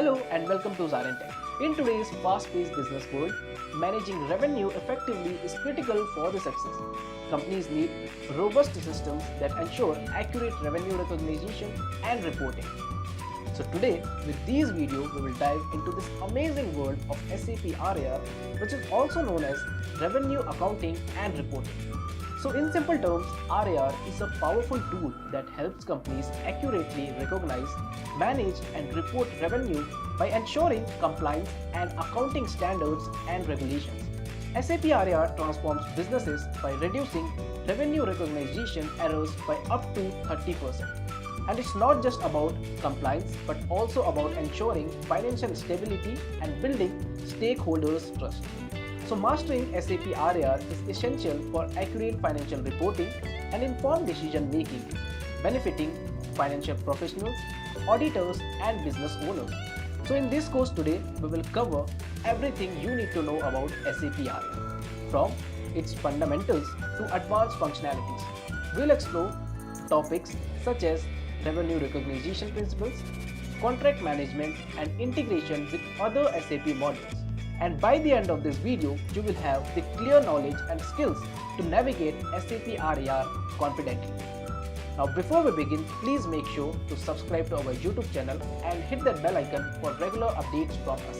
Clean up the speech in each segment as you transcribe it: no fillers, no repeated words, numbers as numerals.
Hello and welcome to ZaranTech. In today's fast-paced business world, managing revenue effectively is critical for the success. Companies need robust systems that ensure accurate revenue recognition and reporting. So today, with this video, we will dive into this amazing world of SAP RAR, which is also known as Revenue Accounting and Reporting. So in simple terms, RAR is a powerful tool that helps companies accurately recognize, manage and report revenue by ensuring compliance and accounting standards and regulations. SAP RAR transforms businesses by reducing revenue recognition errors by up to 30%. And it's not just about compliance but also about ensuring financial stability and building stakeholders' trust. So mastering SAP RAR is essential for accurate financial reporting and informed decision making, benefiting financial professionals, auditors and business owners. So in this course today, we will cover everything you need to know about SAP RAR, from its fundamentals to advanced functionalities. We'll explore topics such as revenue recognition principles, contract management and integration with other SAP modules. And by the end of this video, you will have the clear knowledge and skills to navigate SAP RAR confidently. Now before we begin, please make sure to subscribe to our YouTube channel and hit that bell icon for regular updates from us.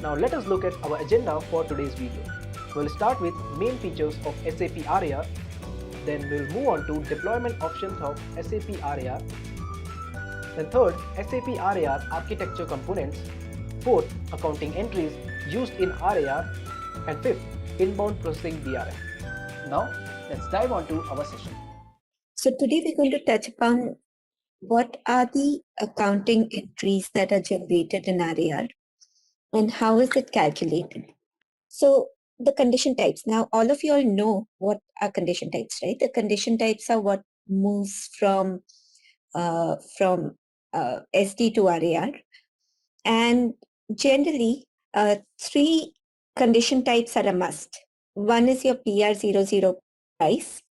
Now let us look at our agenda for today's video. We'll start with main features of SAP RAR, then we'll move on to deployment options of SAP RAR, then third, SAP RAR architecture components, fourth, accounting entries used in RAR, and fifth, inbound processing BRM. Now, let's dive on to our session. So today we're going to touch upon what are the accounting entries that are generated in RAR and how is it calculated. So the condition types. Now all of you all know what are condition types, right? The condition types are what moves from SD to RAR, and generally three condition types are a must. One is your PR00 price,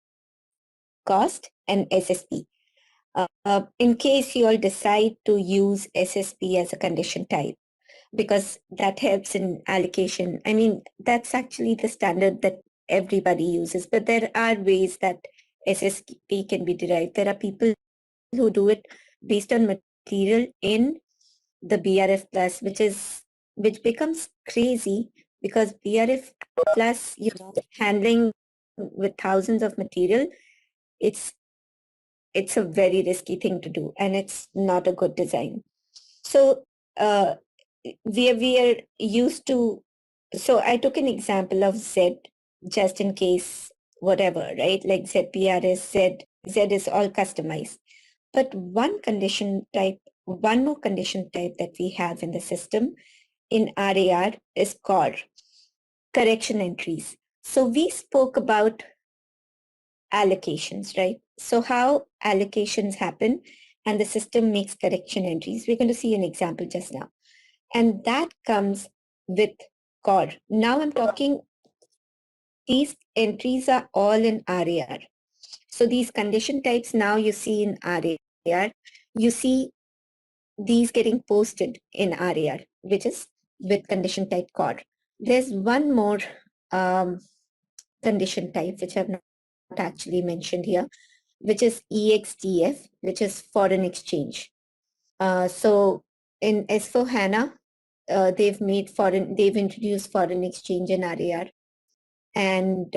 cost, and SSP. In case you all decide to use SSP as a condition type, because that helps in allocation. I mean, that's actually the standard that everybody uses, but there are ways that SSP can be derived. There are people who do it based on material in the BRF plus, which becomes crazy because BRF plus, handling with thousands of material, it's a very risky thing to do and it's not a good design. So we are used to, so I took an example of Z just in case whatever, right? Like ZPRS, Z is all customized. But one more condition type that we have in the system in RAR is COR, correction entries. So we spoke about allocations, right? So how allocations happen and the system makes correction entries. We're going to see an example just now. And that comes with COR. Now I'm talking, these entries are all in RAR. So these condition types now you see in RAR, you see these getting posted in RAR, which is with condition type COR. There's one more condition type, which I've not actually mentioned here, which is EXTF, which is foreign exchange. So in S4HANA, they've introduced foreign exchange in RAR, and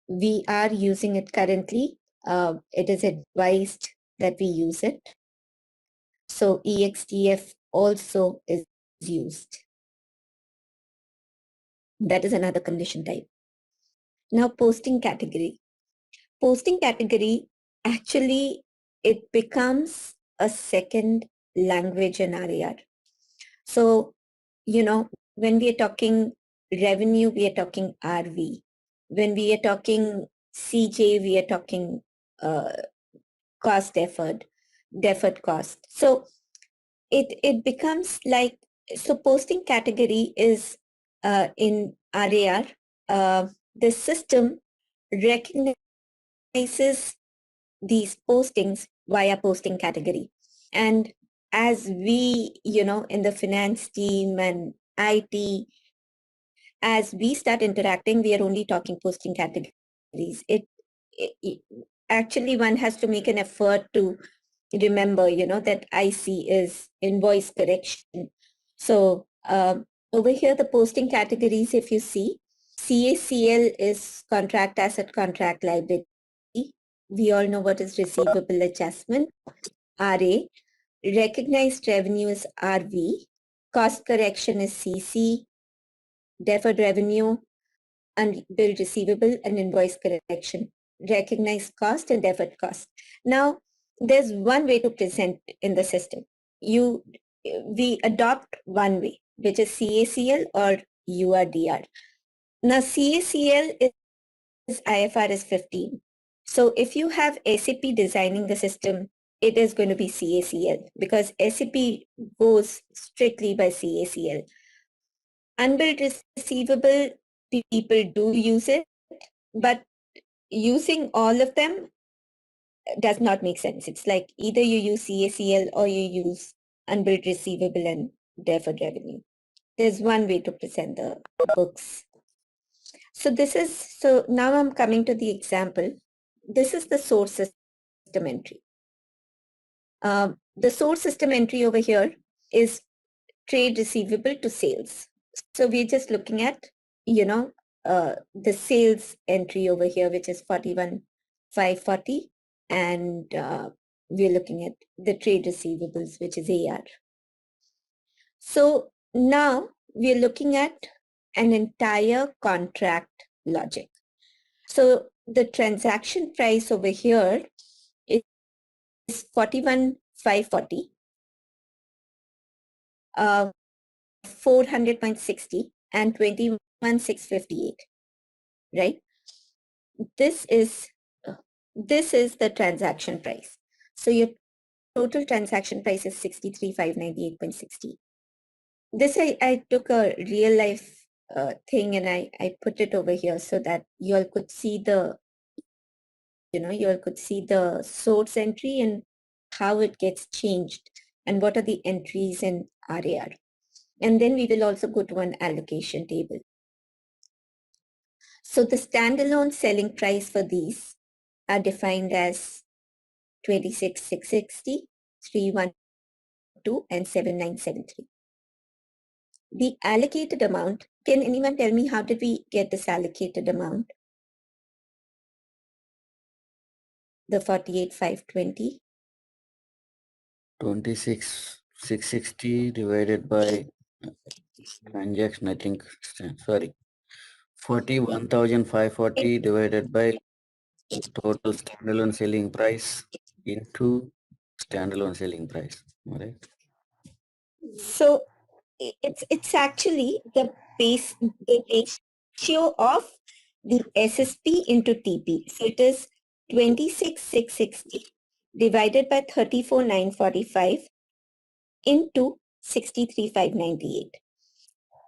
we are using it currently. It is advised that we use it. So EXTF also is used. That is another condition type. Now posting category. Posting category, actually, it becomes a second language in RAR. So, when we are talking revenue, we are talking RV. When we are talking CJ, we are talking cost deferred cost. So it becomes like, so posting category is in RAR, the system recognizes these postings via posting category. And as we, in the finance team and IT, as we start interacting, we are only talking posting categories. It actually, one has to make an effort to remember, that IC is invoice correction. So over here, the posting categories, if you see, CACL is contract asset, contract liability. We all know what is receivable adjustment, RA. Recognized revenue is RV. Cost correction is CC. Deferred revenue, unbilled receivable, and invoice correction. Recognized cost and deferred cost. Now, there's one way to present in the system. We adopt one way, which is CACL or URDR. Now, CACL is IFRS 15. So if you have SAP designing the system, it is going to be CACL because SAP goes strictly by CACL. Unbilled receivable, people do use it, but using all of them does not make sense. It's like either you use CACL or you use unbilled receivable and deferred revenue. There's one way to present the books. So now I'm coming to the example. This is the source system entry. The source system entry over here is trade receivable to sales. So we're just looking at, the sales entry over here, which is 41,540. And we're looking at the trade receivables, which is AR. So now we're looking at an entire contract logic. So the transaction price over here is 41,540, 400.60 and 21,658, right? This is the transaction price. So your total transaction price is 63,598.60. This I took a real life thing and I put it over here so that you all could see the source entry and how it gets changed and what are the entries in RAR. And then we will also go to an allocation table. So the standalone selling price for these are defined as 26,660, 312, and 7973. The allocated amount, can anyone tell me how did we get this allocated amount? The 48,520. 26,660 divided by transaction, I think, sorry, 41,540 divided by total standalone selling price into standalone selling price, all right? So it's actually the ratio of the SSP into TP. So it is 26,660 divided by 34,945 into 63,598.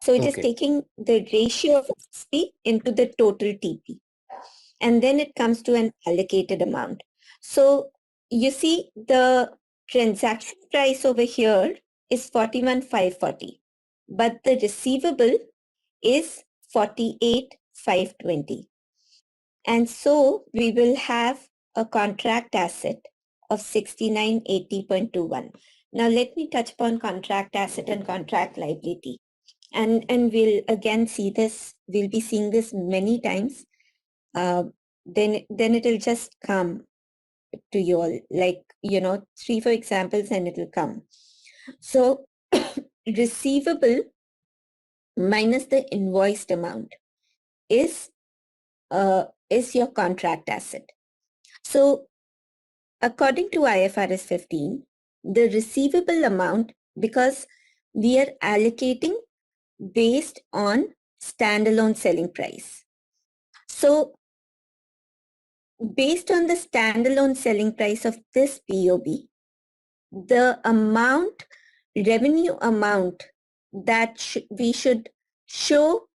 So it is Okay. taking the ratio of SSP into the total TP. And then it comes to an allocated amount. So you see the transaction price over here is 41,540, but the receivable is 48,520. And so we will have a contract asset of 6980.21. Now let me touch upon contract asset and contract liability. And we'll again see this, we'll be seeing this many times. Then it'll just come to you all, like, 3-4 examples and it'll come. So receivable minus the invoiced amount is your contract asset. So according to IFRS 15, the receivable amount, because we are allocating based on standalone selling price. So based on the standalone selling price of this POB, the revenue amount that we should show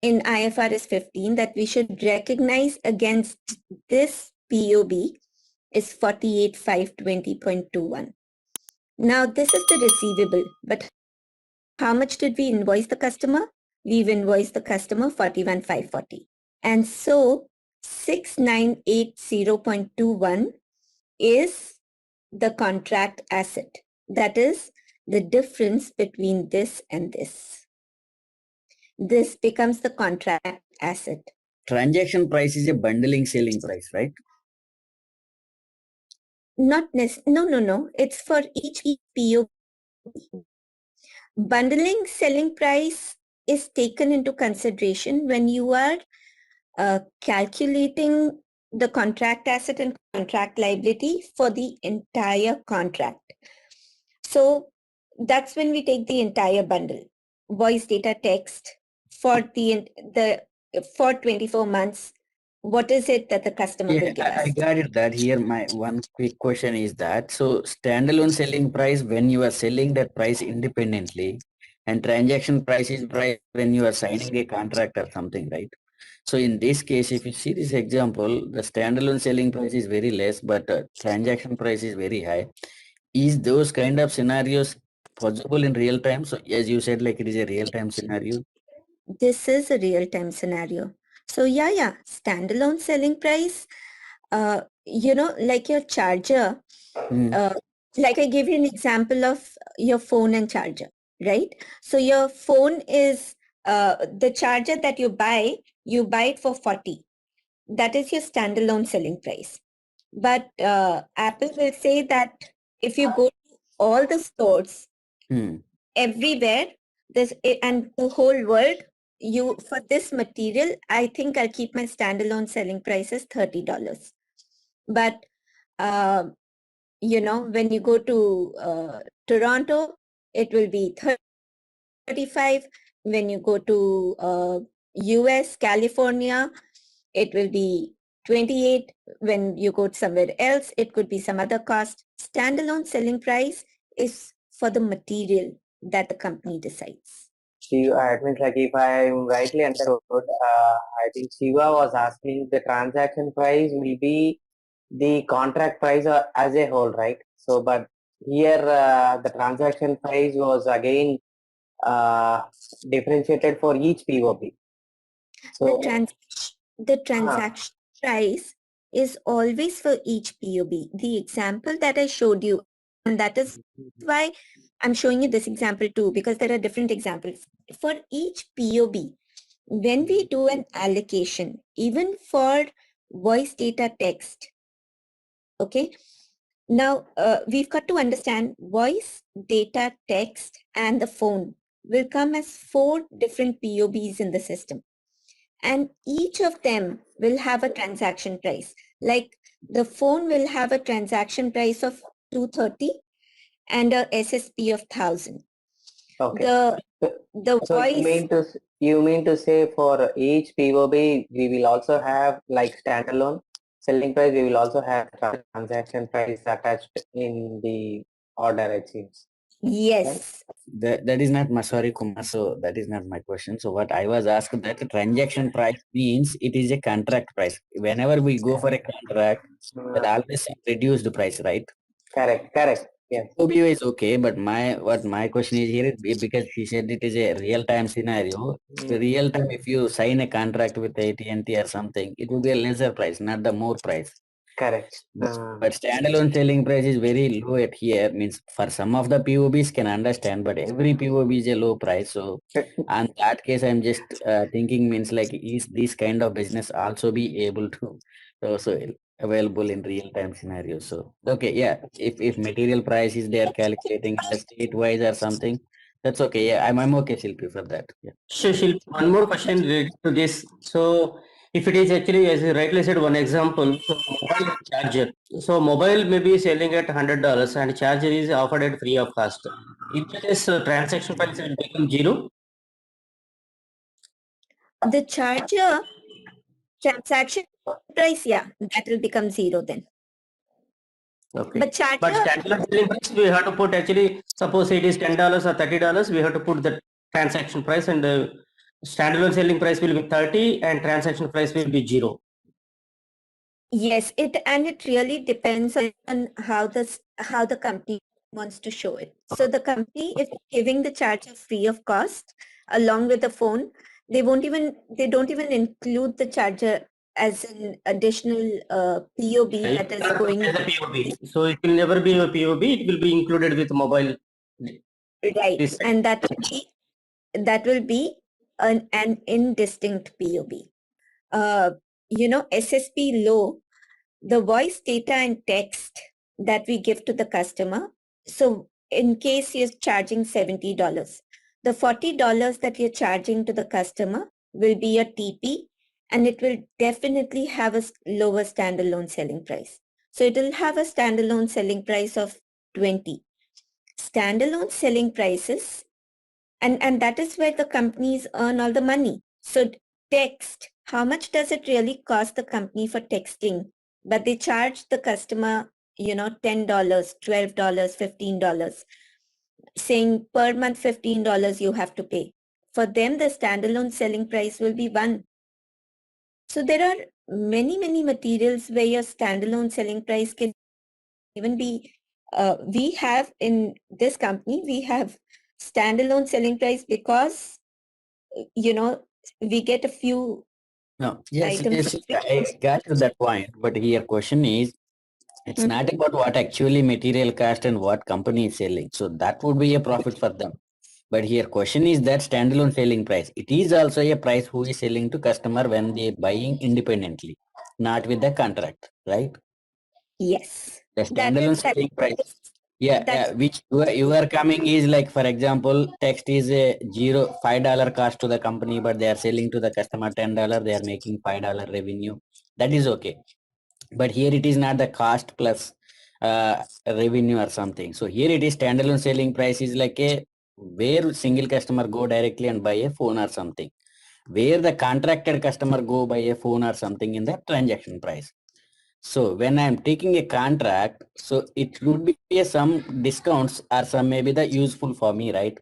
in IFRS 15 that we should recognize against this POB is 48,520.21. Now this is the receivable, but how much did we invoice the customer? We've invoiced the customer 41,540. And so 6980.21 is the contract asset. That is the difference between this and this. This becomes the contract asset. Transaction price is a bundling selling price, right? No. It's for each PO. Bundling selling price is taken into consideration when you are calculating the contract asset and contract liability for the entire contract. So that's when we take the entire bundle, voice, data, text for the for 24 months. What is it that the customer will give I us? got it. That here, my one quick question is that, so standalone selling price when you are selling that price independently, and transaction price is price when you are signing a contract or something, right? So in this case, if you see this example, the standalone selling price is very less, but transaction price is very high. Is those kind of scenarios possible in real time? So as you said, like it is a real time scenario. This is a real-time scenario. So yeah, standalone selling price, like your charger, Hmm. like I gave you an example of your phone and charger, right? So your phone is the charger that you buy it for 40. That is your standalone selling price. But Apple will say that if you go to all the stores, Hmm. everywhere, and the whole world, you for this material, I think I'll keep my standalone selling price as $30. But when you go to Toronto, it will be 35. When you go to US, California, it will be 28. When you go somewhere else, it could be some other cost. Standalone selling price is for the material that the company decides. Shiva, I mean, like if I rightly understood, I think Shiva was asking the transaction price will be the contract price as a whole, right? So, but here the transaction price was again uh, differentiated for each POP. So, The transaction price is always for each POB. The example that I showed you, and that is why I'm showing you this example too, because there are different examples. For each POB, when we do an allocation, even for voice, data, text, okay? Now, we've got to understand voice, data, text, and the phone will come as 4 different POBs in the system. And each of them will have a transaction price. Like the phone will have a transaction price of 230 and a SSP of 1,000. okay. The So voice, you mean to say for each POB we will also have like standalone selling price, we will also have transaction price attached in the order, it seems. yes. That is not my, sorry Kumar, so that is not my question. So what I was asked, that the transaction price means it is a contract price. Whenever we go for a contract, that always reduced price, right? Correct. Yes. OBO is okay, but my question is here is because she said it is a real time scenario. So real time, if you sign a contract with AT&T or something, it will be a lesser price, not the more price. Correct. But standalone selling price is very low at here. Means for some of the POBs can understand, but every POB is a low price. So on that case, I'm just thinking means like is this kind of business also be able to also available in real time scenarios. So okay, yeah. If material price is there calculating in the state wise or something, that's okay. Yeah, I'm okay, Shilpi, for that. Yeah. Shil, one more question related to this. So, if it is actually, as you rightly said, one example, so mobile charger. So, mobile may be selling at $100 and charger is offered at free of cost. In that case, transaction price will become zero. The charger transaction price, yeah, that will become zero then. Okay. But charger, But standalone selling price, we have to put actually, suppose it is $10 or $30, we have to put the transaction price, and the standalone selling price will be 30 and transaction price will be zero. yes, it really depends on how the company wants to show it. So the company, if giving the charger free of cost along with the phone, they don't even include the charger as an additional POB that is going. As a POB. So it will never be a POB. It will be included with mobile. Right, This and that will be an indistinct POB. SSP low, the voice data and text that we give to the customer. So in case you're charging $70, the $40 that you're charging to the customer will be a TP, and it will definitely have a lower standalone selling price. So it will have a standalone selling price of 20. Standalone selling prices, and that is where the companies earn all the money. So text, how much does it really cost the company for texting? But they charge the customer, $10, $12, $15, saying per month $15 you have to pay. For them, the standalone selling price will be 1. So there are many, many materials where your standalone selling price can even be, we have in this company, we have standalone selling price because, we get a few No, yes, items. I got to that point, but here question is, it's not about what actually material cost and what company is selling. So that would be a profit for them. But here question is that standalone selling price. It is also a price who is selling to customer when they buying independently, not with the contract, right? Yes. The standalone selling price. Yeah, That's which you are coming is like, for example, text is a $5 cost to the company, but they are selling to the customer $10. They are making $5 revenue. That is okay. But here it is not the cost plus revenue or something. So here it is standalone selling price is like a where single customer go directly and buy a phone or something. Where the contracted customer go buy a phone or something in the transaction price. So when I'm taking a contract, so it would be some discounts or some maybe the useful for me, right?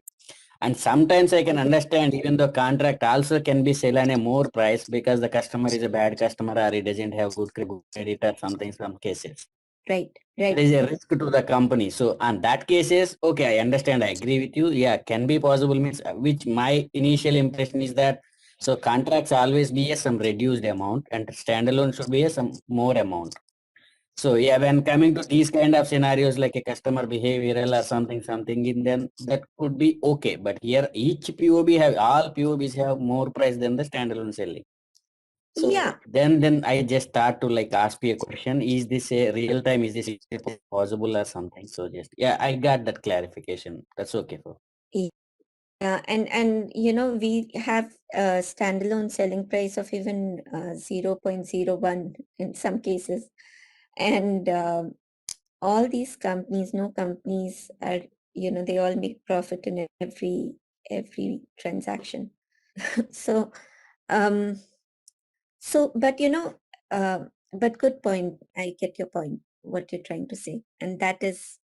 And sometimes I can understand even the contract also can be sell on a more price because the customer is a bad customer or he doesn't have good credit or something, some cases. right. There is a risk to the company. So on that cases, okay, I understand. I agree with you. Yeah, can be possible means which my initial impression is that so contracts always be a some reduced amount and standalone should be a some more amount. So yeah, when coming to these kind of scenarios like a customer behavioral or something in then that could be okay. But here each POB have all POBs have more price than the standalone selling. So Yeah. then I just start to like ask you a question. Is this a real time? Is this possible or something? So just yeah, I got that clarification. That's okay for. Yeah, and we have a standalone selling price of even 0.01 in some cases, and all these companies, no companies are, they all make profit in every transaction. So, um, but but good point. I get your point, what you're trying to say, and that is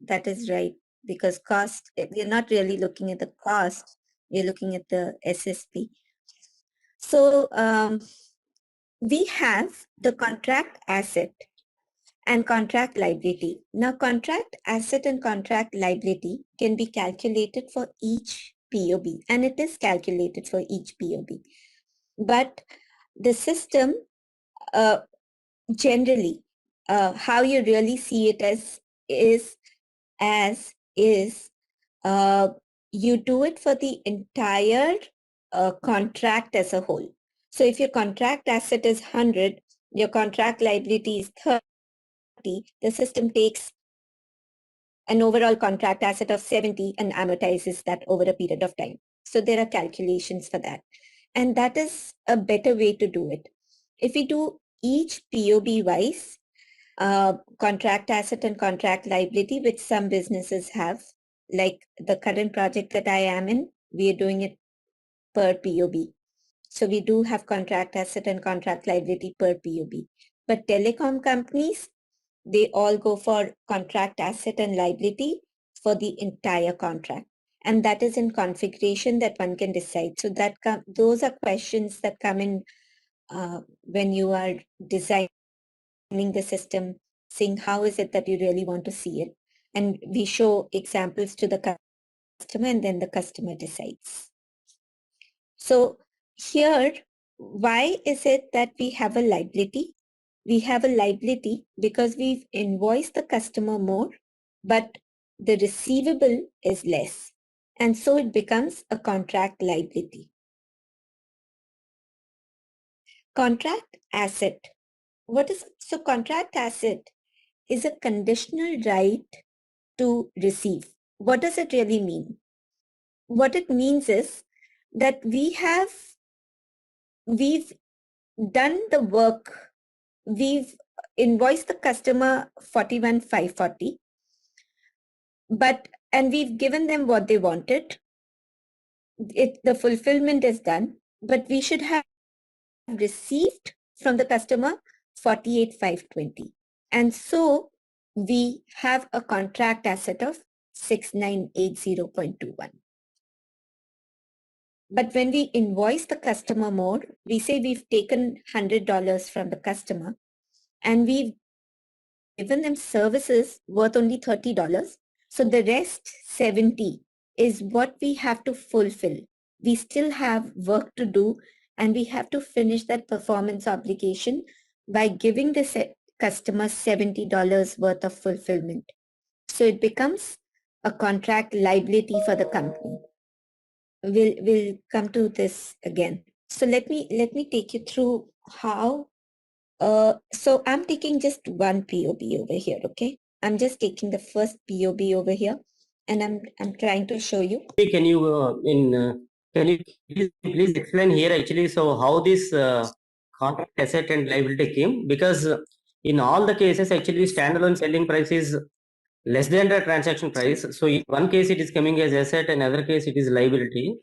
right, because cost. We're not really looking at the cost. We're looking at the SSP. So we have the contract asset and contract liability. Now, contract asset and contract liability can be calculated for each POB, and it is calculated for each POB. But the system, generally, how you really see it is you do it for the entire contract as a whole. So if your contract asset is 100, your contract liability is 30, the system takes an overall contract asset of 70 and amortizes that over a period of time. So there are calculations for that. And that is a better way to do it. If we do each POB wise, contract asset and contract liability, which some businesses have, like the current project that I am in, we are doing it per POB. So we do have contract asset and contract liability per POB. But telecom companies, they all go for contract asset and liability for the entire contract. And that is in configuration that one can decide. So that those are questions that come in when you are designing the system, seeing how is it that you really want to see it. and we show examples to the customer, and then the customer decides. So here, why is it that we have a liability? We have a liability because we've invoiced the customer more, but the receivable is less. And so it becomes a contract liability. Contract asset. So contract asset is a conditional right to receive. What does it really mean? What it means is that we've done the work, we've invoiced the customer 41,540, and we've given them what they wanted. The fulfillment is done, but we should have received from the customer 48,520. And so we have a contract asset of 6980.21. But when we invoice the customer more, we say we've taken $100 from the customer and we've given them services worth only $30. So the rest 70 is what we have to fulfill. We still have work to do, and we have to finish that performance obligation by giving the customer $70 worth of fulfillment. So it becomes a contract liability for the company. We'll come to this again. So let me take you through how. So I'm taking just one POB over here, okay? I'm just taking the first POB over here, and I'm trying to show you. Can you can you please explain here actually? So how this contract asset and liability came? Because in all the cases actually standalone selling price is less than the transaction price. So in one case it is coming as asset, and other case it is liability.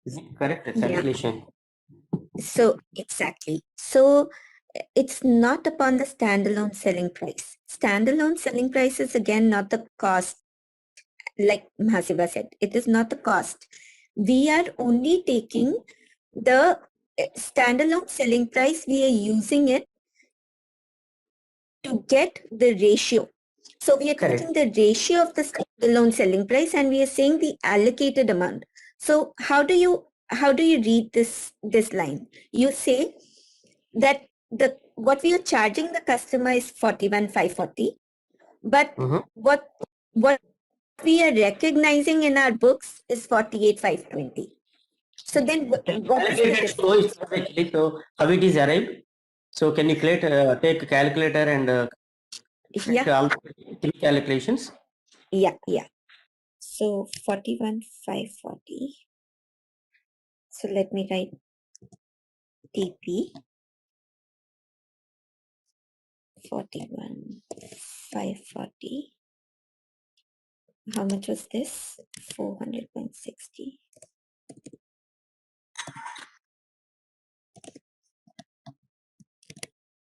Is it correct calculation? So exactly. So it's not upon the standalone selling price. Standalone selling price is again not the cost, like Mahasiba said. It is not the cost. We are only taking the standalone selling price. We are using it to get the ratio. So we are taking the ratio of the standalone selling price, and we are saying the allocated amount. So how do you read this line? You say that what we are charging the customer is 41,540, but what we are recognizing in our books is 48,520. So then what is the difference? So how it is arrived? So can you take a calculator and all three calculations? Yeah. So 41,540. So let me write TP 41,540. How much was this? 400.60.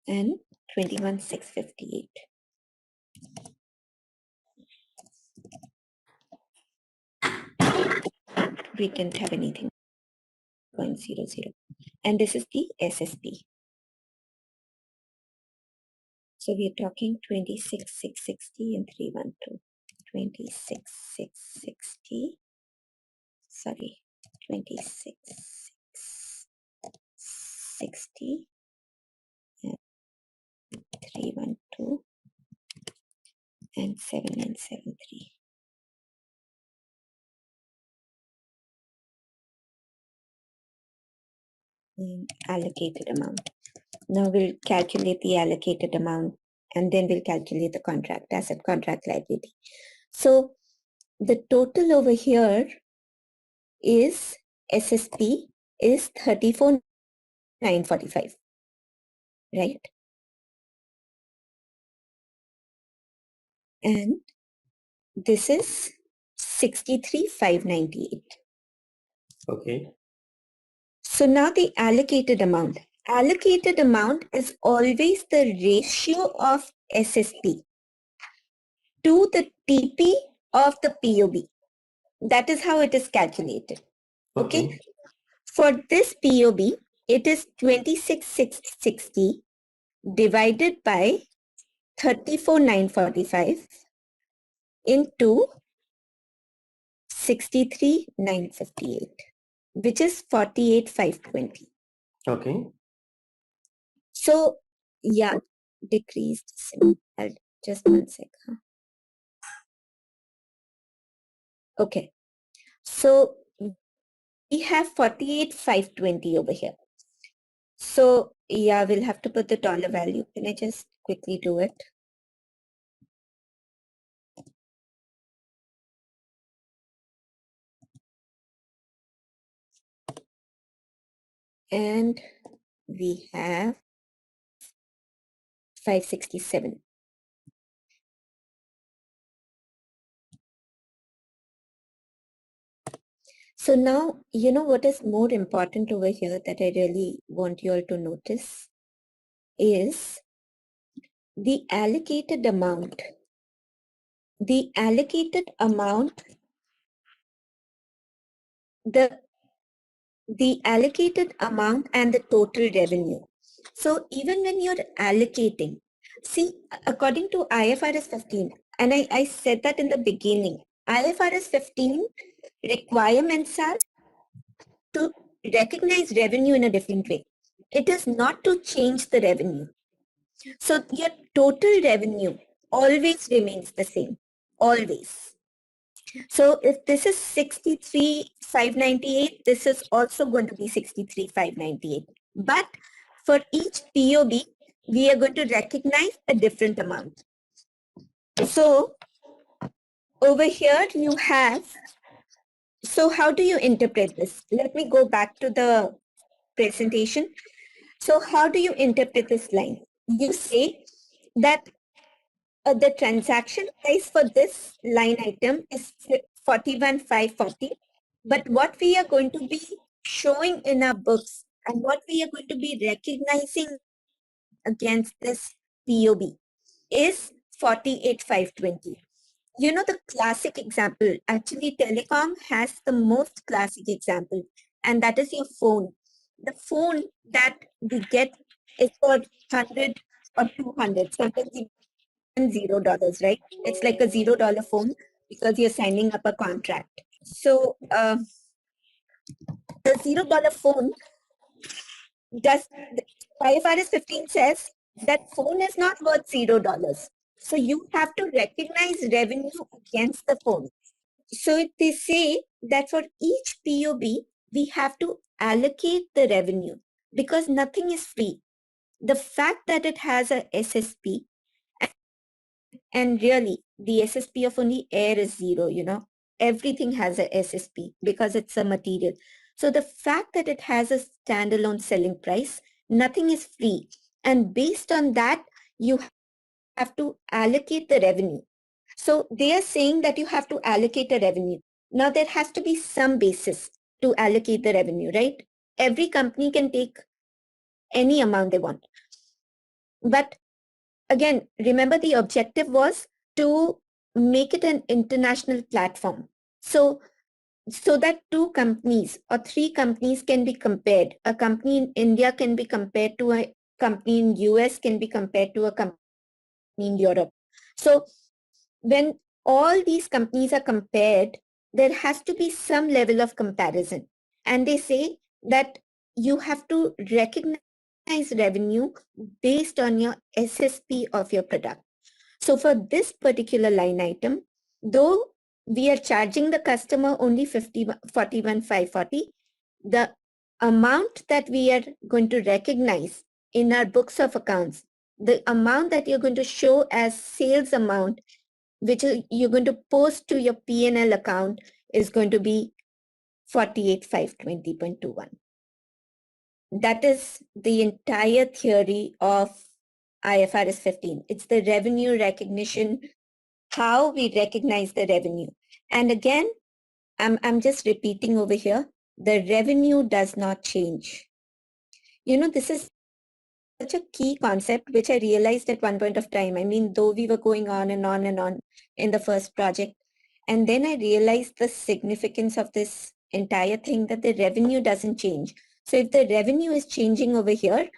And 21,658. We didn't have anything. 0.00. And this is the SSP. So we are talking 26,660 and 312. 26,660. Sorry, 26,660 and 312 and 7973. Allocated amount. Now we'll calculate the allocated amount, and then we'll calculate the contract asset, contract liability. So the total over here is SSP is 34,945, right? And this is 63,598. Okay. So now the allocated amount. Allocated amount is always the ratio of SSP to the TP of the POB. That is how it is calculated. Okay. For this POB, it is 26,660 divided by 34,945 into 63,958, which is 48,520. Okay. So yeah, decreased. Just 1 sec. Okay. So we have 48,520 over here. So yeah, we'll have to put the dollar value. Can I just quickly do it? And we have 567. So now, you know what is more important over here that I really want you all to notice is the allocated amount. The allocated amount, the allocated amount and the total revenue. So even when you're allocating, see, according to IFRS 15, and I said that in the beginning, IFRS 15 requirements are to recognize revenue in a different way. It is not to change the revenue. So your total revenue always remains the same, always. So if this is 63,598, this is also going to be 63,598. But for each POB, we are going to recognize a different amount. So over here you have, so how do you interpret this? Let me go back to the presentation. So how do you interpret this line? You say that the transaction price for this line item is 41,540. But what we are going to be showing in our books and what we are going to be recognizing against this POB is 48,520. You know, the classic example, actually telecom has the most classic example, and that is your phone. The phone that we get is for 100 or 200, sometimes even $0, right? It's like a $0 phone because you're signing up a contract. So the $0 phone does, IFRS 15 says that phone is not worth $0. So you have to recognize revenue against the phone. So they say that for each POB, we have to allocate the revenue because nothing is free. The fact that it has a SSP, and really the SSP of only air is 0, you know, everything has a SSP because it's a material. So the fact that it has a standalone selling price, nothing is free. And based on that, you have to allocate the revenue. So they are saying that you have to allocate a revenue. Now there has to be some basis to allocate the revenue, right? Every company can take any amount they want. But again, remember the objective was to make it an international platform. So that 2 companies or 3 companies can be compared. A company in India can be compared to a company in US, can be compared to a company in Europe. So when all these companies are compared, there has to be some level of comparison. And they say that you have to recognize revenue based on your SSP of your product. So for this particular line item, though we are charging the customer only 41,540, the amount that we are going to recognize in our books of accounts, the amount that you're going to show as sales amount, which you're going to post to your P&L account, is going to be 48,520.21. That is the entire theory of IFRS 15. It's the revenue recognition, how we recognize the revenue. And again, I'm just repeating over here, the revenue does not change. You know, this is such a key concept, which I realized at one point of time. I mean, though we were going on and on and on in the first project, and then I realized the significance of this entire thing, that the revenue doesn't change. So if the revenue is changing over here,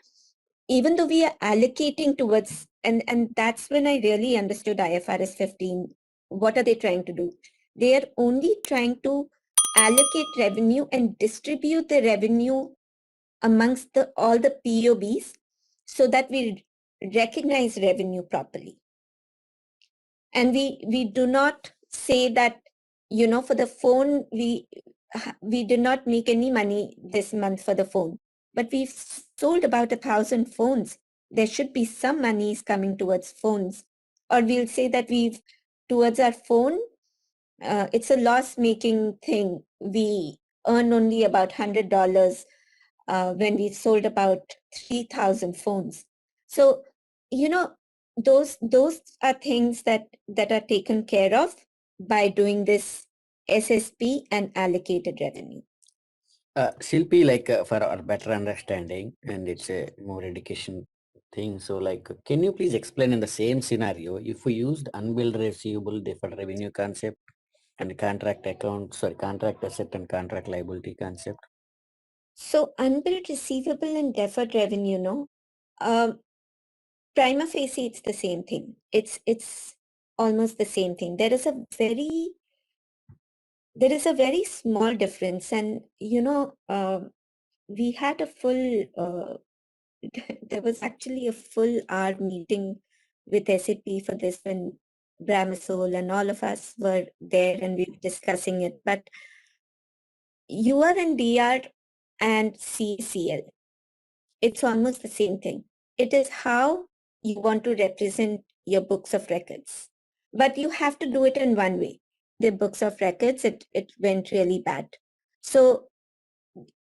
even though we are allocating towards, and that's when I really understood IFRS 15 what are they trying to do? They are only trying to allocate revenue and distribute the revenue amongst all the POBs so that we recognize revenue properly. And we do not say that, you know, for the phone, we did not make any money this month for the phone, but we've sold about 1,000 phones. There should be some monies coming towards phones. Or we'll say that towards our phone, it's a loss-making thing. We earn only about $100 when we sold about 3,000 phones. So, you know, those are things that are taken care of by doing this SSP and allocated revenue. Shilpi, like for our better understanding, and it's a more education thing. So like, can you please explain in the same scenario, if we used unbilled receivable deferred revenue concept and contract asset and contract liability concept? So unbilled receivable and deferred revenue, no? Prima facie, it's the same thing. It's almost the same thing. There is a very small difference, and you know, we had a full. There was actually a full hour meeting with SAP for this when Bramisol and all of us were there and we were discussing it. But UR and DR and CCL, it's almost the same thing. It is how you want to represent your books of records. But you have to do it in one way. The books of records, it went really bad. So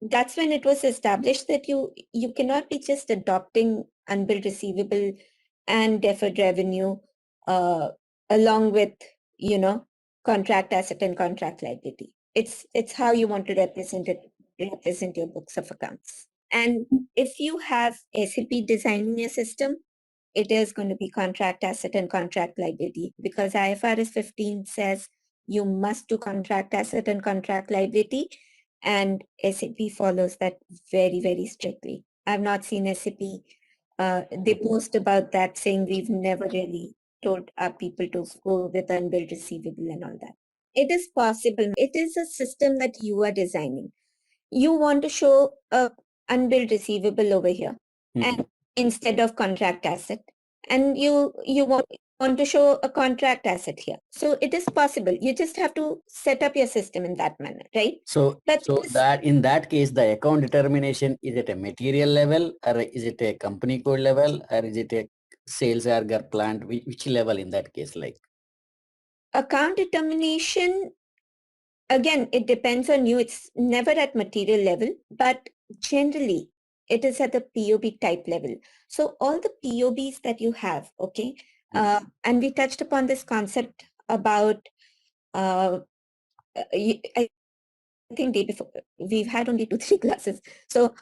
that's when it was established that you cannot be just adopting unbilled receivable and deferred revenue along with, you know, contract asset and contract liability. It's how you want to represent your books of accounts. And if you have SAP designing a system, it is going to be contract asset and contract liability, because IFRS 15 says you must do contract asset and contract liability, and SAP follows that very, very strictly. I've not seen SAP, they post about that saying we've never really told our people to go with unbilled receivable and all that. It is possible. It is a system that you are designing. You want to show a unbilled receivable over here, and instead of contract asset, and you want to show a contract asset here. So it is possible. You just have to set up your system in that manner, right? So, But that in that case, the account determination, is it a material level, or is it a company code level, or is it a sales org plant? Which level in that case, like? account determination, again, it depends on you. It's never at material level, but generally it is at the POB type level. So all the POBs that you have, okay, and we touched upon this concept about, I think day before, we've had only 2-3 classes. So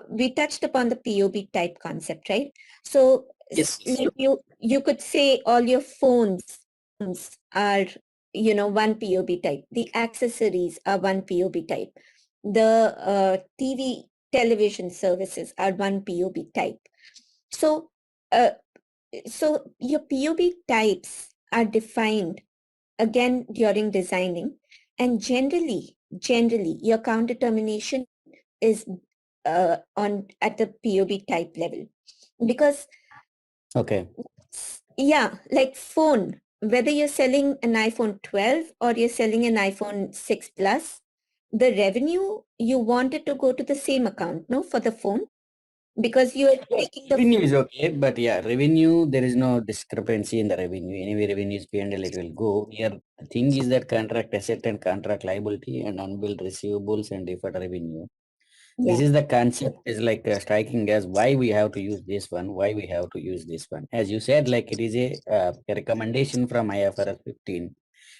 we touched upon the POB type concept, right? So Yes. you could say all your phones are, you know, one POB type. The accessories are one POB type. The television services are one POB type. So so your POB types are defined again during designing, and generally your count determination is at the POB type level, because Okay. yeah, like phone, whether you're selling an iPhone 12 or you're selling an iPhone 6 Plus, the revenue, you want it to go to the same account, no, for the phone, because you're taking the Revenue is okay, but yeah, revenue, there is no discrepancy in the revenue. Anyway, revenue is P&L, it will go. Here, the thing is that contract asset and contract liability and unbilled receivables and deferred revenue. This is the concept is like striking as why we have to use this one, why we have to use this one. As you said, like it is a recommendation from IFRS 15,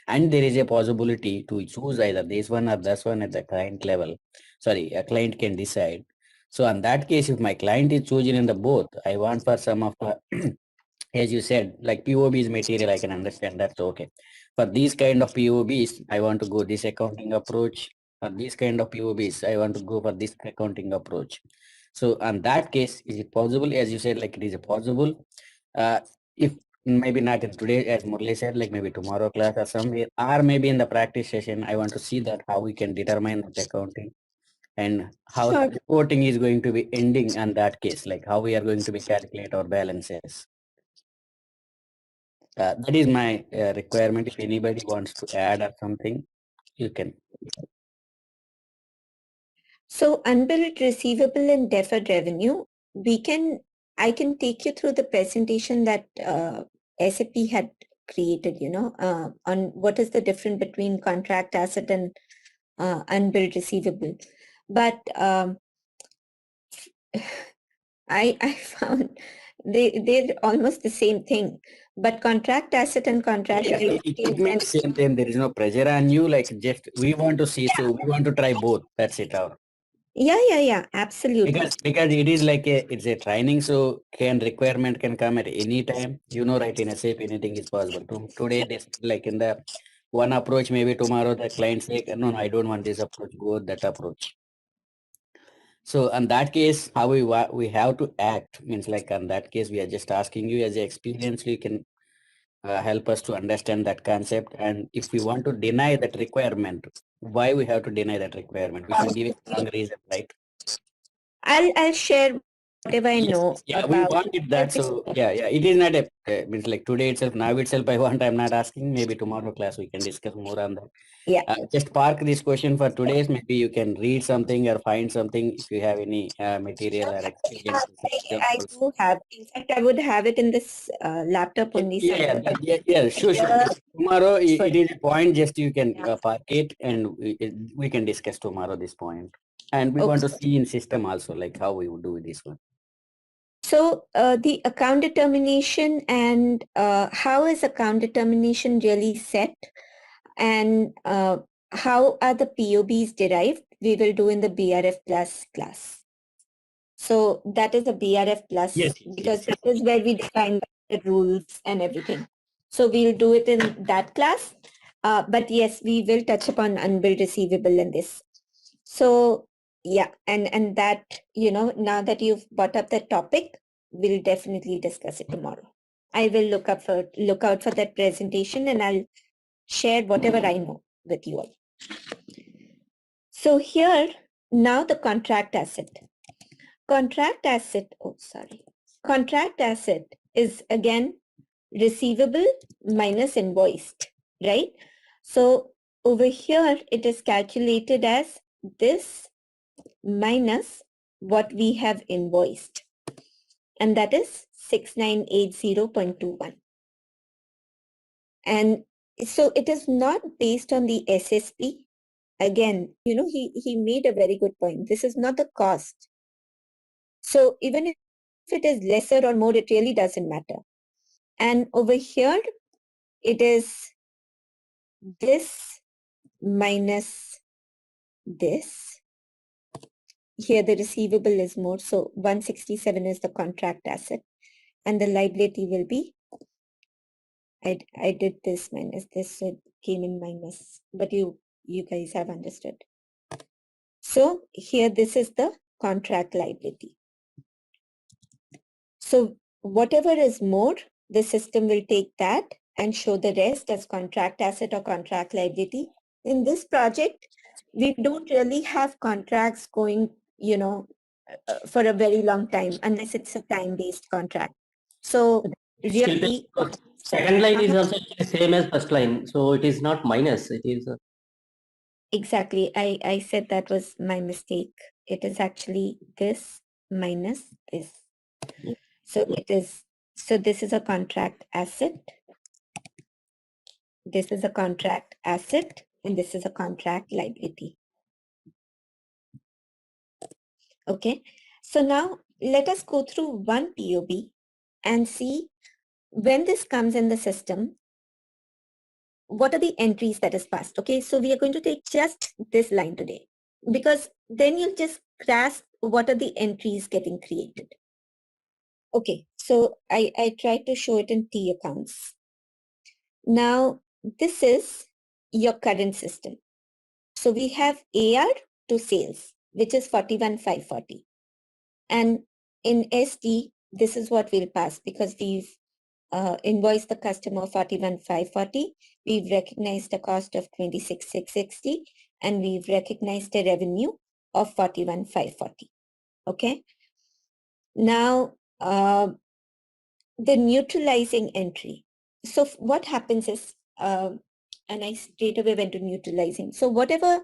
and there is a possibility to choose either this one or this one at the client level. Sorry, a client can decide. So in that case, if my client is choosing in the both, I want for some of as you said, like POB is material, I can understand that's okay. For these kind of POBs, I want to go this accounting approach. For these kind of POBs, I want to go for this accounting approach. So on that case, is it possible, as you said, like it is possible, if maybe not in today, as Murli said, like maybe tomorrow class or somewhere, or maybe in the practice session, I want to see that how we can determine that accounting and how Sure. the reporting is going to be ending on that case, like how we are going to be calculate our balances. That is my requirement. If anybody wants to add or something, you can. So unbilled receivable and deferred revenue, I can take you through the presentation that SAP had created, on what is the difference between contract asset and unbilled receivable. But I found they're almost the same thing. But contract asset and contract Yeah, it means same thing. There is no pressure on you. Like just we want to see, so we want to try both. That's it. Yeah, absolutely. Because it is like it's a training, so requirement can come at any time. Right, in a SAP anything is possible. Today, this like in the one approach, maybe tomorrow the client say, no, I don't want this approach, go that approach. So in that case, how we have to act means like in that case, we are just asking you as an experience, you can help us to understand that concept. And if we want to deny that requirement, why we have to deny that requirement? We can give a strong reason, right? I'll share whatever I know Yeah, we about wanted that. So yeah, it is not a means like today itself, now itself I want, I'm not asking. Maybe tomorrow class we can discuss more on that. Yeah. Just park this question for today's. Maybe you can read something or find something if you have any material or experience. I do have. In fact, I would have it in this laptop only. Sure. Tomorrow Sure. it is a point. Just you can park it, and we can discuss tomorrow this point. And we want to see in system also, like how we would do this one. So the account determination and how is account determination really set, and how are the POBs derived, we will do in the BRF plus class. So that is the BRF plus, because that is where we define the rules and everything. So we'll do it in that class. But yes, we will touch upon unbilled receivable in this. So yeah, and that, now that you've brought up that topic, we'll definitely discuss it tomorrow. I will look out for that presentation, and I'll share whatever I know with you all. So here, now the contract asset. Contract asset is again receivable minus invoiced, right? So over here, it is calculated as this minus what we have invoiced, and that is 6980.21. And so it is not based on the SSP. Again, he made a very good point. This is not the cost. So even if it is lesser or more, it really doesn't matter. And over here, it is this minus this. Here the receivable is more, so 167 is the contract asset, and the liability will be, I did this minus this, so it came in minus, but you guys have understood. So here this is the contract liability. So whatever is more, the system will take that and show the rest as contract asset or contract liability. In this project, we don't really have contracts going, for a very long time, unless it's a time-based contract. So really, second line is also the same as first line, so it is not minus, it is exactly, I said that was my mistake. It is actually this minus this. So this is a contract asset. This is a contract asset, and this is a contract liability. Okay, so now let us go through one POB and see when this comes in the system, what are the entries that is passed. Okay, so we are going to take just this line today, because then you'll just grasp what are the entries getting created. Okay, so I tried to show it in T accounts. Now, this is your current system. So we have AR to sales, which is 41,540. And in SD, this is what we'll pass, because we've invoiced the customer 41,540. We've recognized a cost of 26,660, and we've recognized a revenue of 41,540. Okay. Now, the neutralizing entry. So what happens is, and I straight away went to neutralizing. So whatever,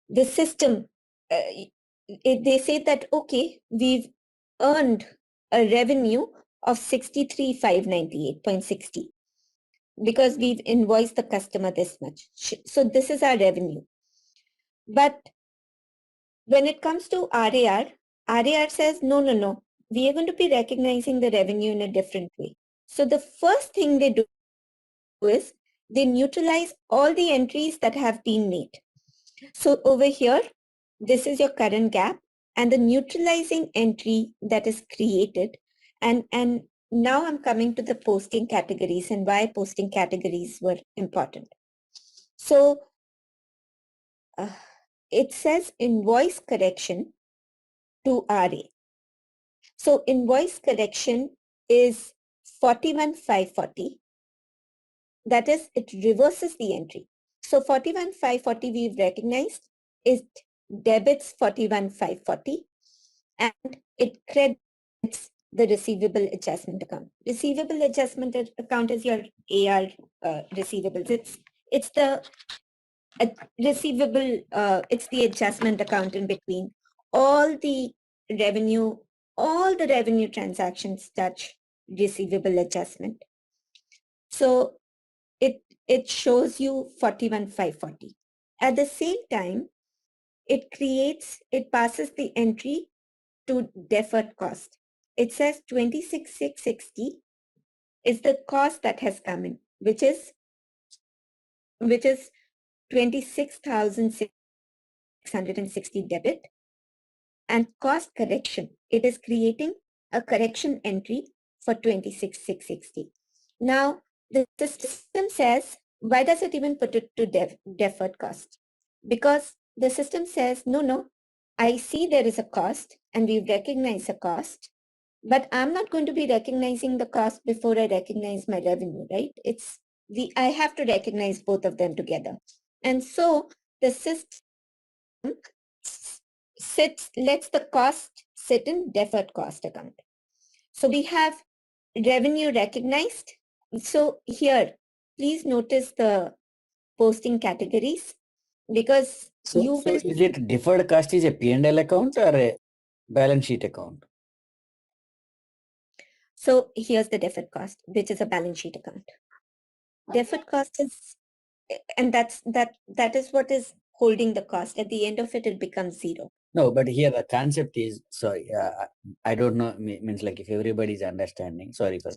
the system, they say that, okay, we've earned a revenue of 63,598.60 because we've invoiced the customer this much. So this is our revenue. But when it comes to RAR, RAR says, no, we are going to be recognizing the revenue in a different way. So the first thing they do is they neutralize all the entries that have been made. So over here, this is your current gap and the neutralizing entry that is created. And now I'm coming to the posting categories and why posting categories were important. So it says invoice correction to RA. So invoice correction is 41,540. That is, it reverses the entry. So 41,540 we've recognized, it debits 41,540 and it credits the receivable adjustment account. Receivable adjustment account is your AR receivables. It's the receivable, it's the adjustment account in between. All the revenue transactions touch receivable adjustment. So it shows you 41,540. At the same time, it passes the entry to deferred cost. It says 26,660 is the cost that has come in, which is 26,660 debit, and cost correction. It is creating a correction entry for 26,660. Now, the system says, why does it even put it to deferred cost? Because the system says, no, I see there is a cost and we recognize a cost, but I'm not going to be recognizing the cost before I recognize my revenue, right? I have to recognize both of them together. And so the system lets the cost sit in deferred cost account. So we have revenue recognized. So here, please notice the posting categories because So is it deferred cost is a P&L account or a balance sheet account? So here's the deferred cost, which is a balance sheet account. Deferred cost is, and that is what is holding the cost. At the end of it, it becomes zero. No, but here the concept is, sorry, I don't know, means like if everybody is understanding, sorry for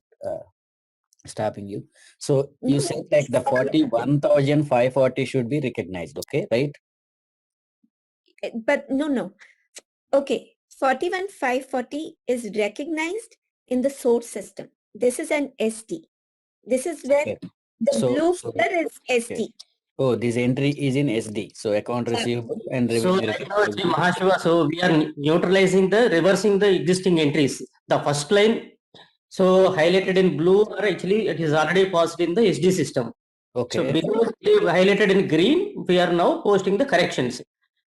stopping you. So you said like the 41,540 should be recognized, okay, right? But no. Okay, 41,540 is recognized in the source system. This is an SD. This is where the blue color is SD. Okay. Oh, this entry is in SD. So account receivable and revenue. So we are reversing the existing entries. The first line, so highlighted in blue, or actually it is already passed in the SD system. Okay. So because highlighted in green, we are now posting the corrections.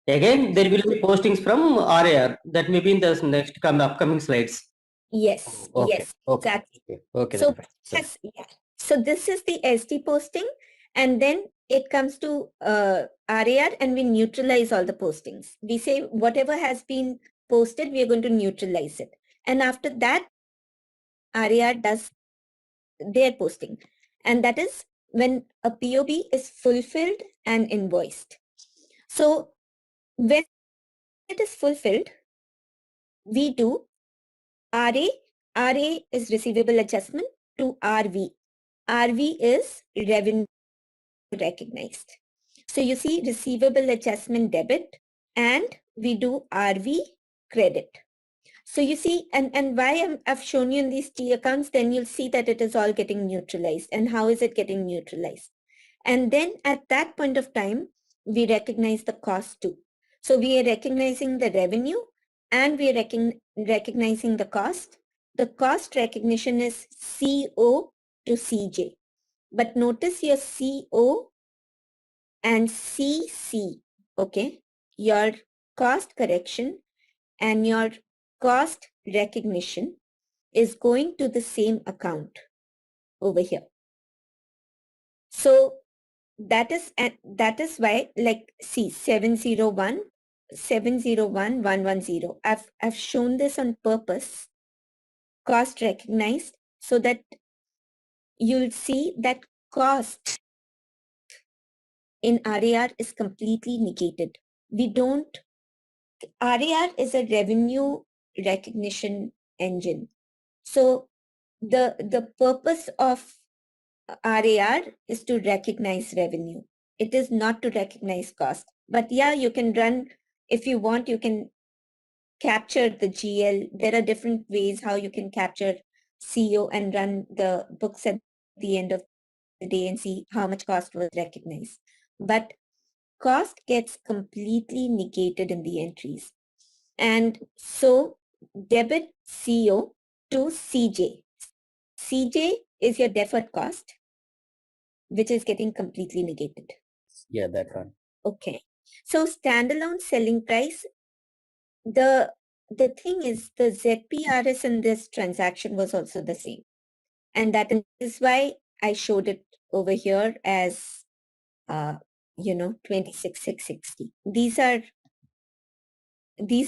Again, there will be postings from RAR that may be in the next upcoming slides. Yes, yes, exactly. Okay. So yes, yeah. So this is the SD posting, and then it comes to RAR, and we neutralize all the postings. We say whatever has been posted, we are going to neutralize it, and after that, RAR does their posting, and that is when a POB is fulfilled and invoiced. So when it is fulfilled, we do RA. RA is receivable adjustment to RV. RV is revenue recognized. So you see receivable adjustment debit and we do RV credit. So you see, and why I've shown you in these T accounts, then you'll see that it is all getting neutralized. And how is it getting neutralized? And then at that point of time, we recognize the cost too. So we are recognizing the revenue and we are recognizing the cost. The cost recognition is CO to CJ. But notice your CO and CC, okay? Your cost correction and your cost recognition is going to the same account over here. So that is why, like, see, 701,110. I've shown this on purpose, cost recognized, so that you'll see that cost in RAR is completely negated. RAR is a revenue recognition engine. So the purpose of RAR is to recognize revenue. It is not to recognize cost. But yeah, you can run, if you want, you can capture the GL. There are different ways how you can capture CO and run the books at the end of the day and see how much cost was recognized. But cost gets completely negated in the entries. And so debit CO to CJ. CJ is your deferred cost, which is getting completely negated. Yeah, that one. Okay. So standalone selling price, the thing is the ZPRS in this transaction was also the same. And that is why I showed it over here as, 26,660. These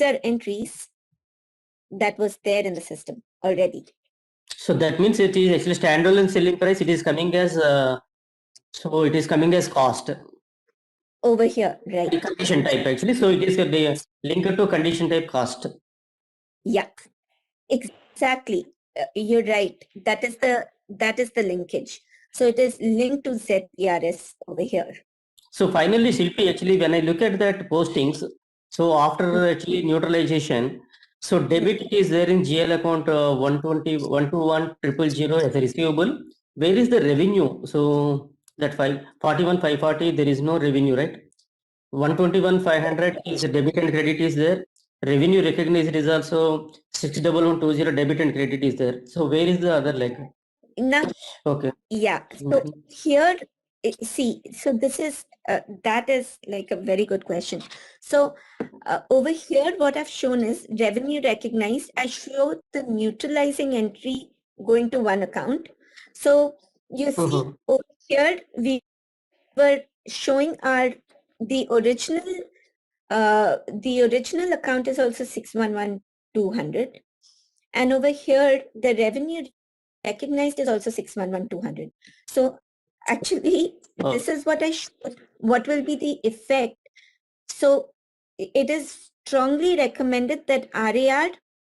are entries that was there in the system already. So that means it is actually standalone selling price. It is coming as cost. Over here, right? Condition type actually. So it is linked to condition type cost. Yeah, exactly. You're right. That is the linkage. So it is linked to ZPRS over here. So finally, Shilpi, actually, when I look at that postings, so after actually neutralization, so debit is there in GL account 121,120,000 as a receivable. Where is the revenue? So that 41,540, there is no revenue, right? 121,500 is debit and credit is there. Revenue recognized is also 61120 debit and credit is there. So where is the other leg? Now, Okay. yeah. So here, see, so this is, that is like a very good question. So over here, what I've shown is revenue recognized. I showed the neutralizing entry going to one account. So you see over here, we were showing the original account is also 611,200. And over here, the revenue recognized is also 611,200. So actually, this is what I showed. What will be the effect? So it is strongly recommended that RAR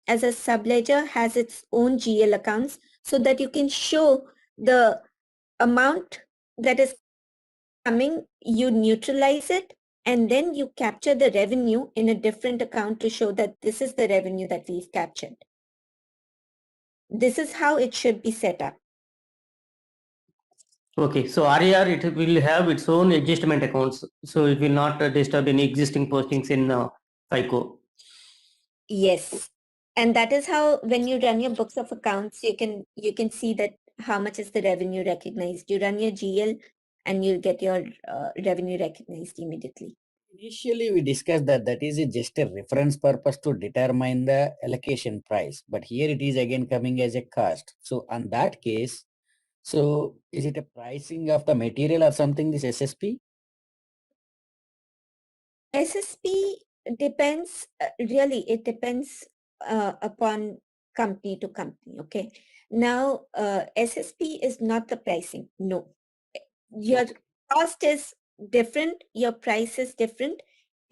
as a subledger has its own GL accounts so that you can show the amount that is coming, you neutralize it, and then you capture the revenue in a different account to show that this is the revenue that we've captured. This is how it should be set up. Okay, so RAR, it will have its own adjustment accounts, so it will not disturb any existing postings in FICO. Yes, and that is how when you run your books of accounts, you can see that how much is the revenue recognized. You run your GL and you'll get your revenue recognized immediately. Initially, we discussed that is just a reference purpose to determine the allocation price, but here it is again coming as a cost. So on that case, so is it a pricing of the material or something, this SSP? SSP depends, really, it depends upon company to company, okay? Now, SSP is not the pricing, no. Your cost is different, your price is different.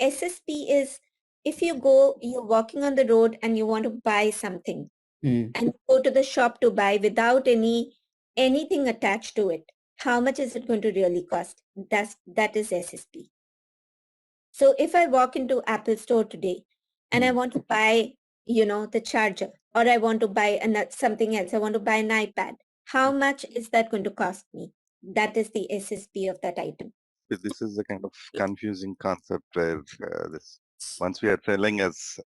SSP is, if you're walking on the road and you want to buy something and go to the shop to buy without anything attached to it, how much is it going to really cost? That is SSP. So if I walk into Apple store today and I want to buy, the charger, or I want to buy something else, I want to buy an iPad, how much is that going to cost me? That is the SSP of that item. This is a kind of confusing concept where this Once we are selling as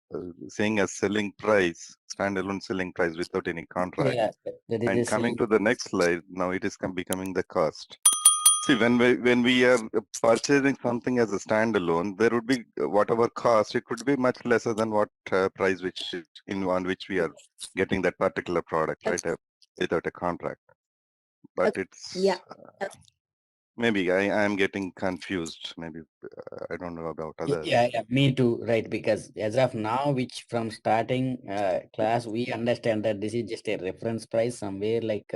saying as selling price, standalone selling price without any contract. Yeah, that is And the coming same. to the next slide, now it is becoming the cost. See, when we are purchasing something as a standalone, there would be whatever cost. It could be much lesser than what price which on which we are getting that particular product, right? Without a contract. But it's Yeah. maybe I am getting confused. Maybe I don't know about others. Yeah, me too, right? Because as of now, which from starting class, we understand that this is just a reference price somewhere like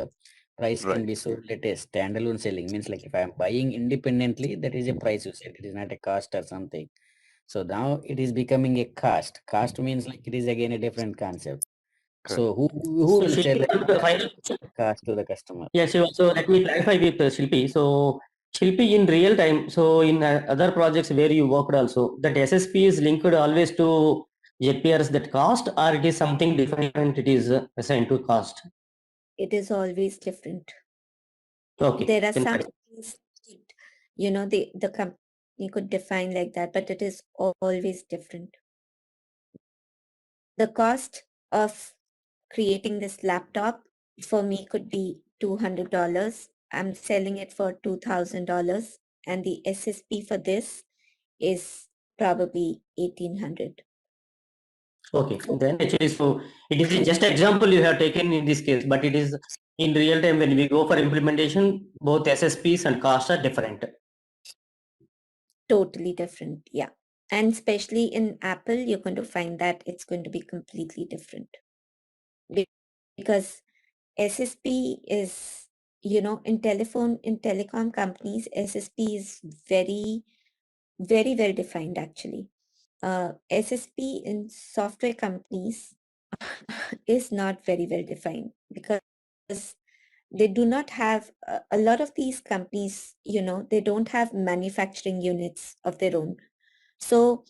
price can Right. be sold at a standalone selling. Means like if I'm buying independently, that is a price you said. It is not a cost or something. So now it is becoming a cost. Cost means like it is again a different concept. So who So will sell Shilpi, the final cost to the customer? Yeah, Shiva. So let me clarify with Shilpi. So Shilpi in real time, so in other projects where you worked also, that SSP is linked always to ZPR's that cost, or it is something different, it is assigned to cost. It is always different. Okay. There are then some correct. things, the company could define like that, but it is always different. The cost of creating this laptop for me could be $200. I'm selling it for $2,000, and the SSP for this is probably 1,800. Okay, then actually, so it is just example you have taken in this case, but it is in real time when we go for implementation, both SSPs and costs are different. Totally different, yeah. And especially in Apple, you're going to find that it's going to be completely different. Because SSP is, in telecom companies, SSP is very, very well defined actually. SSP in software companies is not very well defined because they do not have a lot of these companies, they don't have manufacturing units of their own. So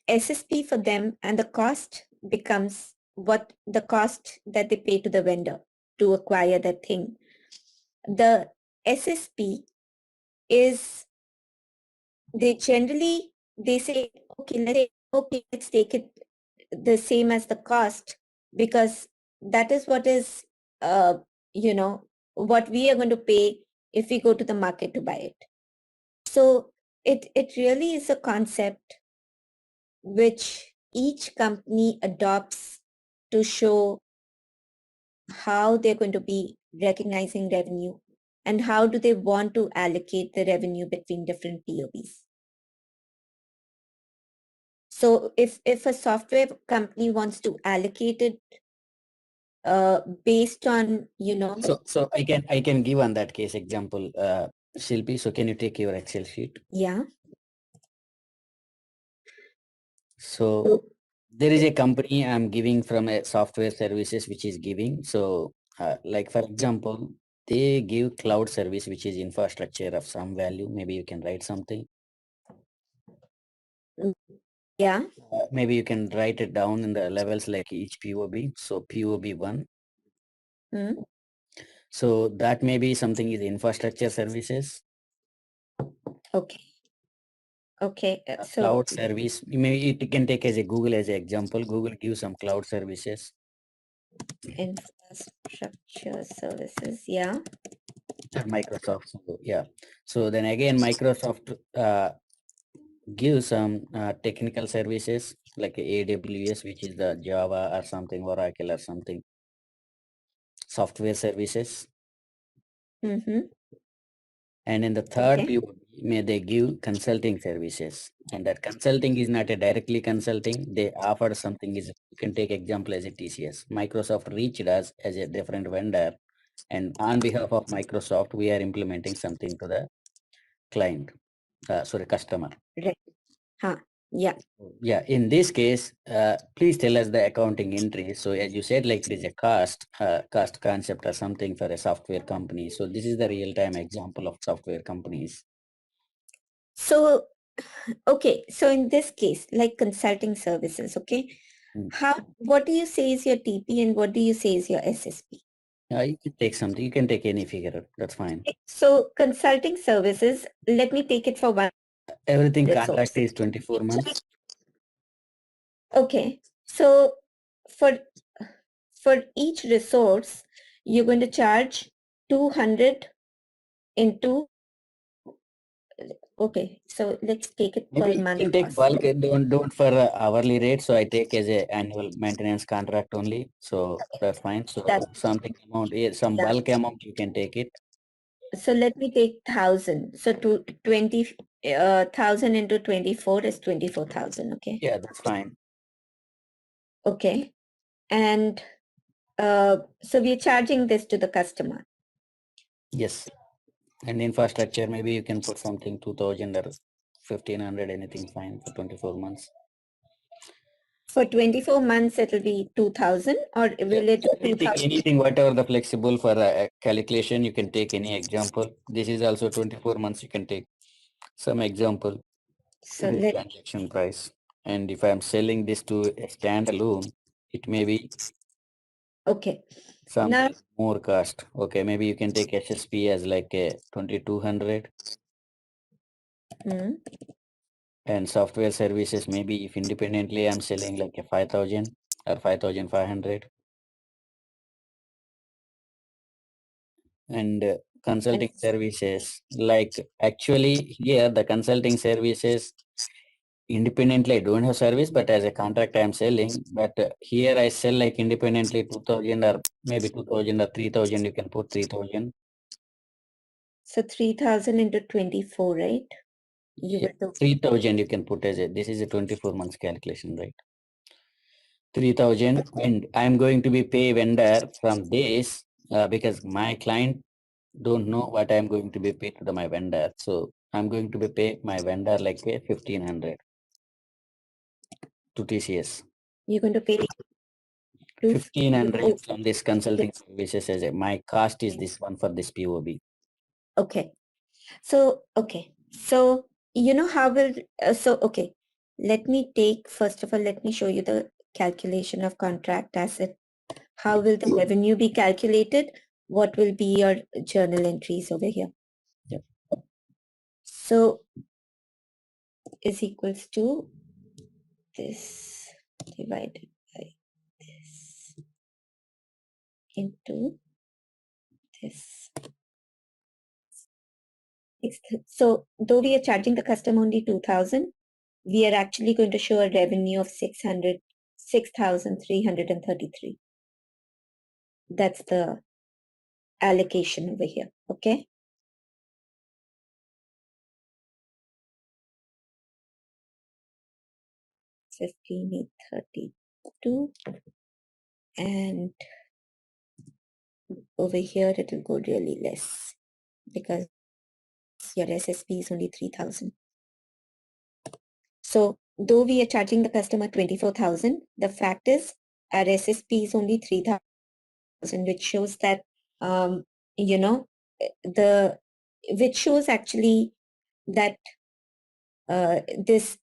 SSP for them and the cost becomes what the cost that they pay to the vendor to acquire that thing. The SSP is, they say, okay, let's take it the same as the cost, because that is what is, what we are going to pay if we go to the market to buy it. So it really is a concept which each company adopts to show how they're going to be recognizing revenue and how do they want to allocate the revenue between different POBs. So if a software company wants to allocate it based on, So I can give on that case example, Shilpi. So can you take your Excel sheet? Yeah. So there is a company I'm giving from a software services which is giving. So like for example, they give cloud service which is infrastructure of some value. Maybe you can write something. Yeah. Maybe you can write it down in the levels like each POB. So POB 1. Mm. So that may be something is infrastructure services. Okay. Okay. So Cloud service. It can take as a Google as an example. Google gives some cloud services. infrastructure services. Yeah. Microsoft. So, yeah. So then again, Microsoft gives some technical services like AWS, which is the Java or something, Oracle or something. Software services. Mm-hmm. And in the third Okay. POB, may they give consulting services. And that consulting is not a directly consulting. They offer something is, you can take example as a TCS. Microsoft reached us as a different vendor. And on behalf of Microsoft, we are implementing something to the client, customer. Right. Huh. Yeah. Yeah, in this case, please tell us the accounting entry. So as you said, like it is a cost concept or something for a software company. So this is the real-time example of software companies. So, okay. So in this case, like consulting services, okay. What do you say is your TP and what do you say is your SSP? You can take something. You can take any figure. That's fine. So consulting services, let me take it for one. Everything Resource. contract is 24 months. Okay, so for each resource, you're going to charge 200 into, okay, so let's take it per Maybe you month can take cost. bulk, don't for hourly rate. So I take as a annual maintenance contract only. So that's fine. So That- something amount, some that- bulk amount you can take it. So let me take 1,000. So 20,000 into 24 is 24,000. Okay. Yeah, that's fine. Okay. And so we're charging this to the customer. Yes. And infrastructure, maybe you can put something 2000 or 1500, anything fine for 24 months. For 24 months, it'll be 2,000, or will it be 2,000? Anything, whatever the flexible for calculation, you can take any example. This is also 24 months, you can take some example. So This transaction price. And if I'm selling this to a standalone, it may be okay. some Now, more cost. Okay, maybe you can take SSP as like a 2200, hmm, and software services, maybe if independently I'm selling like a 5000 or 5500. And consulting services, like actually here the consulting services independently I don't have service, but as a contract I'm selling. But here I sell like independently 2000 or maybe 2000 or 3000. You can put 3000. so 3,000 into 24, right? You Yeah, will do 3000 you can put as a, this is a 24 months calculation, right? 3000, and I'm going to be pay vendor from this because my client don't know what I'm going to be paid to my vendor. So I'm going to be pay my vendor like a 1500 to TCS. you're going to pay 1500 from this consulting yes. services as a, my cost is this one for this POB. Okay. So, okay. So, you know how will, so, okay. Let me take, first of all, let me show you the calculation of contract asset. How will the revenue be calculated? What will be your journal entries over here? Yep. So, is equals to this divided by this into this. So though we are charging the customer only 2,000, we are actually going to show a revenue of 6,333. That's the allocation over here. Okay. $15,832, and over here it will go really less because your SSP is only 3,000. So though we are charging the customer 24,000, the fact is our SSP is only 3,000, which shows that you know, which shows actually that this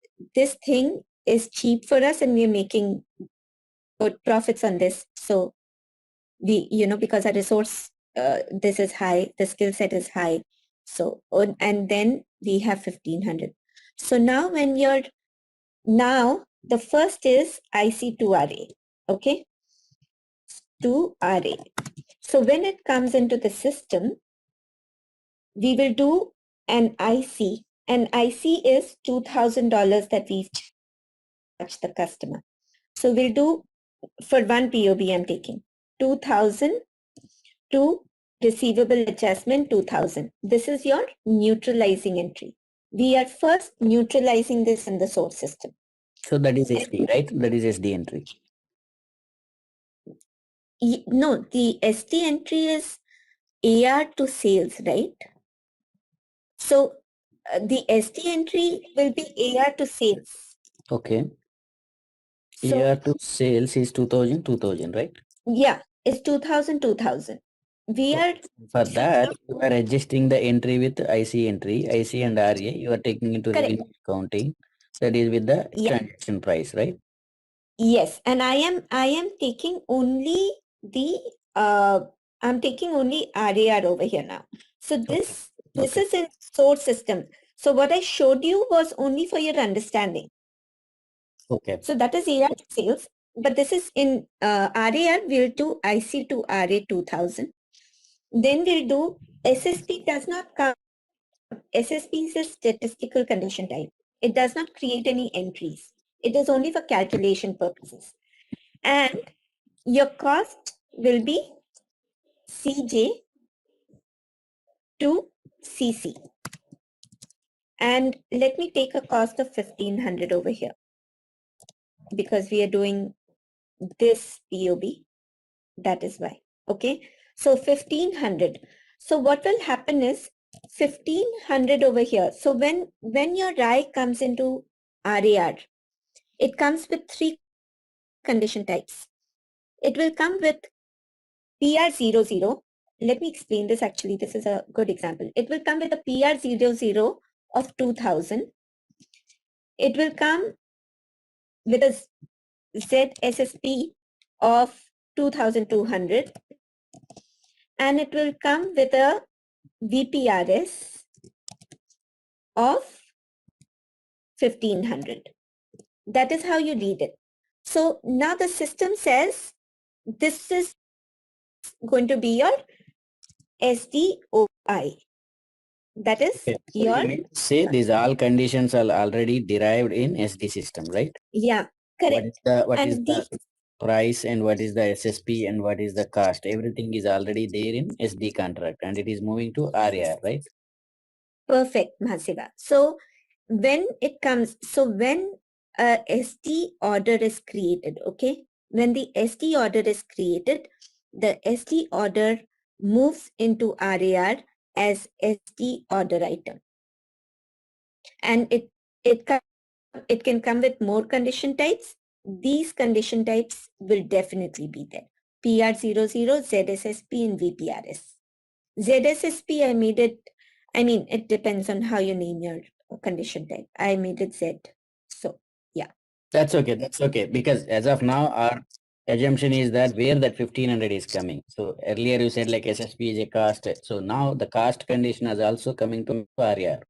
thing is cheap for us and we're making good profits on this. So we, because our resource, this is high, the skill set is high. So, and then we have 1,500. So now now the first is IC2RA, okay? 2RA. So when it comes into the system, we will do an IC. An IC is $2,000 that we've charged the customer. So we'll do, for one POB I'm taking, 2,000 to receivable adjustment 2,000. This is your neutralizing entry. We are first neutralizing this in the source system. So that is SD, right? That is SD entry. No, the SD entry is AR to sales, right? So the SD entry will be AR to sales. Okay. So AR to sales is 2000, right? yeah, it's 2,000, 2,000. We are, For that, you are adjusting the entry with IC entry, IC and RA. You are taking into correct. revenue accounting. That is with the Yeah. transaction price, right? Yes, and I am taking only the I'm taking only RAR over here now. So this Okay. is in source system. So what I showed you was only for your understanding. Okay. So that is AR to sales. But this is in RAR, we'll do IC to RA 2000. Then we'll do SSP does not come. SSP is a statistical condition type. It does not create any entries. It is only for calculation purposes. And your cost will be CJ to CC. And let me take a cost of 1500 over here because we are doing this POB. That is why. Okay. So 1500. So what will happen is 1500 over here. So when your RAI comes into RAR, it comes with 3 condition types. It will come with PR00. Let me explain this actually. This is a good example. It will come with a PR00 of 2000. It will come with a ZSSP of 2200. And it will come with a VPRS of 1500. That is how you read it. So now the system says this is going to be your SDOI. That is Okay. So your, you mean to say these all conditions are already derived in SD system, right? yeah, What correct. is the And the price and what is the SSP and what is the cost? Everything is already there in SD contract and it is moving to RAR, right? perfect, Mahasiva. So when it comes, so when a SD order is created, okay, when the SD order is created, the SD order moves into RAR as SD order item. And it can come with more condition types. These condition types will definitely be there. PR00, ZSSP, and VPRS. ZSSP, I made it, I mean, it depends on how you name your condition type. I made it Z. So, yeah. That's okay. That's okay. Because as of now, our assumption is that where that 1500 is coming. So earlier you said like SSP is a cost. So now the cost condition is also coming to RAR.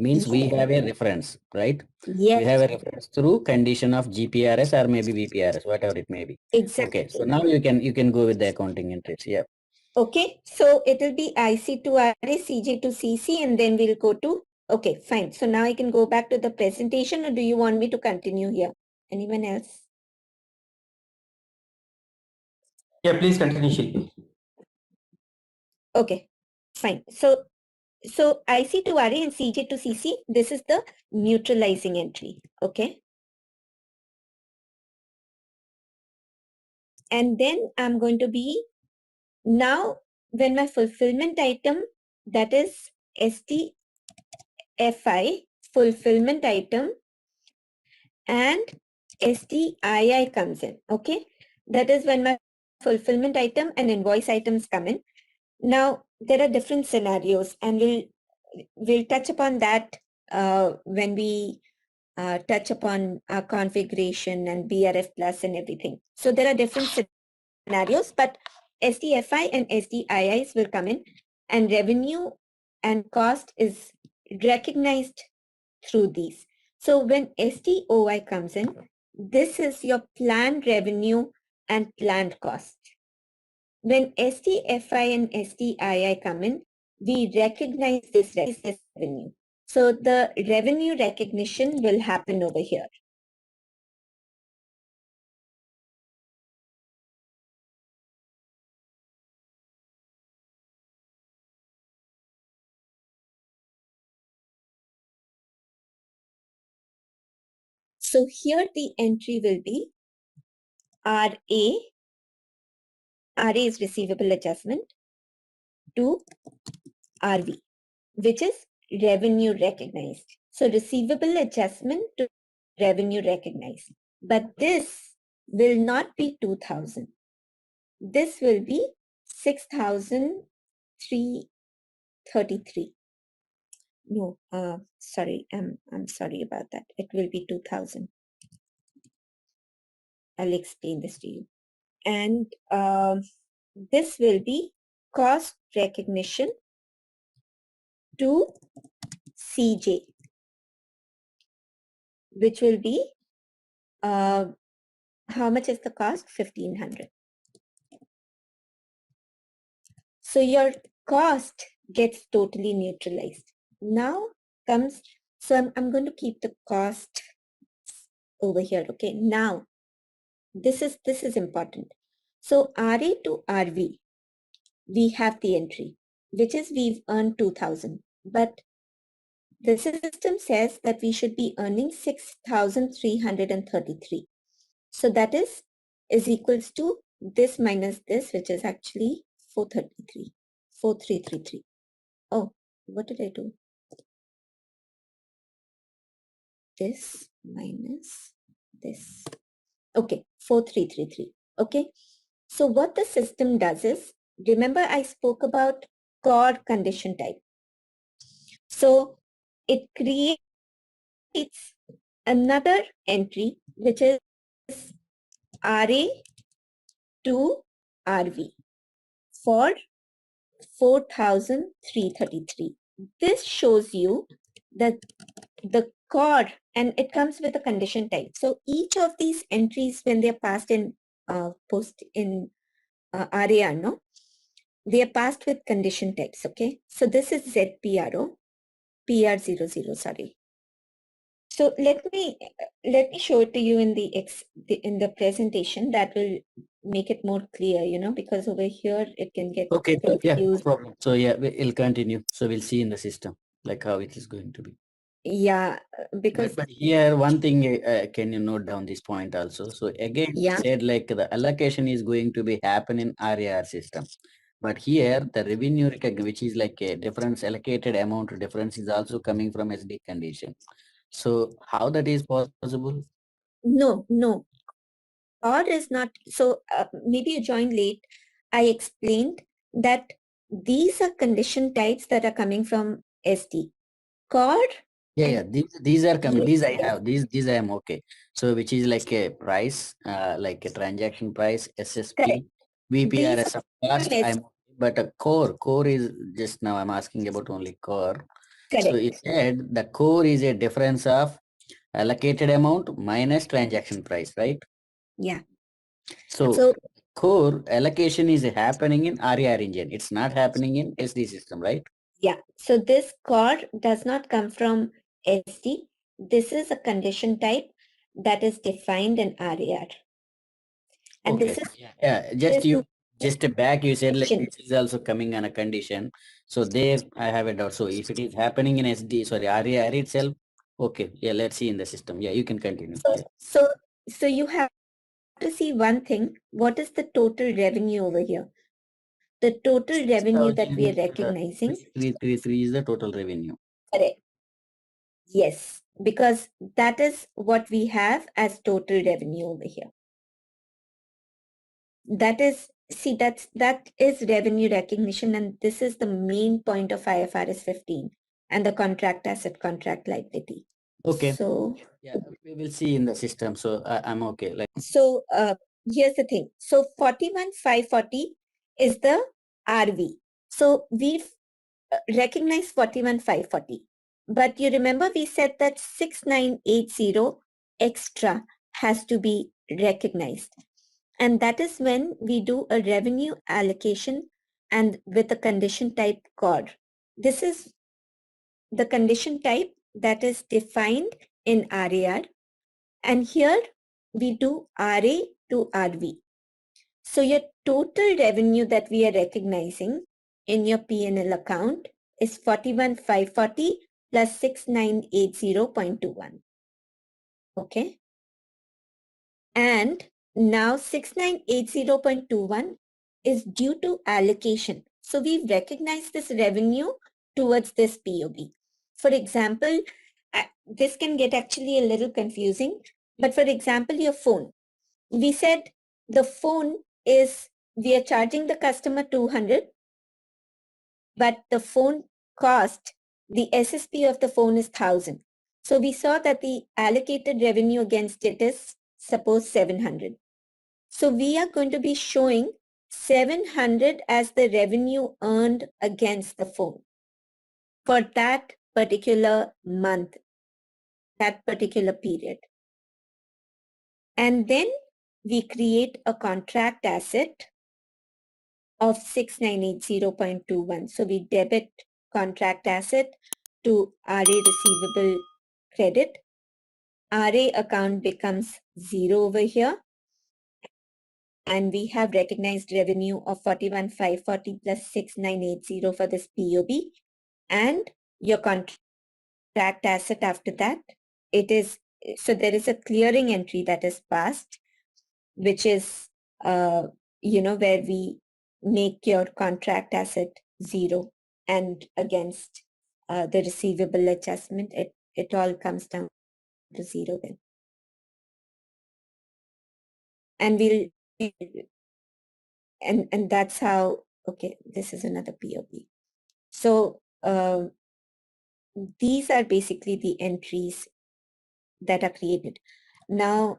Means we have a reference, right? We have Yes, a reference through condition of GPRS or maybe VPRS, whatever it may be. exactly. Okay. So now you can go with the accounting entries. Yeah. Okay, so it will be IC to RA, CJ to CC, and then we'll go to, okay, fine. So now I can go back to the presentation, or do you want me to continue here? Anyone else? Yeah, please continue, Shilpi. Okay, fine. So IC to RA and CJ to CC, this is the neutralizing entry, okay? And then I'm going to be, now when my fulfillment item, that is SDFI, fulfillment item, and SDII comes in, okay? That is when my fulfillment item and invoice items come in. Now, there are different scenarios, and we'll touch upon that when we touch upon our configuration and BRF plus and everything. So there are different scenarios, but SDFI and SDIIs will come in, and revenue and cost is recognized through these. So when SDOI comes in, this is your planned revenue and planned cost. When SDFI and SDII come in, we recognize this revenue. So the revenue recognition will happen over here. So here the entry will be RA. RA is receivable adjustment to RV, which is revenue recognized. So receivable adjustment to revenue recognized. But this will not be 2000. This will be 6,333. No, sorry, I'm sorry about that. It will be 2000. I'll explain this to you. And this will be cost recognition to CJ, which will be how much is the cost? 1500. So your cost gets totally neutralized. Now comes, so I'm going to keep the cost over here. Okay, now this is important. So RA to RV, we have the entry, which is we've earned 2000, but the system says that we should be earning 6333. So that is equals to this minus this, which is actually 4333. Oh, what did I do? This minus this. Okay, 4333. Okay. So what the system does is, remember I spoke about core condition type. So it creates another entry, which is RA to RV for 4333. This shows you that the core, and it comes with a condition type. So each of these entries, when they're passed in RAR, no, they are passed with condition types. Okay, so this is ZPRO, PR00, sorry. So let me show it to you in the presentation. That will make it more clear, you know, because over here it can get Okay, yeah, no confused. problem. So yeah, we'll continue. So we'll see in the system, like how it is going to be. Yeah, because But here, one thing, can you note down this point also? So again, yeah, said like the allocation is going to be happen in RAR system. But here, the revenue recognition, which is like a difference allocated amount difference is also coming from SD condition. So how that is possible? no, or is not. So maybe you joined late. I explained that these are condition types that are coming from SD. Core. Yeah, these are coming. Yes. These I have. These I am okay. So which is like a price, like a transaction price, SSP, Correct. VPR These as a are cost. from I'm but a core is just now I'm asking about only core. So correct. it said the core is a difference of allocated amount minus transaction price, right? Yeah. So So core allocation is happening in RAR engine. It's not happening in SD system, right? yeah. So this core does not come from SD. This is a condition type that is defined in RAR. And Okay. this is Yeah, just back you said like this is also coming on a condition. So there I have a doubt. So if it is happening in SD, sorry, RAR itself, okay. Yeah, let's see in the system. Yeah, you can continue. Yeah. so you have to see one thing. What is the total revenue over here? The total revenue that we are recognizing. 333 is the total revenue. Correct. Yes, because that is what we have as total revenue over here. That is, see, that is revenue recognition, and this is the main point of IFRS 15 and the contract asset, contract liability. Okay. So yeah, we will see in the system. So I'm okay. Like so here's the thing. So 41,540 is the RV. So we've recognized 41,540. But you remember we said that 6980 extra has to be recognized. And that is when we do a revenue allocation and with a condition type core. This is the condition type that is defined in RAR. And here we do RA to RV. So your total revenue that we are recognizing in your P&L account is 41,540 plus 6980.21. Okay. And now 6980.21 is due to allocation. So we've recognized this revenue towards this POB. For example, this can get actually a little confusing, but for example, your phone. We said the phone is, we are charging the customer 200, but the phone cost, the SSP of the phone is 1000. So we saw that the allocated revenue against it is suppose 700. So we are going to be showing 700 as the revenue earned against the phone for that particular month, that particular period. And then we create a contract asset of 6980.21. So we debit contract asset to RA receivable credit. RA account becomes 0 over here. And we have recognized revenue of 41,540 plus 6980 for this POB. And your contract asset after that, it is, so there is a clearing entry that is passed, which is, where we make your contract asset 0, and against the receivable adjustment, it all comes down to 0 then. And and that's how, okay, this is another POB. So these are basically the entries that are created. Now,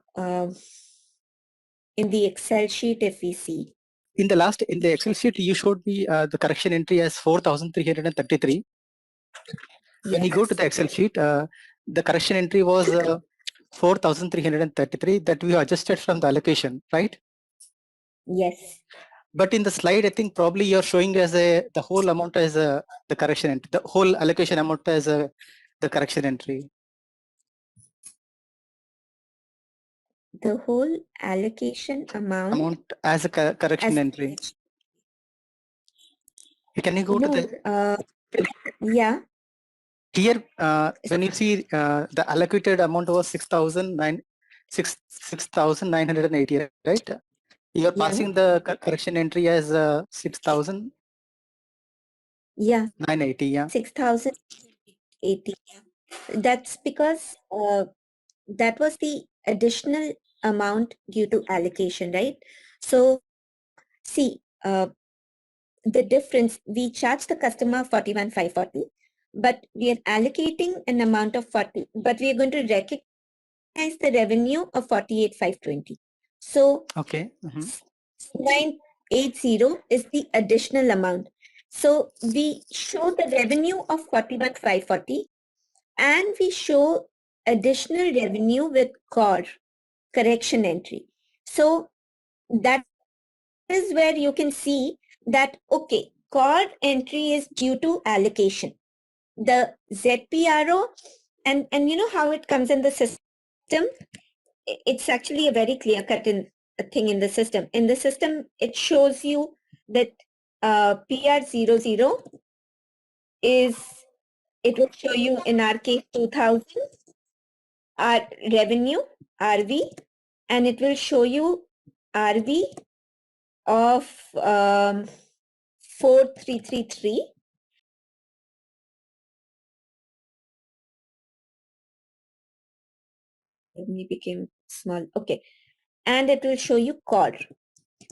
in the Excel sheet, if we see, in the Excel sheet, you showed me the correction entry as 4,333. When you go to the Excel sheet, the correction entry was 4,333 that we adjusted from the allocation, right? yes. But in the slide, I think probably you're showing as the whole amount as the correction entry, the whole allocation amount as the correction entry. The whole allocation amount as a correction entry. Can you go to the? Yeah. Here, when you see the allocated amount was 6,980, right? You're passing the correction entry as 6,000. Yeah. 980, yeah. 6,080. That's because that was the additional amount due to allocation, right? So, see, the difference, we charge the customer 41,540, but we are allocating an amount of 40, but we are going to recognize the revenue of 48,520. So, okay. 980 is the additional amount. So we show the revenue of 41,540 and we show additional revenue with core correction entry. So that is where you can see that, okay, core entry is due to allocation. The ZPRO, and you know how it comes in the system? It's actually a very clear-cut thing in the system. In the system, it shows you that PR00 is, it will show you in our case 2000, our revenue, RV, and it will show you RV of 4333. Revenue became small. Okay. And it will show you core.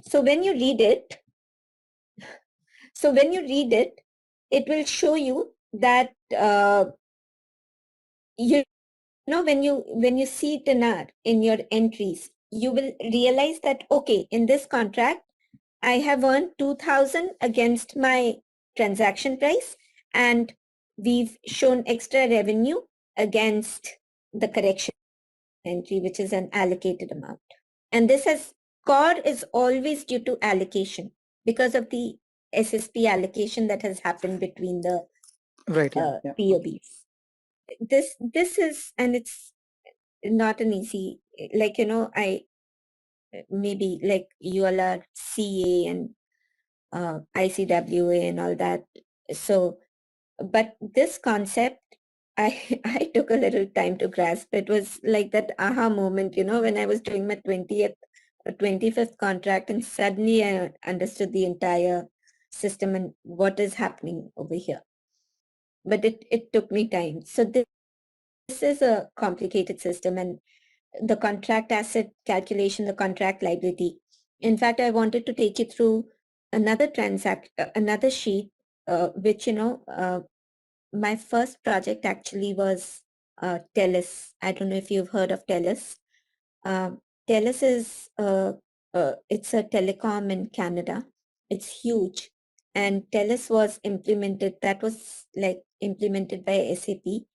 So when you read it, it will show you that you know, when you see it in your entries, you will realize that, okay, in this contract, I have earned 2,000 against my transaction price, and we've shown extra revenue against the correction entry, which is an allocated amount. And this has, core is always due to allocation because of the SSP allocation that has happened between the POBs. This is, and it's not an easy, like, you know, maybe like you all are CA and ICWA and all that. So, but this concept, I took a little time to grasp. It was like that aha moment, you know, when I was doing my 25th contract, and suddenly I understood the entire system and what is happening over here. But it took me time. So this is a complicated system, and the contract asset calculation, the contract liability. In fact, I wanted to take you through another another sheet, which, you know, my first project actually was TELUS. I don't know if you've heard of TELUS. TELUS is, it's a telecom in Canada. It's huge. And TELUS was implemented, that was like implemented by SAP,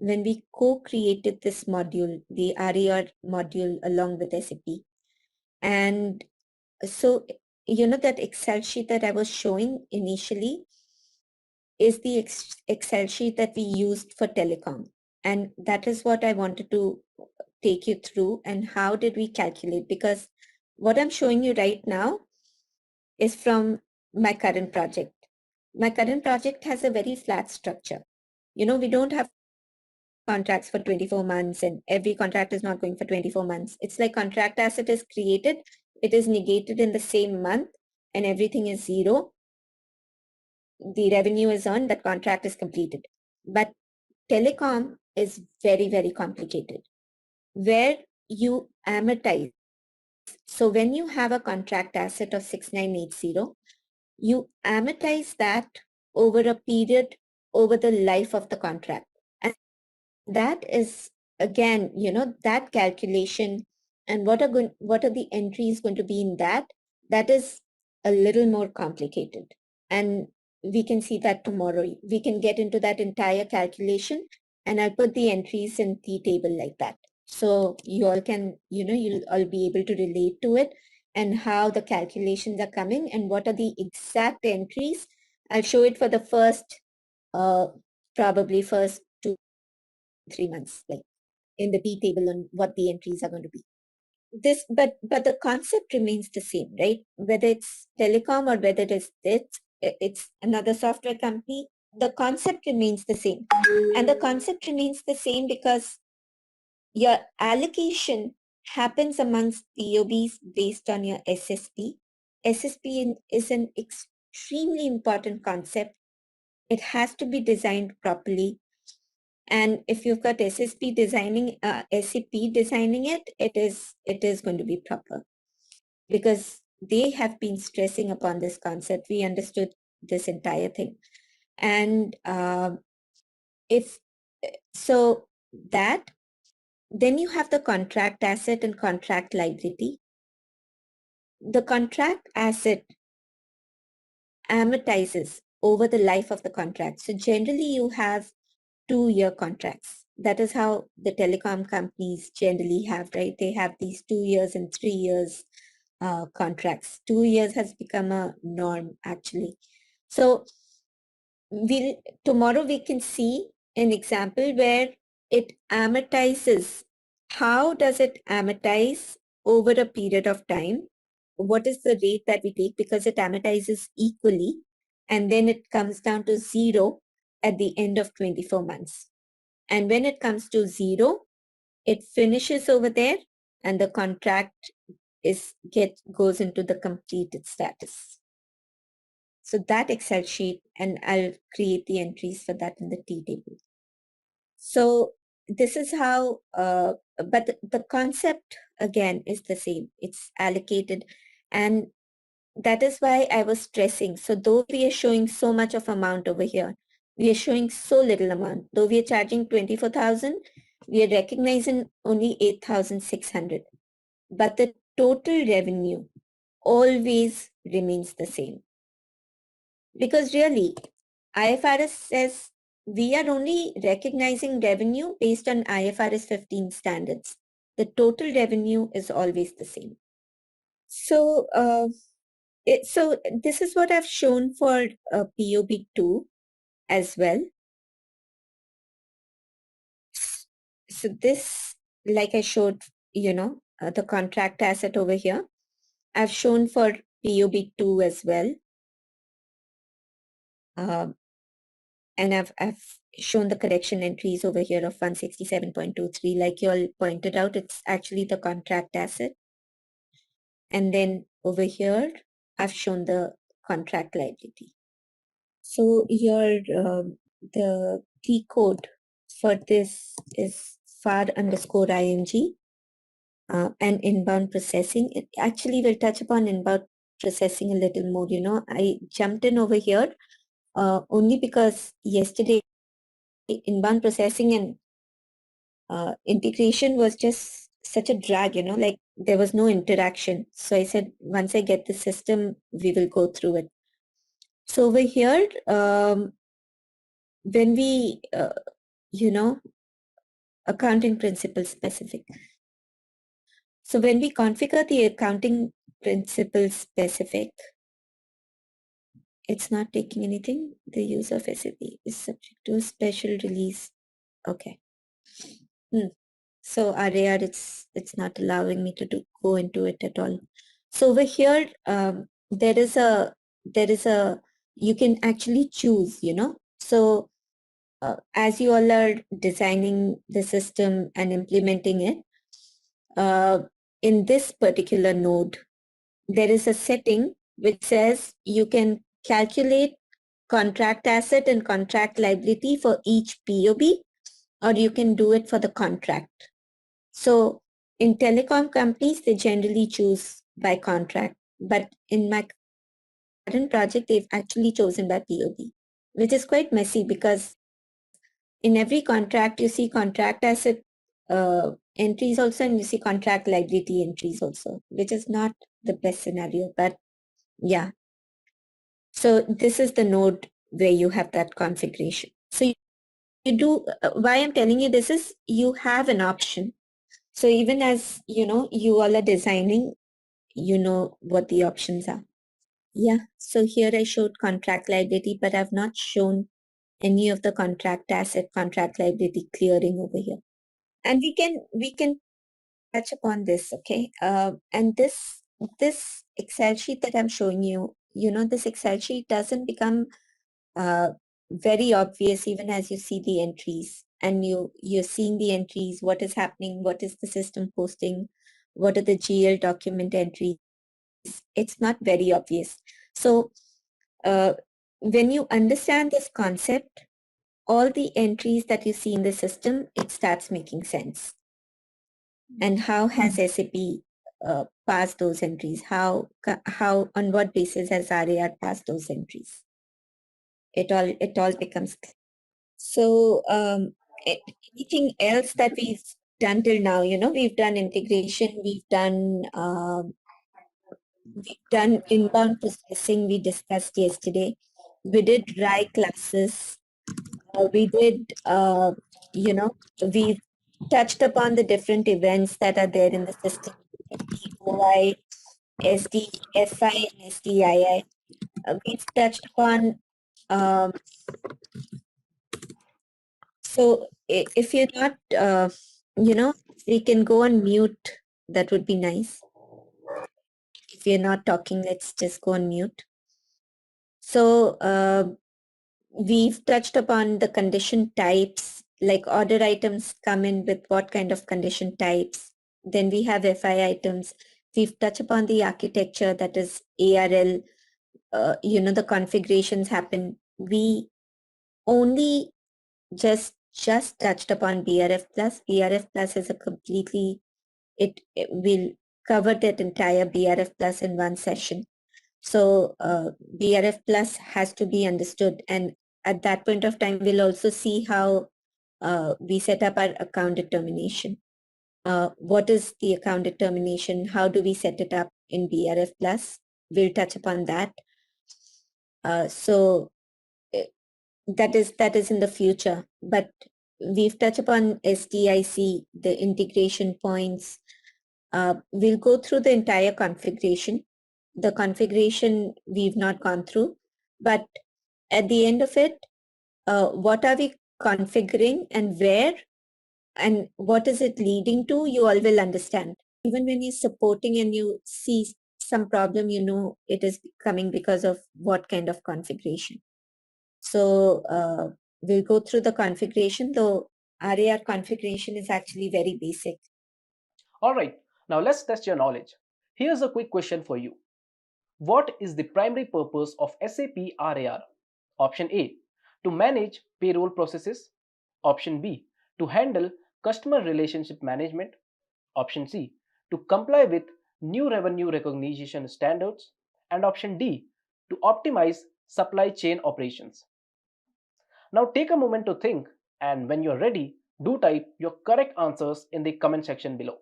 when we co-created this module, the RAR module along with SAP. And so, that Excel sheet that I was showing initially is the Excel sheet that we used for telecom. And that is what I wanted to take you through. And how did we calculate? Because what I'm showing you right now is from my current project. My current project has a very flat structure. We don't have contracts for 24 months, and every contract is not going for 24 months. It's like contract asset is created, it is negated in the same month, and everything is zero. The revenue is earned, that contract is completed. But telecom is very, very complicated, where you amortize. So when you have a contract asset of 6980, you amortize that over a period, over the life of the contract. And that is, again, that calculation and what are the entries going to be in that is a little more complicated. And we can see that tomorrow. We can get into that entire calculation, and I'll put the entries in the table like that. So you all can, you'll all be able to relate to it and how the calculations are coming and what are the exact entries. I'll show it for the first, probably first 2-3 months, like in the T table on what the entries are going to be. But the concept remains the same, right? Whether it's telecom or whether it's another software company, the concept remains the same. And the concept remains the same because your allocation happens amongst POBs based on your SSP. SSP is an extremely important concept. It has to be designed properly. And if you've got SAP designing it, it is going to be proper, because they have been stressing upon this concept. We understood this entire thing. And if so, that then you have the contract asset and contract liability. The contract asset amortizes over the life of the contract. So generally you have 2-year contracts. That is how the telecom companies generally have, right? They have these 2 years and 3 years contracts. 2 years has become a norm, actually. So tomorrow we can see an example where it amortizes. How does it amortize over a period of time? What is the rate that we take? Because it amortizes equally, and then it comes down to zero at the end of 24 months. And when it comes to zero, it finishes over there, and the contract goes into the completed status. So that Excel sheet, and I'll create the entries for that in the T table. So this is how, but the concept again is the same. It's allocated, and that is why I was stressing. So though we are showing so much of amount over here, we are showing so little amount. Though we are charging 24,000, we are recognizing only 8,600. But the total revenue always remains the same. Because really, IFRS says we are only recognizing revenue based on IFRS 15 standards. The total revenue is always the same. So, so this is what I've shown for POB2 as well. So this, like I showed, the contract asset over here, I've shown for POB2 as well. And I've shown the correction entries over here of 167.23. Like you all pointed out, it's actually the contract asset. And then over here, I've shown the contract liability. So here, the key code for this is FAR_ING and inbound processing. It actually will touch upon inbound processing a little more. I jumped in over here only because yesterday inbound processing and integration was just such a drag, like there was no interaction. So I said, once I get the system, we will go through it. So over here, when we, accounting principle specific. So when we configure the accounting principle specific, it's not taking anything. The use of SAP is subject to a special release. Okay. So RAR, it's not allowing me to go into it at all. So over here, there is a you can actually choose, So as you all are designing the system and implementing it, in this particular node, there is a setting which says you can calculate contract asset and contract liability for each POB, or you can do it for the contract. So in telecom companies, they generally choose by contract, but in my current project, they've actually chosen by POB, which is quite messy because in every contract, you see contract asset entries also, and you see contract liability entries also, which is not the best scenario, but yeah. So this is the node where you have that configuration. So you do, why I'm telling you this is you have an option. So even as, you all are designing, you know what the options are. Yeah, so here I showed contract liability, but I've not shown any of the contract asset, contract liability clearing over here. And we can touch upon this, okay? And this Excel sheet that I'm showing you, this Excel sheet doesn't become very obvious even as you see the entries, and you're seeing the entries, what is happening, what is the system posting, what are the GL document entries. It's not very obvious. So when you understand this concept, all the entries that you see in the system, it starts making sense. And how has SAP passed those entries? How on what basis has RAR passed those entries? It all becomes clear. So anything else that we've done till now, we've done integration, we've done inbound processing, we discussed yesterday. We did RAI classes. We did, we touched upon the different events that are there in the system, OI, SD, FI, and SDII. We've touched upon, so if you're not, we can go on mute. That would be nice. If you're not talking, let's just go on mute. So we've touched upon the condition types, like order items come in with what kind of condition types. Then we have FI items. We've touched upon the architecture, that is ARL, the configurations happen. We only just touched upon BRF plus. BRF plus is a completely, it will cover that entire BRF plus in one session. So BRF plus has to be understood, and at that point of time, we'll also see how we set up our account determination. What is the account determination? How do we set it up in BRF plus? We'll touch upon that. So that is in the future, but we've touched upon SDIC, the integration points. We'll go through the entire configuration. The configuration we've not gone through, but at the end of it, what are we configuring and where, and what is it leading to, you all will understand. Even when you're supporting and you see some problem, it is coming because of what kind of configuration. So we'll go through the configuration, though RAR configuration is actually very basic. All right, now let's test your knowledge. Here's a quick question for you. What is the primary purpose of SAP RAR? Option A, to manage payroll processes. Option B, to handle customer relationship management. Option C, to comply with new revenue recognition standards. And option D, to optimize supply chain operations. Now take a moment to think, and when you're ready, do type your correct answers in the comment section below.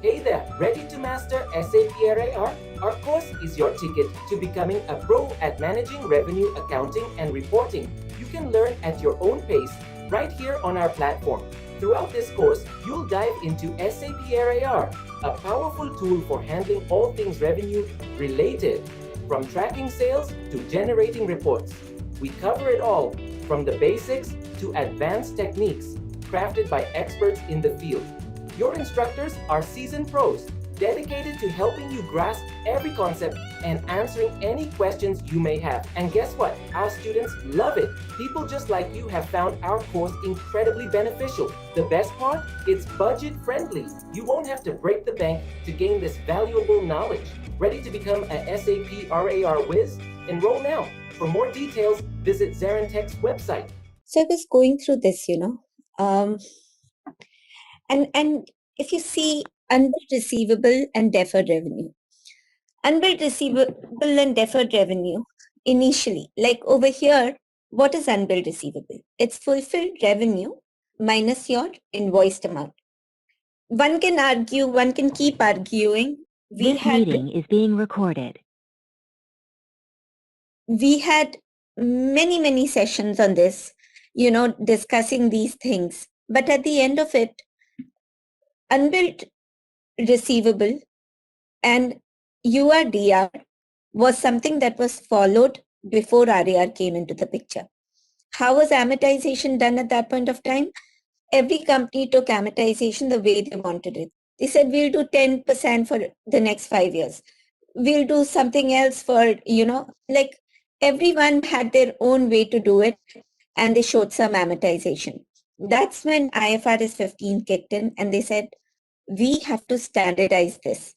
Hey there, ready to master SAP RAR? Our course is your ticket to becoming a pro at managing revenue accounting and reporting. You can learn at your own pace right here on our platform. Throughout this course, you'll dive into SAP RAR, a powerful tool for handling all things revenue related, from tracking sales to generating reports. We cover it all, from the basics to advanced techniques, crafted by experts in the field. Your instructors are seasoned pros, dedicated to helping you grasp every concept and answering any questions you may have. And guess what? Our students love it. People just like you have found our course incredibly beneficial. The best part? It's budget friendly. You won't have to break the bank to gain this valuable knowledge. Ready to become a SAP RAR whiz? Enroll now. For more details, visit ZaranTech's website. So I was going through this, and if you see unbilled receivable and deferred revenue. Unbilled receivable and deferred revenue initially, like over here, what is unbilled receivable? It's fulfilled revenue minus your invoiced amount. One can argue, one can keep arguing. This meeting is being recorded. We had many sessions on this, discussing these things. But at the end of it, unbilled receivable and URDR was something that was followed before RAR came into the picture. How was amortization done at that point of time? Every company took amortization the way they wanted it. They said, we'll do 10% for the next 5 years. We'll do something else for, like everyone had their own way to do it, and they showed some amortization. That's when IFRS 15 kicked in, and they said, we have to standardize this.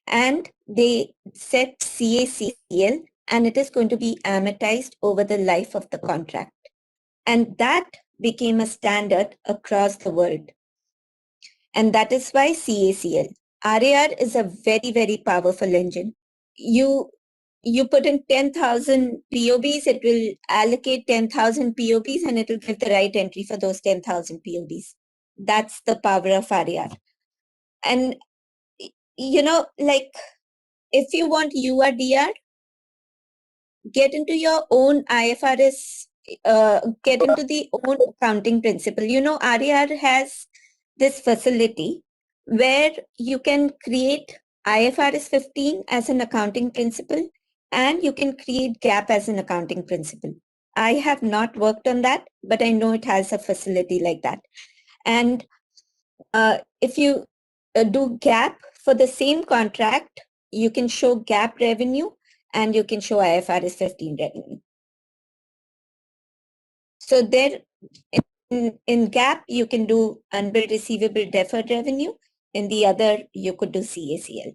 And they set CACL, and it is going to be amortized over the life of the contract. And that became a standard across the world. And that is why CACL. RAR is a very powerful engine. You put in 10,000 POBs, it will allocate 10,000 POBs, and it will give the right entry for those 10,000 POBs. That's the power of RAR. And, like, if you want URDR, get into your own IFRS, get into the own accounting principle. RAR has this facility where you can create IFRS 15 as an accounting principle, and you can create GAAP as an accounting principle. I have not worked on that, but I know it has a facility like that. And if you do GAAP for the same contract, you can show GAAP revenue and you can show IFRS 15 revenue. So there, in GAAP, you can do unbilled receivable deferred revenue. In the other, you could do CACL.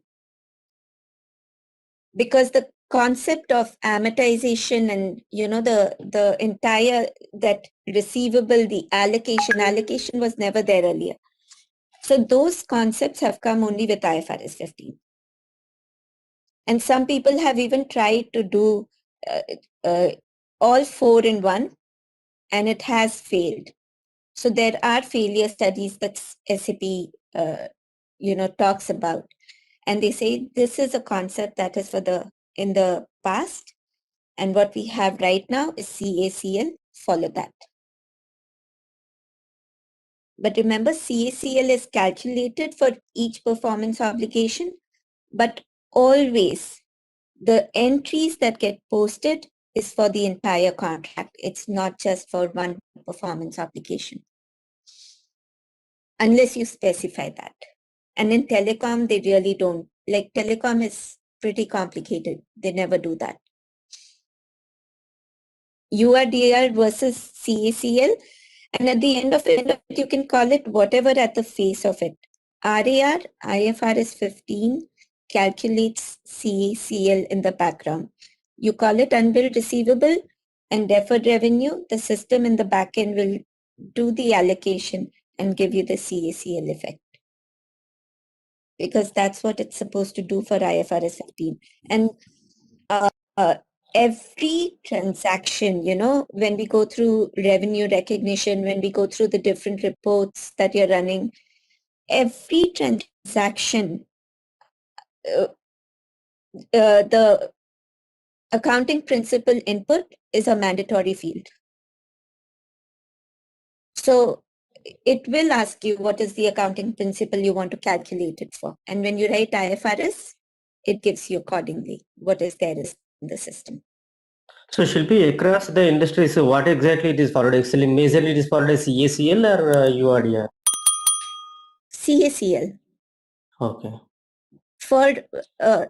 Because the concept of amortization and, the entire, that receivable, the allocation was never there earlier. So those concepts have come only with IFRS 15. And some people have even tried to do all 4 in one, and it has failed. So there are failure studies that SAP, talks about. And they say this is a concept that is in the past. And what we have right now is CACL, follow that. But remember, CACL is calculated for each performance obligation, but always the entries that get posted is for the entire contract. It's not just for one performance obligation, unless you specify that. And in telecom, they really don't. Like, telecom is pretty complicated. They never do that. URDR versus CACL. And at the end of it, you can call it whatever at the face of it. RAR, IFRS 15, calculates CACL in the background. You call it unbilled receivable and deferred revenue. The system in the backend will do the allocation and give you the CACL effect. Because that's what it's supposed to do for IFRS 15. And every transaction, when we go through revenue recognition, when we go through the different reports that you're running, every transaction, the accounting principle input is a mandatory field. So it will ask you what is the accounting principle you want to calculate it for. And when you write IFRS, it gives you accordingly what is there in the system. So Shilpi, across the industries, so what exactly it is followed? Actually, majorly it is followed as CACL or URDR? CACL. Okay. For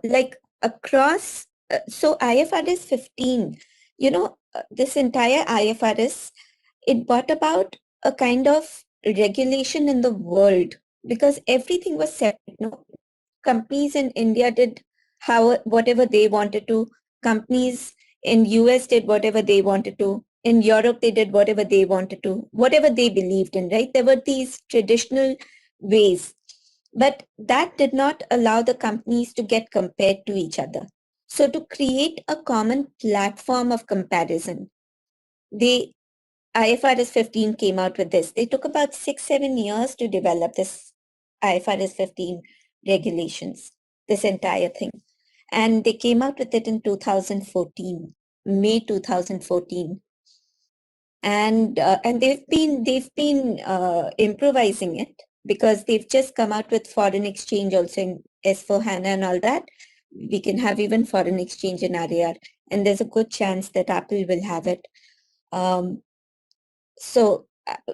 like across, so IFRS 15, this entire IFRS, it brought about a kind of regulation in the world because everything was set. Companies in India did whatever they wanted to. Companies in US did whatever they wanted to. In Europe, they did whatever they wanted to, whatever they believed in, right? There were these traditional ways, but that did not allow the companies to get compared to each other. So to create a common platform of comparison, IFRS 15 came out with this. They took about 6-7 years to develop this IFRS 15 regulations, this entire thing. And they came out with it in 2014, May 2014. And they've been improvising it because they've just come out with foreign exchange also in S4HANA and all that. We can have even foreign exchange in RAR, and there's a good chance that Apple will have it. So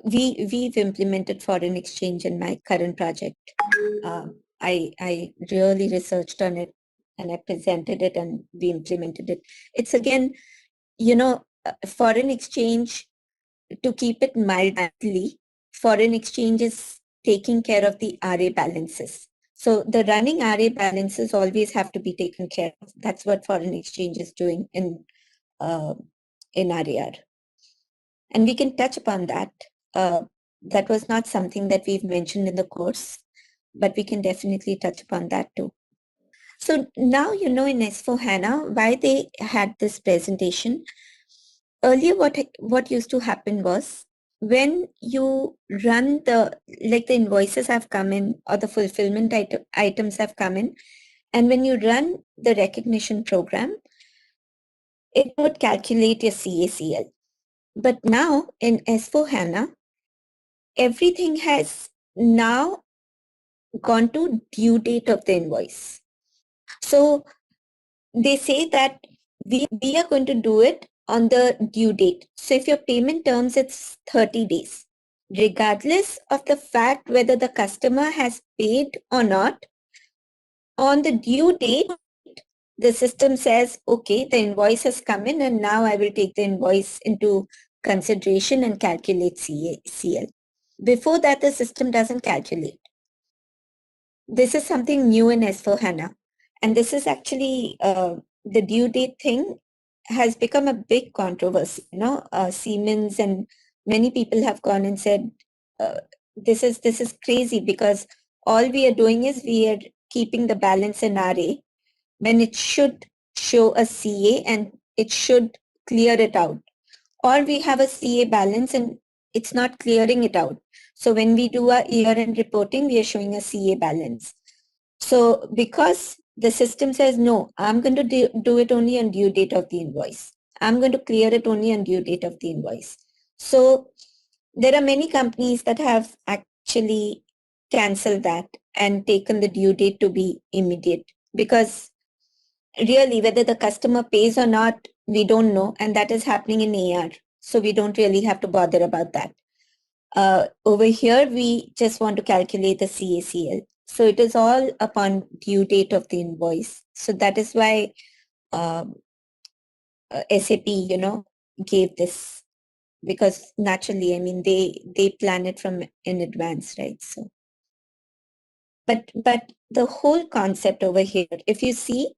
we've implemented foreign exchange in my current project. I really researched on it and I presented it and we implemented it. It's again, foreign exchange, to keep it mildly, foreign exchange is taking care of the RA balances. So the running RA balances always have to be taken care of. That's what foreign exchange is doing in RAR. And we can touch upon that. That was not something that we've mentioned in the course, but we can definitely touch upon that too. So now, in S4HANA, why they had this presentation. Earlier, what used to happen was when you run the invoices have come in or the fulfillment items have come in, and when you run the recognition program, it would calculate your CACL. But now in S4HANA, everything has now gone to due date of the invoice. So they say that we are going to do it on the due date. So if your payment terms, it's 30 days. Regardless of the fact whether the customer has paid or not, on the due date, the system says, okay, the invoice has come in and now I will take the invoice into consideration and calculate CACL. Before that, the system doesn't calculate. This is something new in S4HANA. And this is actually the due date thing has become a big controversy. Siemens and many people have gone and said, this is crazy because all we are doing is we are keeping the balance in RA when it should show a CA and it should clear it out. Or we have a CA balance and it's not clearing it out. So when we do our year-end reporting, we are showing a CA balance. So because the system says, no, I'm going to do it only on due date of the invoice. I'm going to clear it only on due date of the invoice. So there are many companies that have actually canceled that and taken the due date to be immediate because really whether the customer pays or not, we don't know. And that is happening in AR. So we don't really have to bother about that. Over here, we just want to calculate the CACL. So it is all upon due date of the invoice. So that is why SAP, gave this, because naturally, I mean, they plan it from in advance, right? So, but the whole concept over here, if you see,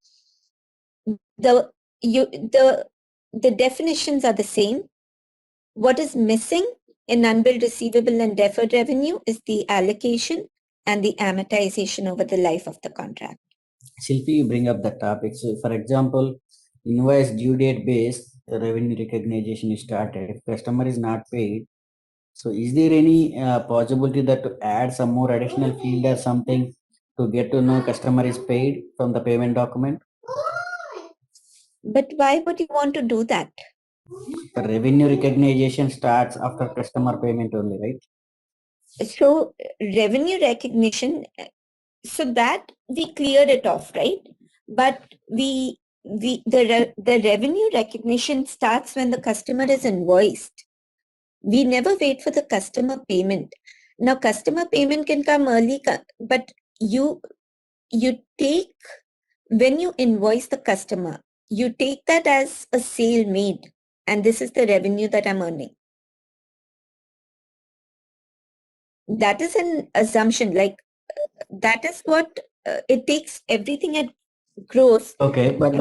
the definitions are the same. What is missing in unbilled receivable and deferred revenue is the allocation and the amortization over the life of the contract. Shilpi, you bring up the topic. So, for example, invoice due date based revenue recognition is started. If customer is not paid, so is there any possibility that to add some more additional field or something to get to know customer is paid from the payment document? But why would you want to do that? The revenue recognition starts after customer payment only, right? So revenue recognition, so that we cleared it off, right? But the revenue recognition starts when the customer is invoiced. We never wait for the customer payment. Now, customer payment can come early, but you take, when you invoice the customer, you take that as a sale made, and this is the revenue that I'm earning. That is an assumption, like that is what it takes everything at gross. Okay, but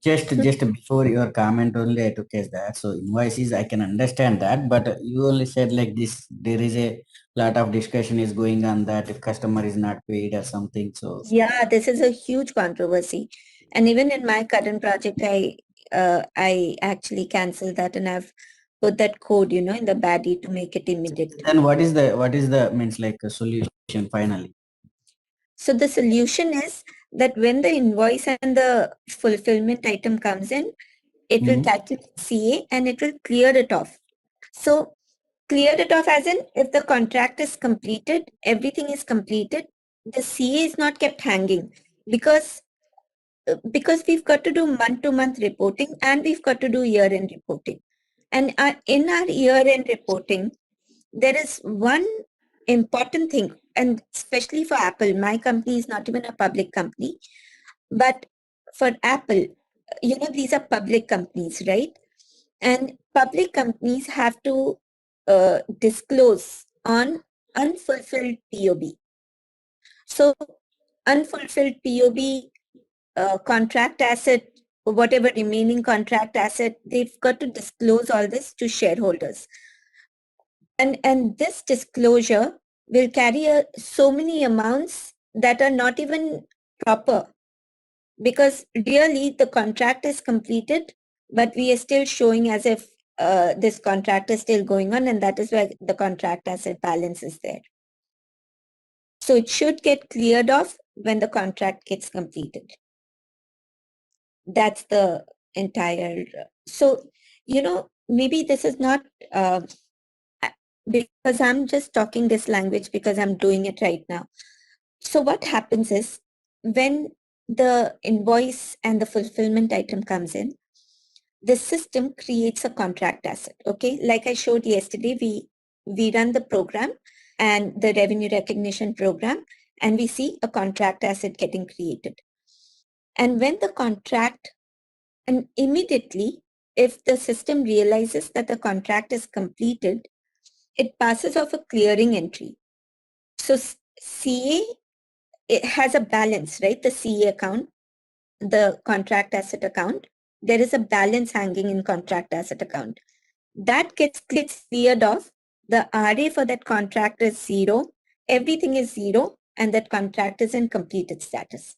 just before your comment only I took as that. So invoices I can understand that, but you only said like this. There is a lot of discussion is going on that if customer is not paid or something. So Yeah, this is a huge controversy, and even in my current project, I actually canceled that, and I've put that code, in the baddie to make it immediate. then what is the means like a solution finally? So the solution is that when the invoice and the fulfillment item comes in, it will calculate CA and it will clear it off. So clear it off as in, if the contract is completed, everything is completed, the CA is not kept hanging, because we've got to do month-to-month reporting and we've got to do year-end reporting. And in our year-end reporting, there is one important thing, and especially for Apple, my company is not even a public company, but for Apple, these are public companies, right? And public companies have to disclose on unfulfilled POB. So unfulfilled POB, contract asset, whatever remaining contract asset, they've got to disclose all this to shareholders. And this disclosure will carry so many amounts that are not even proper, because really the contract is completed, but we are still showing as if this contract is still going on, and that is where the contract asset balance is there. So it should get cleared off when the contract gets completed. That's the entire. So, maybe this is not because I'm just talking this language because I'm doing it right now. So what happens is, when the invoice and the fulfillment item comes in, the system creates a contract asset. Okay, like I showed yesterday, we run the program and the revenue recognition program, and we see a contract asset getting created. And when the contract, and immediately, if the system realizes that the contract is completed, it passes off a clearing entry. So CA, it has a balance, right? The CA account, the contract asset account, there is a balance hanging in contract asset account. That gets cleared off. The RA for that contract is 0. Everything is 0, and that contract is in completed status.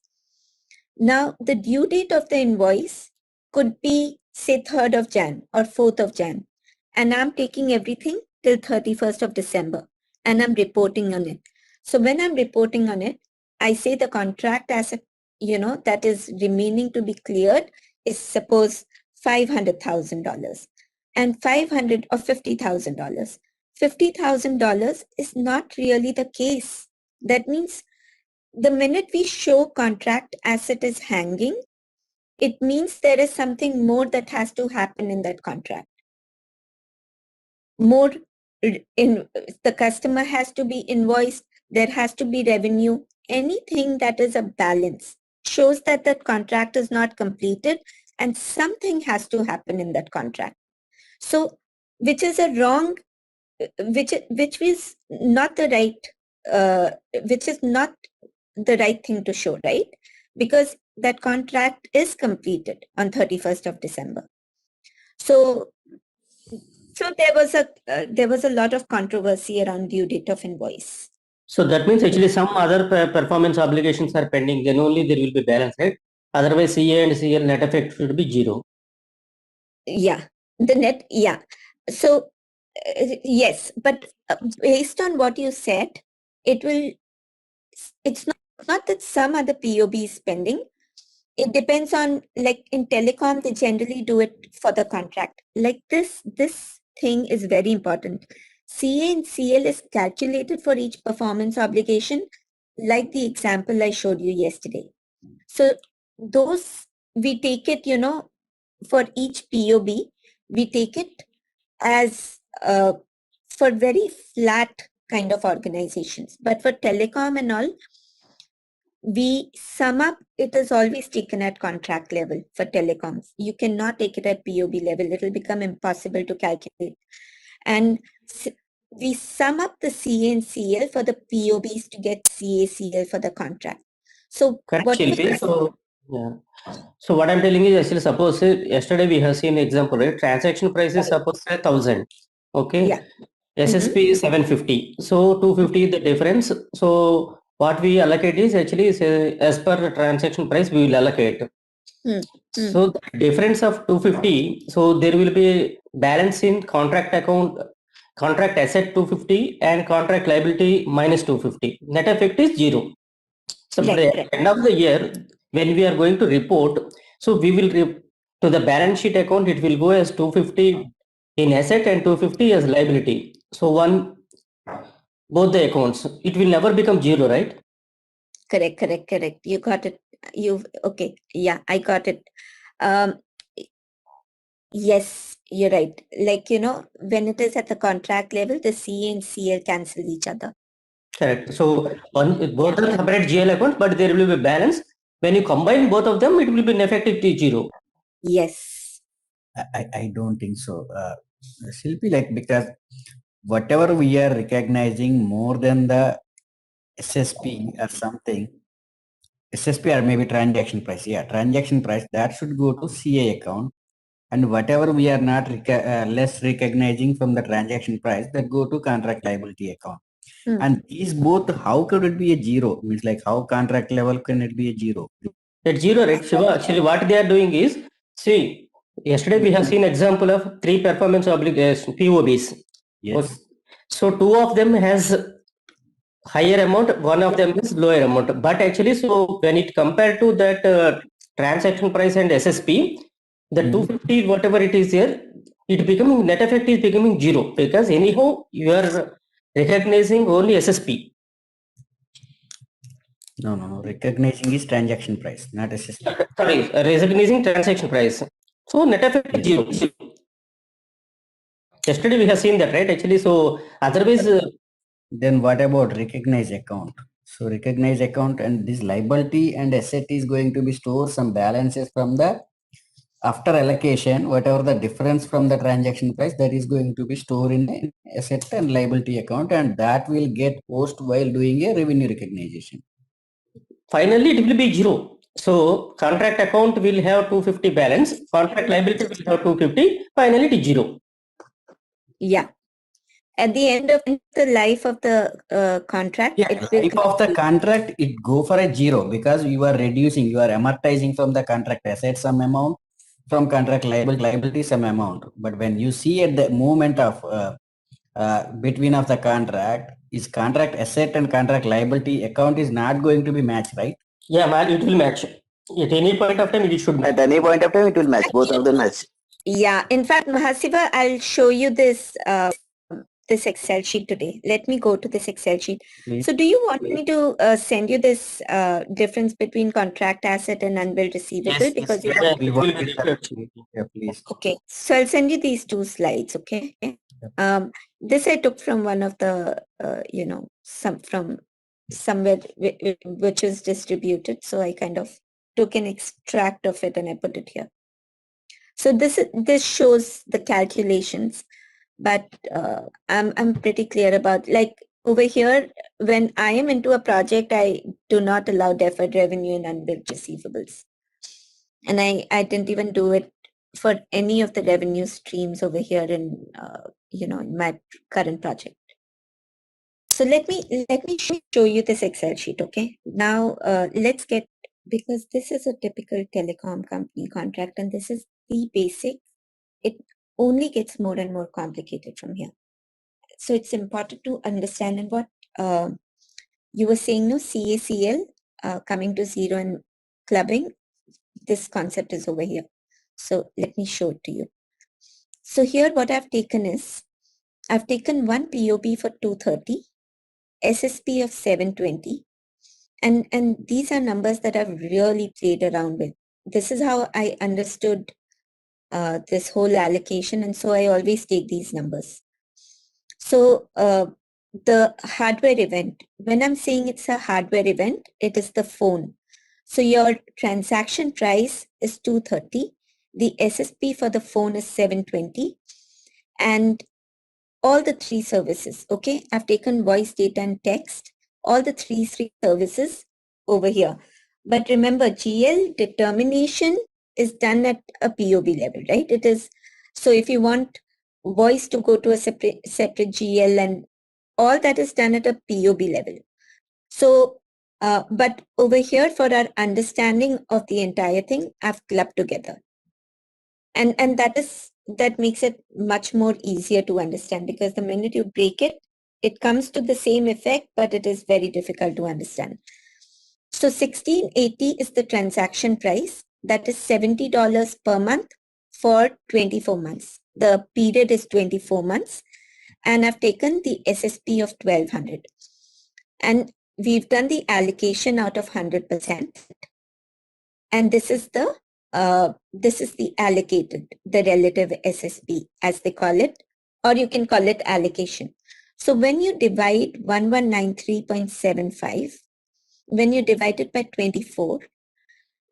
Now, the due date of the invoice could be, say, 3rd of Jan or 4th of Jan. And I'm taking everything till 31st of December, and I'm reporting on it. So when I'm reporting on it, I say the contract asset, that is remaining to be cleared is, suppose, $500,000, and 500 or $50,000. $50,000 is not really the case. That means the minute we show contract asset is hanging, it means there is something more that has to happen in that contract. More in the customer has to be invoiced, there has to be revenue. Anything that is a balance shows that that contract is not completed, and something has to happen in that contract. So, which is a wrong, which is not the right, which is not the right thing to show, right? Because that contract is completed on 31st of December. So there was a lot of controversy around due date of invoice. So that means actually some other performance obligations are pending, then only there will be balance, right? Otherwise CA and CL net effect should be 0. Yeah, the net, yeah. So yes, but based on what you said, it's not that some other POB is pending. It depends on, like in telecom, they generally do it for the contract. Like this thing is very important. CA and CL is calculated for each performance obligation, like the example I showed you yesterday. So those, we take it, for each POB, we take it as for very flat kind of organizations. But for telecom and all, we sum up, it is always taken at contract level for telecoms. You cannot take it at POB level. It will become impossible to calculate. And we sum up the CA and CL for the POBs to get CACL for the contract. So Correct, what Shilpi. So, yeah. So what I'm telling is actually, suppose yesterday we have seen example, right? Transaction price is suppose 1,000. Okay. Yeah. SSP is 750. So 250 is the difference. So what we allocate is actually as per transaction price we will allocate. So the difference of 250. So there will be balance in contract account, contract asset 250 and contract liability minus 250. Net effect is 0. So at the end of the year, when we are going to report, so we will to the balance sheet account, it will go as 250 in asset and 250 as liability. So both the accounts, it will never become 0, right? Correct. You got it. Okay. Yeah, I got it. Yes, you're right. Like, when it is at the contract level, the CA and CL cancel each other. Correct. So both are separate GL accounts, but there will be balance. When you combine both of them, it will be an effective T0. Yes. I don't think so. Shilpi, like, because whatever we are recognizing more than the SSP or something, SSP or maybe transaction price. Yeah, transaction price that should go to CA account, and whatever we are not less recognizing from the transaction price that go to contract liability account. And these both, how could it be a 0? Means like how contract level can it be a 0? At 0, right, Shiva? Actually, what they are doing is, see, yesterday we have seen example of 3 performance obligations, POBs. Yes. So 2 of them has higher amount, 1 of them is lower amount. But actually, so when it compared to that transaction price and SSP, the 250 whatever it is here, it becoming net effect is becoming 0, because anyhow you are recognizing only SSP. No. Recognizing is transaction price, not SSP. Sorry, recognizing transaction price. So net effect is 0. Yesterday we have seen that, right? Actually, so otherwise. Then what about recognize account? So recognize account, and this liability and asset is going to be store some balances from the after allocation, whatever the difference from the transaction price, that is going to be stored in an asset and liability account, and that will get post while doing a revenue recognition. Finally, it will be 0. So contract account will have 250 balance, contract liability will have 250, finally it is 0. Yeah. At the end of the life of the contract, yeah, life of the contract, it go for a 0 because you are reducing, you are amortizing from the contract asset some amount, from contract liability some amount. But when you see at the moment of between of the contract, is contract asset and contract liability account is not going to be matched, right? Yeah, man, it will match. At any point of time, it should match. At any point of time, it will match. Both of them match. Yeah. In fact, Mahasiva, I'll show you this this Excel sheet today. Let me go to this Excel sheet. Please. So do you want me to send you this difference between contract asset and unbilled receivable? Yes, because yes, you want yeah, please. Okay, so I'll send you these 2 slides. Okay. This I took from one of the from somewhere which is distributed. So I kind of took an extract of it and I put it here. So this shows the calculations, but I'm pretty clear about, like, over here, when I am into a project, I do not allow deferred revenue and unbilled receivables. And I didn't even do it for any of the revenue streams over here in, in my current project. So let me show you this Excel sheet. Okay. Now let's get, because this is a typical telecom company contract and this is the basic, it only gets more and more complicated from here. So it's important to understand. And what you were saying, no, CACL coming to 0 and clubbing, this concept is over here. So let me show it to you. So here what I've taken is I've taken one POB for 230, SSP of 720. And these are numbers that I've really played around with. This is how I understood this whole allocation. And so I always take these numbers. So the hardware event, when I'm saying it's a hardware event, it is the phone. So your transaction price is 230. The SSP for the phone is 720. And all the three services, okay? I've taken voice, data, and text, all the three services over here. But remember, GL determination is done at a POB level, right? It is, so if you want voice to go to a separate GL, and all that is done at a POB level. So, but over here for our understanding of the entire thing, I've clubbed together. And that makes it much more easier to understand, because the minute you break it, it comes to the same effect, but it is very difficult to understand. So 1680 is the transaction price. That is $70 per month for 24 months. The period is 24 months. And I've taken the SSP of 1200. And we've done the allocation out of 100%. And this is the allocated, the relative SSP, as they call it, or you can call it allocation. So when you divide 1193.75, when you divide it by 24,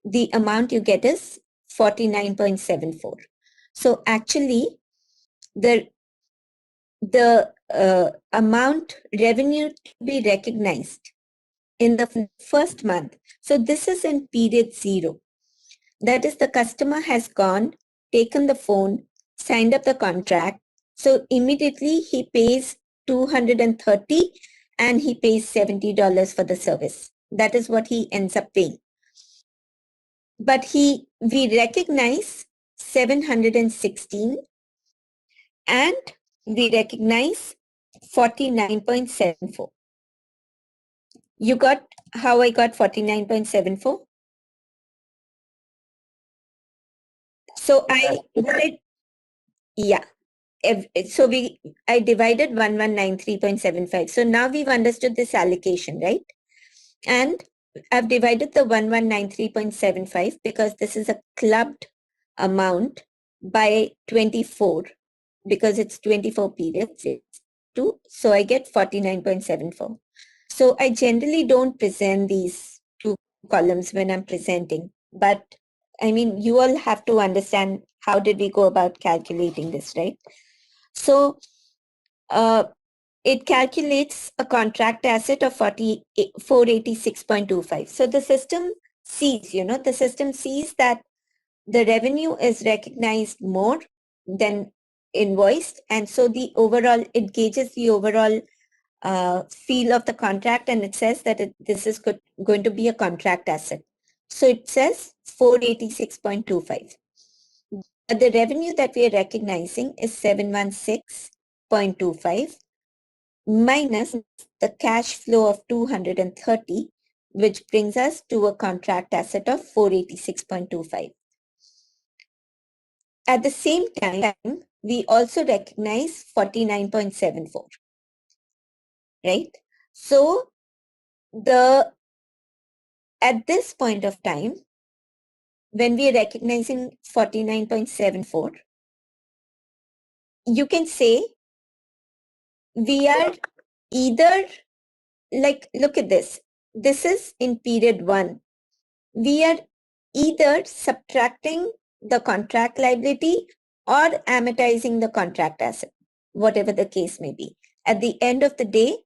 the amount you get is 49.74. So actually, the amount revenue to be recognized in the first month. So this is in period 0. That is, the customer has gone, taken the phone, signed up the contract. So immediately he pays 230 and he pays $70 for the service. That is what he ends up paying. But we recognize 716 and we recognize 49.74. You got how I got 49.74? So I divided 1193.75. So now we've understood this allocation, right? And I've divided the 1193.75 because this is a clubbed amount by 24, because it's 24 periods. So I get 49.74. So I generally don't present these two columns when I'm presenting, but I mean, you all have to understand how did we go about calculating this, right? So it calculates a contract asset of 486.25. So the system sees, that the revenue is recognized more than invoiced. And so it gauges the overall feel of the contract, and it says that this is going to be a contract asset. So it says 486.25. But the revenue that we are recognizing is 716.25 minus the cash flow of 230, which brings us to a contract asset of 486.25. At the same time, we also recognize 49.74, right? So at this point of time, when we are recognizing 49.74, you can say we are either, like, look at this. This is in period 1. We are either subtracting the contract liability or amortizing the contract asset, whatever the case may be. At the end of the day,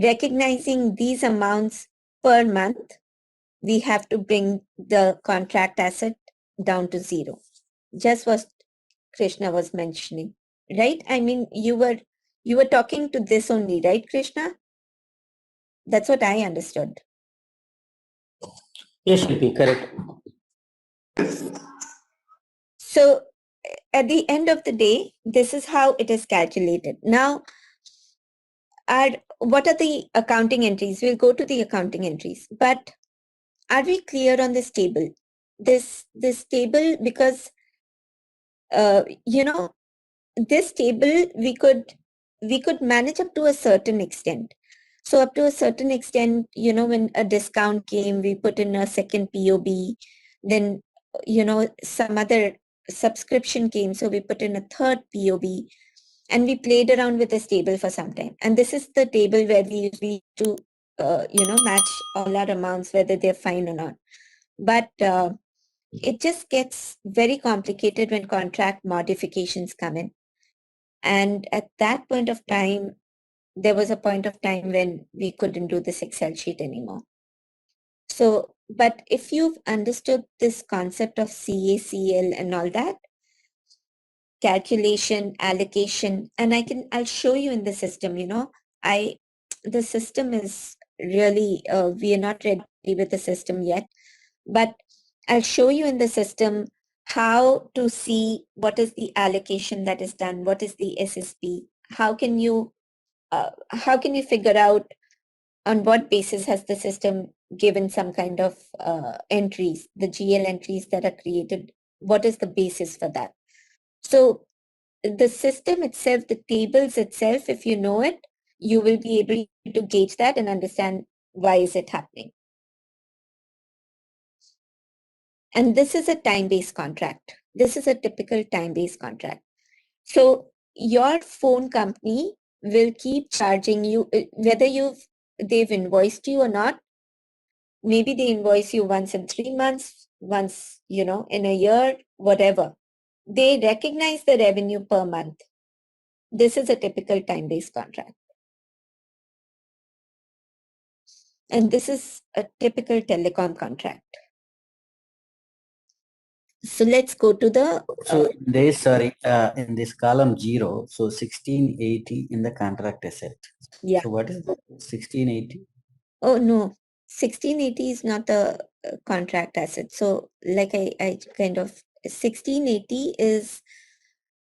recognizing these amounts per month, we have to bring the contract asset down to 0. Just what Krishna was mentioning, right? I mean, you were talking to this only, right, Krishna? That's what I understood. Yes, Shilpi, correct. So at the end of the day, this is how it is calculated. Now, what are the accounting entries? We'll go to the accounting entries, but are we clear on this table? This table, because this table we could we could manage up to a certain extent. So up to a certain extent, when a discount came, we put in a second POB, then, some other subscription came, so we put in a third POB, and we played around with this table for some time. And this is the table where we usually to, match all our amounts, whether they're fine or not. But it just gets very complicated when contract modifications come in. And at that point of time, there was a point of time when we couldn't do this Excel sheet anymore. So, but if you've understood this concept of CACL and all that, calculation, allocation, and I'll show you in the system, the system is really, we are not ready with the system yet, but I'll show you in the system how to see what is the allocation that is done, what is the SSP, how can you figure out on what basis has the system given some kind of entries, the GL entries that are created, what is the basis for that? So the system itself, the tables itself, if you know it, you will be able to gauge that and understand why is it happening. And this is a time-based contract. This is a typical time-based contract. So your phone company will keep charging you, whether they've invoiced you or not. Maybe they invoice you once in 3 months, once, in a year, whatever. They recognize the revenue per month. This is a typical time-based contract. And this is a typical telecom contract. So let's go to the... So in this column 0, so 1680 in the contract asset. Yeah. So what is that 1680? Oh, no. 1680 is not a contract asset. So like I kind of... 1680 is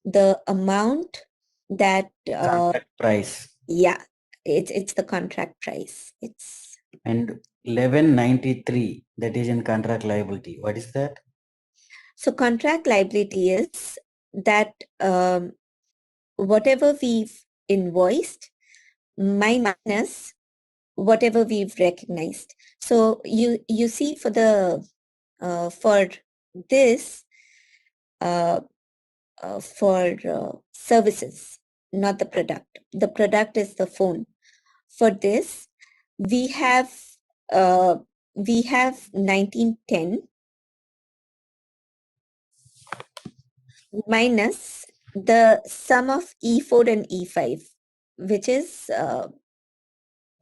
the amount that... Contract price. Yeah. It's the contract price. It's... And 1193, that is in contract liability. What is that? So contract liability is that whatever we've invoiced minus whatever we've recognized. So you see for the for this for services, not the product. The product is the phone. For this, we have 1910 minus the sum of E4 and E5, which is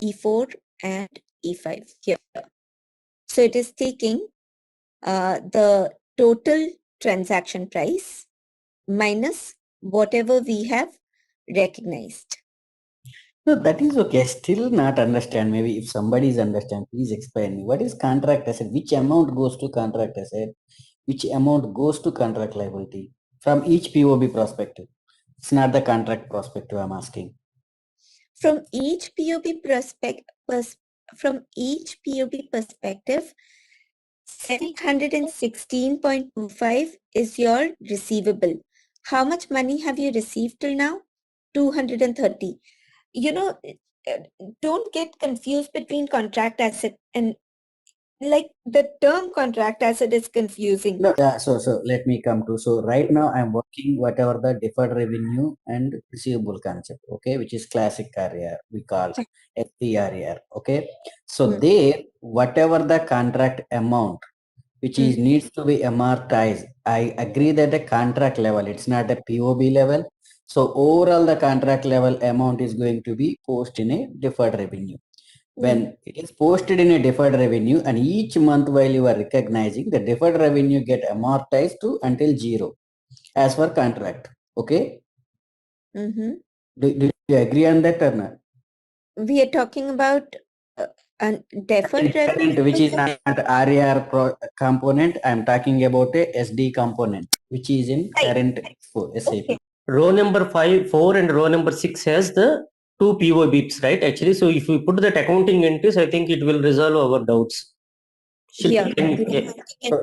E4 and E5 here. So it is taking the total transaction price minus whatever we have recognized. No, that is okay. Still not understand. Maybe if somebody is understand, please explain me. What is contract asset? Which amount goes to contract asset? Which amount goes to contract liability? From each POB perspective. It's not the contract perspective I'm asking. From each POB perspective, 716.25 is your receivable. How much money have you received till now? 230. Don't get confused between contract asset and like the term contract asset is confusing. No, yeah, so let me come to, so right now I'm working whatever the deferred revenue and receivable concept, okay, which is classic RAR, we call SPRAR, okay. So there, whatever the contract amount, which is needs to be amortized, I agree that the contract level, it's not a POB level. So overall the contract level amount is going to be posted in a deferred revenue. When it is posted in a deferred revenue and each month while you are recognizing, the deferred revenue get amortized to until 0 as per contract. Okay. Do you agree on that or not? We are talking about deferred revenue, which is not RAR component. I'm talking about a SD component, which is in current SAP. Okay. Row number 4 and row number 6 has the two POBs, right? Actually, so if we put that accounting entries, I think it will resolve our doubts. Yeah.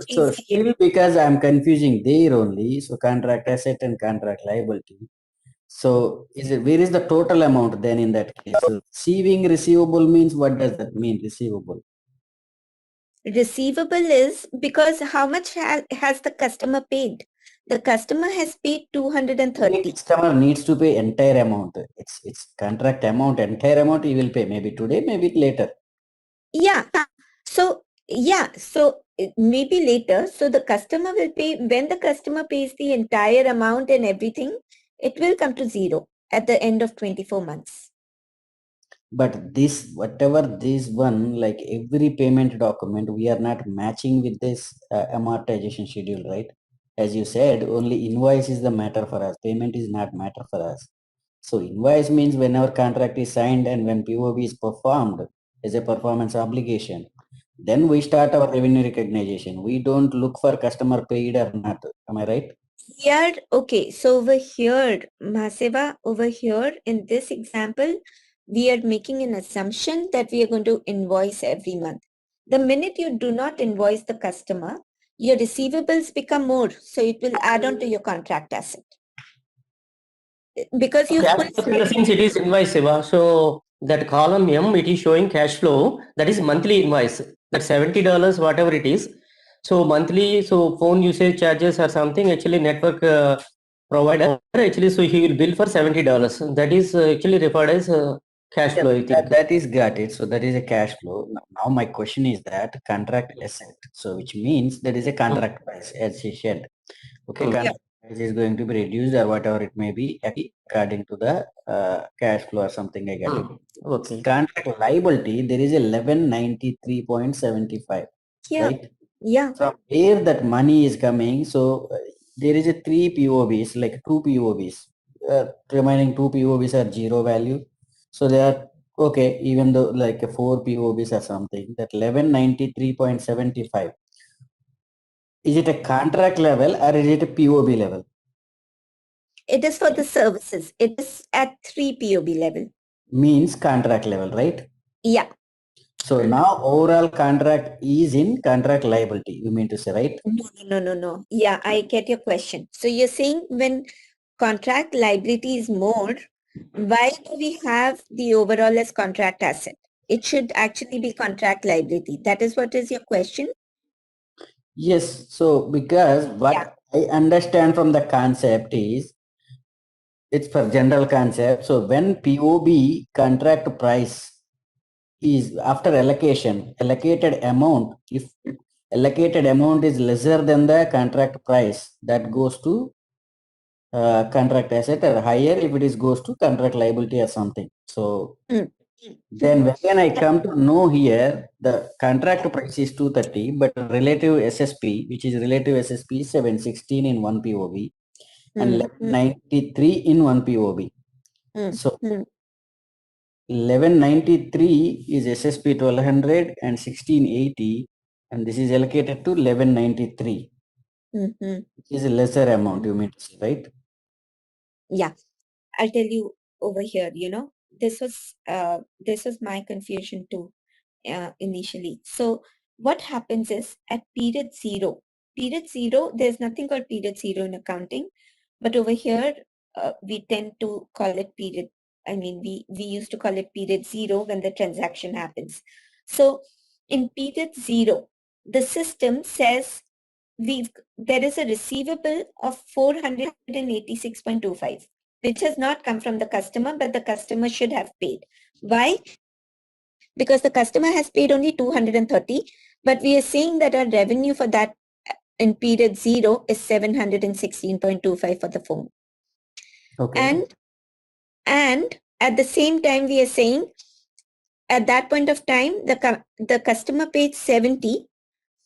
So still because I'm confusing there only, so contract asset and contract liability. So where is the total amount then in that case? So receiving receivable means, what does that mean, receivable? Receivable is because how much has the customer paid? The customer has paid The 230. customer needs to pay entire amount. It's contract amount, entire amount he will pay, maybe today, maybe later. Yeah. So maybe later. So the customer will pay, when the customer pays the entire amount and everything, it will come to zero at the end of 24 months. But this, whatever this one, like every payment document, we are not matching with this amortization schedule, right? As you said, only invoice is the matter for us. Payment is not matter for us. So invoice means when our contract is signed and when POB is performed as a performance obligation, then we start our revenue recognition. We don't look for customer paid or not. Am I right? Here, okay. So over here, Mahaseva, over here in this example, we are making an assumption that we are going to invoice every month. The minute you do not invoice the customer, your receivables become more. So it will add on to your contract asset. Because you Cash flow, since it is invoice, Siva, so that column M, it is showing cash flow, that is monthly invoice, that $70, whatever it is. So monthly, so phone usage charges or something, actually network provider, actually, so he will bill for $70. That is actually referred as cash flow, I think. That is got it. So that is a cash flow. Now my question is that contract asset. So which means there is a contract price, as she said. Okay, contract price is going to be reduced or whatever it may be according to the cash flow or something like that. Okay. Contract liability, there is 1193.75. Yeah. Right? Yeah. From where that money is coming, so there is a 3 POBs, like 2 POBs. Remaining 2 POBs are zero value. So they are okay, even though like a 4 POBs or something, that 1193.75. Is it a contract level or is it a POB level? It is for the services. It is at 3 POB level. Means contract level, right? Yeah. So now overall contract is in contract liability, you mean to say, right? No. Yeah, I get your question. So you're saying when contract liability is more, why do we have the overall as contract asset? It should actually be contract liability. That is what is your question? Yes. So because what I understand from the concept is, it's for general concept. So when POB contract price is after allocation, allocated amount, if allocated amount is lesser than the contract price, that goes to contract asset, or higher if it is goes to contract liability or something. So then when I come to know here, the contract price is 230, but relative SSP, which is relative SSP, is 716 in one POB and 1193 in one POB. So 1193 is SSP 1200 and 1680, and this is allocated to 1193. It is a lesser amount, you mean to say, right? Yeah, I'll tell you over here, this was my confusion too initially. So what happens is at period zero, there's nothing called period zero in accounting, but over here we tend to call it period. I mean, we used to call it period zero when the transaction happens. So in period zero, the system says there is a receivable of 486.25, which has not come from the customer, but the customer should have paid. Why? Because the customer has paid only 230, but we are saying that our revenue for that in period zero is 716.25 for the phone. Okay. And at the same time, we are saying at that point of time, the customer paid 70,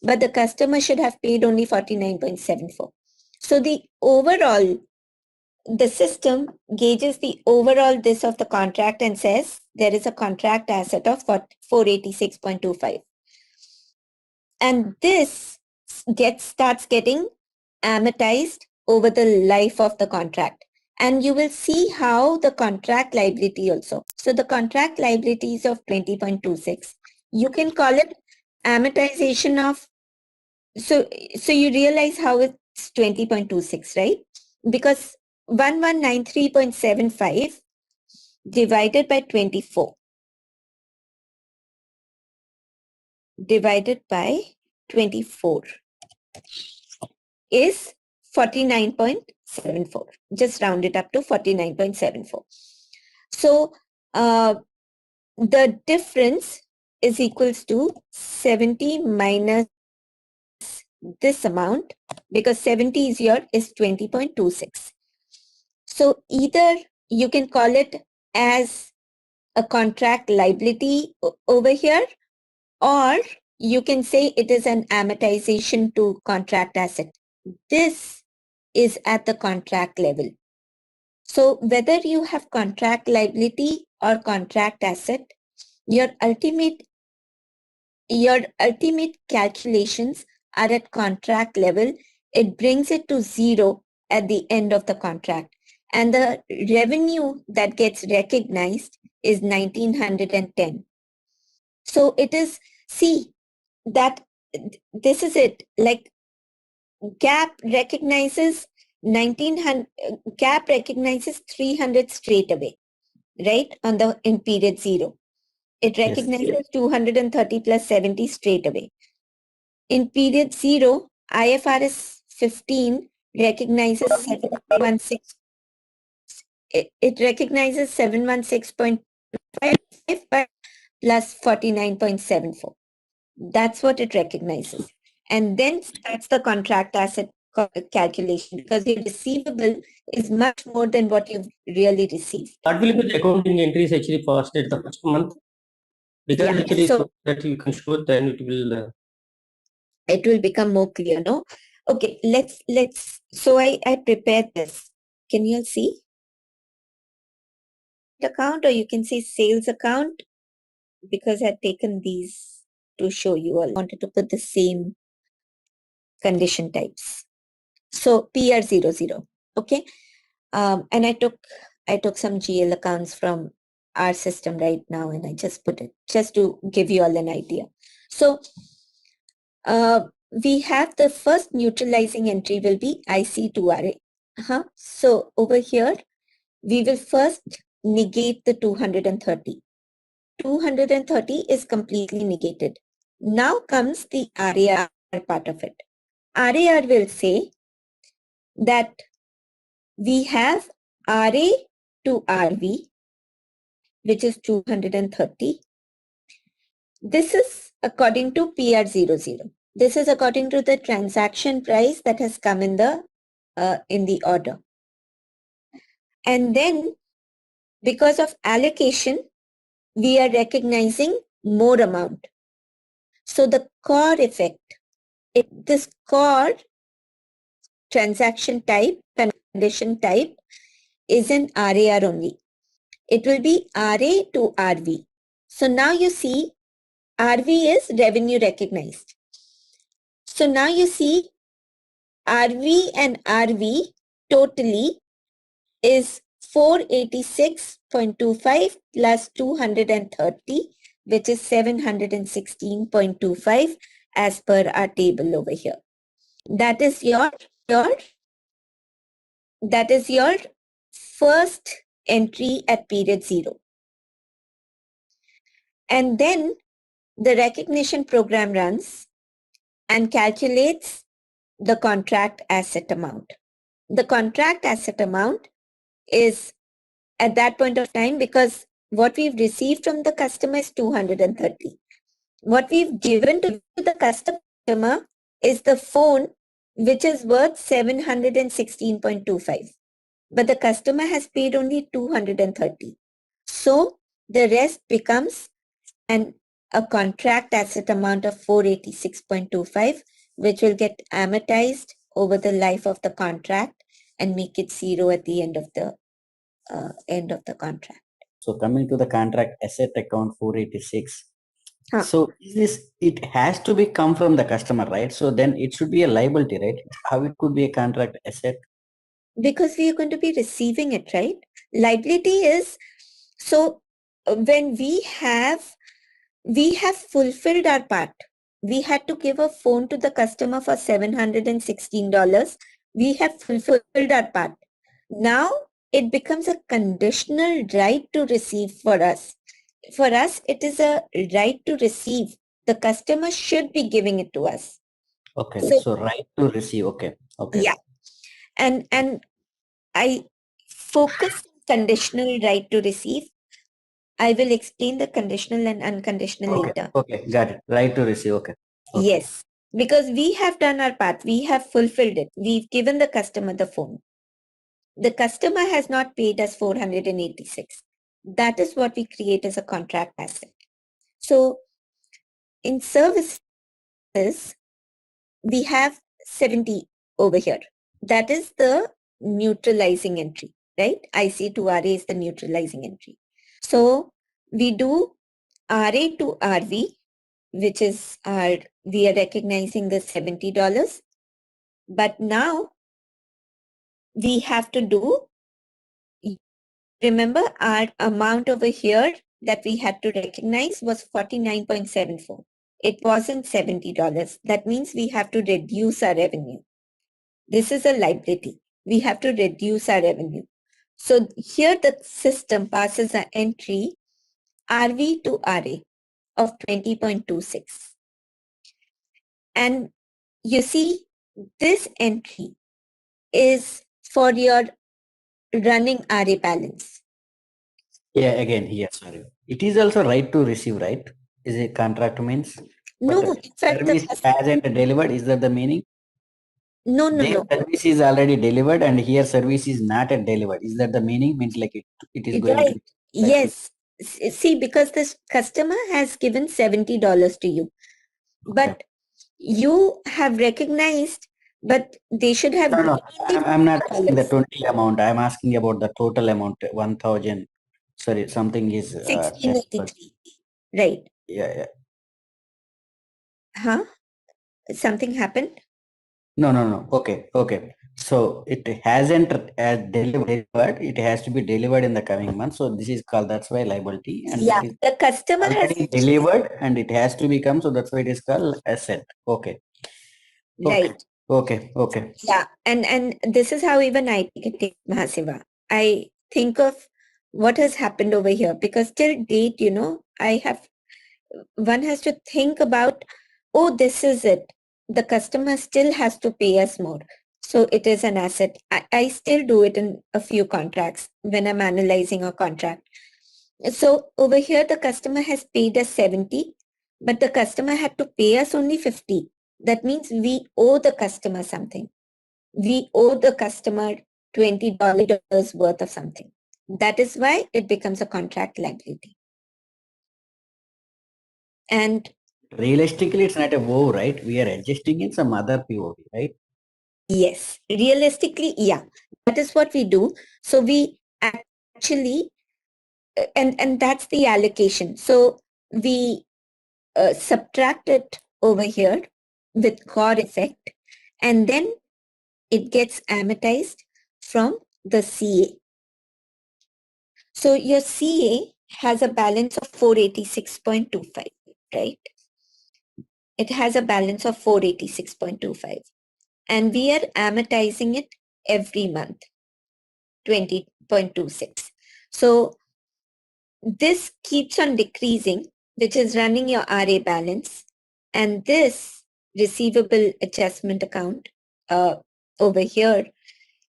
but the customer should have paid only 49.74. So the system gauges the overall this of the contract and says there is a contract asset of 486.25. And this starts getting amortized over the life of the contract. And you will see how the contract liability also. So the contract liability is of 20.26. You can call it amortization of, so you realize how it's 20.26, right? Because 1193.75 divided by 24. Divided by 24 is 49.74. Just round it up to 49.74. So the difference is equals to 70 minus this amount, because 70 is 20.26. So either you can call it as a contract liability over here, or you can say it is an amortization to contract asset. This is at the contract level. So whether you have contract liability or contract asset, your ultimate calculations are at contract level. It brings it to zero at the end of the contract. And the revenue that gets recognized is 1910. So it is, see, that this is it. Like GAAP recognizes 1900, GAAP recognizes 300 straight away, right? In period 0. It recognizes 230 plus 70 straight away. In period 0, IFRS 15 recognizes 716. It recognizes 716.5 plus 49.74. That's what it recognizes. And then starts the contract asset calculation, because your receivable is much more than what you've really received. What will be the accounting entries actually first at the first month? Because Yeah, actually so that you can show, then it will become more clear, no? Okay, let's so I prepared this. Can you all see account, or you can see sales account, because I've taken these to show you all. I wanted to put the same condition types. So PR00, okay? And I took some GL accounts from our system right now, and I just put it just to give you all an idea. So we have the first neutralizing entry will be IC2RA. So over here, we will first negate the 230. 230 is completely negated. Now comes the RAR part of it. RAR will say that we have RA to RV, which is 230. This is according to PR00. This is according to the transaction price that has come in the order. And then because of allocation, we are recognizing more amount. So the core effect, this core transaction type, condition type is an RAR only. It will be RA to RV. So now you see RV is revenue recognized. So now you see RV and RV totally is 486.25 plus 230, which is 716.25 as per our table over here. That is your first entry at period 0. And then the recognition program runs and calculates the contract asset amount. The contract asset amount is at that point of time, because what we've received from the customer is 230. What we've given to the customer is the phone, which is worth 716.25. But the customer has paid only 230. So the rest becomes a contract asset amount of 486.25, which will get amortized over the life of the contract and make it 0 at the end of the contract. So coming to the contract asset account 486. So it has to be come from the customer, right? So then it should be a liability, right? How it could be a contract asset? Because we are going to be receiving it, right? Liability is, so when we have fulfilled our part. We had to give a phone to the customer for $716. We have fulfilled our part. Now it becomes a conditional right to receive for us. For us, it is a right to receive. The customer should be giving it to us. Okay, So, so right to receive. Okay, okay. yeah. And I focus on conditional right to receive. I will explain the conditional and unconditional Okay, later. okay, got it. Right to receive. Okay. Okay. Yes, because we have done our part. We have fulfilled it. We've given the customer the phone. The customer has not paid us 486. That is what we create as a contract asset. So in services, we have 70 over here. That is the neutralizing entry, right? IC to RA is the neutralizing entry. So we do RA to RV, which is we are recognizing the $70. But now we have to do, remember our amount over here that we had to recognize was 49.74. It wasn't $70. That means we have to reduce our revenue. This is a liability. We have to reduce our revenue. So here the system passes an entry RV to RA of 20.26. And you see, this entry is for your running RA balance. Yeah, again here, sorry. It is also right to receive, right? Is it contract means? No, But in fact, service hasn't delivered. Is that the meaning? no. Their service is already delivered, and here service is not yet delivered. Is that the meaning? Means like it is going to Right. be. Yes. See, because this customer has given $70 to you, but you have recognized, but they should have. No, I'm not asking the $20. 20 amount. I'm asking about the total amount, 1,000. Sorry, something is. 1683. Right. Yeah. Huh? Something happened? No. Okay. So it hasn't delivered, but it has to be delivered in the coming month. So this is called, that's why liability, and Yeah. that is The customer has. already delivered and it has to become. So that's why it is called asset. Okay. Right. Okay. Yeah. And this is how even I take it, Mahasiva. I think of what has happened over here because till date, one has to think about, oh, this is it. The customer still has to pay us more. So it is an asset. I still do it in a few contracts when I'm analyzing a contract. So over here, the customer has paid us 70, but the customer had to pay us only 50. That means we owe the customer something. We owe the customer $20 worth of something. That is why it becomes a contract liability. And Realistically, it's not a woe, right? We are adjusting in some other POV, right? yes, realistically, yeah, that is what we do. So we actually, and that's the allocation. So we subtract it over here with core effect, and then it gets amortized from the CA. So your CA has a balance of 486.25, right? It has a balance of 486.25. And we are amortizing it every month, 20.26. So this keeps on decreasing, which is running your RA balance. And this receivable adjustment account over here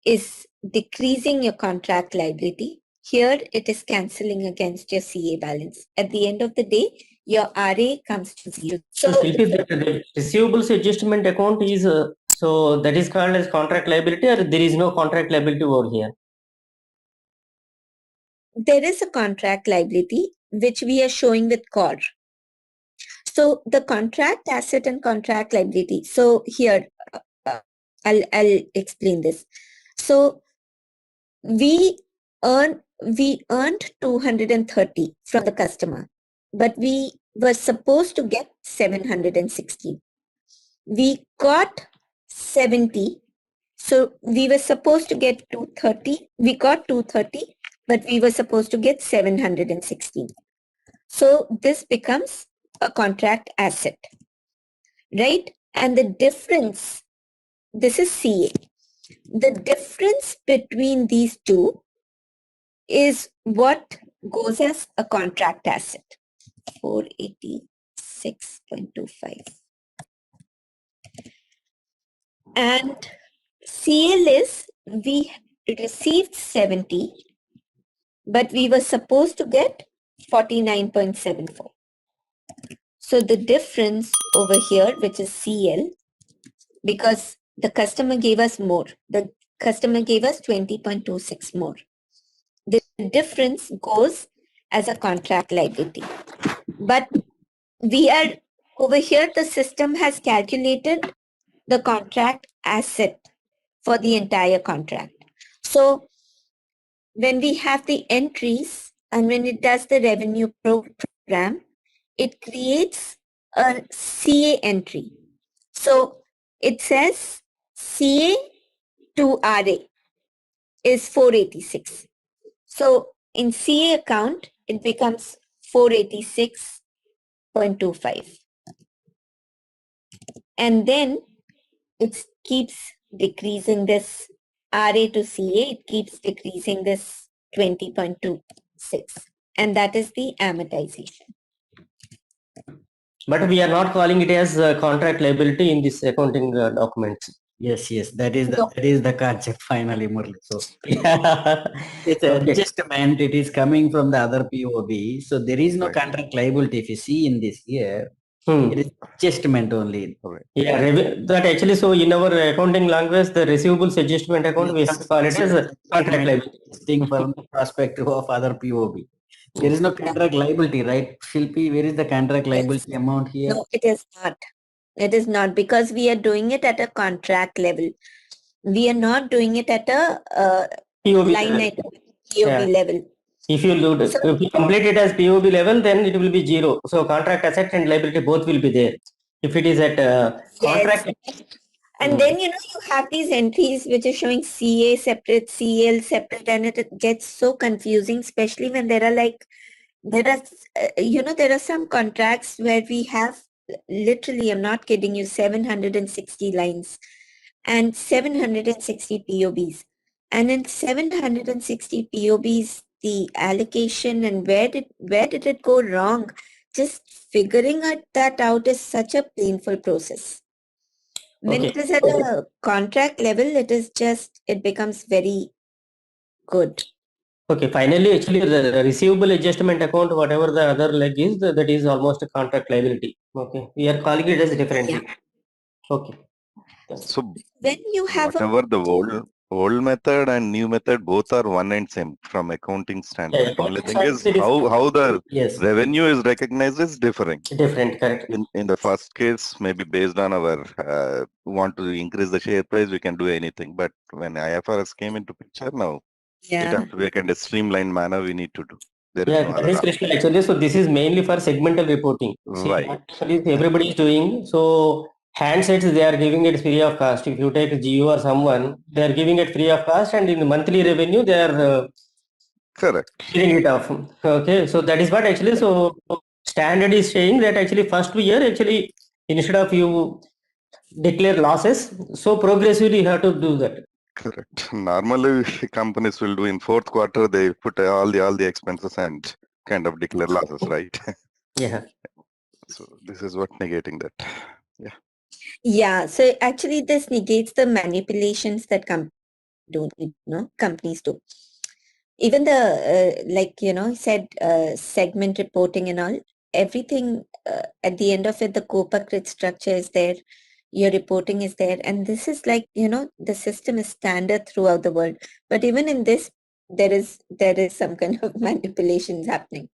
is decreasing your contract liability. Here it is cancelling against your CA balance. At the end of the day, your RA comes to zero. So the receivables adjustment account is so that is called as contract liability, or there is no contract liability over here? There is a contract liability which we are showing with core. So the contract asset and contract liability. So here I'll explain this. So we earned 230 from the customer, but we were supposed to get 760. We got 70. So we were supposed to get 230. We got 230, but we were supposed to get 716. So this becomes a contract asset, right? And the difference, this is CA. The difference between these two is what goes as a contract asset. 486.25. And CL is we received 70, but we were supposed to get 49.74. So the difference over here, which is CL, because the customer gave us more, the customer gave us 20.26 more. The difference goes as a contract liability. But we are over here, the system has calculated the contract asset for the entire contract. So when we have the entries and when it does the revenue program, it creates a CA entry. So it says CA to RA is 486. So in CA account, it becomes 486.25. And then it keeps decreasing this RA to CA, it keeps decreasing this 20.26. And that is the amortization. But we are not calling it as contract liability in this accounting documents. Yes, that is No. the concept finally, Murli. So Yeah. it's Okay. adjustment. It is coming from the other POB. So there is no Right. contract liability. If you see in this here, Hmm. it is adjustment only. Yeah, that actually, so in our accounting language, the receivables adjustment account, we have to call it as a contract liability. Thing from the perspective of other POB. There is no contract liability, right? Shilpi, where is the contract liability amount here? No, it is not. It is not, because we are doing it at a contract level. We are not doing it at a POB line level. item POB Yeah. level. If you load, So- if you complete it as POB level, then it will be zero. So contract asset and liability both will be there. If it is at contract. And then, you have these entries which are showing CA separate, CL separate, and it gets so confusing, especially when there are there are some contracts where we have literally, I'm not kidding you, 760 lines and 760 POBs. And in 760 POBs, the allocation and where did it go wrong? Just figuring that out is such a painful process. When it is at a contract level, it becomes very good. Okay, finally, actually, the receivable adjustment account, whatever the other leg is, that is almost a contract liability. Okay, we are calling it as differently. Okay. So when you have whatever the old method and new method, both are one and same from accounting standpoint. Only thing is how the revenue is recognized is different. Different, correct. In the first case, maybe based on our want to increase the share price, we can do anything. But when IFRS came into picture now, it has to be a kind of streamlined manner we need to do. There is no that other is Krishna, actually. So this is mainly for segmental reporting. See, right. actually everybody is doing. So handsets, they are giving it free of cost. If you take Geo or someone, they are giving it free of cost, and in the monthly revenue, they are correct clearing it off. Okay, so that is what actually. So standard is saying that actually first year, actually instead of you declare losses, so progressively you have to do that. Correct. Normally, companies will do in fourth quarter. They put all the expenses and kind of declare losses, right? Yeah. So this is what negating that. Yeah. Yeah. So actually, this negates the manipulations that companies do. Even the said segment reporting and all, everything at the end of it, the COPA grid structure is there. Your reporting is there, and this is the system is standard throughout the world. But even in this, there is some kind of manipulations happening,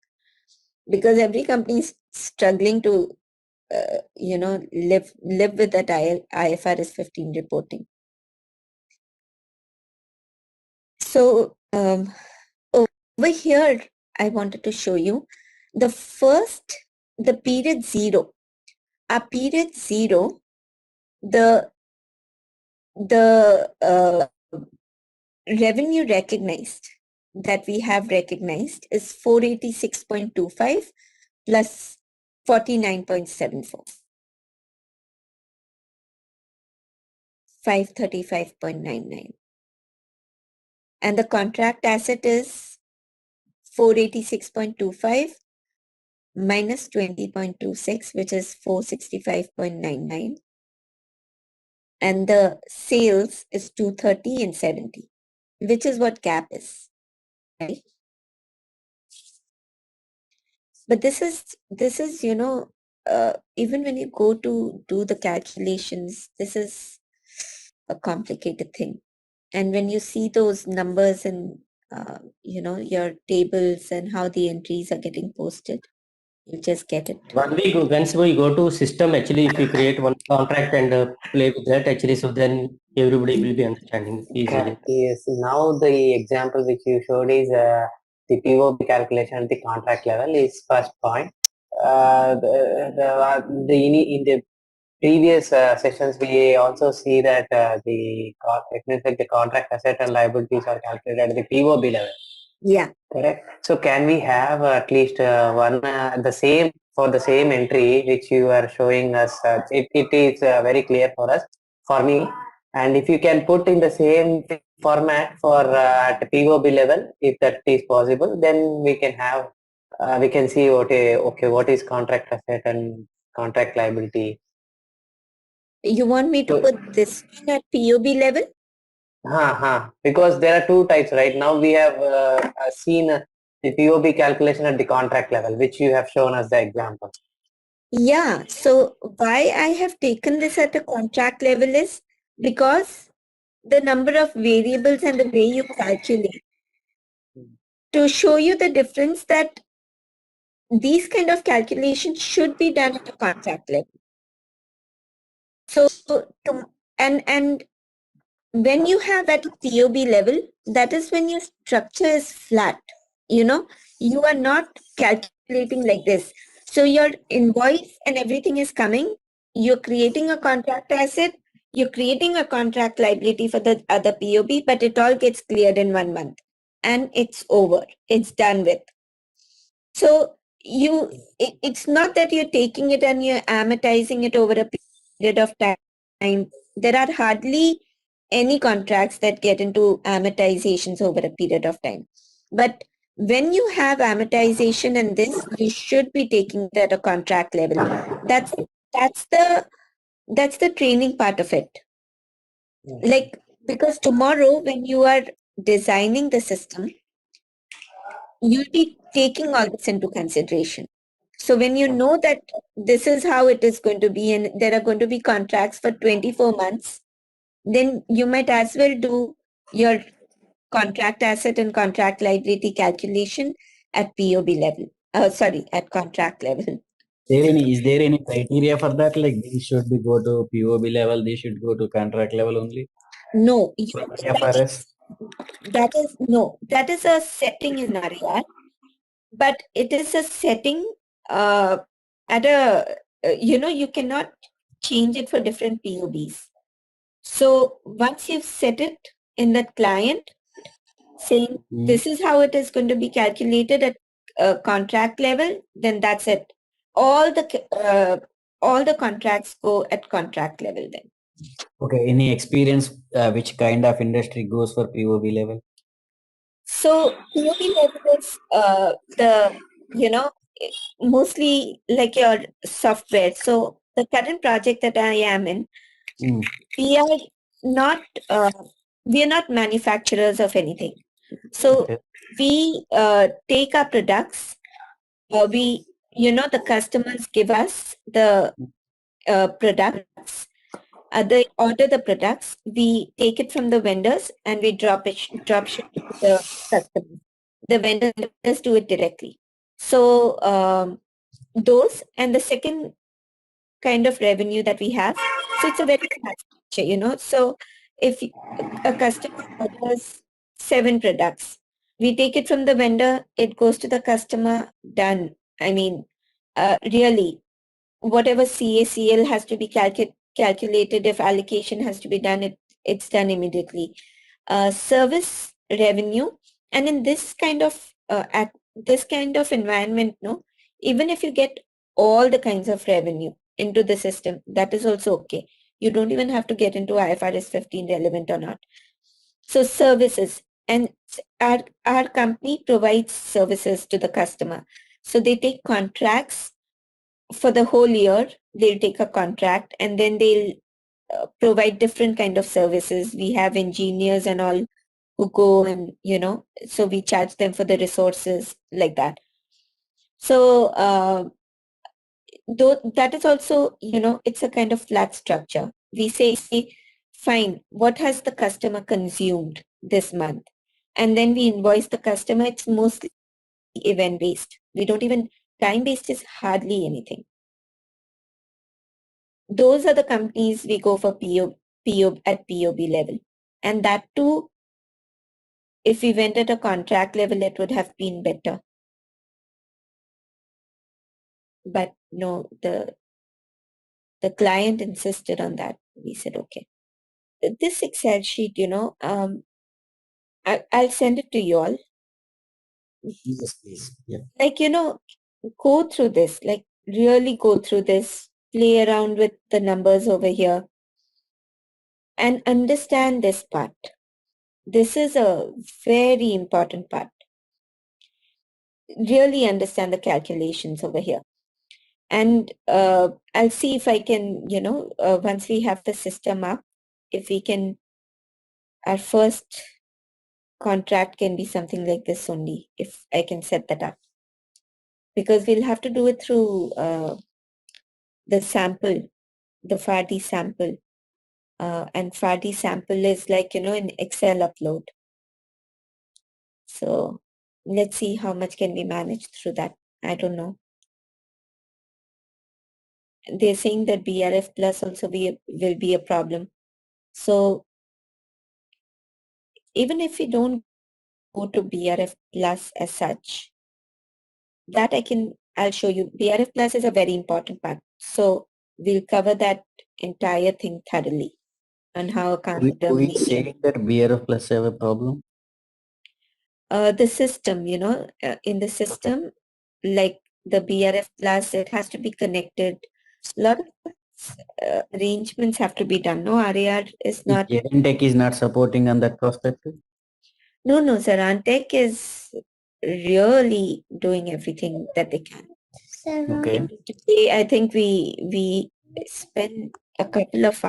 because every company is struggling to live with that IFRS 15 reporting. So over here, I wanted to show you the period 0. Our period 0, the revenue recognized that we have recognized is 486.25 plus 49.74. 535.99. and the contract asset is 486.25 minus 20.26, which is 465.99. And the sales is 230 and 70, which is what gap is, right? But this is, you know, even when you go to do the calculations, this is a complicated thing. And when you see those numbers and, you know, your tables and how the entries are getting posted, you just get it. Once we go to system, actually, if we create one contract and play with that, actually, so then everybody will be understanding easily. Yes. Now the example which you showed is the POB calculation at the contract level is first point. In the previous sessions, we also see that it means like the contract asset and liabilities are calculated at the POB level. Yeah. Correct. So can we have at least one the same for the same entry which you are showing us? It is very clear for us, for me. And if you can put in the same format for at POB level, if that is possible, then we can have we can see what is contract asset and contract liability. You want me to So, put this one at POB level? because there are two types right now. We have seen the POB calculation at the contract level, which you have shown us the example. Yeah. So why I have taken this at a contract level is because the number of variables and the way you calculate to show you the difference that these kind of calculations should be done at a contract level. So and when you have at a POB level, that is when your structure is flat. You know, you are not calculating like this. So your invoice and everything is coming. You're creating a contract asset. You're creating a contract liability for the other POB, but it all gets cleared in 1 month. And it's over. It's done with. So it's not that you're taking it and you're amortizing it over a period of time. There are hardly any contracts that get into amortizations over a period of time. But when you have amortization and this, you should be taking it at a contract level. That's the training part of it. Like, because tomorrow when you are designing the system, you'll be taking all this into consideration. So when you know that this is how it is going to be and there are going to be contracts for 24 months, then you might as well do your contract asset and contract liability calculation at POB level. At contract level. Is there any criteria for that? Like these should be go to POB level, they should go to contract level only? No, From FRS? that is a setting in RAR, but it is a setting at a, you cannot change it for different POBs. So once you've set it in that client, saying this is how it is going to be calculated at contract level, then that's it. All the contracts go at contract level then. Okay, any experience which kind of industry goes for POB level? So POB level is mostly like your software. So the current project that I am in, we are not manufacturers of anything. So we take our products. The customers give us the products. They order the products. We take it from the vendors and we drop ship to the customer. The vendors do it directly. So those, and the second kind of revenue that we have. So it's a very structure, So if a customer orders 7 products, we take it from the vendor, it goes to the customer, done. I mean, really, whatever CACL has to be calculated, if allocation has to be done, it's done immediately. Service revenue, and in this kind of environment, even if you get all the kinds of revenue into the system, that is also okay. You don't even have to get into IFRS 15 relevant or not. So services, And our company provides services to the customer. So they take contracts for the whole year. They'll take a contract and then they'll provide different kind of services. We have engineers and all who go and, so we charge them for the resources like that. So though that is also, it's a kind of flat structure. We say, fine, what has the customer consumed this month? And then we invoice the customer. It's mostly event-based. We don't even, time-based is hardly anything. Those are the companies we go for PO at POB level. And that too, if we went at a contract level, it would have been better. But no, the client insisted on that. We said, okay. This Excel sheet, I'll send it to you all. Yes, please. Yeah. Like, go through this, like really go through this, play around with the numbers over here and understand this part. This is a very important part. Really understand the calculations over here. And I'll see if I can, once we have the system up, if we can, our first contract can be something like this only, if I can set that up. Because we'll have to do it through the sample, the FARD sample. And FARD sample is like, an Excel upload. So let's see how much can we manage through that. I don't know. They're saying that BRF plus also will be a problem. So even if we don't go to BRF plus as such, that I'll show you. BRF plus is a very important part. So we'll cover that entire thing thoroughly on how Who is saying that BRF plus have a problem? The system, in the system, like the BRF plus, it has to be connected. A lot of arrangements have to be done. No, RAR is not. ZaranTech is not supporting on that perspective? No, ZaranTech is really doing everything that they can. Okay. Today, I think we spend a couple of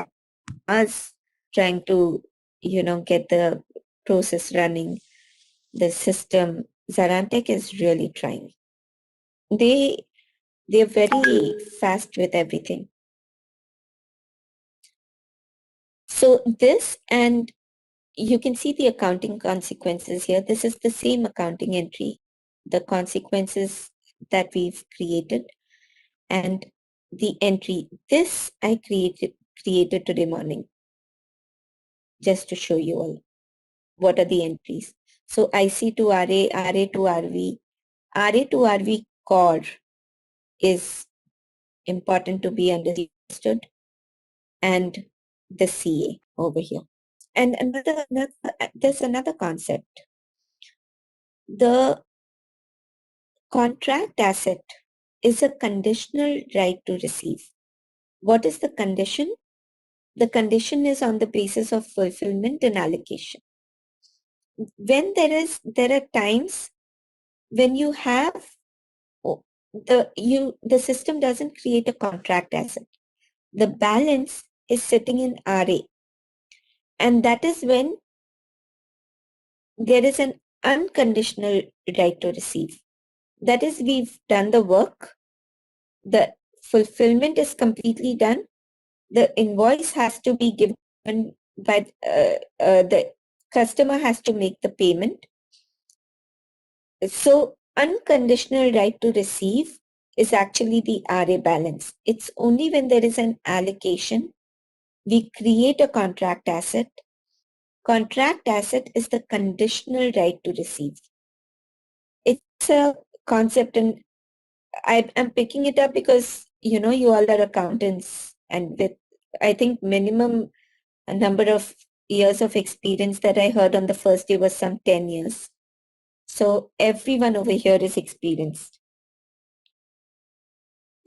hours trying to, get the process running, the system. ZaranTech is really trying. They're very fast with everything. So this, and you can see the accounting consequences here. This is the same accounting entry, the consequences that we've created, and the entry. This I created today morning, just to show you all what are the entries. So IC to RA, RA to RV, RA to RV core is important to be understood, and the CA over here. And there's another concept. The contract asset is a conditional right to receive. What is the condition? The condition is on the basis of fulfillment and allocation. When there are times when you have the system doesn't create a contract asset. The balance is sitting in RA. And that is when there is an unconditional right to receive. That is, we've done the work, the fulfillment is completely done, the invoice has to be given by the customer has to make the payment. So unconditional right to receive is actually the RA balance. It's only when there is an allocation, we create a contract asset. Contract asset is the conditional right to receive. It's a concept, and I'm picking it up because, you all are accountants, and with, I think, minimum number of years of experience that I heard on the first day was some 10 years. So everyone over here is experienced.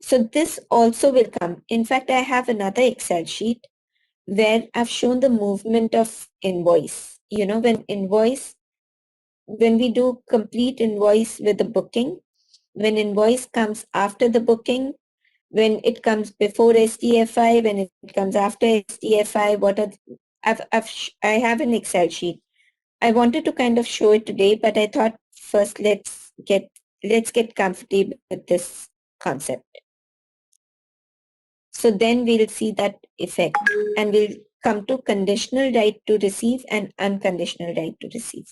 So this also will come. In fact, I have another Excel sheet where I've shown the movement of invoice. When invoice when we do complete invoice with the booking, when invoice comes after the booking, when it comes before SDFI, when it comes after SDFI, what are I have an Excel sheet. I wanted to kind of show it today, but I thought first let's get comfortable with this concept. So then we'll see that effect, and we'll come to conditional right to receive and unconditional right to receive.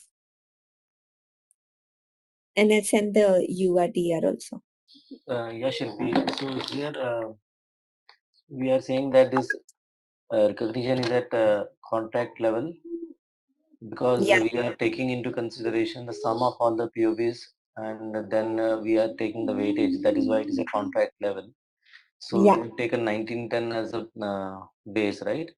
And I'll send the URDR also. Yeah, Shilpi. So here we are saying that this recognition is at contract level because Yeah. we are taking into consideration the sum of all the POBs, and then we are taking the weightage. That is why it is a contract level. So Yeah. we have taken 1910 as a base, right?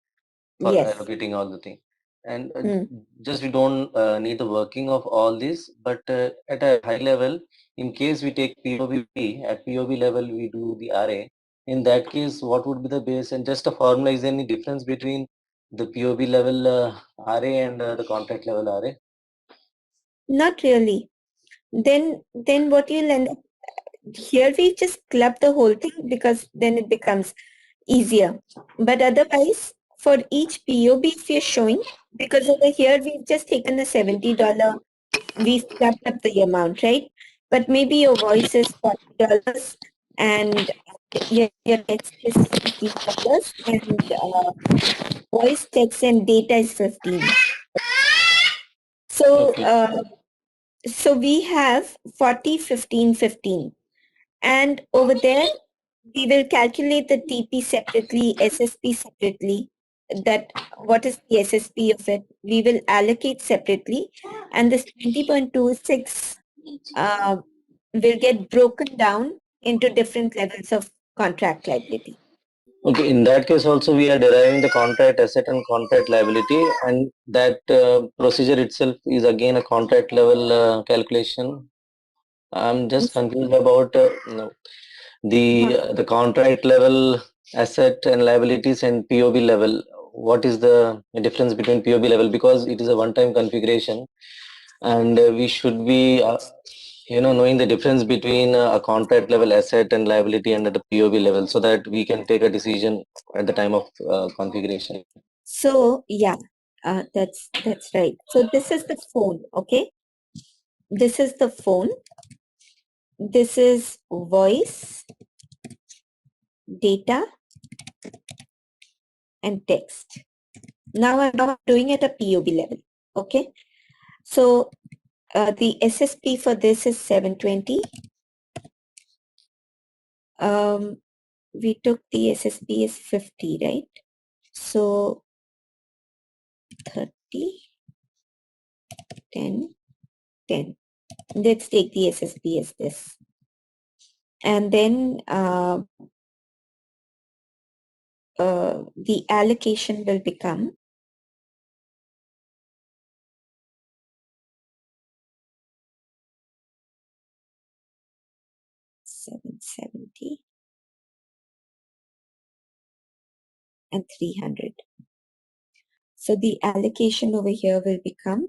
For Yes. allocating all the thing. And Hmm. just we don't need the working of all this, but at a high level, in case we take POB, at POB level we do the RA. In that case, what would be the base? And just a formula, is there any difference between the POB level RA and the contract level RA? Not really. Then what you'll end up here, we just club the whole thing because then it becomes easier. But otherwise, for each POB if you're showing, because over here we've just taken a $70, we've clubbed up the amount, right? But maybe your voice is $40 and your text is $15 and voice, text and data is 15. So so we have 40, 15, 15. And over there, we will calculate the TP separately, SSP separately, that what is the SSP of it. We will allocate separately. And this 20.26 will get broken down into different levels of contract liability. Okay, in that case also we are deriving the contract asset and contract liability, and that procedure itself is again a contract level calculation. I'm just confused about no, the contract level asset and liabilities and POB level. What is the difference between POB level? Because it is a one-time configuration, and we should be knowing the difference between a contract level asset and liability and at the POB level, so that we can take a decision at the time of configuration. So yeah, that's right. So this is the phone, okay? This is the phone. This is voice, data, and text. Now I'm doing it at a POB level, okay? So the SSP for this is 720. We took the SSP as 50, right? So 30, 10, 10. Let's take the SSP as this. And then the allocation will become 770 and 300. So the allocation over here will become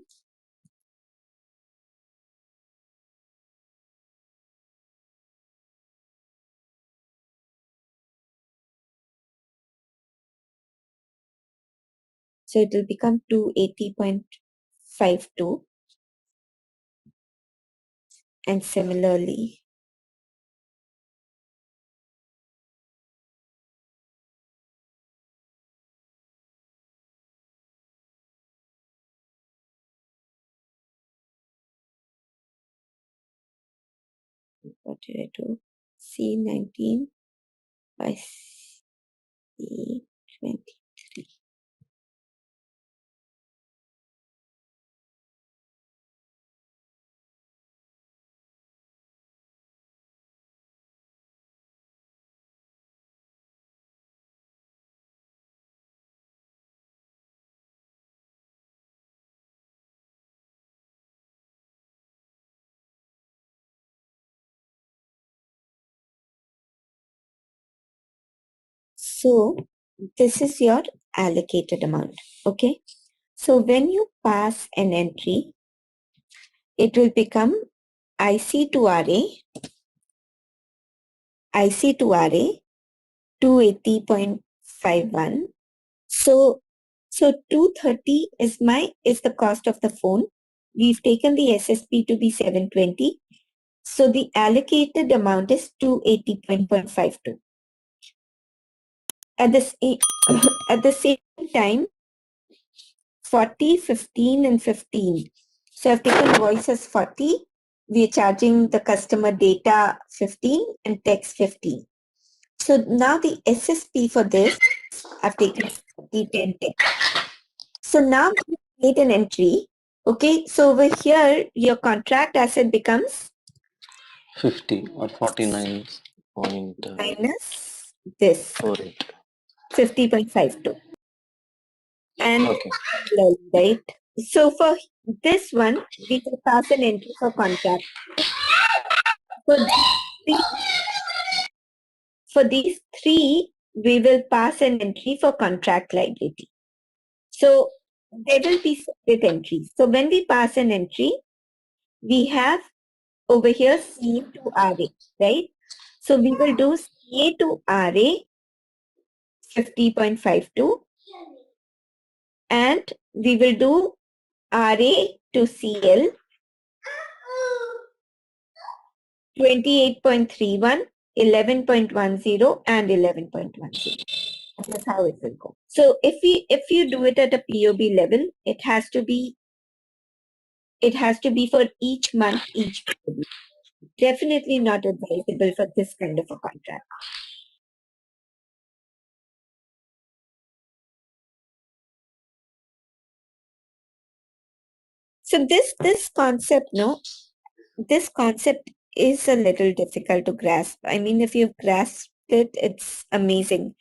280.52, and similarly what did I do? C19 by C20. So this is your allocated amount, okay? So when you pass an entry, it will become IC to RA, IC to RA, 280.51. So 230 is the cost of the phone. We've taken the SSP to be 720. So the allocated amount is 280.52. At the same time, 40, 15, and 15. So I've taken voice as 40. We are charging the customer data 15 and text 15. So now the SSP for this, I've taken 40, 10, 10. So now we made an entry. Okay, so over here, your contract asset becomes 50 or 49 point minus this 50.52. And okay. right. So for this one, we can pass an entry for contract. For these three, we will pass an entry for contract liability. So there will be separate entries. So when we pass an entry, we have over here CA to RA, right? So we will do CA to RA 50.52 and we will do RA to CL 28.31, 11.10 and 11.10. That's how it will go. So if you do it at a POB level, it has to be for each month, each POB. Definitely not advisable for this kind of a contract. So this concept, this concept is a little difficult to grasp. I mean, if you've grasped it, it's amazing.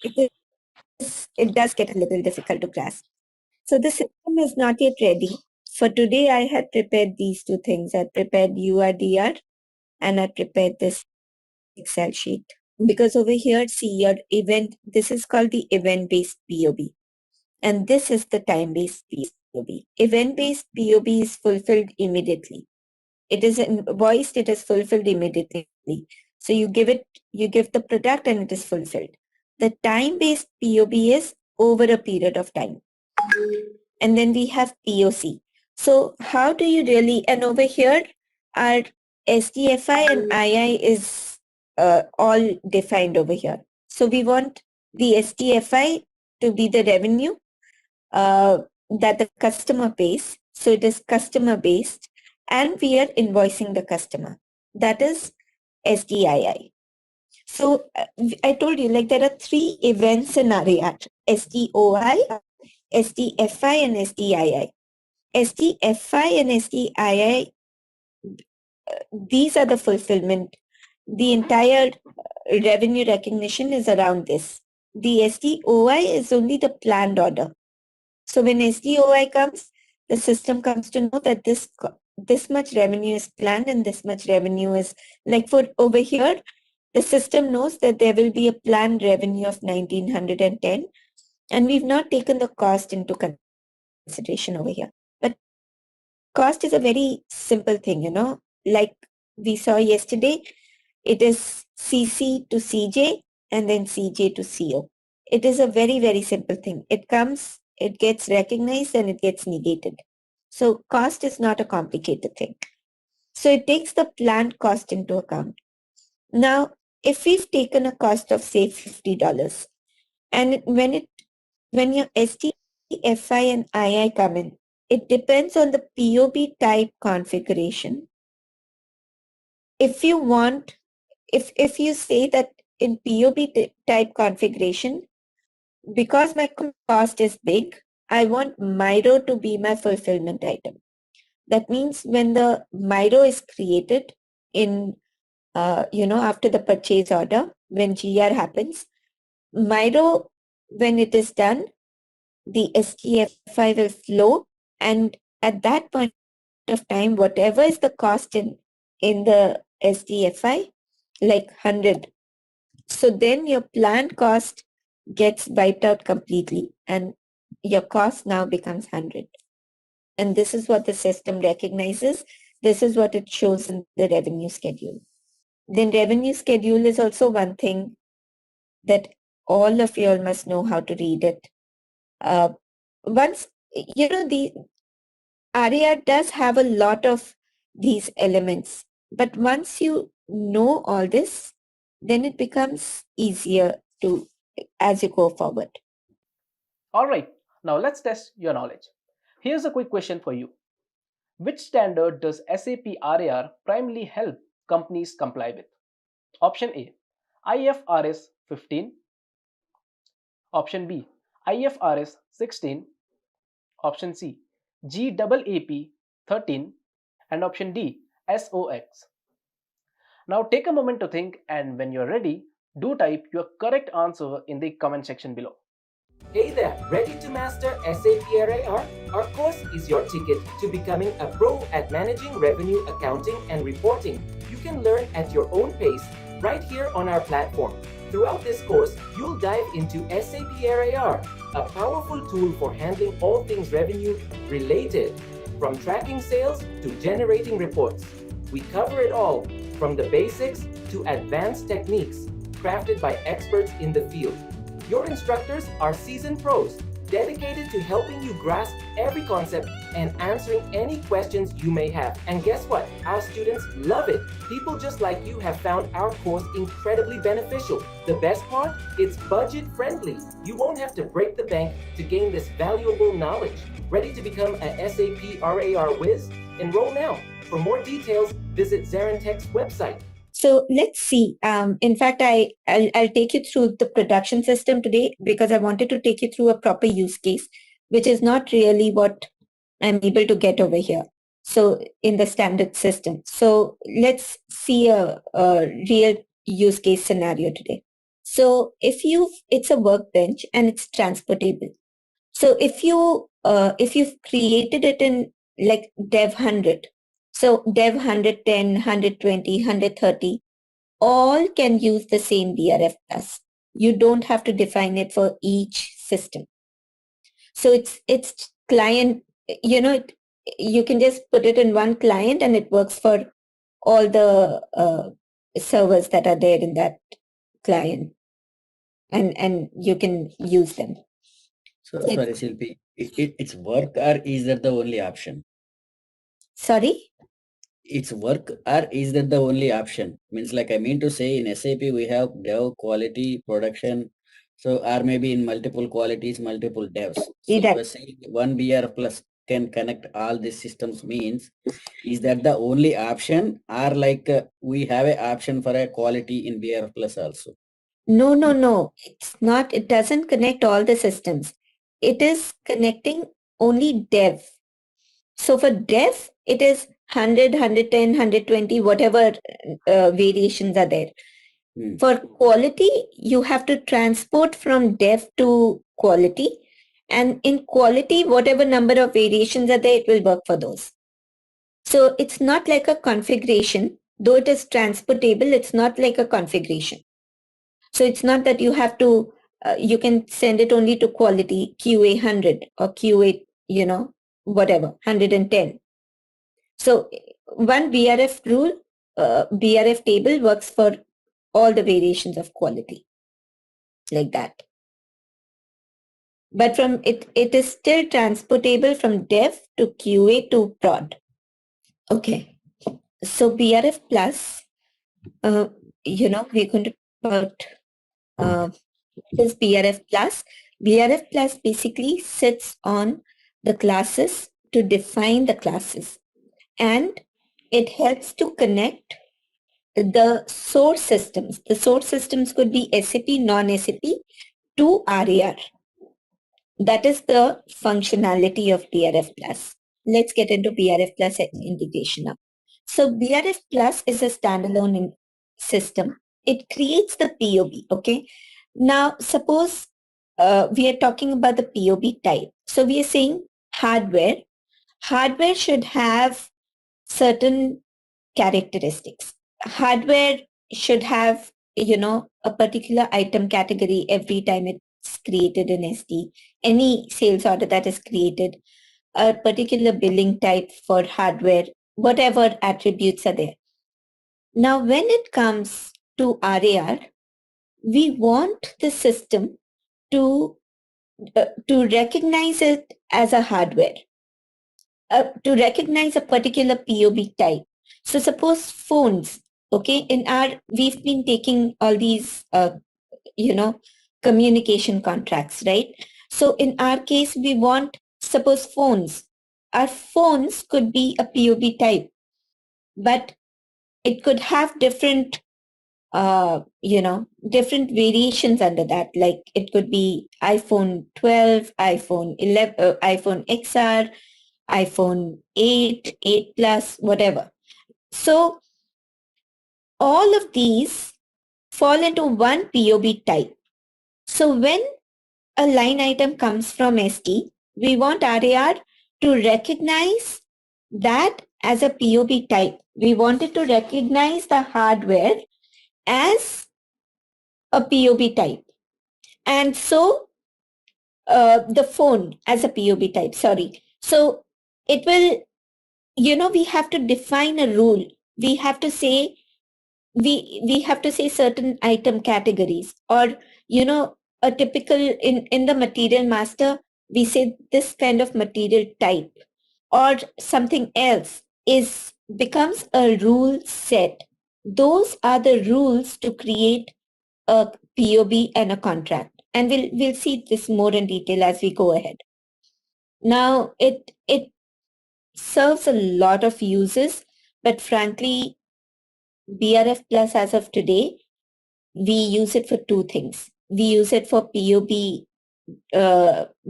It does get a little difficult to grasp. So the system is not yet ready. For today, I had prepared these two things. I prepared URDR and I prepared this Excel sheet. Because over here, see your event, this is called the event-based POB. And this is the time-based POB. Event-based POB is fulfilled immediately. It is invoiced, it is fulfilled immediately. So you give the product and it is fulfilled. The time-based POB is over a period of time. And then we have POC. So how do you really, and over here, our SDFI and II is all defined over here. So we want the SDFI to be the revenue that the customer pays. So it is customer based and we are invoicing the customer. That is SDII. So I told you, like, there are three events in RAR: SDOI, SDFI, and SDII. SDFI and SDII, these are the fulfillment. The entire revenue recognition is around this. The SDOI is only the planned order. So when SDOI comes, the system comes to know that this much revenue is planned and this much revenue is, like, for over here, the system knows that there will be a planned revenue of 1910 and we've not taken the cost into consideration over here. But cost is a very simple thing, like we saw yesterday, it is CC to CJ and then CJ to CO. It is a very, very simple thing. It comes, it gets recognized and it gets negated. So cost is not a complicated thing. So it takes the planned cost into account. Now, if we've taken a cost of, say, $50, and when your SDFI and II come in, it depends on the POB type configuration. If you want, if you say that in POB type configuration, because my cost is big, I want MIRO to be my fulfillment item. That means when the MIRO is created in, after the purchase order, when GR happens, MIRO, when it is done, the SDFI will flow, and at that point of time, whatever is the cost in the SDFI, like 100. So then your planned cost gets wiped out completely and your cost now becomes 100. and this is what the system recognizes. This is what it shows in the revenue schedule. Then revenue schedule is also one thing that all of you all must know how to read it. Once, the RAR does have a lot of these elements, but once you know all this, then it becomes easier to as you go forward. Alright, now let's test your knowledge. Here's a quick question for you. Which standard does SAP RAR primarily help companies comply with? Option A, IFRS 15. Option B, IFRS 16. Option C, GAAP 13. And option D, SOX. Now take a moment to think, and when you're ready, do type your correct answer in the comment section below. Hey there, ready to master SAP RAR? Our course is your ticket to becoming a pro at managing revenue accounting and reporting. You can learn at your own pace right here on our platform. Throughout this course, you'll dive into SAP RAR, a powerful tool for handling all things revenue related, from tracking sales to generating reports. We cover it all, from the basics to advanced techniques, crafted by experts in the field. Your instructors are seasoned pros, dedicated to helping you grasp every concept and answering any questions you may have. And guess what? Our students love it. People just like you have found our course incredibly beneficial. The best part? It's budget friendly. You won't have to break the bank to gain this valuable knowledge. Ready to become a SAP RAR whiz? Enroll now. For more details, visit ZaranTech's website. So let's see. In fact, I'll take you through the production system today because I wanted to take you through a proper use case, which is not really what I'm able to get over here. So in the standard system. So let's see a real use case scenario today. So it's a workbench and it's transportable. So if you've created it in like dev 100, so dev 110, 120, 130, all can use the same BRF plus. You don't have to define it for each system. So it's client, you can just put it in one client and it works for all the servers that are there in that client, and you can use them. So sorry, Shilpi, it's work or is that the only option? Sorry? It's work or is that the only option? Means like I mean to say in SAP we have dev, quality, production, so or maybe in multiple qualities, multiple devs. So you are saying one BR plus can connect all these systems means, is that the only option or like we have an option for a quality in BR plus also? No. It's not. It doesn't connect all the systems. It is connecting only dev. So for dev, it is 100, 110, 120, whatever variations are there. For quality, you have to transport from dev to quality. And in quality, whatever number of variations are there, it will work for those. So it's not like a configuration. Though it is transportable, it's not like a configuration. So it's not that you have to, you can send it only to quality QA 100 or QA, whatever, 110. So one BRF rule, BRF table works for all the variations of quality, like that. But from it is still transportable from dev to QA to prod. Okay. So BRF plus, we're going to talk about this BRF plus. BRF plus basically sits on the classes to define the classes, and it helps to connect the source systems. The source systems could be SAP, non-SAP to RAR. That is the functionality of BRF plus. Let's get into BRF plus integration now. So BRF plus is a standalone system. It creates the POB. Okay. Now suppose we are talking about the POB type. So we are saying hardware. Hardware should have certain characteristics. Hardware should have, a particular item category every time it's created in SD. Any sales order that is created a particular billing type for hardware, whatever attributes are there. Now, when it comes to RAR, we want the system to recognize it as a hardware, to recognize a particular POB type. So suppose phones, okay, we've been taking all these, communication contracts, right? So in our case, we want, suppose phones. Our phones could be a POB type, but it could have different different variations under that. Like it could be iPhone 12, iPhone 11, iPhone XR, iPhone 8, 8 Plus, whatever. So all of these fall into one POB type. So when a line item comes from ST, we want RAR to recognize that as a POB type. We want it to recognize the hardware as a POB type. And so the phone as a POB type, sorry. So it will, we have to define a rule. We have to say, we have to say certain item categories, or, a typical, in the material master, we say this kind of material type, or something else becomes a rule set. Those are the rules to create a POB and a contract. And we'll see this more in detail as we go ahead. Now, it serves a lot of uses, but frankly, BRF Plus as of today, we use it for two things. We use it for POB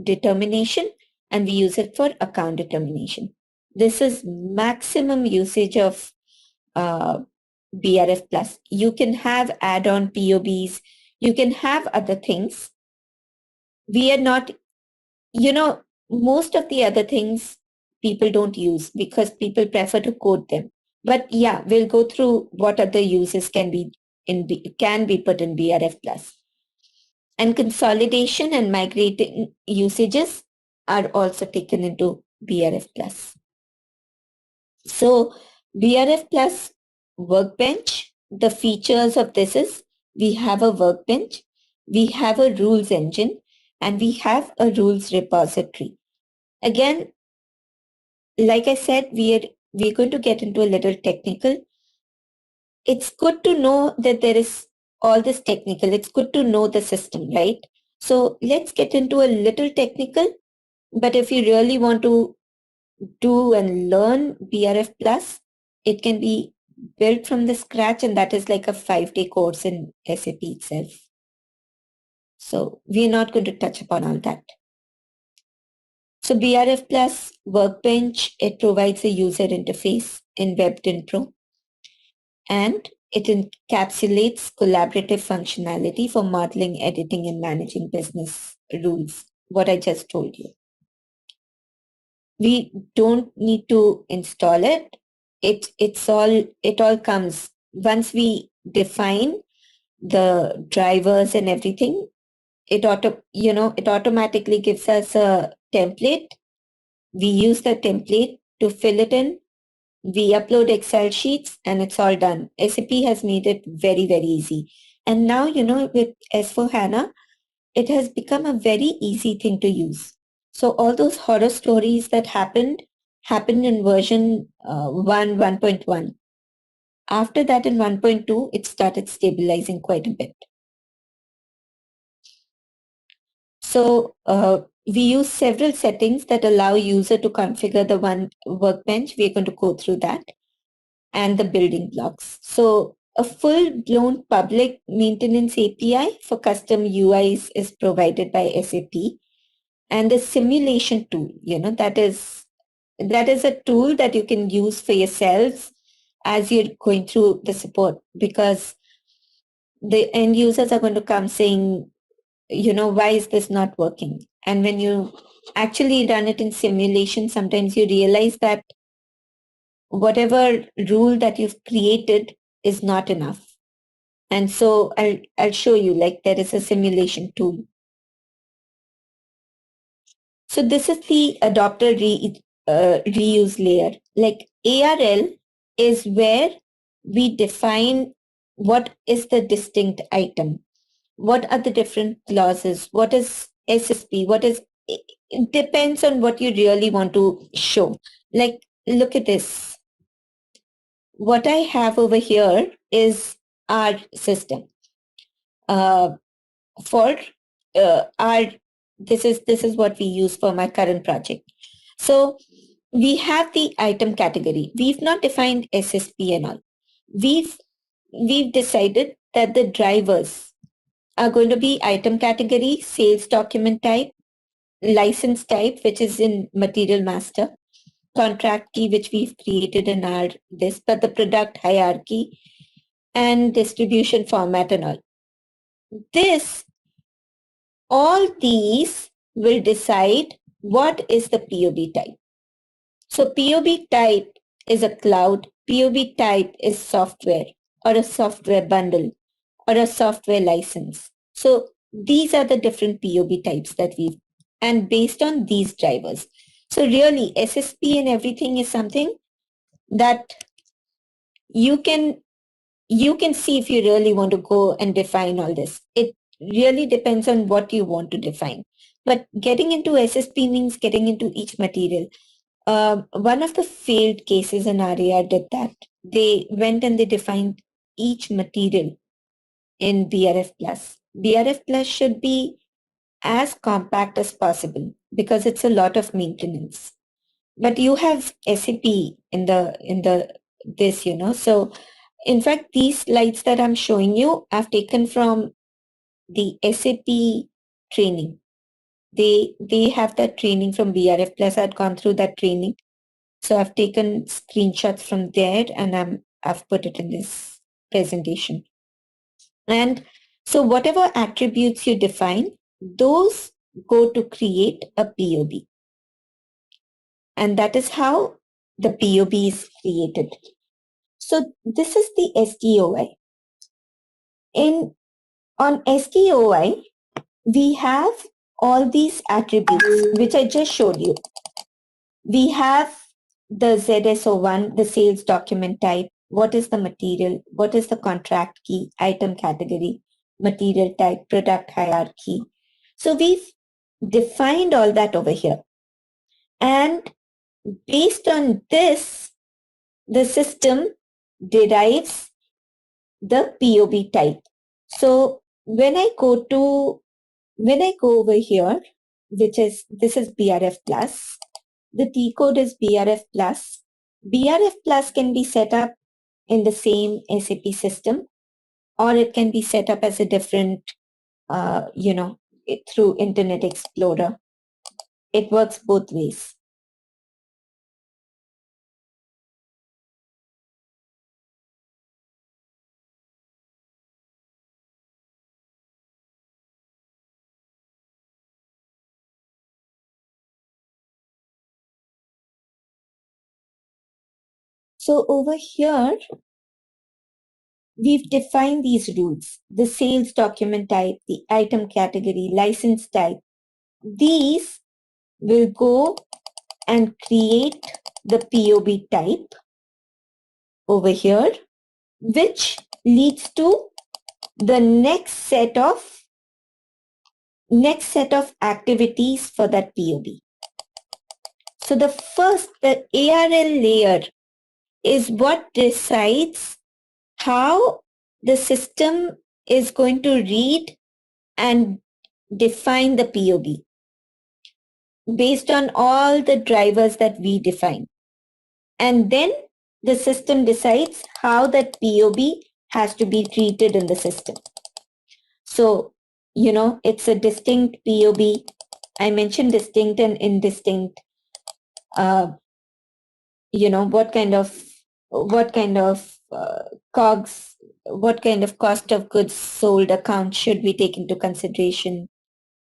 determination, and we use it for account determination. This is maximum usage of BRF Plus. You can have add-on POBs, you can have other things. We are not, most of the other things people don't use because people prefer to code them. But yeah, we'll go through what other uses can be put in BRF Plus. And consolidation and migrating usages are also taken into BRF Plus. So BRF Plus Workbench, the features of this is we have a workbench, we have a rules engine, and we have a rules repository. Again, like I said, we're going to get into a little technical. It's good to know that there is all this technical. It's good to know the system, right? So let's get into a little technical. But if you really want to do and learn BRF Plus, it can be built from the scratch, and that is like a 5-day course in SAP itself. So we're not going to touch upon all that. So BRF Plus Workbench, it provides a user interface in WebDynPro, and it encapsulates collaborative functionality for modeling, editing, and managing business rules, what I just told you. We don't need to install it. It all comes once we define the drivers and everything. It automatically gives us a template. We use the template to fill it in. We upload Excel sheets and it's all done. SAP has made it very, very easy. And now, with S4HANA, it has become a very easy thing to use. So all those horror stories that happened in version 1.1. After that, in 1.2, it started stabilizing quite a bit. So we use several settings that allow user to configure the one workbench. We're going to go through that, and the building blocks. So a full-blown public maintenance API for custom UIs is provided by SAP. And the simulation tool, that is a tool that you can use for yourselves as you're going through the support, because the end users are going to come saying, why is this not working? And when you actually run it in simulation, sometimes you realize that whatever rule that you've created is not enough. And so I'll show you, like, there is a simulation tool. So this is the adopter reuse layer. Like ARL is where we define what is the distinct item, what are the different clauses, what is SSP, what is, it depends on what you really want to show. Like, look at this. What I have over here is our system. For our, this is what we use for my current project. So we have the item category. We've not defined SSP and all. We've decided that the drivers are going to be item category, sales document type, license type, which is in material master, contract key, which we've created in our this, but the product hierarchy and distribution format and all. All these will decide what is the POB type. So POB type is a cloud, POB type is software or a software bundle or a software license. So these are the different POB types that we've, and based on these drivers. So really SSP and everything is something that you can see if you really want to go and define all this. It really depends on what you want to define. But getting into SSP means getting into each material. One of the failed cases in RAR did that. They went and they defined each material in BRF Plus. BRF Plus should be as compact as possible because it's a lot of maintenance. But you have SAP in the this, so in fact, these slides that I'm showing you, I've taken from the SAP training. They have that training from BRF Plus. I'd gone through that training. So I've taken screenshots from there and I've put it in this presentation. And so whatever attributes you define, those go to create a POB. And that is how the POB is created. So this is the SDOI. On SDOI, we have all these attributes, which I just showed you. We have the ZSO1, the sales document type, what is the material, what is the contract key, item category, material type, product hierarchy. So we've defined all that over here. And based on this, the system derives the POB type. So when I go over here, this is BRF plus, the T code is BRF plus. BRF plus can be set up in the same SAP system, or it can be set up as a different, through Internet Explorer. It works both ways. So over here, we've defined these rules, the sales document type, the item category, license type. These will go and create the POB type over here, which leads to the next set of activities for that POB. So the ARL layer is what decides how the system is going to read and define the POB based on all the drivers that we define. And then the system decides how that POB has to be treated in the system. So, it's a distinct POB. I mentioned distinct and indistinct. What kind of COGS, what kind of cost of goods sold account should we take into consideration,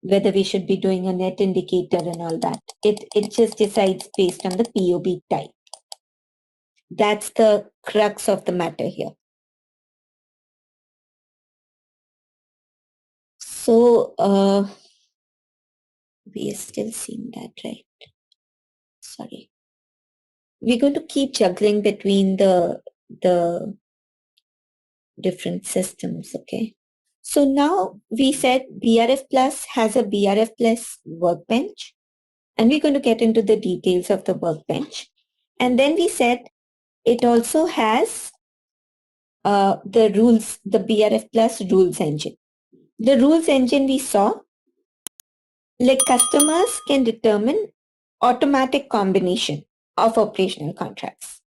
whether we should be doing a net indicator and all that. It just decides based on the POB type. That's the crux of the matter here. So We are still seeing that, right? Sorry. We're going to keep juggling between the different systems, okay? So now we said BRF Plus has a BRF Plus workbench, and we're going to get into the details of the workbench. And then we said it also has the rules, the BRF Plus rules engine. The rules engine we saw, like customers can determine automatic combination of operational contracts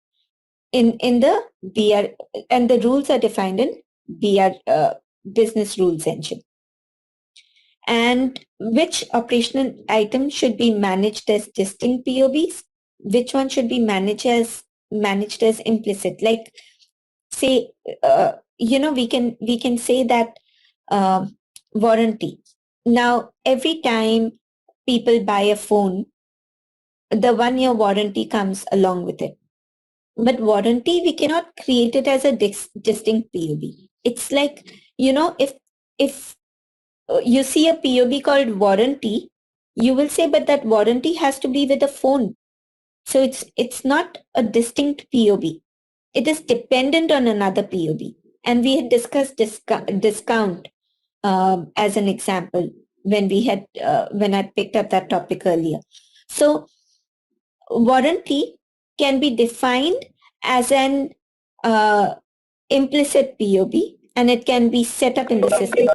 in the BR, and the rules are defined in BR business rules engine. And which operational item should be managed as distinct POBs? Which one should be managed as implicit? Like, say, we can say that warranty. Now, every time people buy a phone, the 1-year warranty comes along with it. But warranty, we cannot create it as a distinct POB. It's like, if you see a POB called warranty, you will say, but that warranty has to be with the phone. So it's not a distinct POB. It is dependent on another POB. And we had discussed discount as an example when I picked up that topic earlier. So warranty can be defined as an implicit POB, and it can be set up in the system.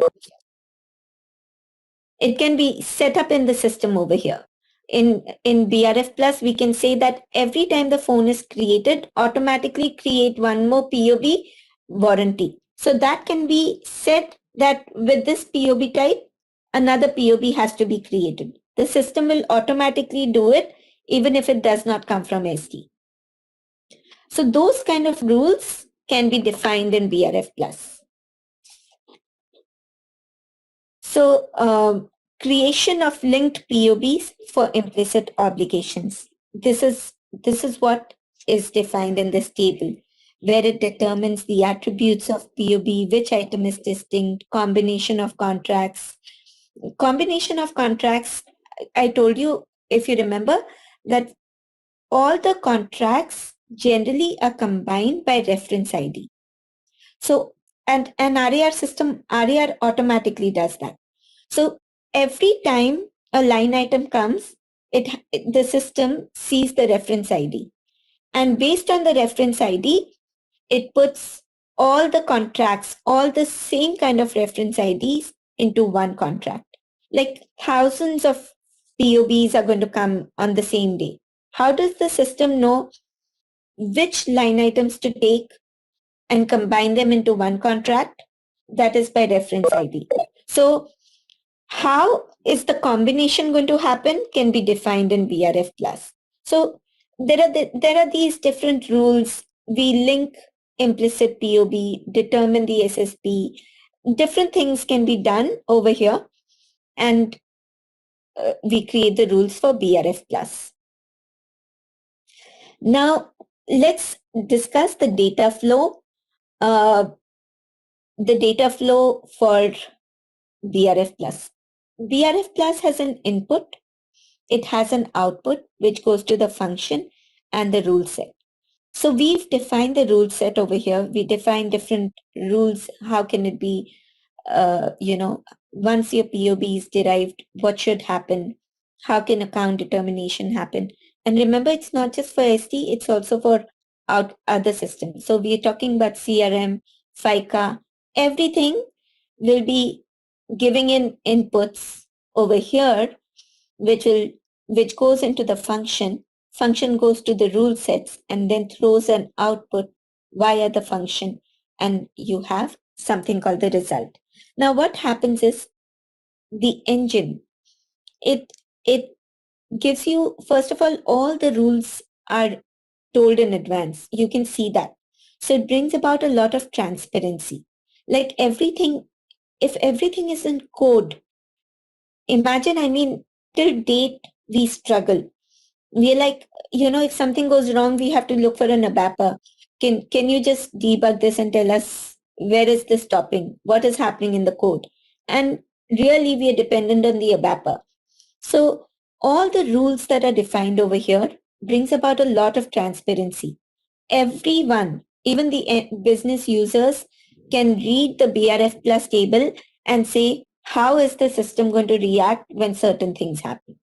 It can be set up in the system over here. In BRF Plus, we can say that every time the phone is created, automatically create one more POB warranty. So that can be set that with this POB type, another POB has to be created. The system will automatically do it, even if it does not come from SD. So those kind of rules can be defined in BRF Plus. So creation of linked POBs for implicit obligations. This is what is defined in this table, where it determines the attributes of POB, which item is distinct, combination of contracts. Combination of contracts, I told you, if you remember, that all the contracts generally are combined by reference ID. So, and an RAR system, RAR automatically does that. So every time a line item comes, the system sees the reference ID. And based on the reference ID, it puts all the contracts, all the same kind of reference IDs into one contract. Like thousands of POBs are going to come on the same day. How does the system know which line items to take and combine them into one contract? That is by reference ID. So how is the combination going to happen can be defined in BRF Plus. So there are these different rules. We link implicit POB, determine the SSP. Different things can be done over here, and we create the rules for BRF Plus. Now let's discuss the data flow. The data flow for BRF Plus. BRF Plus has an input, it has an output which goes to the function and the rule set. So we've defined the rule set over here. We define different rules. How can it be, once your POB is derived, what should happen? How can account determination happen? And remember, it's not just for SD, it's also for other systems. So we're talking about CRM, FICA, everything will be giving in inputs over here, which goes into the function. Function goes to the rule sets and then throws an output via the function, and you have something called the result. Now what happens is the engine, it gives you, first of all the rules are told in advance. You can see that. So it brings about a lot of transparency. Like everything, if everything is in code, imagine, till date, we struggle. We're like, if something goes wrong, we have to look for an ABAPA. Can you just debug this and tell us where is this stopping? What is happening in the code? And really, we are dependent on the ABAPA. So all the rules that are defined over here brings about a lot of transparency. Everyone, even the business users, can read the BRF plus table and say, how is the system going to react when certain things happen?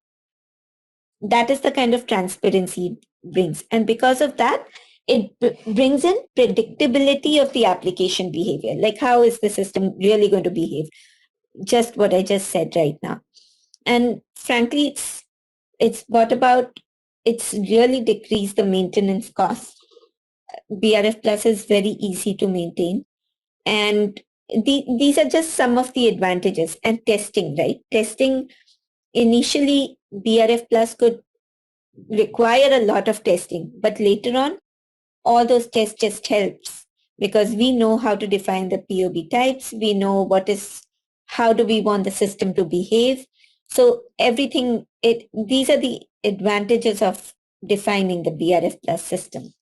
That is the kind of transparency it brings. And because of that, it brings in predictability of the application behavior. Like, how is the system really going to behave? Just what I just said right now. And frankly, it's really decreased the maintenance cost. BRF Plus is very easy to maintain. And these are just some of the advantages. And testing, right? Testing, initially, BRF Plus could require a lot of testing, but later on, all those tests just helps because we know how to define the POB types. We know how do we want the system to behave. So everything, these are the advantages of defining the BRF Plus system.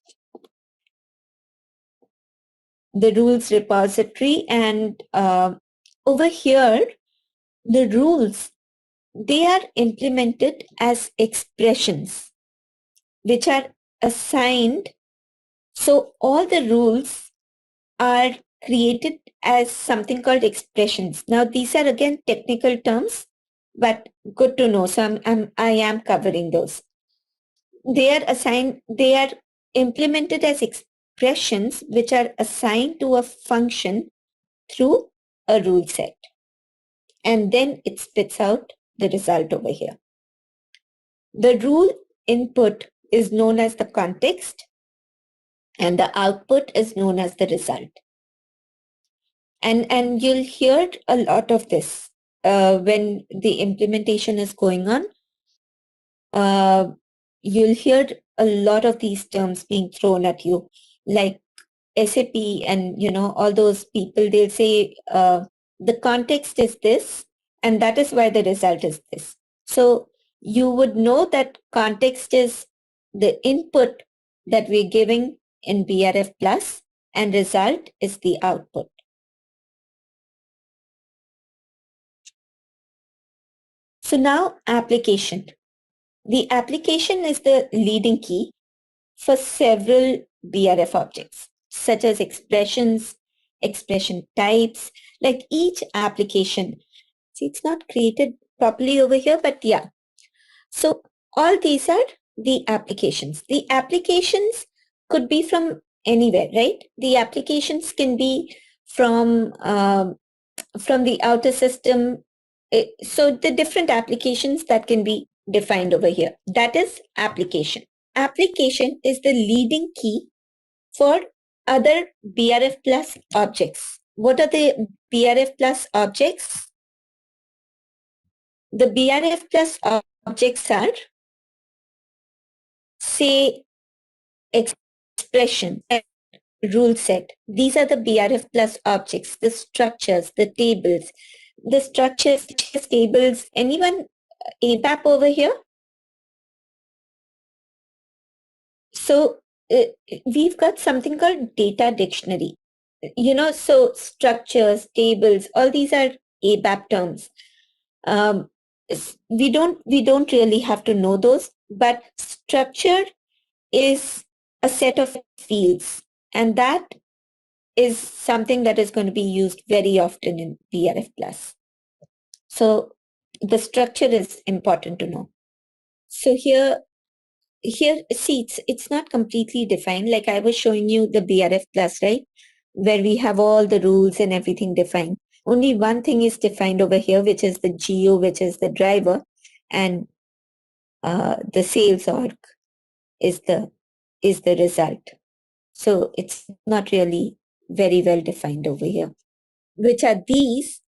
The rules repository, and over here, the rules, they are implemented as expressions which are assigned. So all the rules are created as something called expressions. Now these are again technical terms, but good to know. So I am covering those. They are implemented as expressions which are assigned to a function through a rule set. And then it spits out the result over here. The rule input is known as the context, and the output is known as the result. And you'll hear a lot of this when the implementation is going on. You'll hear a lot of these terms being thrown at you, like SAP and all those people. They'll say the context is this, and that is why the result is this. So you would know that context is the input that we're giving in BRF Plus, and result is the output. So now application. The application is the leading key for several BRF objects, such as expressions, expression types, like each application. See, it's not created properly over here, but yeah. So all these are the applications. The applications could be from anywhere, right? The applications can be from the outer system. So the different applications that can be defined over here, that is application. Application is the leading key for other BRF Plus objects. What are the BRF Plus objects? The BRF Plus objects are, say, expression, rule set. These are the BRF Plus objects, the structures, the tables. The structures, tables, anyone ABAP over here? So we've got something called data dictionary. So structures, tables, all these are ABAP terms. We don't really have to know those, but structure is a set of fields, and that is something that is going to be used very often in BRF Plus. So the structure is important to know. So here, see, it's not completely defined. Like I was showing you the BRF Plus, right? Where we have all the rules and everything defined. Only one thing is defined over here, which is the geo, which is the driver, and the sales org is the result. So it's not really very well defined over here. Which are these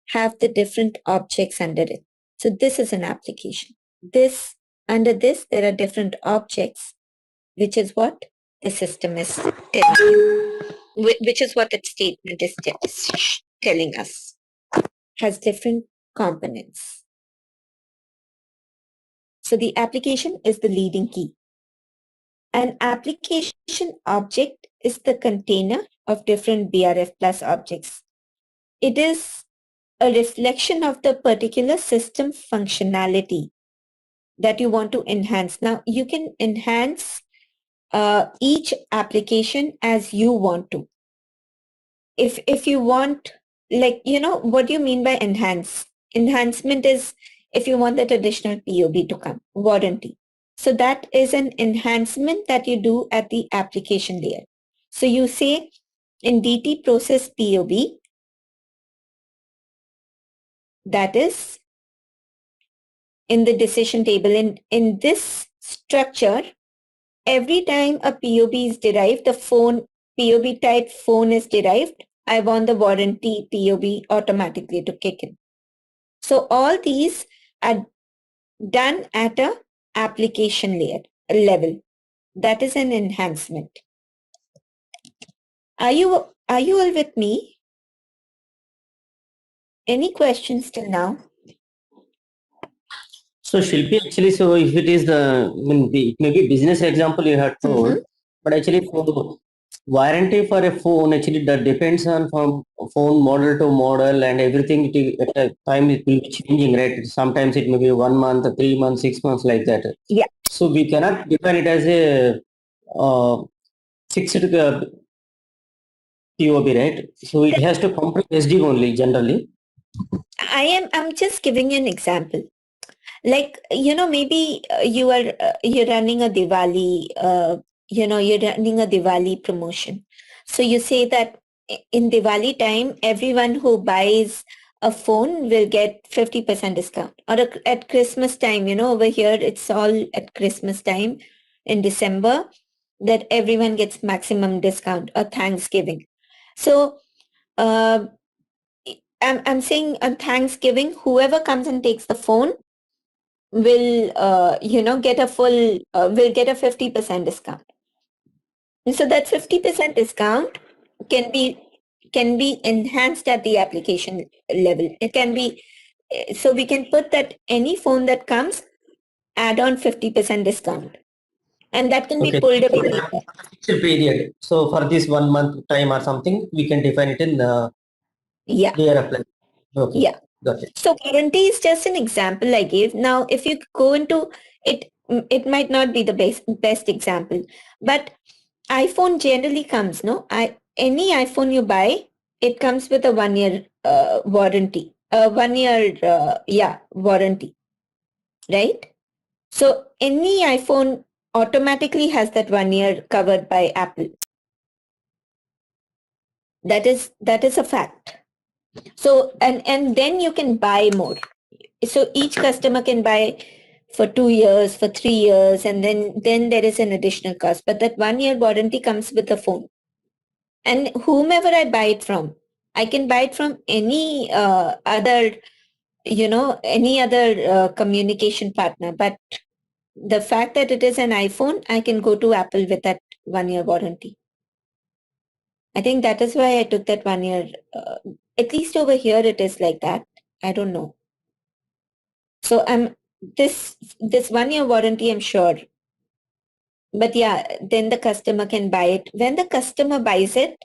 have the different objects under it. So this is an application. Under this, there are different objects, which is what the system is telling you, which is what its statement is telling us. Has different components. So the application is the leading key. An application object is the container of different BRF Plus objects. It is a reflection of the particular system functionality that you want to enhance. Now, you can enhance each application as you want to. If you want, like, what do you mean by enhance? Enhancement is if you want that additional POB to come, warranty. So that is an enhancement that you do at the application layer. So you say in DT process POB, that is in the decision table. In this structure, every time a POB is derived, the phone POB type phone is derived, I want the warranty POB automatically to kick in. So all these are done at a application layer level. That is an enhancement. Are you all with me? Any questions till now? So Shilpi, actually, so if it is it may be business example you have told, but actually for warranty for a phone, actually that depends on from phone model to model and everything. At a time it will be changing, right? Sometimes it may be 1 month, 3 months, 6 months, like that. Yeah. So we cannot define it as a fixed POB, right? So it has to come to SD only generally. I'm just giving you an example. Like, maybe you're running a Diwali, you're running a Diwali promotion. So you say that in Diwali time, everyone who buys a phone will get 50% discount. Or at Christmas time, over here, it's all at Christmas time in December that everyone gets maximum discount, or Thanksgiving. So I'm saying on Thanksgiving, whoever comes and takes the phone will get a 50% discount. And so that 50% discount can be enhanced at the application level. It can be, so we can put that any phone that comes, add on 50% discount, and that can be pulled away. Period. So for this 1 month time or something, we can define it in Yeah. layer apply. Okay. Yeah. Got it. So warranty is just an example I gave. Now, if you go into it, it might not be the best example, but iPhone generally comes, any iPhone you buy, it comes with a 1 year warranty, 1 year, warranty, right? So any iPhone automatically has that 1 year covered by Apple. That is a fact. So, and then you can buy more. So each customer can buy for 2 years, for 3 years, and then there is an additional cost. But that 1 year warranty comes with the phone. And whomever I buy it from, I can buy it from any other, any other communication partner. But the fact that it is an iPhone, I can go to Apple with that 1 year warranty. I think that is why I took that 1 year. At least over here, it is like that. I don't know. So this 1 year warranty, I'm sure. But yeah, then the customer can buy it. When the customer buys it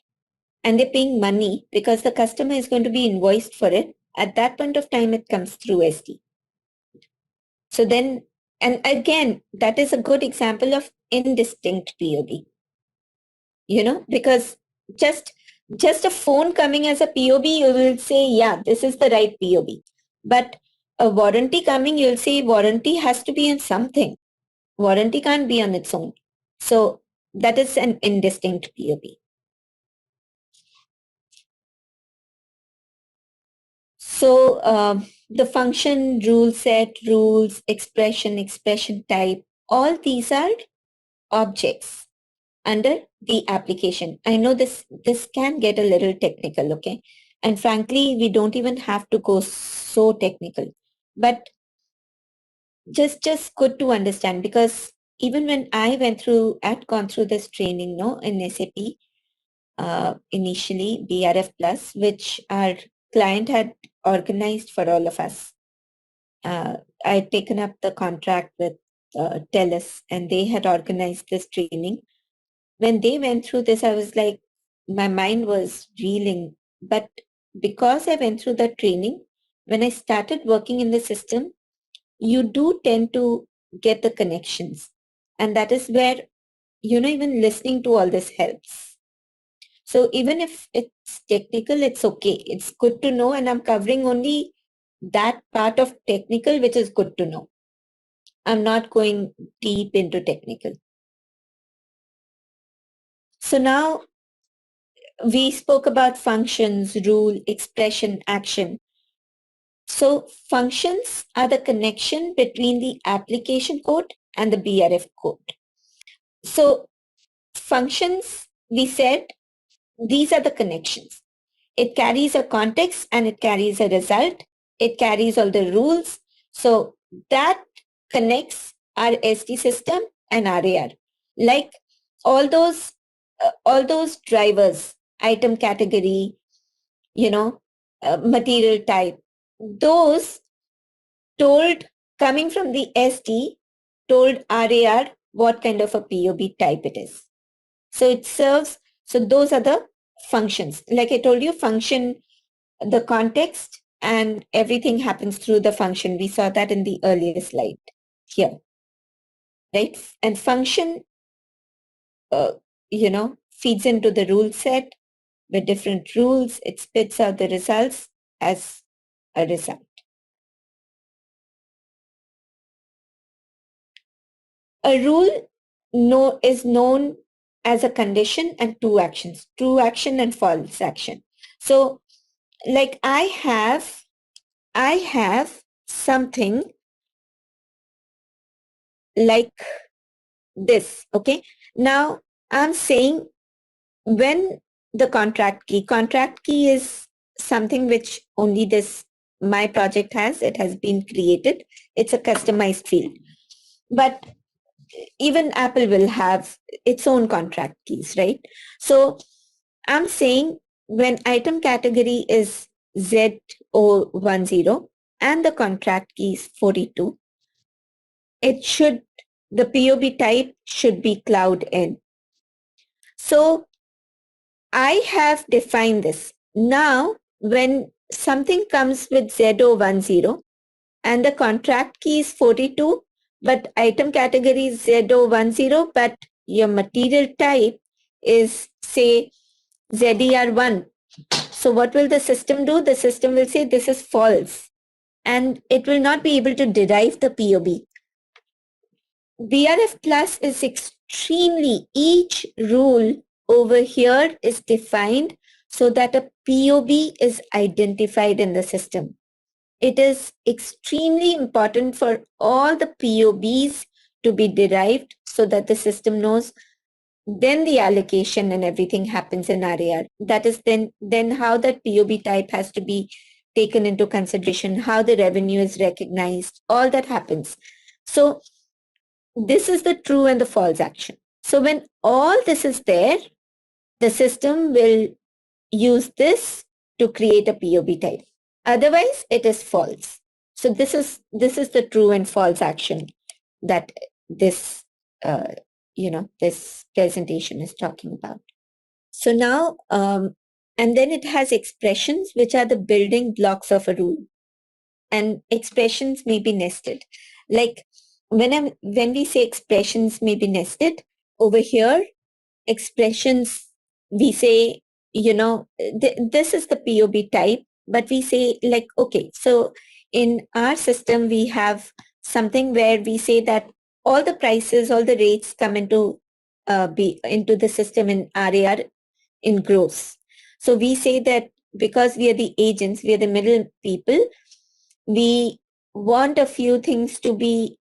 and they're paying money, because the customer is going to be invoiced for it, at that point of time, it comes through SD. So then, and again, that is a good example of indistinct POB. Because just a phone coming as a POB, you will say, yeah, this is the right POB. But a warranty coming, you'll say warranty has to be in something. Warranty can't be on its own. So that is an indistinct POB. So the function, rule set, rules, expression type, all these are objects under the application. I know this can get a little technical, okay? And frankly, we don't even have to go so technical, but just good to understand, because even when I had gone through this training, in SAP, initially BRF Plus, which our client had organized for all of us. I had taken up the contract with TELUS, and they had organized this training. When they went through this, I was like, my mind was reeling. But because I went through that training, when I started working in the system, you do tend to get the connections. And that is where, even listening to all this helps. So even if it's technical, it's okay. It's good to know. And I'm covering only that part of technical, which is good to know. I'm not going deep into technical. So now we spoke about functions, rule, expression, action. So functions are the connection between the application code and the BRF code. So functions, we said, these are the connections. It carries a context and it carries a result. It carries all the rules. So that connects our SD system and RAR. Like all those drivers, item category, material type, those coming from the SD told RAR what kind of a POB type it is. So it serves, so those are the functions. Like I told you, function, the context and everything happens through the function. We saw that in the earlier slide here, right? And function, feeds into the rule set with different rules. It spits out the results as a result. A rule is known as a condition and two actions, true action and false action. So like I have something like this, okay? Now I'm saying when the contract key is something which only my project has, it has been created. It's a customized field. But even Apple will have its own contract keys, right? So I'm saying when item category is Z010 and the contract key is 42, the POB type should be cloud N. So I have defined this. Now, when something comes with Z010 and the contract key is 42, but item category is Z010, but your material type is, say, ZER1. So what will the system do? The system will say this is false and it will not be able to derive the POB. BRF plus is extremely, each rule over here is defined so that a POB is identified in the system. It is extremely important for all the POBs to be derived so that the system knows. Then the allocation and everything happens in RAR. That is then how that POB type has to be taken into consideration, how the revenue is recognized, all that happens. So this is the true and the false action. So when all this is there, the system will use this to create a POB type. Otherwise, it is false. So this is the true and false action that this this presentation is talking about. So now, and then it has expressions, which are the building blocks of a rule. And expressions may be nested. Like when we say expressions may be nested, over here, expressions, we say, this is the POB type, but we say like, okay, so in our system, we have something where we say that all the prices, all the rates come into the system in RAR in gross. So we say that because we are the agents, we are the middle people, we want a few things to be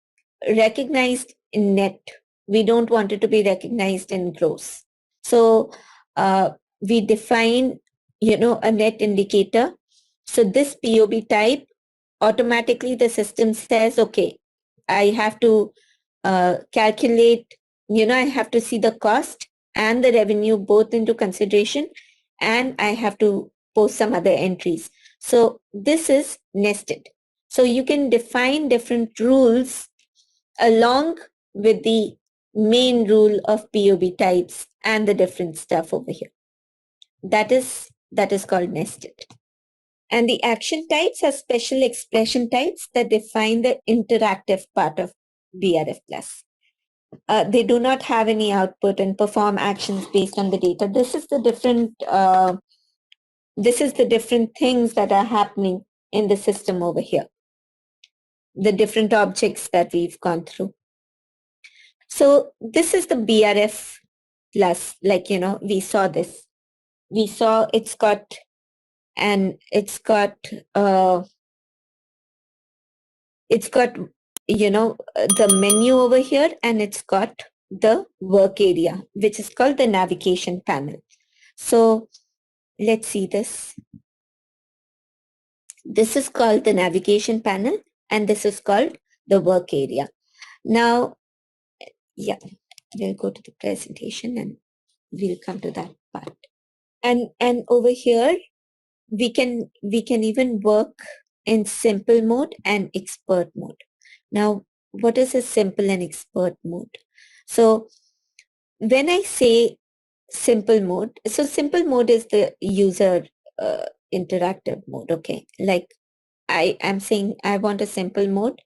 recognized in net. We don't want it to be recognized in gross. So we define, a net indicator. So this POB type, automatically the system says, okay, I have to calculate, I have to see the cost and the revenue both into consideration, and I have to post some other entries. So this is nested. So you can define different rules along with the main rule of POB types and the different stuff over here. That is called nested. And the action types are special expression types that define the interactive part of BRF plus. They do not have any output and perform actions based on the data. This is the different things that are happening in the system over here. The different objects that we've gone through. So this is the BRF plus, like, we saw this. We saw it's got the menu over here, and it's got the work area, which is called the navigation panel. So let's see this. This is called the navigation panel, and this is called the work area. Now, yeah, we'll go to the presentation and we'll come to that part. And over here, we can even work in simple mode and expert mode. Now, what is a simple and expert mode? So when I say simple mode, so simple mode is the user interactive mode. Okay, like I'm saying I want a simple mode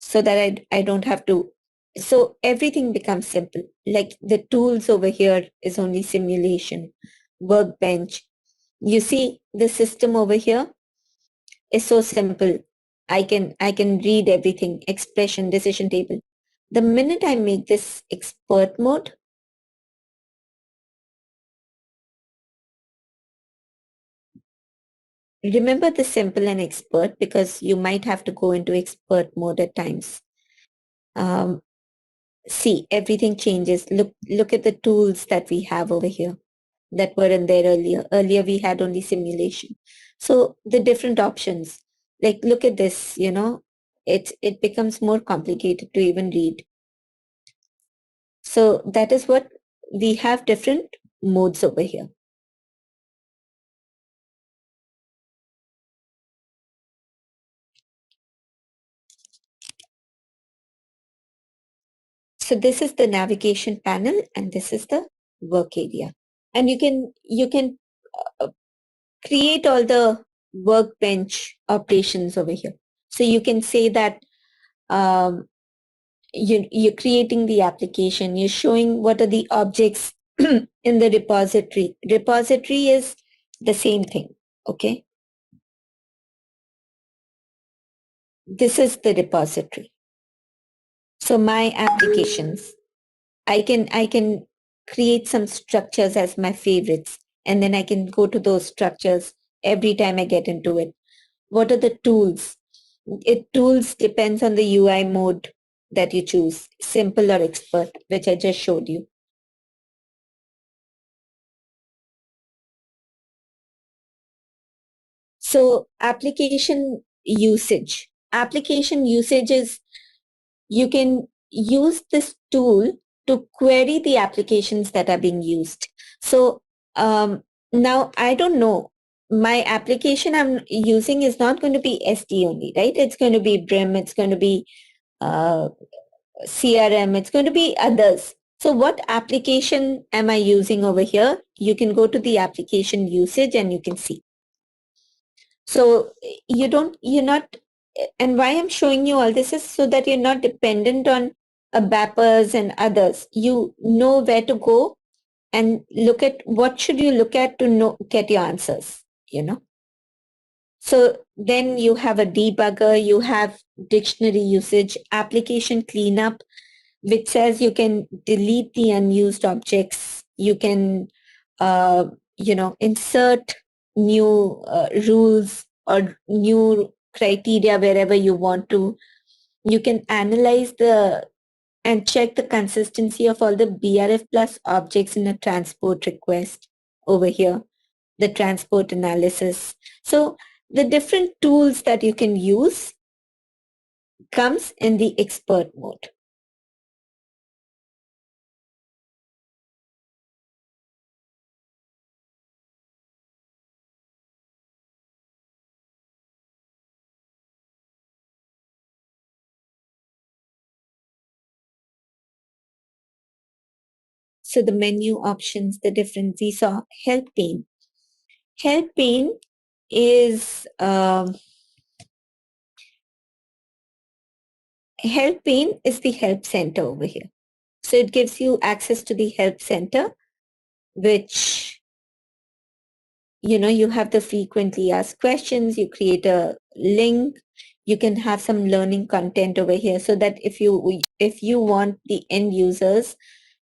so that I don't have to, so everything becomes simple. Like the tools over here is only simulation, workbench. You see the system over here is so simple. I can read everything, expression, decision table. The minute I make this expert mode, remember the simple and expert, because you might have to go into expert mode at times. See, everything changes. Look at the tools that we have over here that weren't there earlier. Earlier we had only simulation. So the different options, like look at this, it becomes more complicated to even read. So that is what we have, different modes over here. So this is the navigation panel and this is the work area. And you can create all the workbench operations over here. So you can say that you're creating the application, you're showing what are the objects in the repository. Repository is the same thing, okay? This is the repository. So my applications, I can create some structures as my favorites, and then I can go to those structures every time I get into it. What are the tools? Tools depends on the UI mode that you choose, simple or expert, which I just showed you. So application usage. Application usage is, you can use this tool to query the applications that are being used. So now I don't know, my application I'm using is not going to be SD only, right? It's going to be BRIM, it's going to be CRM, it's going to be others. So what application am I using over here? You can go to the application usage and you can see. So you're not, and why I'm showing you all this is so that you're not dependent on BAPers and others. You know where to go and look at what should you look at to get your answers, So then you have a debugger, you have dictionary usage, application cleanup, which says you can delete the unused objects. You can, insert new rules or new criteria wherever you want to. You can analyze and check the consistency of all the BRF plus objects in a transport request over here, the transport analysis. So the different tools that you can use comes in the expert mode. So the menu options, the different, we saw help pane. Help pane is help pane is the help center over here. So it gives you access to the help center, which, you know, you have the frequently asked questions, you create a link, you can have some learning content over here, so that if you want the end users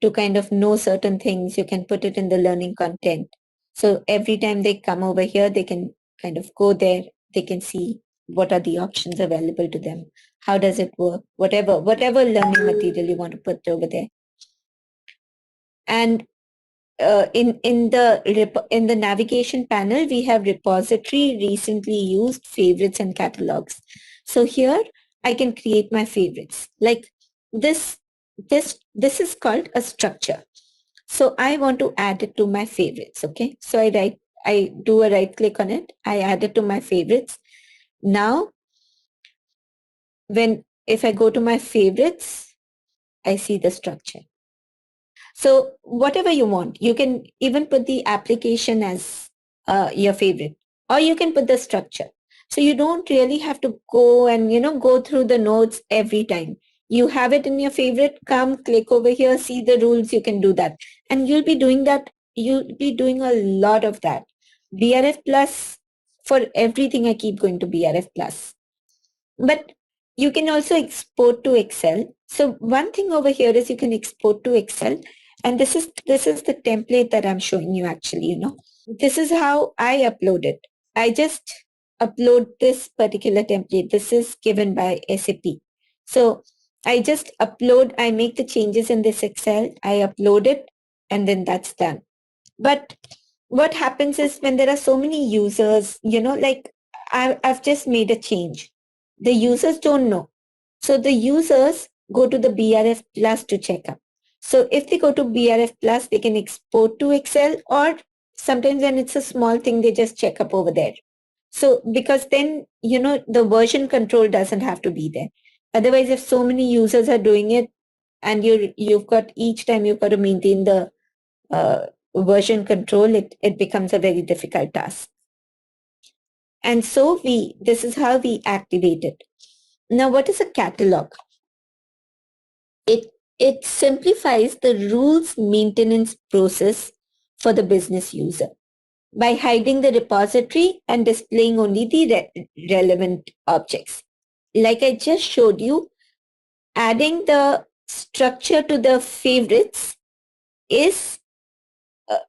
to kind of know certain things, you can put it in the learning content. So every time they come over here, they can kind of go there, they can see what are the options available to them, how does it work, whatever learning material you want to put over there. And in the navigation panel, we have repository, recently used, favorites, and catalogs. So here I can create my favorites. Like this is called a structure. So I want to add it to my favorites. Okay. So I do a right click on it. I add it to my favorites. Now, if I go to my favorites, I see the structure. So whatever you want, you can even put the application as your favorite, or you can put the structure. So you don't really have to go and, you know, go through the notes every time. You have it in your favorite, come click over here, see the rules, you can do that. And you'll be doing that. You'll be doing a lot of that. BRF plus, for everything I keep going to BRF plus. But you can also export to Excel. So one thing over here is you can export to Excel. And this is the template that I'm showing you actually, you know. This is how I upload it. I just upload this particular template. This is given by SAP. So I just upload, I make the changes in this Excel, I upload it, and then that's done. But what happens is when there are so many users, you know, like I've just made a change. The users don't know. So the users go to the BRF Plus to check up. So if they go to BRF Plus, they can export to Excel, or sometimes when it's a small thing, they just check up over there. So because then, you know, the version control doesn't have to be there. Otherwise, if so many users are doing it and you've got each time you've got to maintain the version control, it becomes a very difficult task. And so this is how we activate it. Now, what is a catalog? It simplifies the rules maintenance process for the business user by hiding the repository and displaying only the relevant objects. Like I just showed you, adding the structure to the favorites is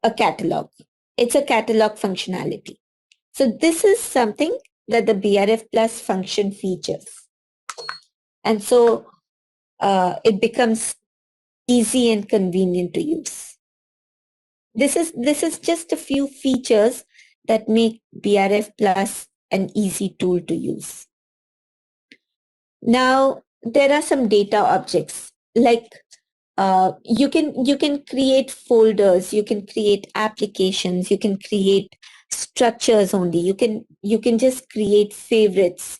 a catalog. It's a catalog functionality. So this is something that the BRF Plus function features. And so it becomes easy and convenient to use. This is just a few features that make BRF Plus an easy tool to use. Now, there are some data objects, like you can create folders, you can create applications, you can create structures only, you can just create favorites.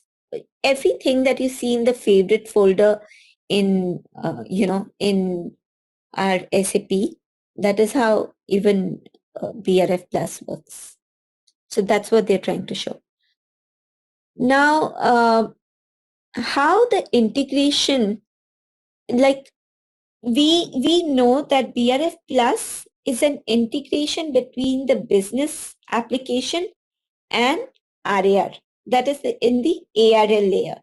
Everything that you see in the favorite folder in in our SAP, that is how even BRF Plus works. So that's what they're trying to show. Now, how the integration, like we know that BRF Plus is an integration between the business application and RAR. That is in the ARL layer.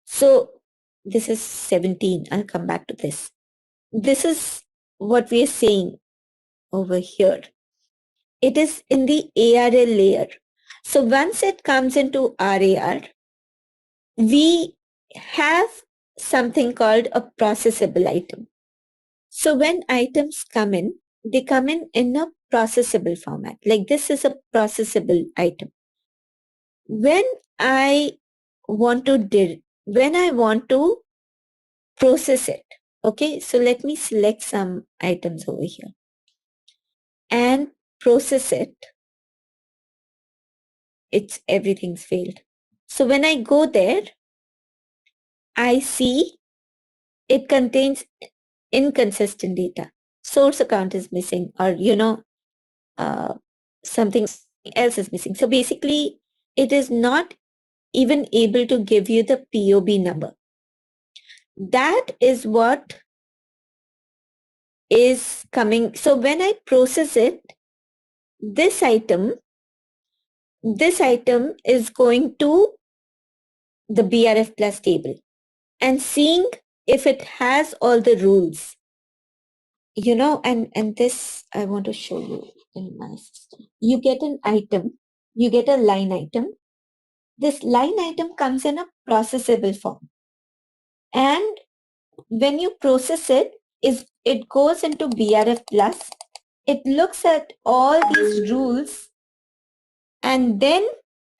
So this is 17. I'll come back to this. This is what we are saying over here. It is in the ARL layer. So once it comes into RAR, we have something called a processable item. So when items come in, they come in a processable format. Like this is a processable item. When I want to process it, okay, so let me select some items over here and process it. Everything's failed. So when I go there, I see it contains inconsistent data. Source account is missing, or something else is missing. So basically, it is not even able to give you the POB number. That is what is coming. So when I process it, this item is going to the BRF plus table and seeing if it has all the rules. You know, and this I want to show you in my system. You get an item, you get a line item. This line item comes in a processable form. And when you process it, it goes into BRF plus. It looks at all these rules and then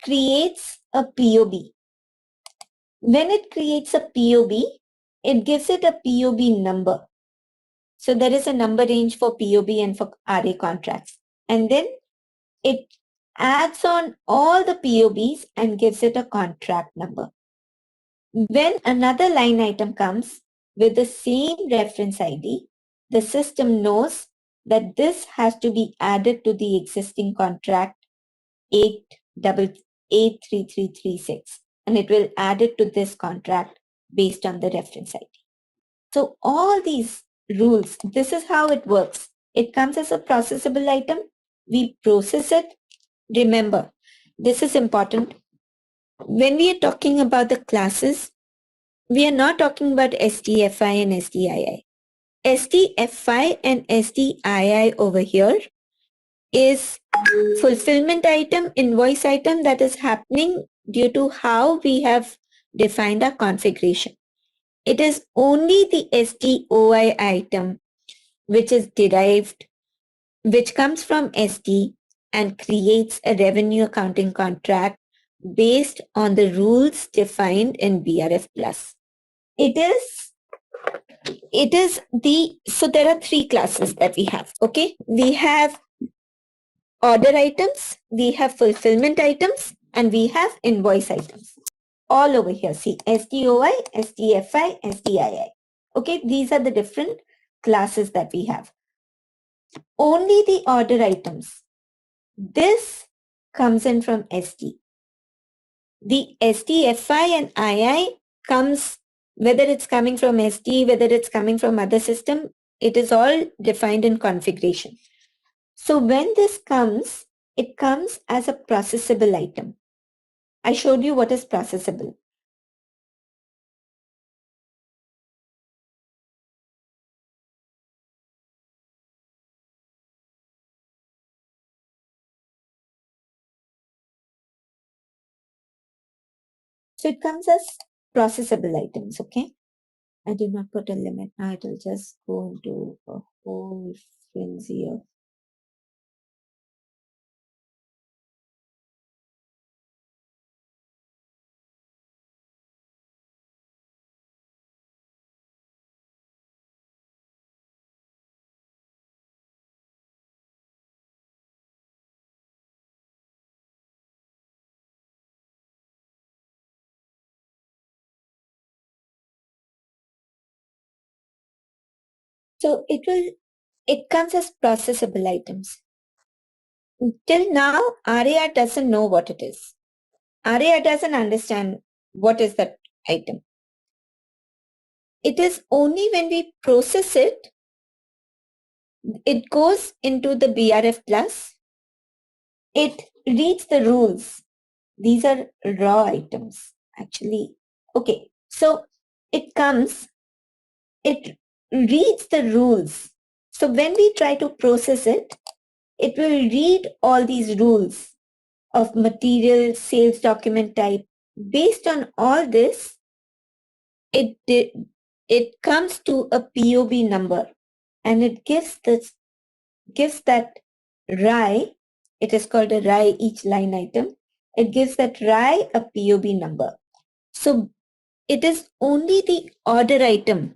creates a POB. When it creates a POB, it gives it a POB number. So there is a number range for POB and for RA contracts. And then it adds on all the POBs and gives it a contract number. When another line item comes with the same reference ID, the system knows that this has to be added to the existing contract 83336, and it will add it to this contract based on the reference ID. So all these rules, this is how it works. It comes as a processable item. We process it. Remember, this is important. When we are talking about the classes, we are not talking about SDFI and SDII. SDFI and SDII over here is fulfillment item, invoice item that is happening due to how we have defined our configuration. It is only the SDOI item which is derived, which comes from SD and creates a revenue accounting contract based on the rules defined in BRF plus. So there are three classes that we have, okay? We have order items, we have fulfillment items, and we have invoice items. All over here, see, SDOI, SDFI, SDII. Okay, these are the different classes that we have. Only the order items. This comes in from SD. The SDFI and II comes, whether it's coming from SD, whether it's coming from other system, it is all defined in configuration. So when this comes, it comes as a processable item. I showed you what is processable. So it comes as processable items, okay? I did not put a limit. Now it will just go into a whole frenzy of so it comes as processable items. Till now, RAR doesn't know what it is. RAR doesn't understand what is that item. It is only when we process it, it goes into the BRF plus. It reads the rules. These are raw items, actually. Okay, so it comes, it reads the rules. So when we try to process it, it will read all these rules of material, sales document type. Based on all this, it comes to a POB number and it gives that RAI, it is called a RAI each line item. It gives that RAI a POB number. So it is only the order item,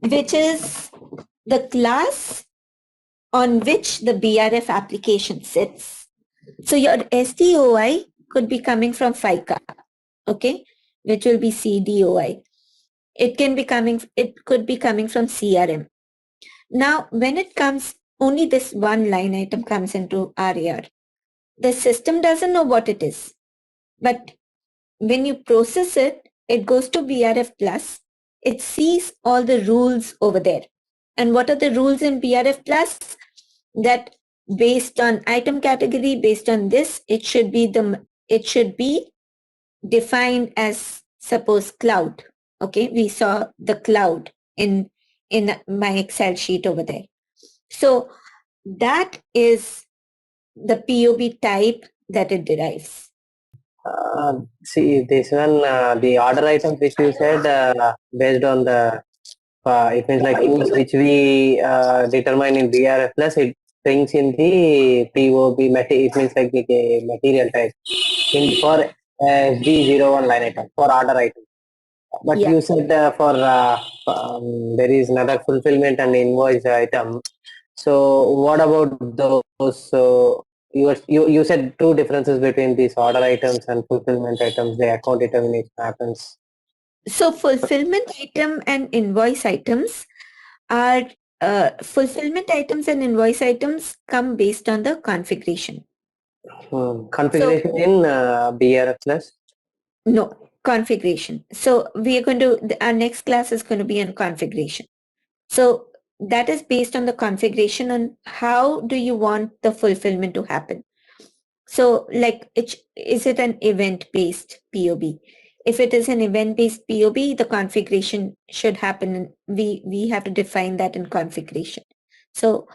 which is the class on which the BRF application sits. So your SDOI could be coming from FICA, okay, which will be CDOI. It could be coming from CRM. Now, when it comes, only this one line item comes into RAR. the system doesn't know what it is. But when you process it, it goes to BRF plus. It sees all the rules over there. And what are the rules in BRF plus? That based on item category, based on this, it should be defined as, suppose, cloud. Okay, we saw the cloud in my Excel sheet over there. So that is the POB type that it derives. See, this one, the order items which you said, based on the, it means like rules which we determine in BRF plus, it brings in the POB material, it means like the material type in for SD01 line item for order item. But Yeah. you said there is another fulfillment and invoice item. So what about those? So you said two differences between these order items and fulfillment items. The account determination happens. So fulfillment item and invoice items are fulfillment items and invoice items come based on the configuration. Configuration in BRF plus. No, configuration. So we are going to, our next class is going to be on configuration. So that is based on the configuration on how do you want the fulfillment to happen. So like, is it an event-based POB? If it is an event-based POB, the configuration should happen. And we have to define that in configuration. So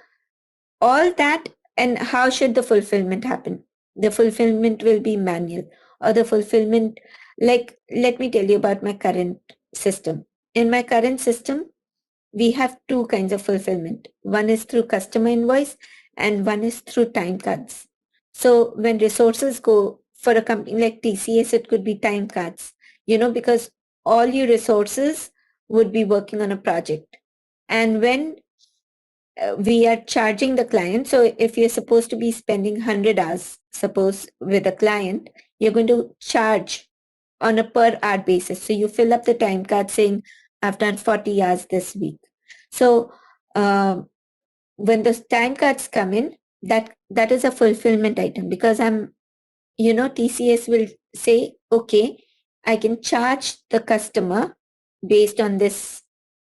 all that, and how should the fulfillment happen? The fulfillment will be manual, or the fulfillment, like, let me tell you about my current system. In my current system, we have two kinds of fulfillment. One is through customer invoice and one is through time cards. So when resources go for a company like TCS, it could be time cards, because all your resources would be working on a project. And when we are charging the client, so if you're supposed to be spending 100 hours, suppose, with a client, you're going to charge on a per hour basis. So you fill up the time card saying, I've done 40 hours this week. So when those time cards come in, that is a fulfillment item, because TCS will say, okay, I can charge the customer based on this,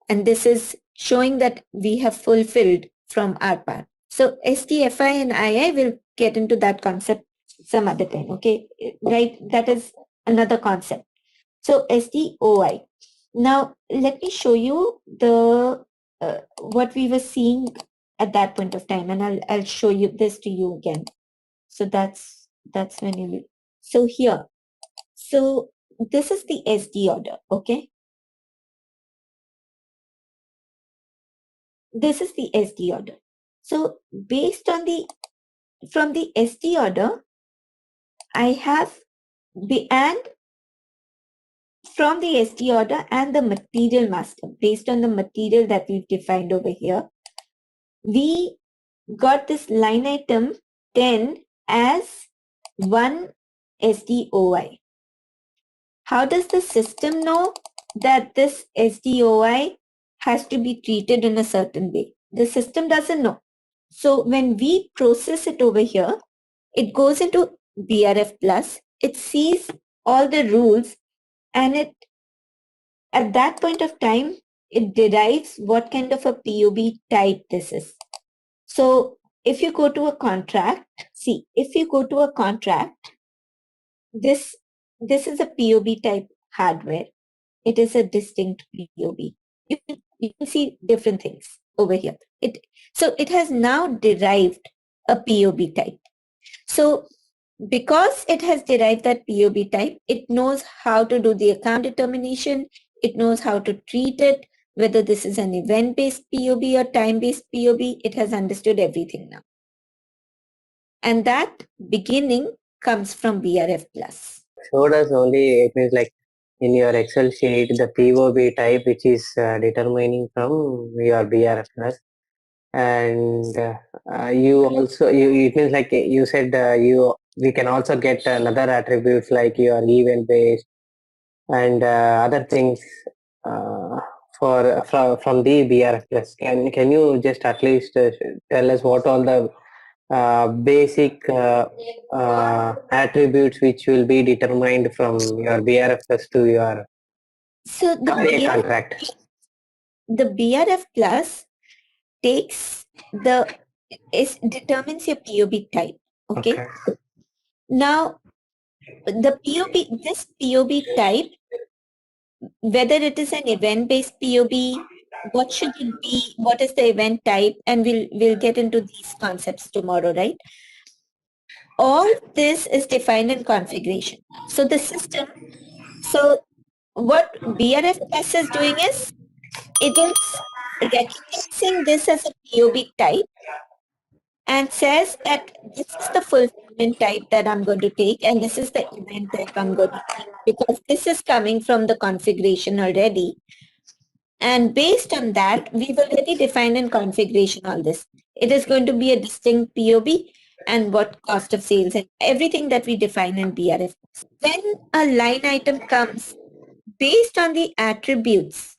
and this is showing that we have fulfilled from our part. So STFI and II will get into that concept some other time, okay? Right, that is another concept. So SDOI. Now let me show you the what we were seeing at that point of time, and I'll show you this to you again. So that's when you will. So here, so this is the SD order, okay? This is the SD order. So based on from the SD order, I have and from the SD order and the material master, based on the material that we've defined over here, we got this line item 10 as one SDOI. How does the system know that this SDOI has to be treated in a certain way? The system doesn't know. So when we process it over here, it goes into BRF plus, it sees all the rules, and at that point of time, it derives what kind of a POB type this is. So if you go to a contract, if you go to a contract, this is a POB type hardware. It is a distinct POB. You can see different things over here. So it has now derived a POB type. So because it has derived that POB type, it knows how to do the account determination. It knows how to treat it, whether this is an event-based POB or time-based POB. It has understood everything now. And that beginning comes from BRF plus. Showed us only, it means like in your Excel sheet, the POB type, which is determining from your BRF plus. And you also, it means like you said, we can also get another attributes like your event based and other things from the BRF plus. Can you just at least tell us what all the basic attributes which will be determined from your BRFS to your So contract. the BRF plus takes determines your POB type. Okay. Now the this POB type, whether it is an event-based POB, what should it be? What is the event type? And we'll get into these concepts tomorrow, right? All this is defined in configuration. So the system, so what BRF Plus is doing is, it is recognizing this as a POB type and says that this is the fulfillment type that I'm going to take and this is the event type I'm going to take, because this is coming from the configuration already. And based on that, we've already defined in configuration all this. It is going to be a distinct POB and what cost of sales and everything that we define in BRF. When a line item comes based on the attributes,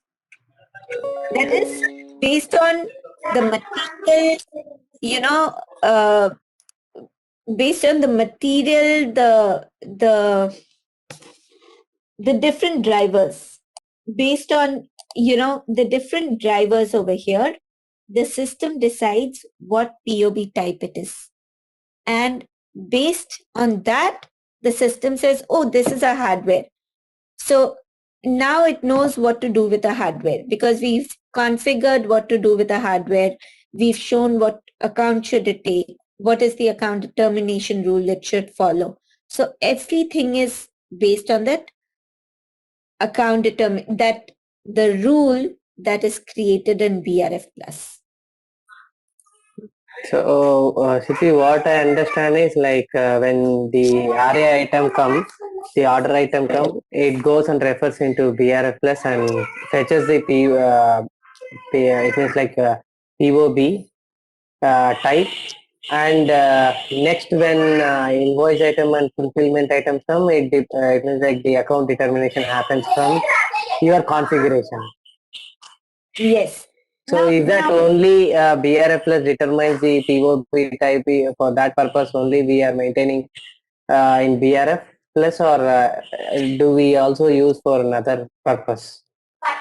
that is based on the material, based on the material, the different drivers, based on, the different drivers over here, the system decides what POB type it is. And based on that, the system says, oh, this is a hardware. So now it knows what to do with the hardware because we've configured what to do with the hardware. We've shown what account should it take, what is the account determination rule it should follow. So everything is based on that that the rule that is created in BRF plus. So, Siddhi, what I understand is like when the RA item comes, the order item comes, it goes and refers into BRF plus and fetches the it means like POB type. And next, when invoice item and fulfillment item come, it means like the account determination happens from your configuration. Yes. So is that only BRF plus determines the POB type for that purpose only we are maintaining in BRF plus, or do we also use for another purpose?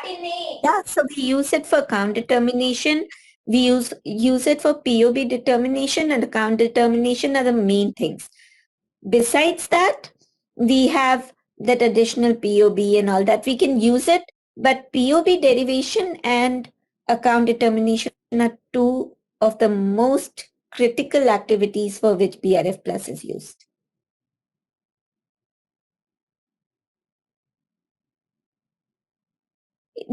Yeah, so we use it for account determination. We use it for POB determination and account determination are the main things. Besides that, we have that additional POB and all that. We can use it, but POB derivation and account determination are two of the most critical activities for which BRF Plus is used.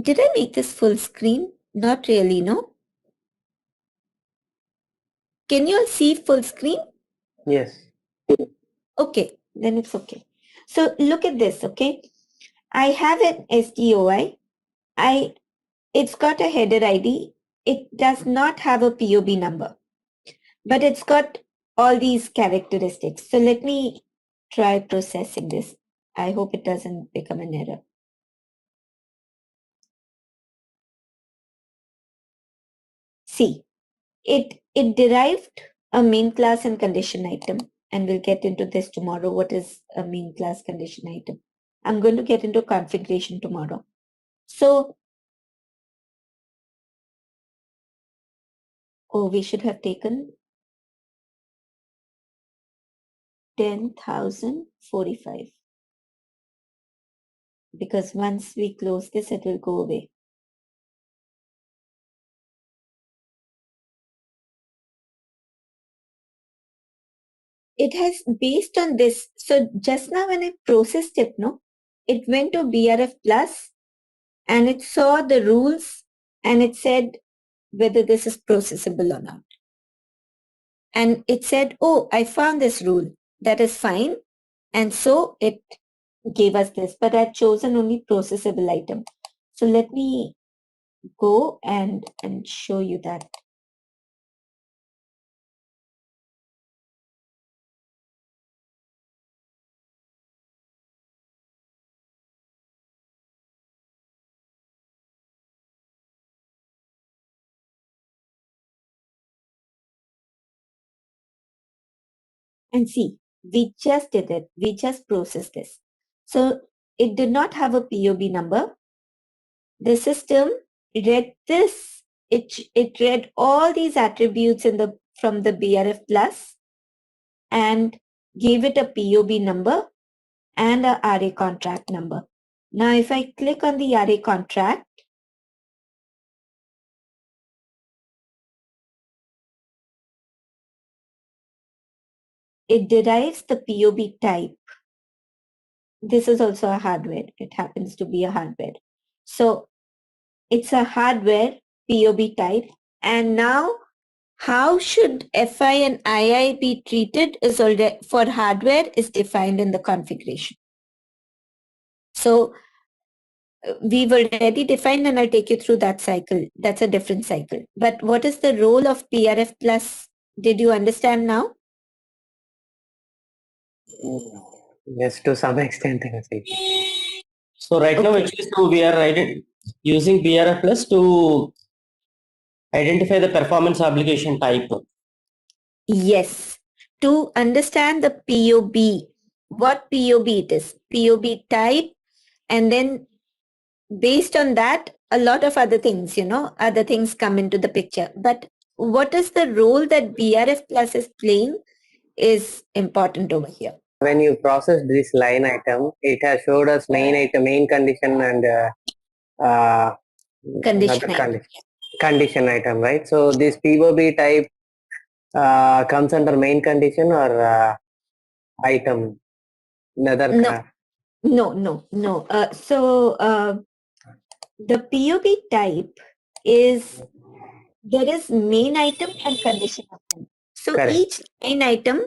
Did I make this full screen? Not really, no? Can you all see full screen? Yes. Okay, then it's okay. So look at this, okay? I have an SDOI. It's got a header ID. It does not have a POB number, but it's got all these characteristics. So let me try processing this. I hope it doesn't become an error. See, it derived a main class and condition item, and we'll get into this tomorrow. What is a main class condition item? I'm going to get into configuration tomorrow. So, oh, we should have taken 10,045 because once we close this, it will go away. It has based on this. So just now when I processed it, no, it went to BRF plus and it saw the rules and it said whether this is processable or not. And it said, oh, I found this rule. That is fine. And so it gave us this, but I've chosen only processable item. So let me go and show you that. And see, we just did it. We just processed this. So it did not have a POB number. The system read this. It read all these attributes from the BRF plus and gave it a POB number and a RA contract number. Now, if I click on the RA contract, it derives the POB type. This is also a hardware. It happens to be a hardware. So it's a hardware POB type. And now how should FI and II be treated is already for hardware is defined in the configuration. So we've already defined, and I'll take you through that cycle. That's a different cycle. But what is the role of BRF plus? Did you understand now? Yes, to some extent. I see. So right now, actually, so we are using BRF plus to identify the performance obligation type. Yes. To understand the POB, what POB it is, POB type, and then based on that, a lot of other things, other things come into the picture. But what is the role that BRF plus is playing is important over here. When you process this line item, it has showed us main item, main condition, and condition item, right? So this POB type comes under main condition or item? No. So the POB type is, there is main item and condition item. So Correct. Each line item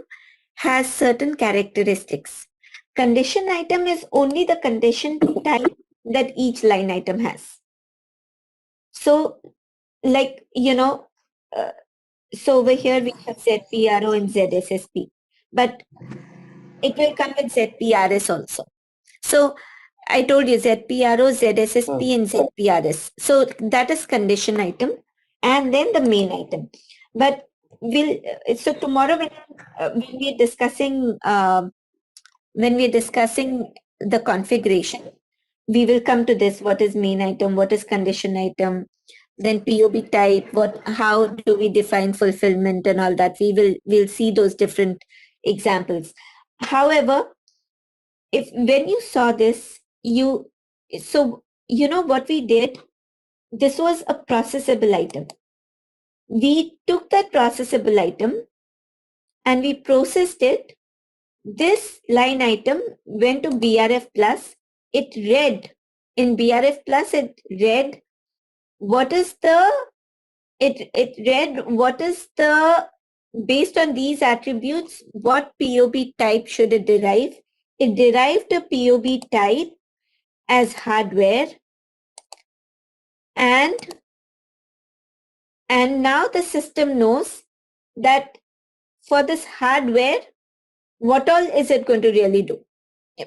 has certain characteristics. Condition item is only the condition type that each line item has. So like, so over here we have ZPRO and ZSSP, but it will come with ZPRS also. So I told you ZPRO, ZSSP and ZPRS. So that is condition item and then the main item. But so tomorrow when we are discussing the configuration, we will come to this. What is main item? What is condition item? Then POB type, how do we define fulfillment and all that? We'll see those different examples. However, when you saw this, what we did, this was a processable item. We took that processable item and we processed it. This line item went to BRF plus. It read in BRF plus, it read what is the based on these attributes, what POB type should it derive? It derived a POB type as hardware, and now the system knows that for this hardware, what all is it going to really do?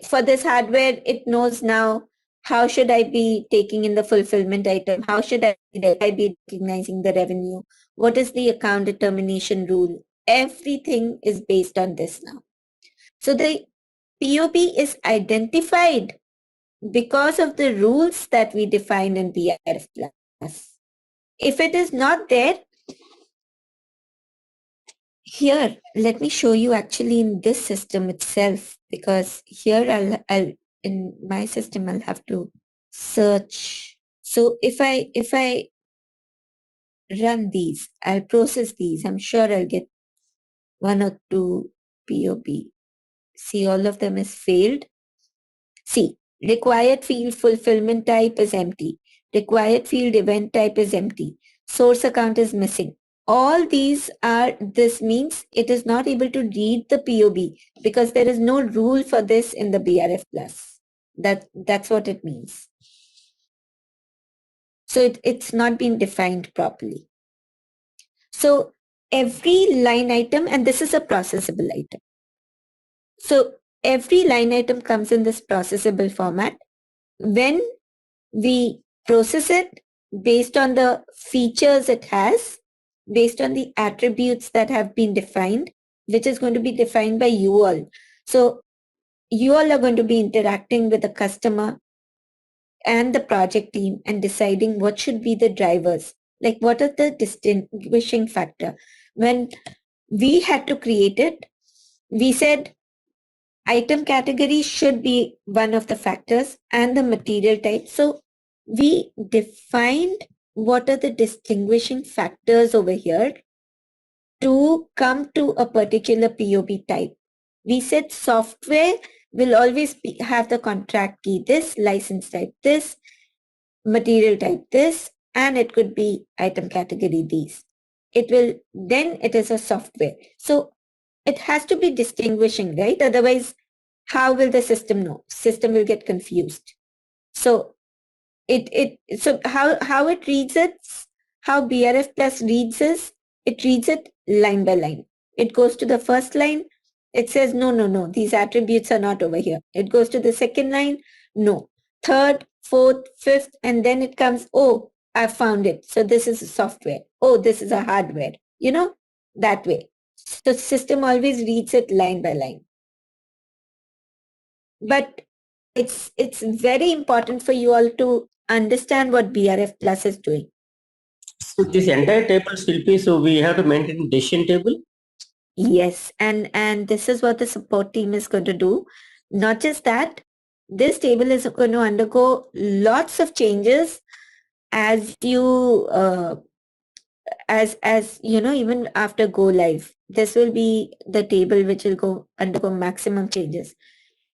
For this hardware, it knows now how should I be taking in the fulfillment item? How should I be recognizing the revenue? What is the account determination rule? Everything is based on this now. So the POB is identified because of the rules that we defined in BRF plus. If it is not there, here, let me show you actually in this system itself, because here I'll in my system, I'll have to search. So if I run these, I'll process these, I'm sure I'll get 1 or 2 POB. See, all of them is failed. See, required field fulfillment type is empty. Required field event type is empty. Source account is missing. All these this means it is not able to read the POB because there is no rule for this in the BRF plus. That's what it means. So it's not been defined properly. So every line item, and this is a processable item. So every line item comes in this processable format. When we process it based on the features it has, based on the attributes that have been defined, which is going to be defined by you all. So you all are going to be interacting with the customer and the project team and deciding what should be the drivers, like what are the distinguishing factor. When we had to create it, we said item category should be one of the factors and the material type. So we defined what are the distinguishing factors over here to come to a particular POB type. We said software will always have the contract key, this license type, this material type, this, and it could be item category, these. Then it is a software. So it has to be distinguishing, right? Otherwise, how will the system know? System will get confused. So how it reads it, how BRF Plus reads is, it reads it line by line. It goes to the first line, it says, no, these attributes are not over here. It goes to the second line, no. Third, fourth, fifth, and then it comes, oh, I found it. So this is a software. Oh, this is a hardware. That way. So system always reads it line by line. But it's very important for you all to understand what BRF Plus is doing. So this entire table will be, so we have to maintain decision table? Yes, and this is what the support team is going to do. Not just that, this table is going to undergo lots of changes as you even after go live. This will be the table which will undergo maximum changes.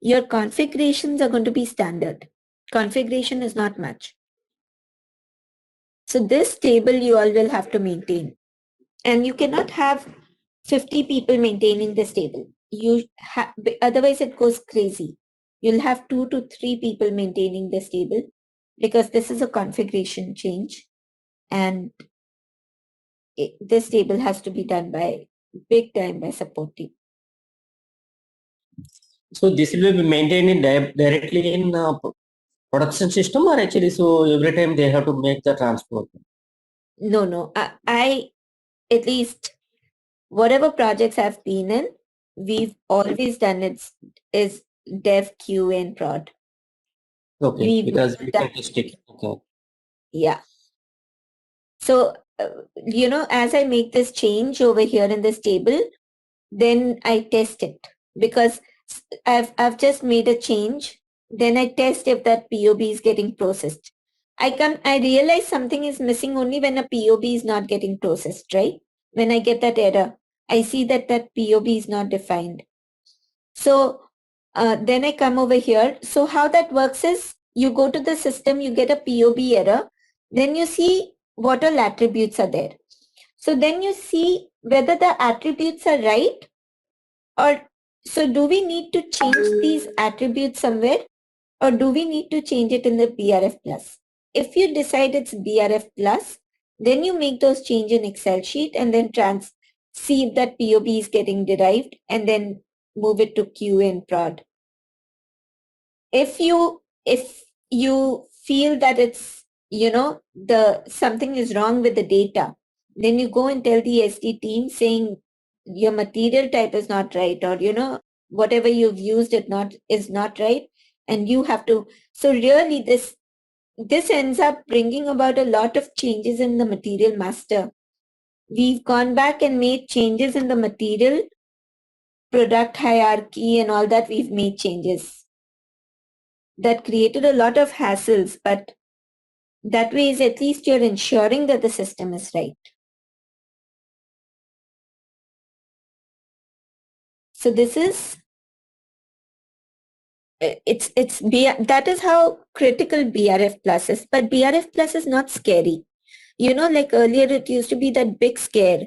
Your configurations are going to be standard. Configuration is not much. So this table you all will have to maintain. And you cannot have 50 people maintaining this table. Otherwise it goes crazy. You'll have 2 to 3 people maintaining this table because this is a configuration change. And this table has to be done by big time by support team. So this will be maintained directly in production system, or actually so every time they have to make the transport? No. I at least whatever projects I've been in, we've always done it is dev, QA, and prod. Okay, because we can test it. Okay. Yeah. So, as I make this change over here in this table, then I test it because I've just made a change. Then I test if that POB is getting processed. I realize something is missing only when a POB is not getting processed, right? When I get that error, I see that POB is not defined. So then I come over here. So how that works is you go to the system, you get a POB error, then you see what all attributes are there. So then you see whether the attributes are right, or so do we need to change these attributes somewhere, or do we need to change it in the BRF Plus? If you decide it's BRF Plus, then you make those change in Excel sheet and then see if that POB is getting derived and then move it to QA and prod. If you feel that it's something is wrong with the data, then you go and tell the SD team saying your material type is not right, or whatever you've used is not right, and you have to. So really this ends up bringing about a lot of changes in the material master. We've gone back and made changes in the material product hierarchy and all that. We've made changes that created a lot of hassles, but that way is at least you're ensuring that the system is right. So this is that is how critical BRF Plus is. But BRF Plus is not scary. Like earlier it used to be that big scare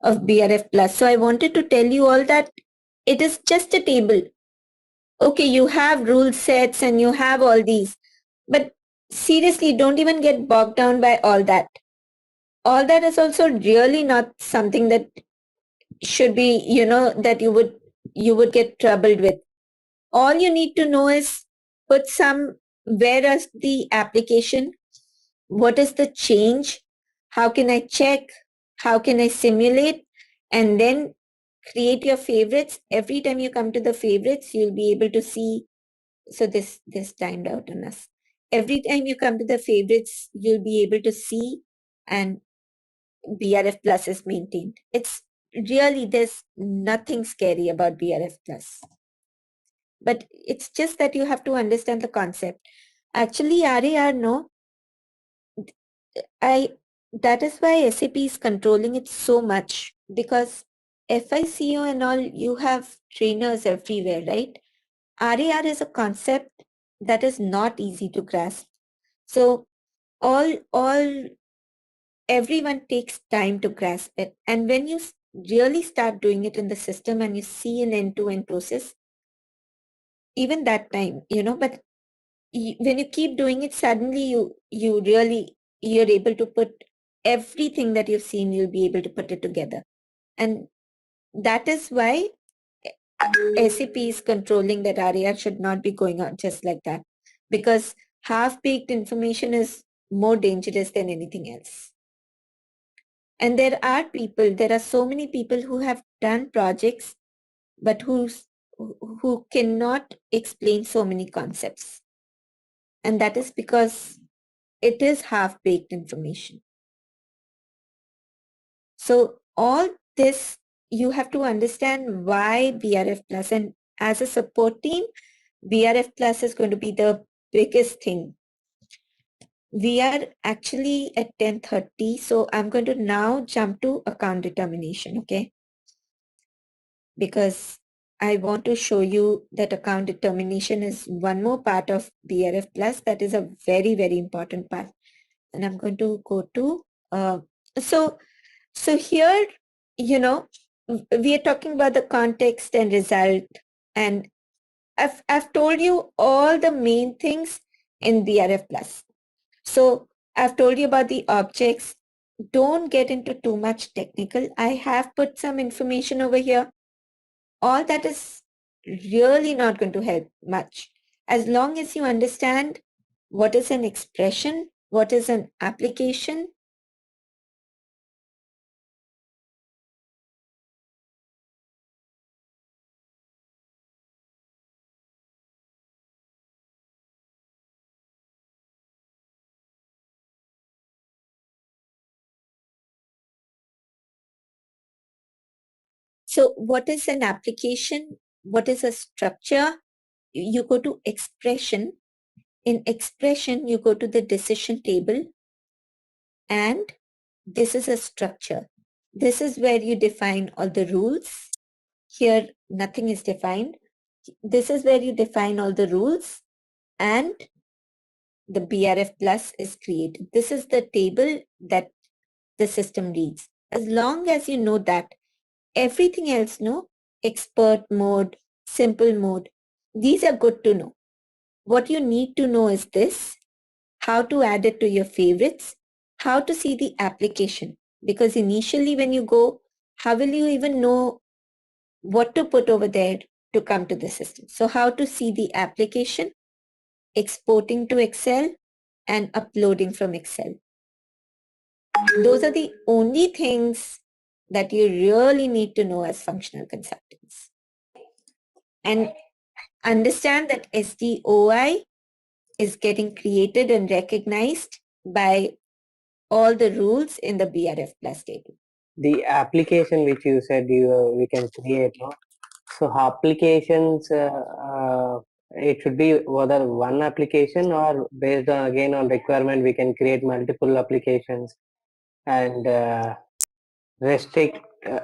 of BRF Plus. So I wanted to tell you all that it is just a table. Okay, you have rule sets and you have all these, but seriously, don't even get bogged down by all that. All that is also really not something that should be, that you would get troubled with. All you need to know is where is the application, what is the change, how can I check, how can I simulate, and then create your favorites. Every time you come to the favorites, you'll be able to see. So this timed out on us. Every time you come to the favorites, you'll be able to see and BRF plus is maintained. It's really, there's nothing scary about BRF plus. But it's just that you have to understand the concept. Actually, RAR, no, that is why SAP is controlling it so much, because FICO and all, you have trainers everywhere, right? RAR is a concept that is not easy to grasp. So everyone takes time to grasp it. And when you really start doing it in the system and you see an end-to-end process, even that time, but when you keep doing it, suddenly you're able to put everything that you've seen, you'll be able to put it together. And that is why SAP is controlling that RAR should not be going on just like that, because half-baked information is more dangerous than anything else. And there are so many people who have done projects, but who cannot explain so many concepts. And that is because it is half-baked information. So all this, you have to understand why BRF plus, and as a support team, BRF plus is going to be the biggest thing. We are actually at 10:30, so I'm going to now jump to account determination, okay? Because I want to show you that account determination is one more part of BRF plus that is a very, very important part. And I'm going to go to, so here, we are talking about the context and result, and I've told you all the main things in BRF plus. So I've told you about the objects. Don't get into too much technical. I have put some information over here. All that is really not going to help much. As long as you understand what is an expression, what is an application, so what is an application? What is a structure? You go to expression. In expression, you go to the decision table, and this is a structure. This is where you define all the rules. Here, nothing is defined. This is where you define all the rules, and the BRF plus is created. This is the table that the system reads. As long as you know that, everything else, expert mode, simple mode, these are good to know. What you need to know is this: how to add it to your favorites, how to see the application. Because initially when you go, how will you even know what to put over there to come to the system? So how to see the application, exporting to Excel, and uploading from Excel. Those are the only things that you really need to know as functional consultants. And understand that SDOI is getting created and recognized by all the rules in the BRF plus table. The application which you said we can create, no? So applications, it should be whether one application or based on again on requirement we can create multiple applications and restrict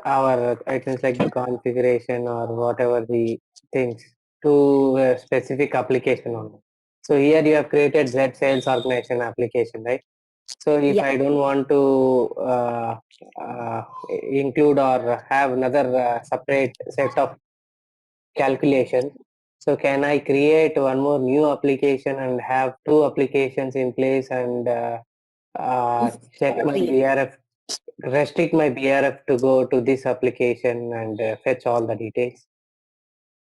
our items like the configuration or whatever the things to a specific application only. So here you have created Z sales organization application, right? So if I don't want to include or have another separate set of calculation, so can I create one more new application and have two applications in place and check my BRF, restrict my BRF to go to this application and fetch all the details?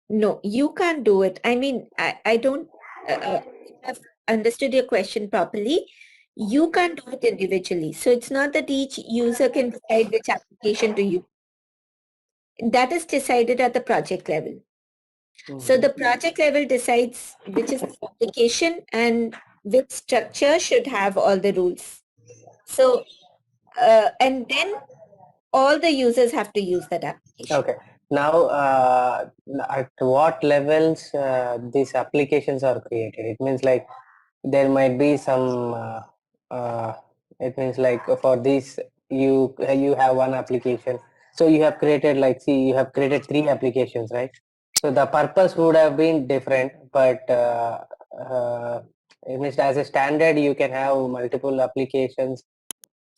No, you can't do it. I mean, I don't have understood your question properly. You can't do it individually. So it's not that each user can decide which application to use. that is decided at the project level. So the project level decides which is the application and which structure should have all the rules. So, and then all the users have to use that application. Okay. Now, at what levels these applications are created? It means like there might be some. It means like for this, you have one application. So you have created like, see, you have created 3 applications, right? So the purpose would have been different, but it means as a standard, you can have multiple applications.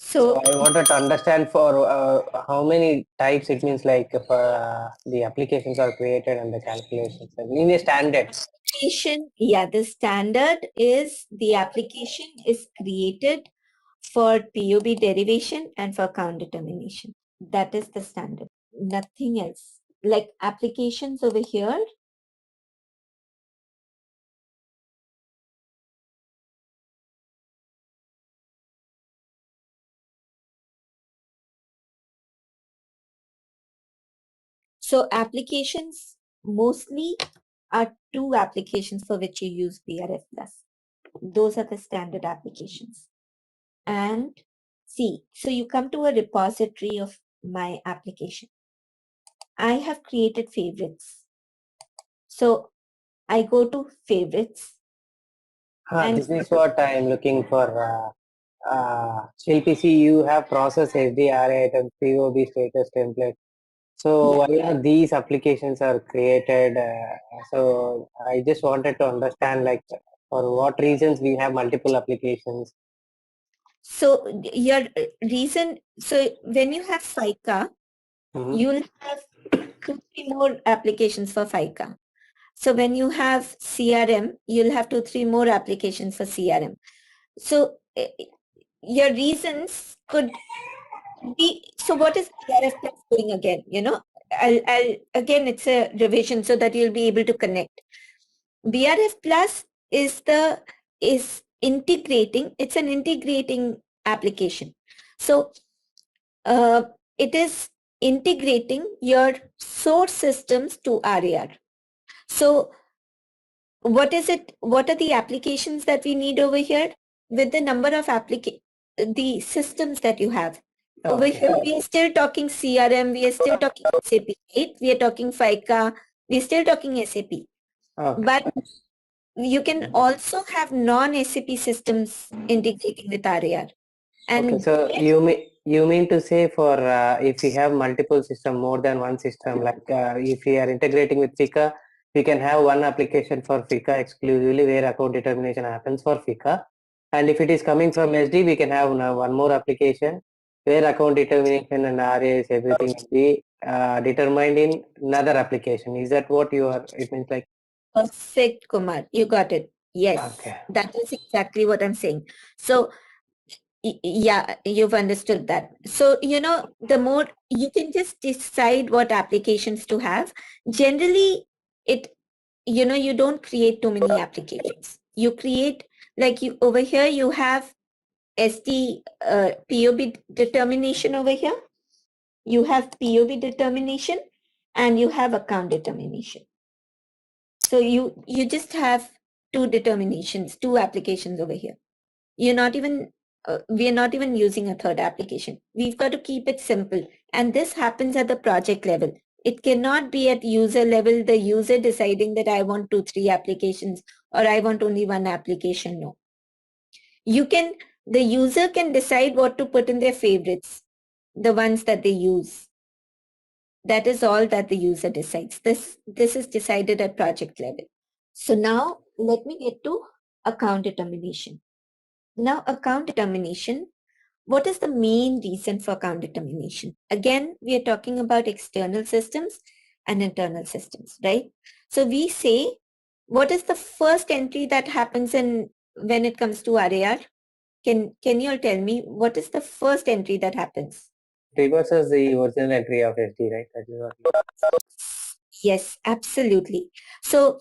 So I wanted to understand for how many types it means like the applications are created and the calculations in a standard. Yeah, the standard is the application is created for POB derivation and for count determination. That is the standard, nothing else. Like applications over here, so applications mostly are 2 applications for which you use BRF plus. Those are the standard applications. And see, so you come to a repository of my application. I have created favorites. So I go to favorites. This is what I am looking for. Shilpi, you have process SDRA items, POB status template. So why are these applications are created? So I just wanted to understand like for what reasons we have multiple applications. So your reason, so when you have FICA, you'll have 2-3 more applications for FICA. So when you have CRM, you'll have 2-3 more applications for CRM. So your reasons could be, so what is BRF plus doing again? You know, I'll again, it's a revision so that you'll be able to connect. BRF plus is integrating, it's an integrating application. So it is integrating your source systems to RAR. So what is it? What are the applications that we need over here? With the number of the systems that you have. Over here, we are still talking CRM, we are still talking SAP, right? We are talking FICA, we are still talking SAP. But you can also have non-SAP systems integrating with RAR. And so you mean to say for if we have multiple system, more than one system, like if we are integrating with FICA, we can have one application for FICA exclusively where account determination happens for FICA. And if it is coming from SD, we can have one more application where account determination and RAs, everything will be determined in another application. Is that what you are, it means like? Perfect, Kumar. You got it. Yes, that is exactly what I'm saying. So yeah, you've understood that. So, you know, the more you can just decide what applications to have. Generally, you know, you don't create too many applications. You create, like you over here, you have SD POB determination over here. You have POB determination and you have account determination. So you just have 2 determinations, 2 applications over here. You're not even we are not even using a third application. We've got to keep it simple. And this happens at the project level. It cannot be at user level, the user deciding that I want 2-3 applications or I want only 1 application. No. The user can decide what to put in their favorites, the ones that they use. That is all that the user decides. This is decided at project level. So now let me get to account determination. Now, account determination, what is the main reason for account determination? Again, we are talking about external systems and internal systems, right? So we say, what is the first entry that happens when it comes to RAR? Can you all tell me what is the first entry that happens? Reverses the original entry of SD, right? That is what. Yes, absolutely. So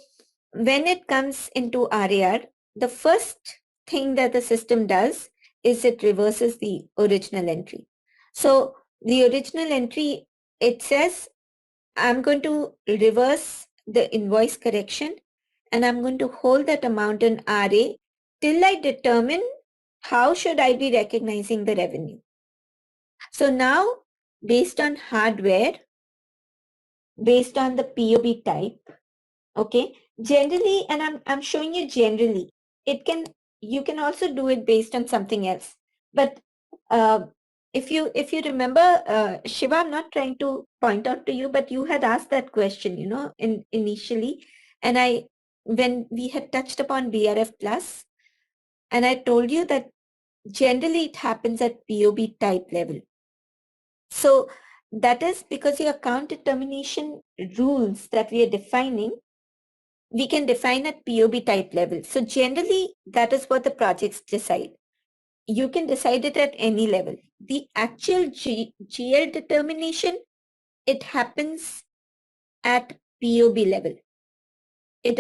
when it comes into RAR, the first thing that the system does is it reverses the original entry. So the original entry, it says I'm going to reverse the invoice correction, and I'm going to hold that amount in RA till I determine how should I be recognizing the revenue. So now, based on hardware, based on the POB type, okay, generally, and I'm showing you generally, you can also do it based on something else. But if you remember, Shiva, I'm not trying to point out to you, but you had asked that question, initially, and when we had touched upon BRF plus, and I told you that generally it happens at POB type level. So that is because your account determination rules that we are defining, we can define at POB type level. So generally, that is what the projects decide. You can decide it at any level. The actual GL determination, it happens at POB level. It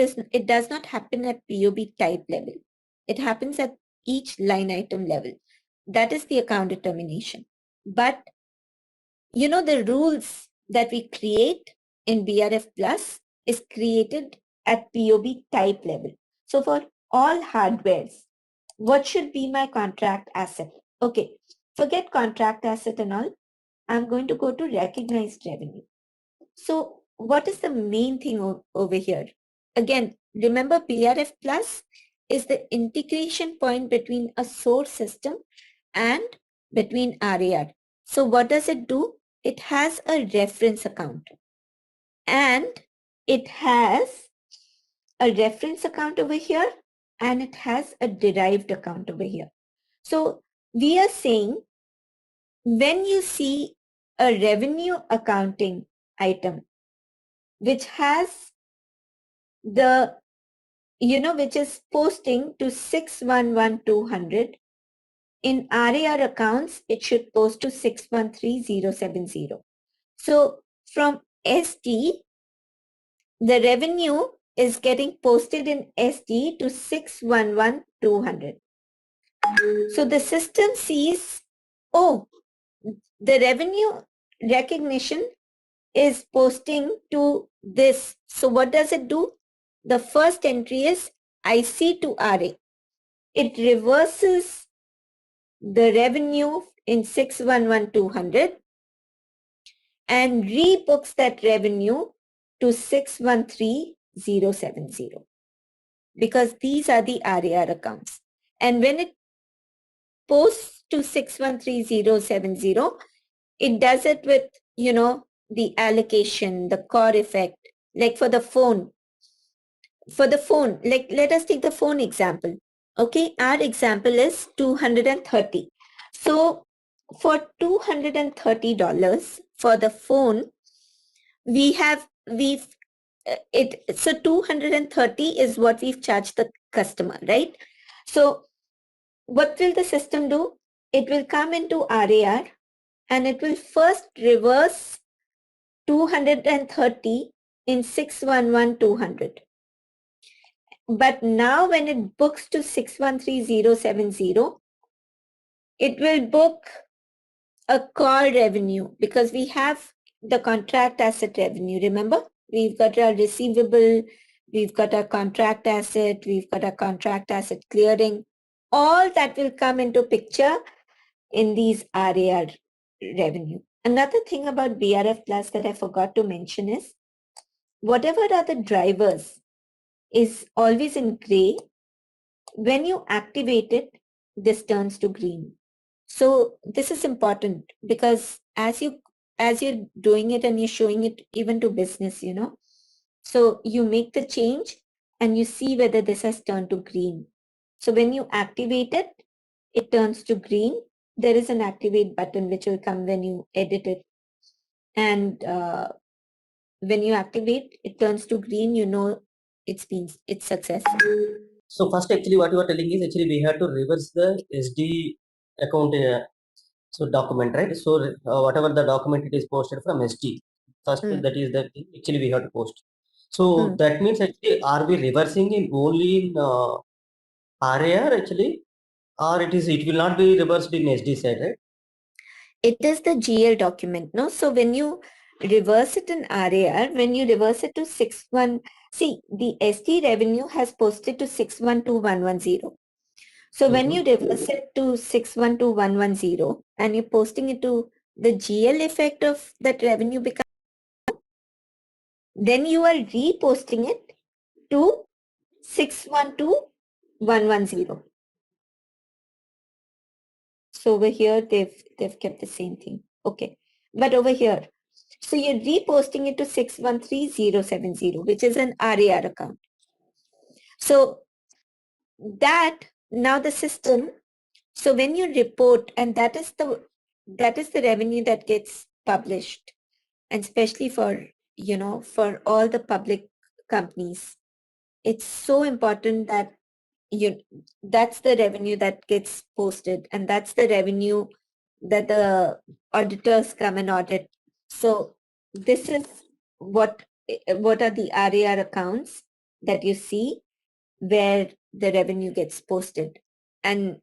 does not happen at POB type level. It happens at each line item level. That is the account determination. But the rules that we create in BRF Plus is created at POB type level. So for all hardwares, what should be my contract asset? Okay, forget contract asset and all. I'm going to go to recognized revenue. So what is the main thing over here? Again, remember BRF Plus is the integration point between a source system and between RAR. So what does it do? It has a reference account, and it has a reference account over here, and it has a derived account over here. So we are saying when you see a revenue accounting item which has the, which is posting to 611200, in RAR accounts, it should post to 613070. So from SD, the revenue is getting posted in SD to 611200. So the system sees, oh, the revenue recognition is posting to this. So what does it do? The first entry is IC to RA. It reverses the revenue in 611200 and rebooks that revenue to 613070, because these are the RAR accounts. And when it posts to 613070, it does it with, the allocation, the core effect, like for the phone. Like let us take the phone example. Okay, our example is 230. So for $230 for the phone, so 230 is what we've charged the customer, right? So what will the system do? It will come into RAR and it will first reverse 230 in 611200. But now when it books to 613070, it will book a core revenue, because we have the contract asset revenue. Remember, we've got our receivable, we've got our contract asset, we've got our contract asset clearing. All that will come into picture in these RAR revenue. Another thing about BRF Plus that I forgot to mention is, whatever are the drivers is always in gray. When you activate it, this turns to green. So this is important, because as you're doing it and you're showing it even to business, so you make the change and you see whether this has turned to green. So when you activate it, it turns to green. There is an activate button which will come when you edit it. And when you activate, it turns to green, it's successful. So first, actually, what you are telling is actually we have to reverse the SD account document, right? So whatever the document it is posted from SD, first that is the actually we have to post. So that means actually, are we reversing in only in RAR actually, or it will not be reversed in SD side, right? It is the GL document, no? So when you reverse it in RAR, when you reverse it to 61, see, the SD revenue has posted to 612110. So when you reverse it to 612110 and you're posting it to the GL effect of that revenue become, then you are reposting it to 612110. So over here they've kept the same thing. Okay. But over here, so you're reposting it to 613070, which is an RAR account. So that now the system, so when you report, and that is the revenue that gets published, and especially for, you know, for all the public companies, it's so important that that's the revenue that gets posted, and that's the revenue that the auditors come and audit. So this is what are the RAR accounts that you see where the revenue gets posted. And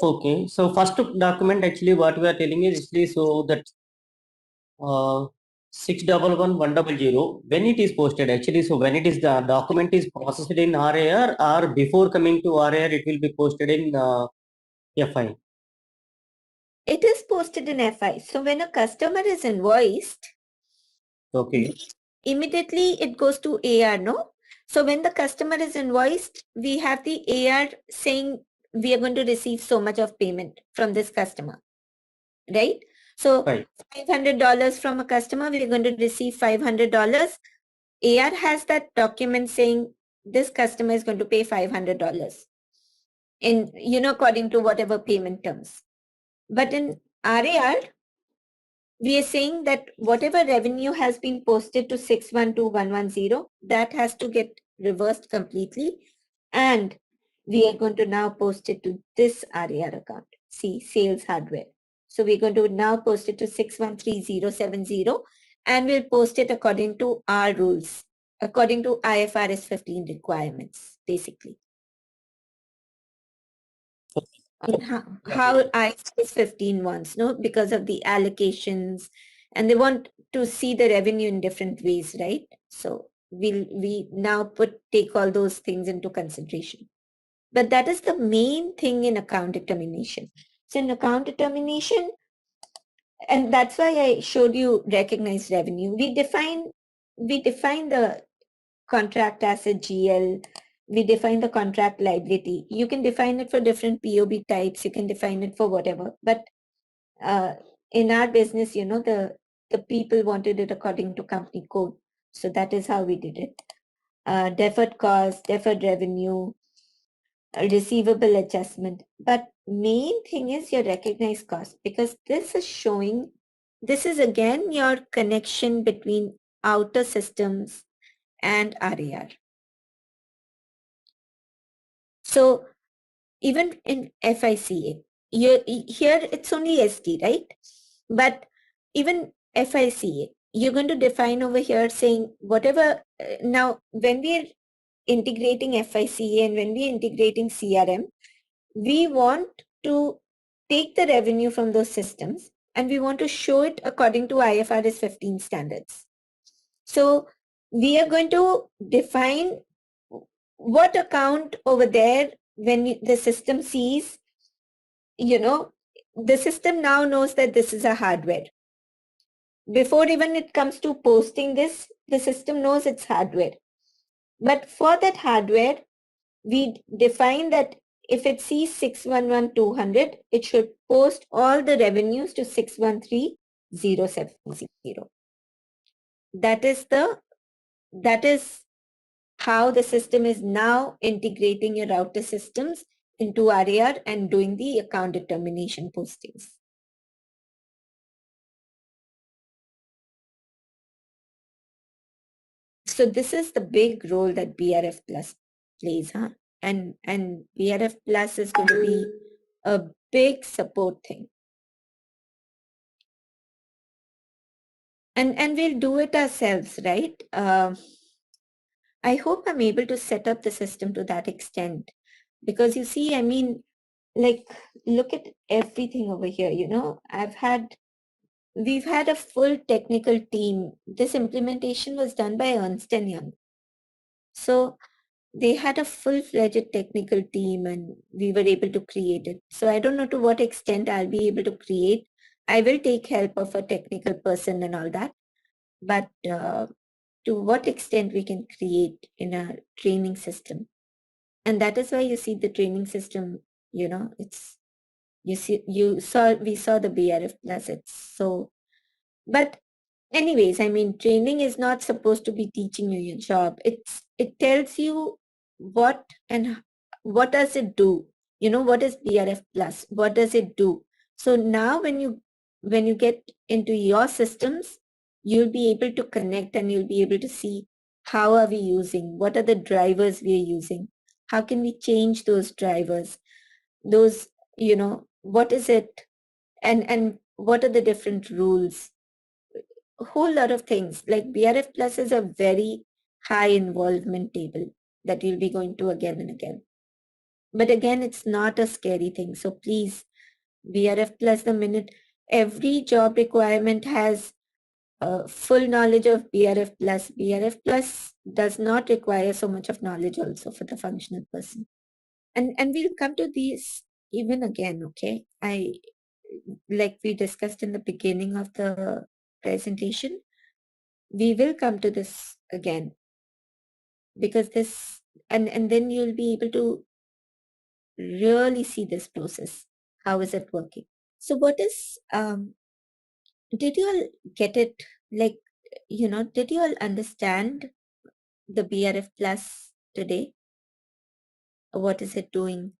Okay, so first document actually what we are telling is actually so that 611100 when it is posted actually, so when it is the document is processed in RAR or before coming to RAR it will be posted in FI. it is posted in FI. So when a customer is invoiced, Okay. immediately it goes to AR, no? So when the customer is invoiced, we have the AR saying we are going to receive so much of payment from this customer, right? So Right. $500 from a customer, we are going to receive $500. AR has that document saying this customer is going to pay $500 in, you know, according to whatever payment terms. But in RAR, we are saying that whatever revenue has been posted to 612110, that has to get reversed completely. And we are going to now post it to this RAR account. See, sales hardware. So we're going to now post it to 613070, and we'll post it according to our rules, according to IFRS 15 requirements, basically. How IFRS 15 wants, no, because of the allocations, and they want to see the revenue in different ways, right? So we now take all those things into consideration. But that is the main thing in account determination. So in account determination, and that's why I showed you recognized revenue. We define the contract asset GL. We define the contract liability. You can define it for different POB types. You can define it for whatever. But in our business, you know, the people wanted it according to company code. So that is how we did it. Deferred cost, deferred revenue, receivable adjustment. But main thing is your recognized cost, because this is showing, this is again your connection between outer systems and RAR. So even in FICA, here it's only SD, right? But even FICA, you're going to define over here saying whatever, now when we're integrating FICA and when we're integrating CRM, we want to take the revenue from those systems and we want to show it according to IFRS 15 standards. So we are going to define what account over there when the system sees, you know, the system now knows that this is a hardware. Before even it comes to posting this, the system knows it's hardware. But for that hardware, we define that if it sees 611200, it should post all the revenues to 613070. That is how the system is now integrating your router systems into RAR and doing the account determination postings. So this is the big role that BRF Plus plays, huh? And BRF Plus is going to be a big support thing. And we'll do it ourselves, right? I hope I'm able to set up the system to that extent, because you see, I mean, like, look at everything over here, you know, I've had we've had a full technical team. This implementation was done by Ernst & Young. So they had a full-fledged technical team and we were able to create it. So I don't know to what extent I'll be able to create. I will take help of a technical person and all that. But to what extent we can create in a training system. And that is why you see the training system, you know, it's, we saw the BRF plus, it's so, but anyways, I mean, training is not supposed to be teaching you your job. It tells you what and what does it do? You know, what is BRF plus? What does it do? So now when you get into your systems, you'll be able to connect and you'll be able to see how are we using, what are the drivers we are using, how can we change those drivers, those, you know, what is it, and what are the different rules, a whole lot of things. Like BRF plus is a very high involvement table that you'll be going to again and again. But again, it's not a scary thing. So please, BRF plus, the minute every job requirement has full knowledge of BRF plus does not require so much of knowledge also for the functional person. And we'll come to these even again, okay? Like we discussed in the beginning of the presentation, we will come to this again because this, and then you'll be able to really see this process. How is it working? So what is, did you all get it? Like, you know, did you all understand the BRF plus today? What is it doing?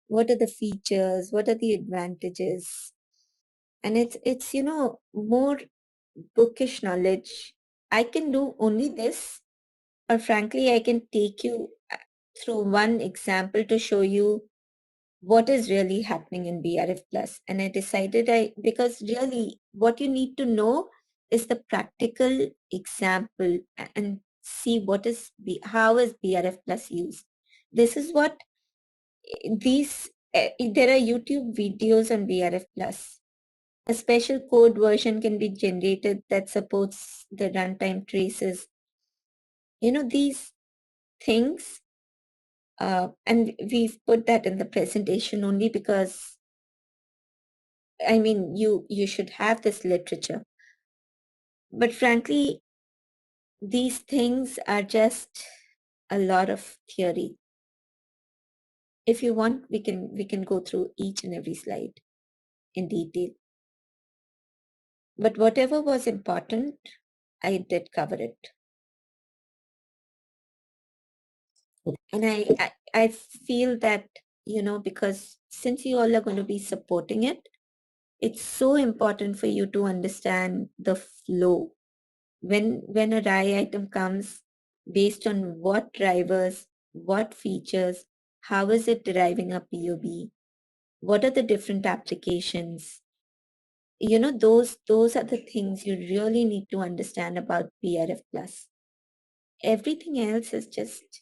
What are the features? What are the advantages? And it's, you know, more bookish knowledge. I can do only this, or frankly, I can take you through one example to show you what is really happening in BRF plus. And I decided because really what you need to know is the practical example and see how is BRF plus used. This is what there are YouTube videos on BRF plus. A special code version can be generated that supports the runtime traces. You know, these things, and we've put that in the presentation only because, I mean, you should have this literature. But frankly, these things are just a lot of theory. If you want, we can go through each and every slide in detail. But whatever was important, I did cover it. And I feel that, you know, because since you all are going to be supporting it, it's so important for you to understand the flow. When a RAI item comes, based on what drivers, what features, how is it deriving a POB, what are the different applications, you know, those are the things you really need to understand about BRF plus. Everything else is just,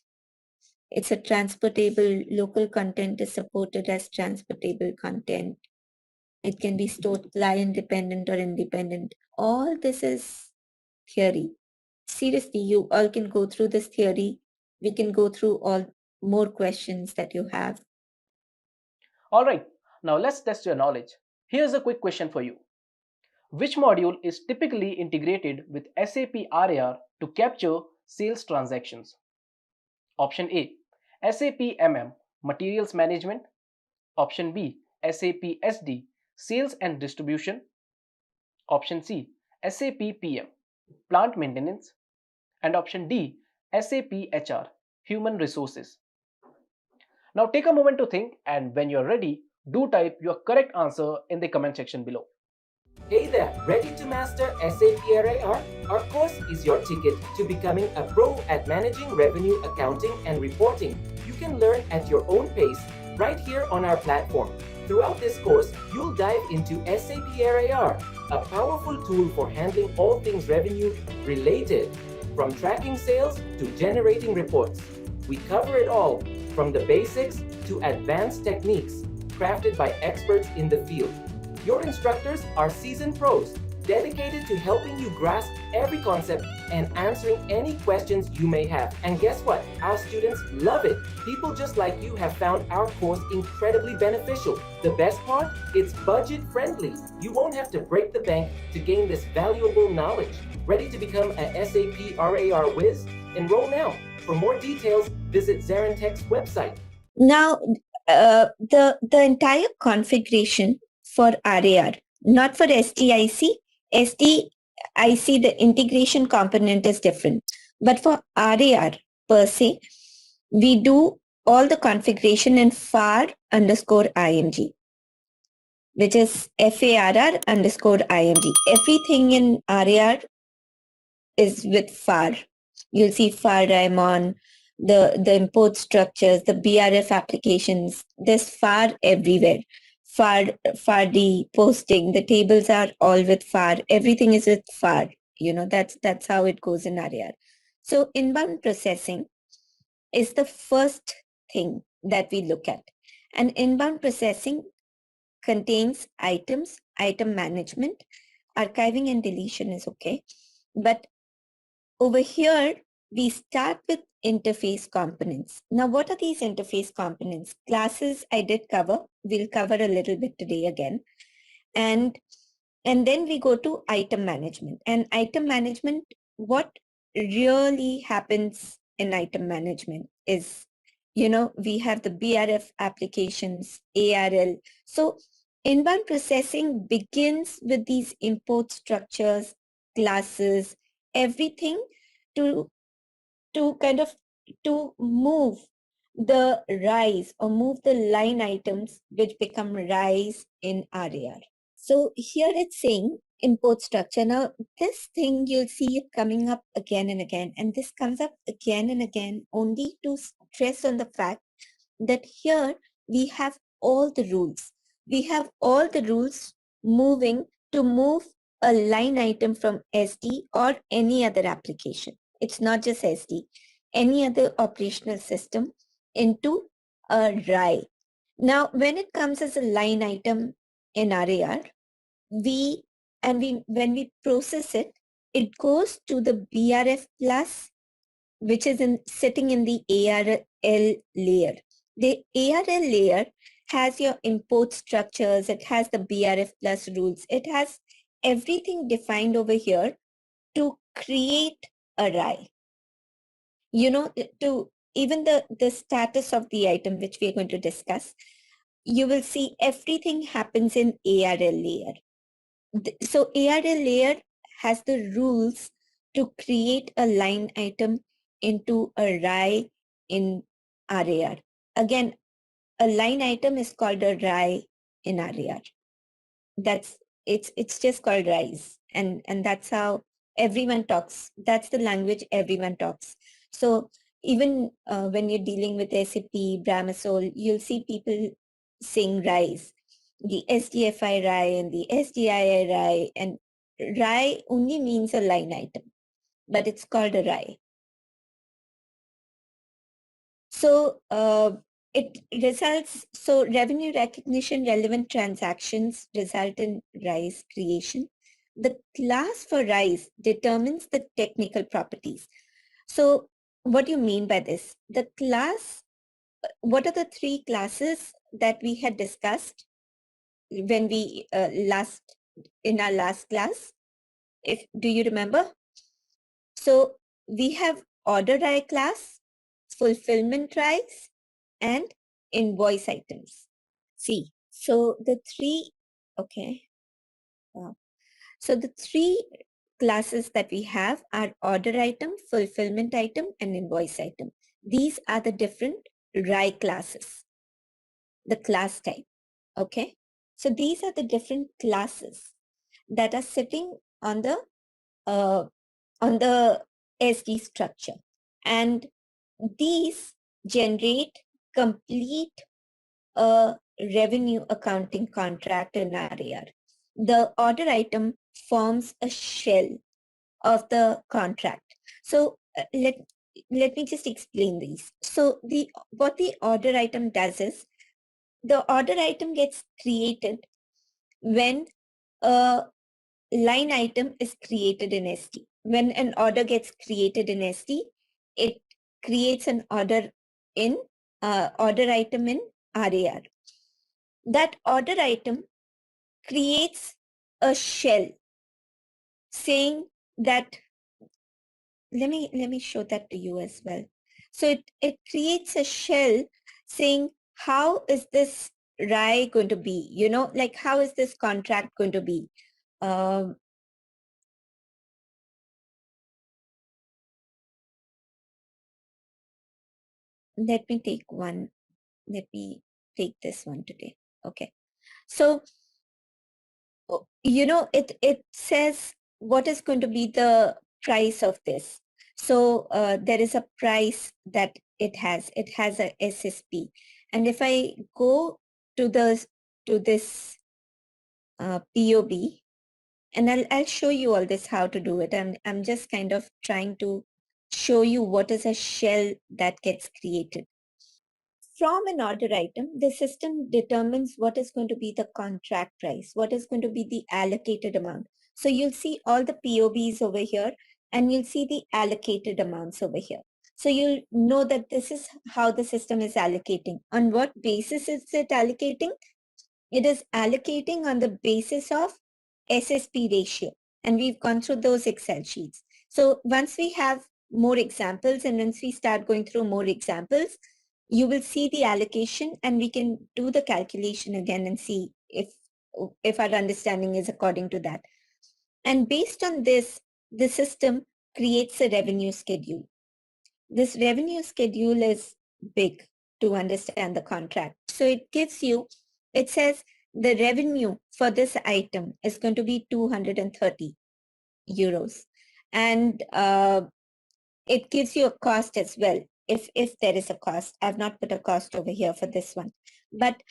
it's a transportable, local content is supported as transportable content. It can be stored client dependent or independent. All this is theory. Seriously, you all can go through this theory. We can go through all more questions that you have. All right, now let's test your knowledge. Here's a quick question for you. Which module is typically integrated with SAP RAR to capture sales transactions? Option A, SAP MM, Materials Management. Option B, SAP SD, Sales and Distribution. Option C, SAP PM, Plant Maintenance. And option D, SAP HR, Human Resources. Now take a moment to think, and when you're ready, do type your correct answer in the comment section below. Hey there, ready to master SAP RAR? Our course is your ticket to becoming a pro at managing revenue accounting and reporting. You can learn at your own pace right here on our platform. Throughout this course, you'll dive into SAP RAR, a powerful tool for handling all things revenue related, from tracking sales to generating reports. We cover it all, from the basics to advanced techniques, crafted by experts in the field. Your instructors are seasoned pros, dedicated to helping you grasp every concept and answering any questions you may have. And guess what? Our students love it. People just like you have found our course incredibly beneficial. The best part? It's budget friendly. You won't have to break the bank to gain this valuable knowledge. Ready to become a SAP RAR whiz? Enroll now. For more details, visit ZaranTech's website. Now, the entire configuration for RAR, not for SDIC. SDIC, the integration component is different. But for RAR per se, we do all the configuration in FAR_IMG, which is FARR_IMG. Everything in RAR is with FAR. You'll see FAR Raimon, the import structures, the BRF applications. There's FAR everywhere. FARD posting, the tables are all with FAR. Everything is with FAR. That's how it goes in RAR. So inbound processing is the first thing that we look at. And inbound processing contains items, item management, archiving and deletion is okay. But over here, we start with interface components. Now, what are these interface components? Classes I did cover. We'll cover a little bit today again. And then we go to item management. And item management, what really happens in item management is, we have the BRF applications, ARL. So inbound processing begins with these import structures, classes, everything to move the rise or move the line items which become rise in RAR. So here it's saying import structure. Now this thing you'll see it coming up again and again, and this comes up again and again only to stress on the fact that here we have all the rules. We have all the rules moving to move a line item from SD or any other application. It's not just SD, any other operational system into a RAI. Now, when it comes as a line item in RAR, when we process it, it goes to the BRF plus, which is sitting in the ARL layer. The ARL layer has your import structures, it has the BRF plus rules, it has everything defined over here to create a RAI. To even the status of the item, which we are going to discuss, you will see everything happens in ARL layer. So ARL layer has the rules to create a line item into a RAI in RAR. Again, a line item is called a RAI in RAR. It's just called RAIs, and that's how everyone talks. That's the language everyone talks. So even when you're dealing with SAP, Bramasol, you'll see people saying RAIs. The SDFI RAI and the SDII RAI, and RAI only means a line item, but it's called a RAI. So it results, so revenue recognition relevant transactions result in RAIs creation. The class for RAIs determines the technical properties. So what do you mean by this? The class, what are the three classes that we had discussed when we in our last class? Do you remember? So we have order RAI class, fulfillment RAIs, and invoice items. See, so the three, okay. So the three classes that we have are order item, fulfillment item, and invoice item. These are the different RAI classes, the class type, okay? So these are the different classes that are sitting on the SD structure. And these generate complete revenue accounting contract in RAR. The order item forms a shell of the contract. So let me just explain these. So what the order item does is, the order item gets created when line item is created in SD. When an order gets created in SD, it creates an order item in RAR. That order item creates a shell saying that, let me show that to you as well. So it creates a shell saying, how is this RAI going to be? You know, like how is this contract going to be? Let me take this one today. Okay. So, you know, it says what is going to be the price of this. So there is a price that it has a SSP. And if I go to this POB, and I'll show you all this, how to do it. I'm just kind of trying to show you what is a shell that gets created. From an order item, the system determines what is going to be the contract price, what is going to be the allocated amount. So you'll see all the POBs over here, and you'll see the allocated amounts over here. So you'll know that this is how the system is allocating. On what basis is it allocating? It is allocating on the basis of SSP ratio. And we've gone through those Excel sheets. So once we have more examples, and once we start going through more examples, you will see the allocation, and we can do the calculation again and see if our understanding is according to that. And based on this, the system creates a revenue schedule. This revenue schedule is big to understand the contract. So it gives you, it says the revenue for this item is going to be 230 euros. And it gives you a cost as well, if there is a cost. I've not put a cost over here for this one. But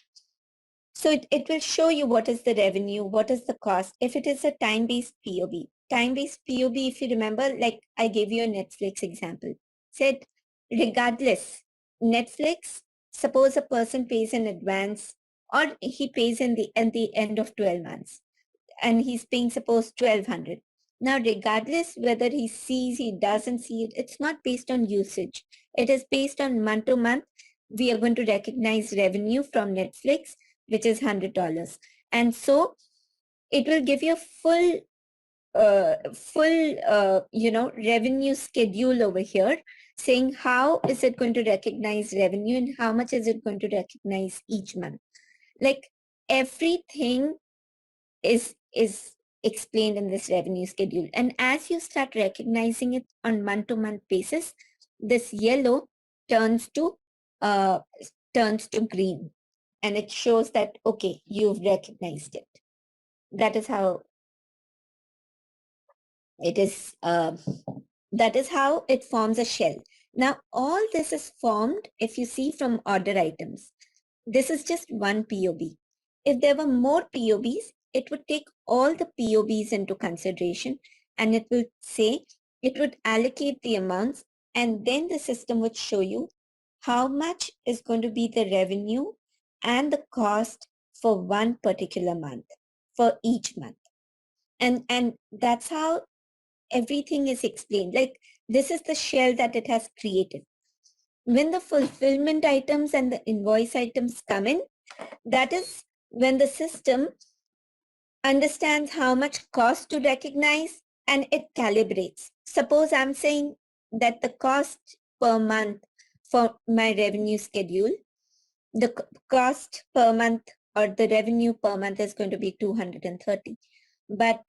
so it will show you what is the revenue, what is the cost. If it is a time-based POB, if you remember, like I gave you a Netflix example, said regardless, Netflix, suppose a person pays in advance, or he pays at the end of 12 months, and he's paying suppose 1200. Now, regardless whether he doesn't see it, it's not based on usage. It is based on month to month. We are going to recognize revenue from Netflix, which is $100. And so it will give you a full revenue schedule over here, saying how is it going to recognize revenue and how much is it going to recognize each month. Like everything is explained in this revenue schedule. And as you start recognizing it on month-to-month basis, this yellow turns to green, and it shows that, okay, you've recognized it. That is how it is. That is how it forms a shell. Now, all this is formed, if you see, from order items. This is just one POB. If there were more POBs, it would take all the POBs into consideration, and it will say, it would allocate the amounts, and then the system would show you how much is going to be the revenue and the cost for one particular month, for each month. And that's how everything is explained. Like this is the shell that it has created. When the fulfillment items and the invoice items come in, that is when the system understands how much cost to recognize, and it calibrates. Suppose I'm saying that the cost per month for my revenue schedule, the cost per month or the revenue per month is going to be 230. But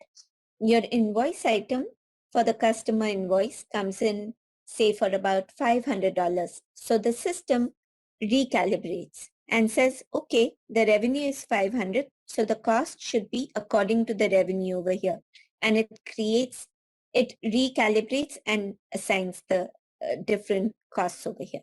your invoice item for the customer invoice comes in, say, for about $500. So the system recalibrates and says, okay, the revenue is 500. So the cost should be according to the revenue over here. And it recalibrates and assigns the different costs over here.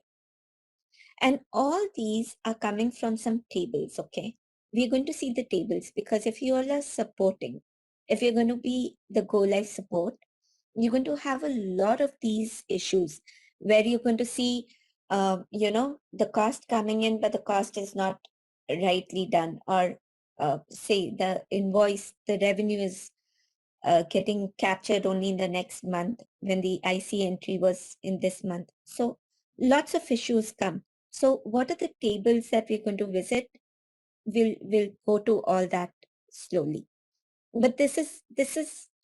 And all these are coming from some tables, okay? We're going to see the tables, because if you all are supporting, if you're going to be the Go Live support, you're going to have a lot of these issues where you're going to see, the cost coming in, but the cost is not rightly done, or say the invoice, the revenue is getting captured only in the next month when the IC entry was in this month. So lots of issues come. So what are the tables that we're going to visit? We'll go to all that slowly. But this is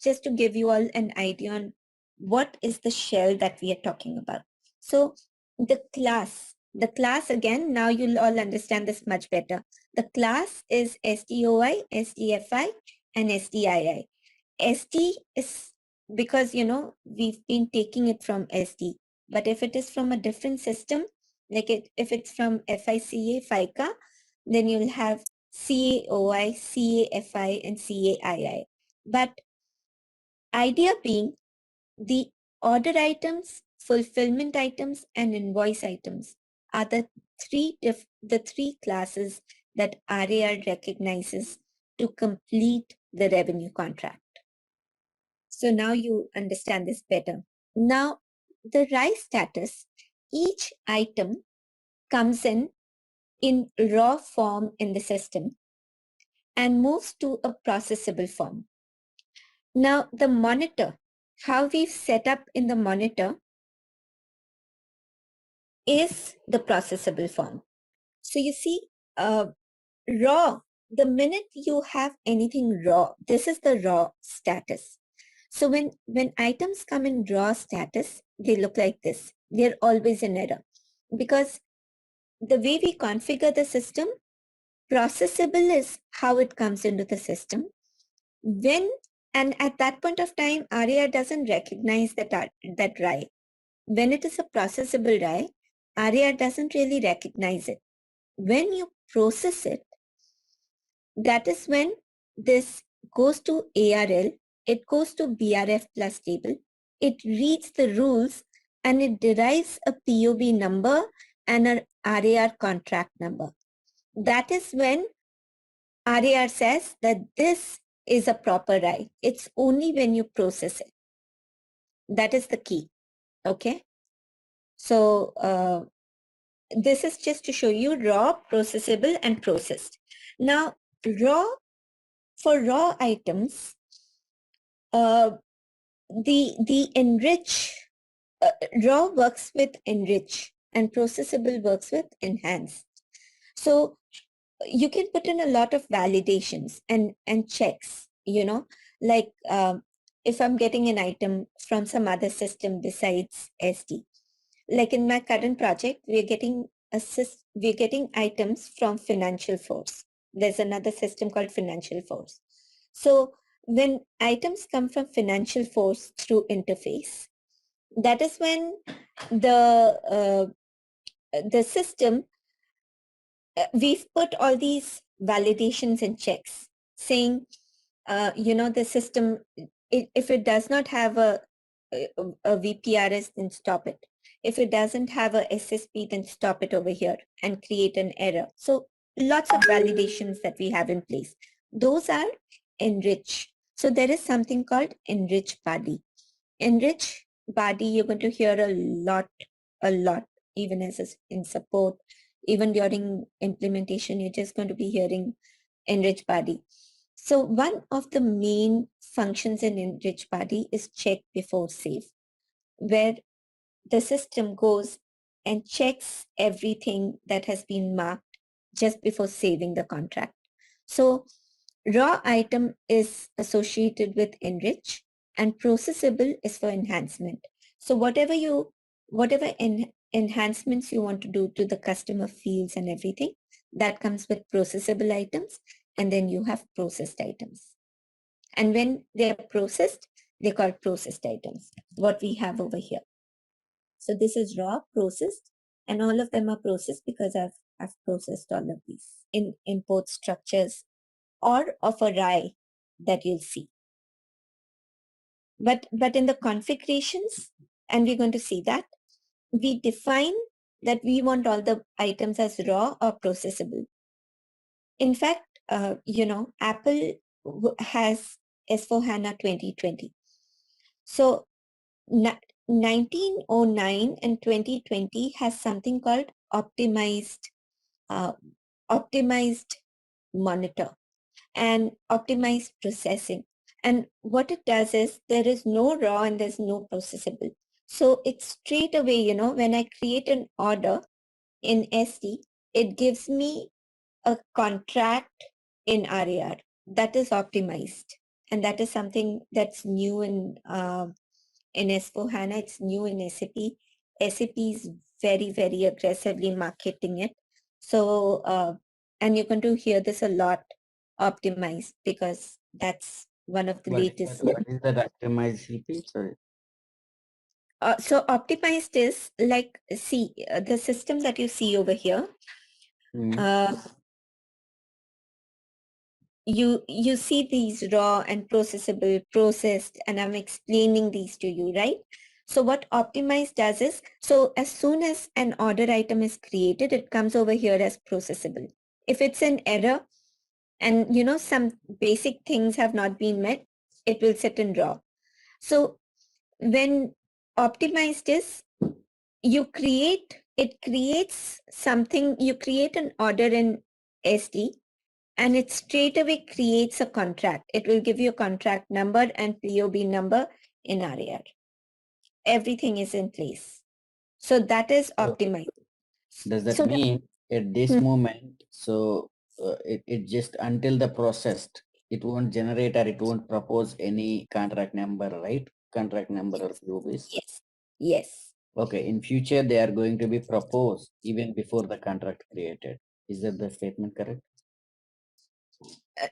just to give you all an idea on what is the shell that we are talking about. So the class again, now you'll all understand this much better. The class is SDOI, SDFI, and SDII. SD is because, we've been taking it from SD. But if it is from a different system, like if it's from FICA, FICA, then you'll have CAOI, CAFI, and CAII. But idea being the order items, fulfillment items, and invoice items are the three classes that RAR recognizes to complete the revenue contract. So now you understand this better. Now, the RISE status, each item comes in raw form in the system and moves to a processable form. Now, the monitor, how we've set up in the monitor is the processable form. So you see, raw, the minute you have anything raw, this is the raw status. So when items come in raw status, they look like this. They're always in error because the way we configure the system, processable is how it comes into the system. And at that point of time, RAR doesn't recognize that RAI. When it is a processable RAI, RAR doesn't really recognize it. When you process it, that is when this goes to ARL, it goes to BRF plus table, it reads the rules and it derives a POB number and an RAR contract number. That is when RAR says that this is a proper RAI. It's only when you process it. That is the key. Okay. So this is just to show you raw, processable, and processed. Now, for raw items, the enrich, raw works with enrich and processable works with enhance. So you can put in a lot of validations and checks, like if I'm getting an item from some other system besides SD. Like in my current project, we're getting items from Financial Force. There's another system called Financial Force. So when items come from Financial Force through interface, that is when the system, we've put all these validations and checks saying, the system, if it does not have a VPRS, then stop it. If it doesn't have a SSP, then stop it over here and create an error. So lots of validations that we have in place. Those are enrich. So there is something called enrich body. Enrich body, you're going to hear a lot, even as in support, even during implementation, you're just going to be hearing enrich body. So one of the main functions in enrich body is check before save, where the system goes and checks everything that has been marked just before saving the contract. So raw item is associated with enrich and processable is for enhancement. So whatever enhancements you want to do to the customer fields and everything, that comes with processable items, and then you have processed items. And when they are processed, they're called processed items, what we have over here. So this is raw, processed, and all of them are processed because I've processed all of these in import structures or of a RAI that you'll see. But in the configurations, and we're going to see that, we define that we want all the items as raw or processable. In fact, Apple has S/4HANA 2020. So 1909 and 2020 has something called optimized monitor and optimized processing. And what it does is there is no raw and there's no processable. So it's straight away, when I create an order in SD, it gives me a contract in RAR that is optimized. And that is something that's new in S4HANA. It's new in SAP. SAP is very, very aggressively marketing it. So, and you're going to hear this a lot, optimized, because that's one of the latest. What is that optimized CP? Sorry. So optimized is like, see, the system that you see over here, you see these raw and processable, processed, and I'm explaining these to you, right? So what optimized does is, so as soon as an order item is created, it comes over here as processable. If it's an error and some basic things have not been met, it will sit in raw. So when optimized is, it creates something, you create an order in SD, and it straight away creates a contract. It will give you a contract number and POB number in RAR. Everything is in place. So that is optimized. Does that So mean at this moment, so it just until the processed, it won't generate or it won't propose any contract number, right? Contract number or POBs? Yes. Yes. Okay, in future they are going to be proposed even before the contract created. Is that the statement correct?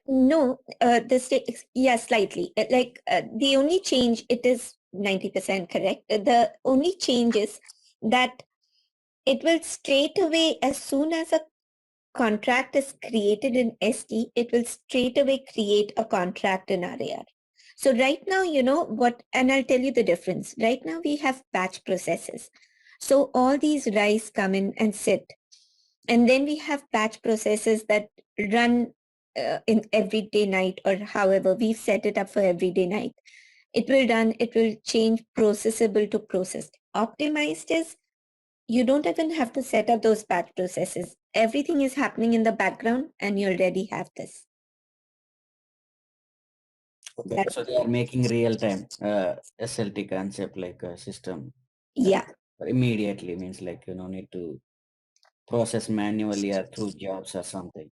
No, slightly. The only change, it is 90% correct. The only change is that it will straight away, as soon as a contract is created in SD, it will straight away create a contract in RAR. So right now, and I'll tell you the difference. Right now we have batch processes. So all these RISE come in and sit. And then we have batch processes that run in everyday night, or however we've set it up for everyday night. It will change processable to processed. Optimized is, you don't even have to set up those batch processes. Everything is happening in the background and you already have this. Okay. So they are making real time SLT concept like a system. Yeah. Immediately means like you don't need to process manually or through jobs or something.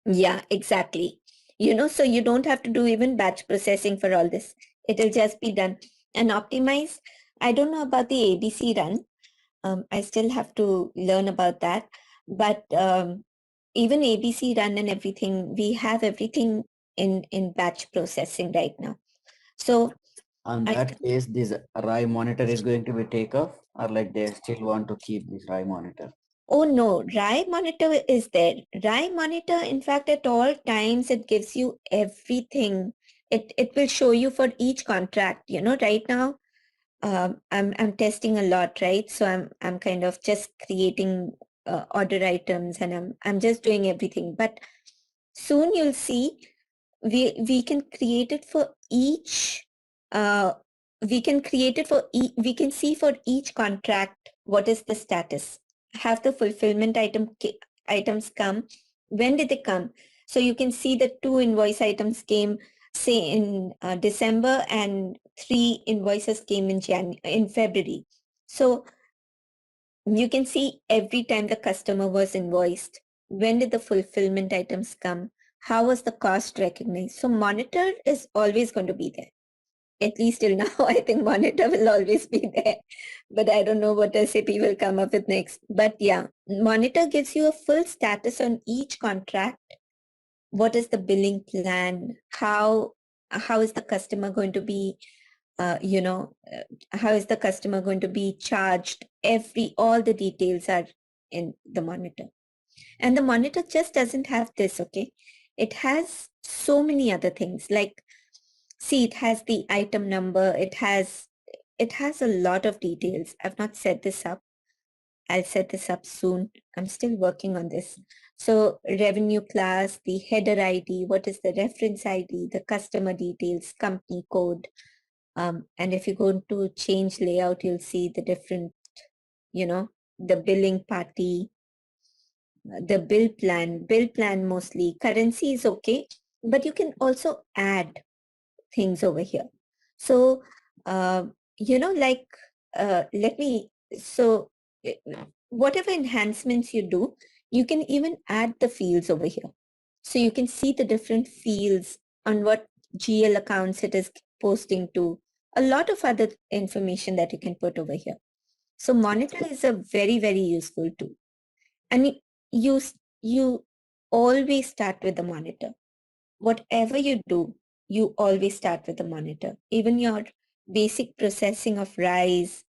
Yeah, exactly. So you don't have to do even batch processing for all this. It'll just be done. And optimize, I don't know about the ABC run. I still have to learn about that. But even ABC run and everything, we have everything in batch processing right now. So on that case, this RAI monitor is going to be take off, or like they still want to keep this RAI monitor? Oh no, RAI monitor is there. RAI monitor, in fact, at all times, it gives you everything. It will show you for each contract. Right now, I'm testing a lot, right? So I'm kind of just creating order items, and I'm just doing everything. But soon you'll see we can create it for each. We can create it for we can see for each contract what is the status. Have the fulfillment items come? When did they come? So you can see the 2 invoice items came, say in December, and 3 invoices came in February. So you can see every time the customer was invoiced. When did the fulfillment items come? How was the cost recognized? So monitor is always going to be there. At least till now, I think monitor will always be there. But I don't know what SAP will come up with next. But yeah, monitor gives you a full status on each contract. What is the billing plan? How is the customer going to be, how is the customer going to be charged? All the details are in the monitor. And the monitor just doesn't have this, okay? It has so many other things, like, see, it has the item number. It has a lot of details. I've not set this up. I'll set this up soon. I'm still working on this. So revenue class, the header ID, what is the reference ID, the customer details, company code. And if you go to change layout, you'll see the different, the billing party, the bill plan mostly. Currency is okay, but you can also add things over here. So, like, whatever enhancements you do, you can even add the fields over here. So you can see the different fields on what GL accounts it is posting to, a lot of other information that you can put over here. So monitor is a very, very useful tool. And you always start with the monitor. Whatever you do, you always start with the monitor. Even your basic processing of RISE,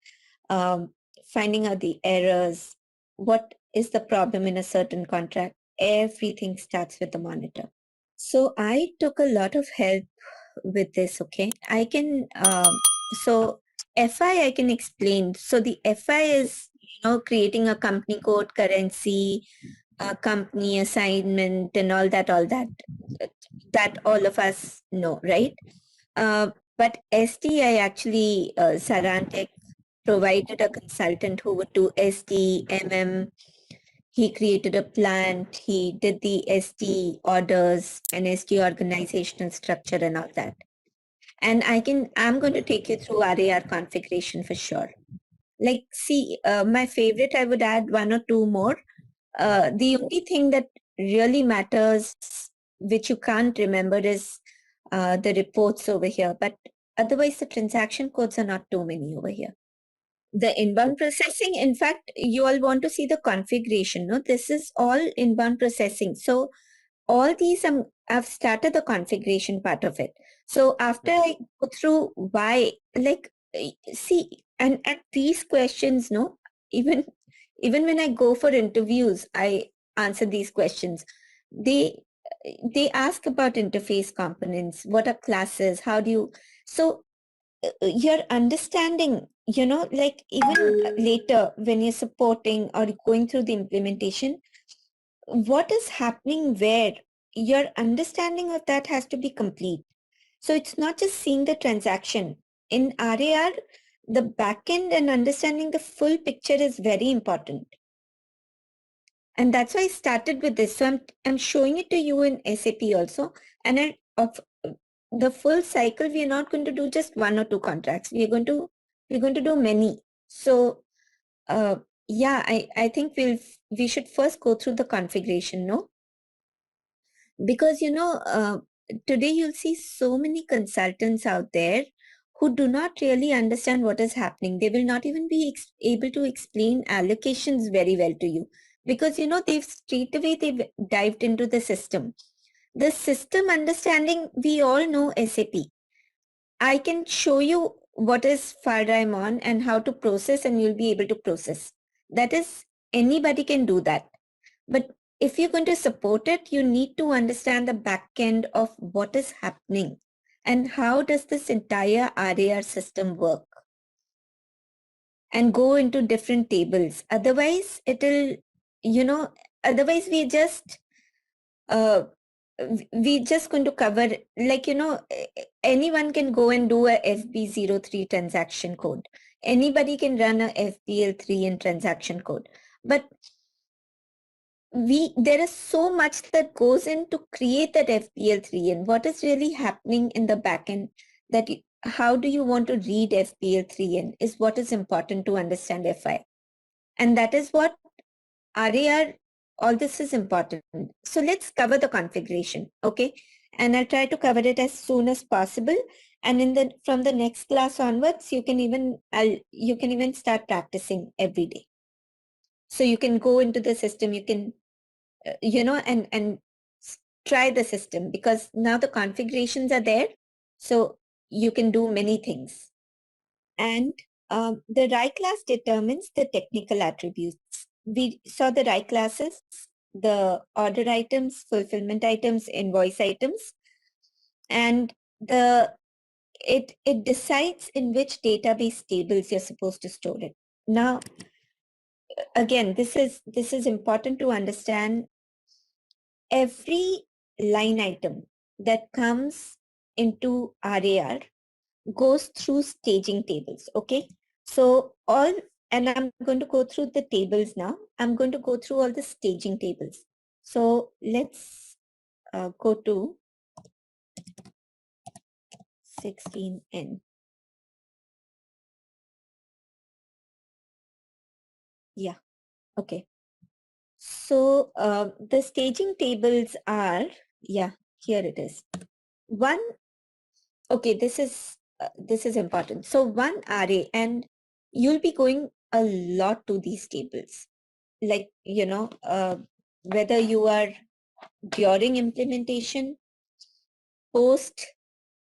finding out the errors, what is the problem in a certain contract, everything starts with the monitor. So I took a lot of help with this, okay? I can, so FI I can explain. So the FI is, creating a company code, currency, company assignment and all that all of us know, right? But SD, I actually, ZaranTech provided a consultant who would do SD, MM. He created a plant. He did the SD orders and SD organizational structure and all that. And I'm going to take you through RAR configuration for sure. Like, see, my favorite, I would add one or two more. The only thing that really matters, which you can't remember, is the reports over here. But otherwise, the transaction codes are not too many over here. The inbound processing, in fact, you all want to see the configuration. No, this is all inbound processing. So all these, I've started the configuration part of it. So after I go through why, like, see, and at these questions, no, even when I go for interviews, I answer these questions. They ask about interface components, what are classes, how do you, so your understanding, like even later when you're supporting or going through the implementation, what is happening where, your understanding of that has to be complete. So it's not just seeing the transaction. In RAR, the backend and understanding the full picture is very important. And that's why I started with this. So I'm showing it to you in SAP also. And of the full cycle, we are not going to do just one or two contracts. We're going to do many. So yeah, I think we should first go through the configuration, no? Because today you'll see so many consultants out there who do not really understand what is happening. They will not even be able to explain allocations very well to you, because they've dived into the system. The system understanding, we all know SAP. I can show you what is FARDIMON and how to process, and you'll be able to process. That is, anybody can do that. But if you're going to support it, you need to understand the back end of what is happening and how does this entire RAR system work, and go into different tables. Otherwise, otherwise we just going to cover, like, anyone can go and do a FB03 transaction code. Anybody can run a FBL3 in transaction code. But there is so much that goes in to create that FBL3, and what is really happening in the backend, that how do you want to read FBL3 in is what is important to understand FI. And that is what RAR, all this is important. So let's cover the configuration, okay? And I'll try to cover it as soon as possible. And from the next class onwards, you can even start practicing every day. So you can go into the system, you can, and try the system, because now the configurations are there. So you can do many things. And the RAI class determines the technical attributes. We saw the RAI classes, the order items, fulfillment items, invoice items, and it decides in which database tables you're supposed to store it. Now, again, this is important to understand. Every line item that comes into RAR goes through staging tables, okay? So and I'm going to go through the tables now. I'm going to go through all the staging tables. So let's go to 16N. Yeah, okay. So the staging tables are, yeah, here it is. One, okay, this is important. So one array, and you'll be going a lot to these tables. Like, whether you are during implementation, post,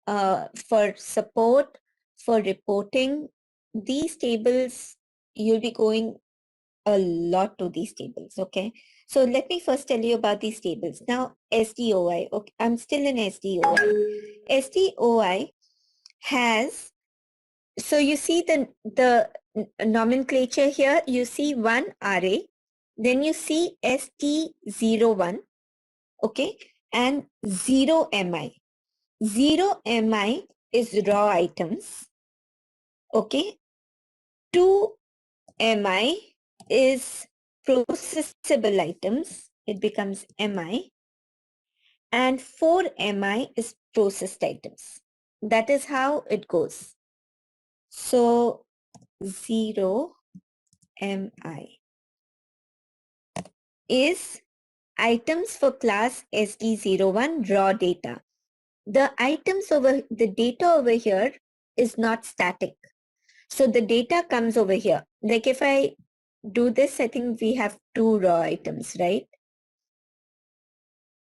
for support, for reporting, these tables, you'll be going a lot to these tables, okay? So let me first tell you about these tables. Now, SDOI, okay, I'm still in SDOI. SDOI has, so you see the nomenclature here, you see one array, then you see ST01, okay, and 0 MI. 0 MI is raw items, okay? 2 MI is processable items, it becomes MI, and 4 MI is processed items. That is how it goes. So 0 MI is items for class SD01 raw data. The items over, the data over here is not static. So the data comes over here. Like if I do this, I think we have 2 raw items, right?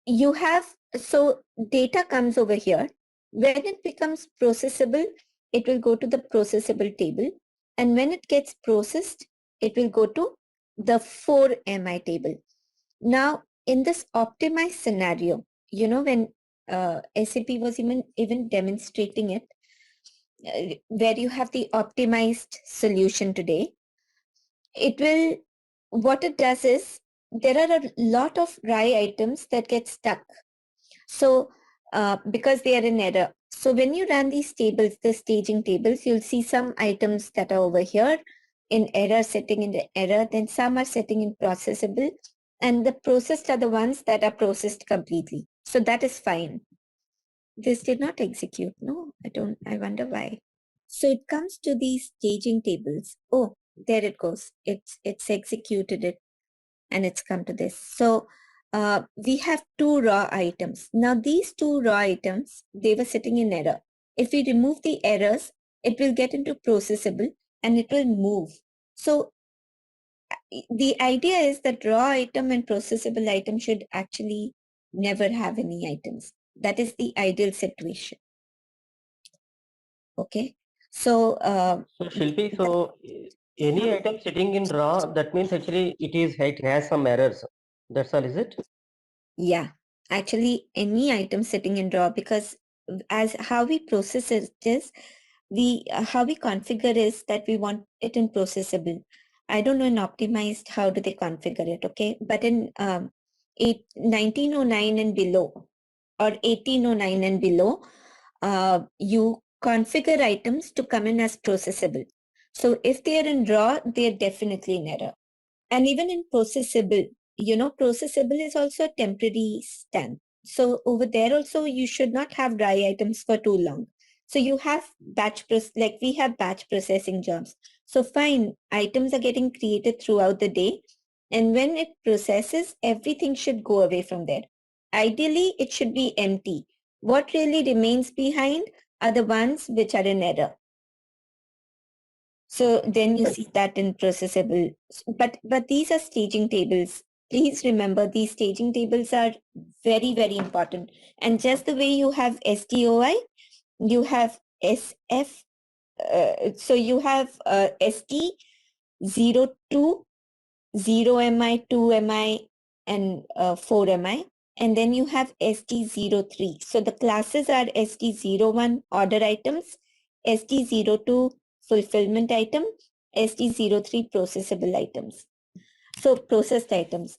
You have, so data comes over here. When it becomes processable, it will go to the processable table. And when it gets processed, it will go to the 4 MI table. Now, in this optimized scenario, when SAP was even demonstrating it, where you have the optimized solution today, it will, what it does is, there are a lot of raw items that get stuck. So because they are in error. So when you run these tables, the staging tables, you'll see some items that are over here in error, setting in the error, then some are setting in processable, and the processed are the ones that are processed completely. So that is fine. This did not execute. No, I wonder why. So it comes to these staging tables. Oh, there it goes. It's executed it and it's come to this. So we have 2 raw items. Now these 2 raw items, they were sitting in error. If we remove the errors, it will get into processable and it will move. So the idea is that raw item and processable item should actually never have any items. That is the ideal situation. Okay. So So Shilpi, so any item sitting in raw, that means actually it has some errors. That's all, is it? yeah, actually any item sitting in raw, because as how we process it is, how we configure is that we want it in processable. I don't know in optimized how do they configure it, okay? But in 1909 and below or 1809 and below, you configure items to come in as processable. So if they are in raw, they are definitely in error. And even in processable, processable is also a temporary stamp. So over there also, you should not have dry items for too long. So you have like we have batch processing jobs. So fine, items are getting created throughout the day. And when it processes, everything should go away from there. Ideally, it should be empty. What really remains behind are the ones which are in error. So then you see that in processable, but these are staging tables. Please remember these staging tables are very, very important. And just the way you have SDOI, you have SF. So you have SD 02, 0 MI, 2 MI, and 4 MI. And then you have SD03. So the classes are SD01 order items, SD02 fulfillment item, SD03 processable items. So processed items.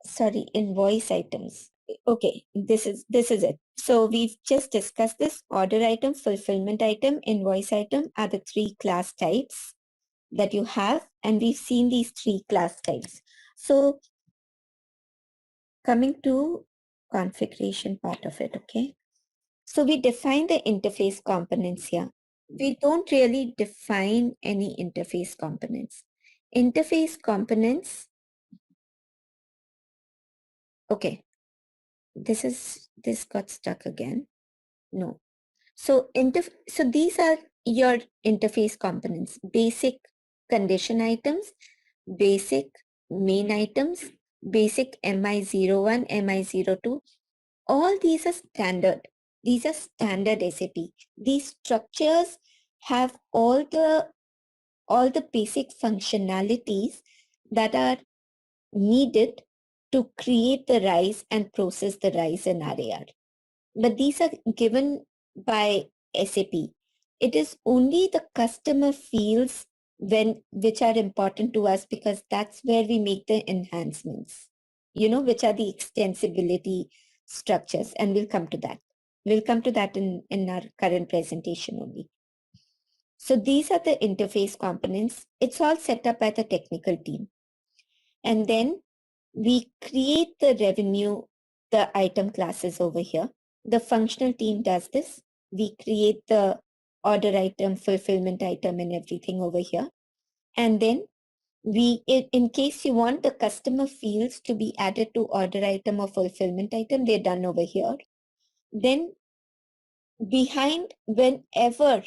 Sorry, invoice items. Okay, this is it. So we've just discussed this. Order item, fulfillment item, invoice item are the 3 class types that you have, and we've seen these 3 class types. So coming to configuration part of it, okay? So we define the interface components here. We don't really define any interface components. Interface components, okay, this got stuck again. No. So these are your interface components: basic condition items, basic main items, basic MI01, MI02. All these are standard. These are standard SAP. These structures have all the basic functionalities that are needed to create the RISE and process the RISE in RAR. But these are given by SAP. It is only the customer fields which are important to us, because that's where we make the enhancements, which are the extensibility structures. And we'll come to that. We'll come to that in our current presentation only. So these are the interface components. It's all set up by the technical team. And then we create the revenue, the item classes over here. The functional team does this. We create the order item, fulfillment item, and everything over here. And then in case you want the customer fields to be added to order item or fulfillment item, they're done over here. Then behind, whenever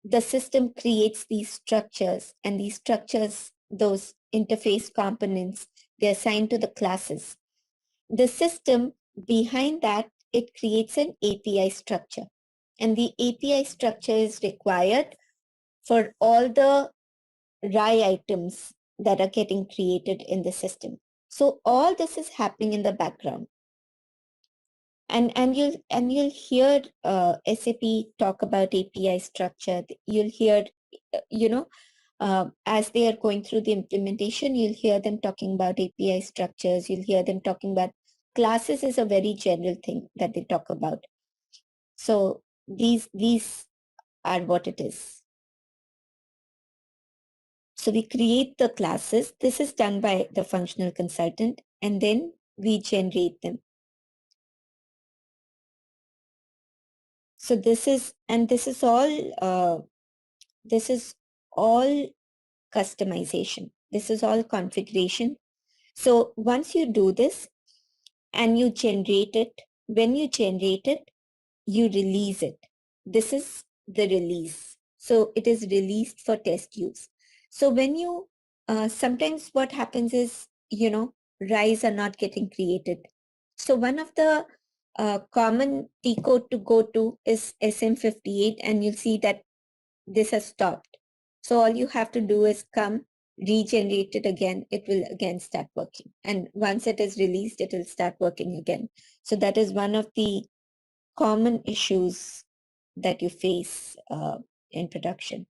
the system creates these structures, and these structures, those interface components, they're assigned to the classes. The system behind that, it creates an API structure. And the API structure is required for all the RAI items that are getting created in the system. So all this is happening in the background. And you'll hear SAP talk about API structure. You'll hear, as they are going through the implementation, you'll hear them talking about API structures. You'll hear them talking about classes is a very general thing that they talk about. So these are what it is. So we create the classes. This is done by the functional consultant, and then we generate them. So this is all customization. This is all configuration. So once you do this and you generate it, when you generate it, you release it. This is the release. So it is released for test use. So when you, sometimes what happens is, RISE are not getting created. So one of the common T code to go to is SM58, and you'll see that this has stopped. So all you have to do is come, regenerate it again. It will again start working. And once it is released, it will start working again. So that is one of the common issues that you face in production.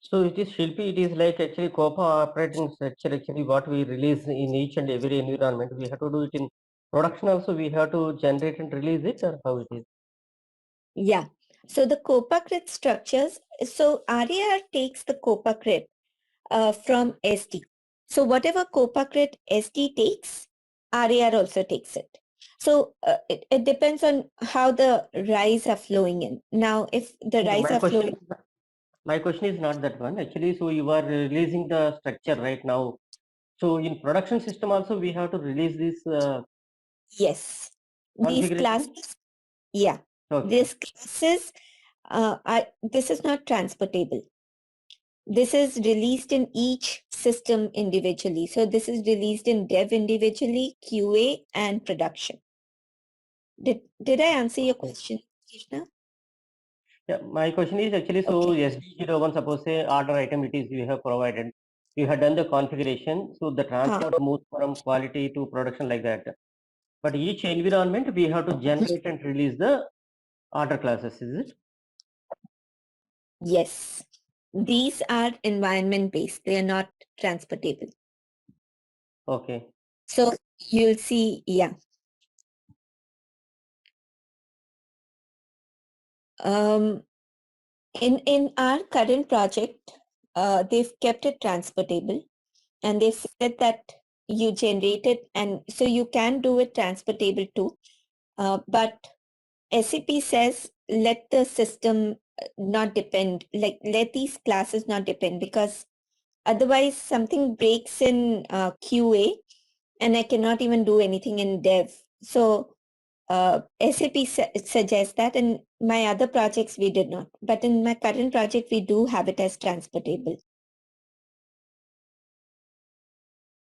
So it is Shilpi, it is like actually COPA operating structure, actually what we release in each and every environment. We have to do it in production also, we have to generate and release it, or how it is? Yeah. So the COPA grid structures, so RAR takes the COPA grid from SD. So whatever COPA grid SD takes, RAR also takes it. So it depends on how the RISE are flowing in. Now, if the RISE are flowing... My question is not that one. Actually, so you are releasing the structure right now. So in production system also, we have to release this. Yes. These classes, yeah. Okay. These classes, this is not transportable. This is released in each system individually. So this is released in dev individually, QA, and production. Did I answer your question, Krishna? Yeah, my question is actually, so SD01, suppose say order item it is you have provided, you have done the configuration, so the transport moves from quality to production like that. But each environment we have to generate and release the order classes, is it? Yes. These are environment based. They are not transportable. Okay. So you'll see, yeah. In our current project, they've kept it transportable, and they said that you generate it, and so you can do it transportable too. But SAP says let the system not depend, like let these classes not depend, because otherwise something breaks in QA and I cannot even do anything in dev. So SAP suggests that, and my other projects we did not. But in my current project, we do have it as transportable.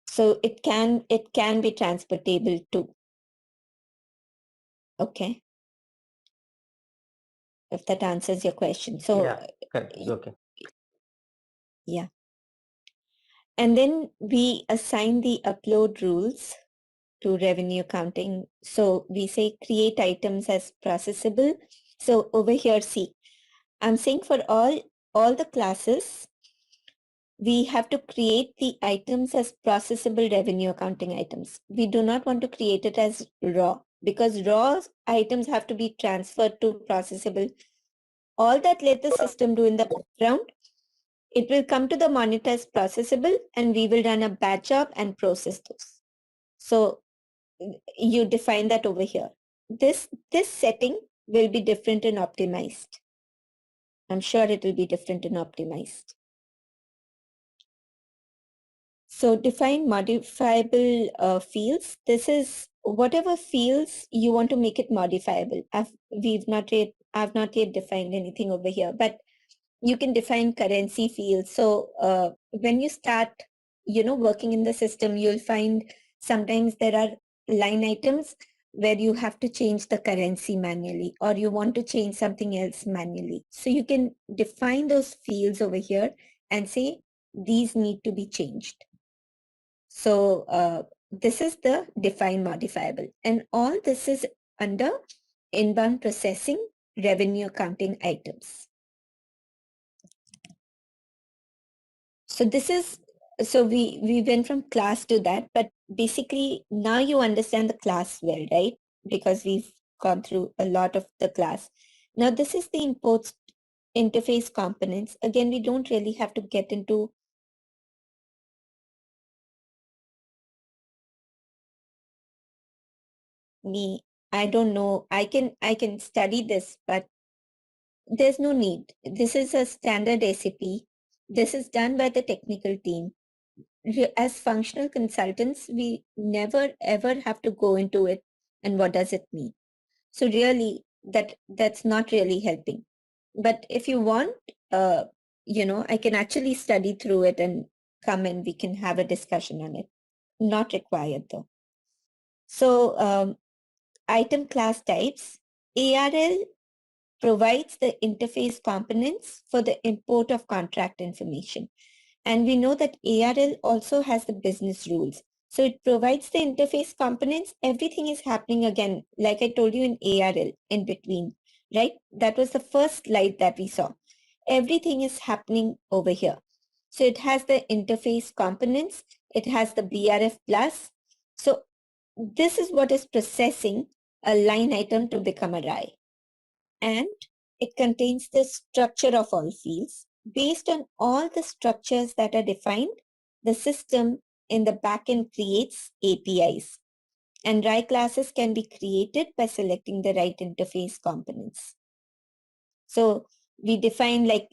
So it can be transportable too. Okay. If that answers your question. So Yeah, correct. Okay. yeah. And then we assign the upload rules to revenue accounting. So we say create items as processable. So over here, see, I'm saying for all the classes, we have to create the items as processable revenue accounting items. We do not want to create it as raw, because raw items have to be transferred to processable. All that let the system do in the background, it will come to the monitor as processable, and we will run a batch job and process those. So you define that over here. This setting will be different and optimized. I'm sure it will be different and optimized. So define modifiable fields. This is whatever fields you want to make it modifiable. I've not yet defined anything over here, but you can define currency fields. So when you start, working in the system, you'll find sometimes there are line items where you have to change the currency manually, or you want to change something else manually. So you can define those fields over here and say these need to be changed. So this is the define modifiable, and all this is under inbound processing revenue accounting items. So we went from class to that, but basically now you understand the class well, right? Because we've gone through a lot of the class. Now this is the imports interface components. Again, we don't really have to get into I don't know. I can study this, but there's no need. This is a standard SAP. This is done by the technical team. As functional consultants, we never ever have to go into it and what does it mean. So really that's not really helping. But if you want, I can actually study through it and come and we can have a discussion on it. Not required though. So item class types, ARL provides the interface components for the import of contract information. And we know that ARL also has the business rules. So it provides the interface components. Everything is happening again, like I told you, in ARL in between, right? That was the first slide that we saw. Everything is happening over here. So it has the interface components. It has the BRF plus. So this is what is processing a line item to become a RAI. And it contains the structure of all fields. Based on all the structures that are defined, the system in the backend creates APIs. And RAI classes can be created by selecting the right interface components. So we define like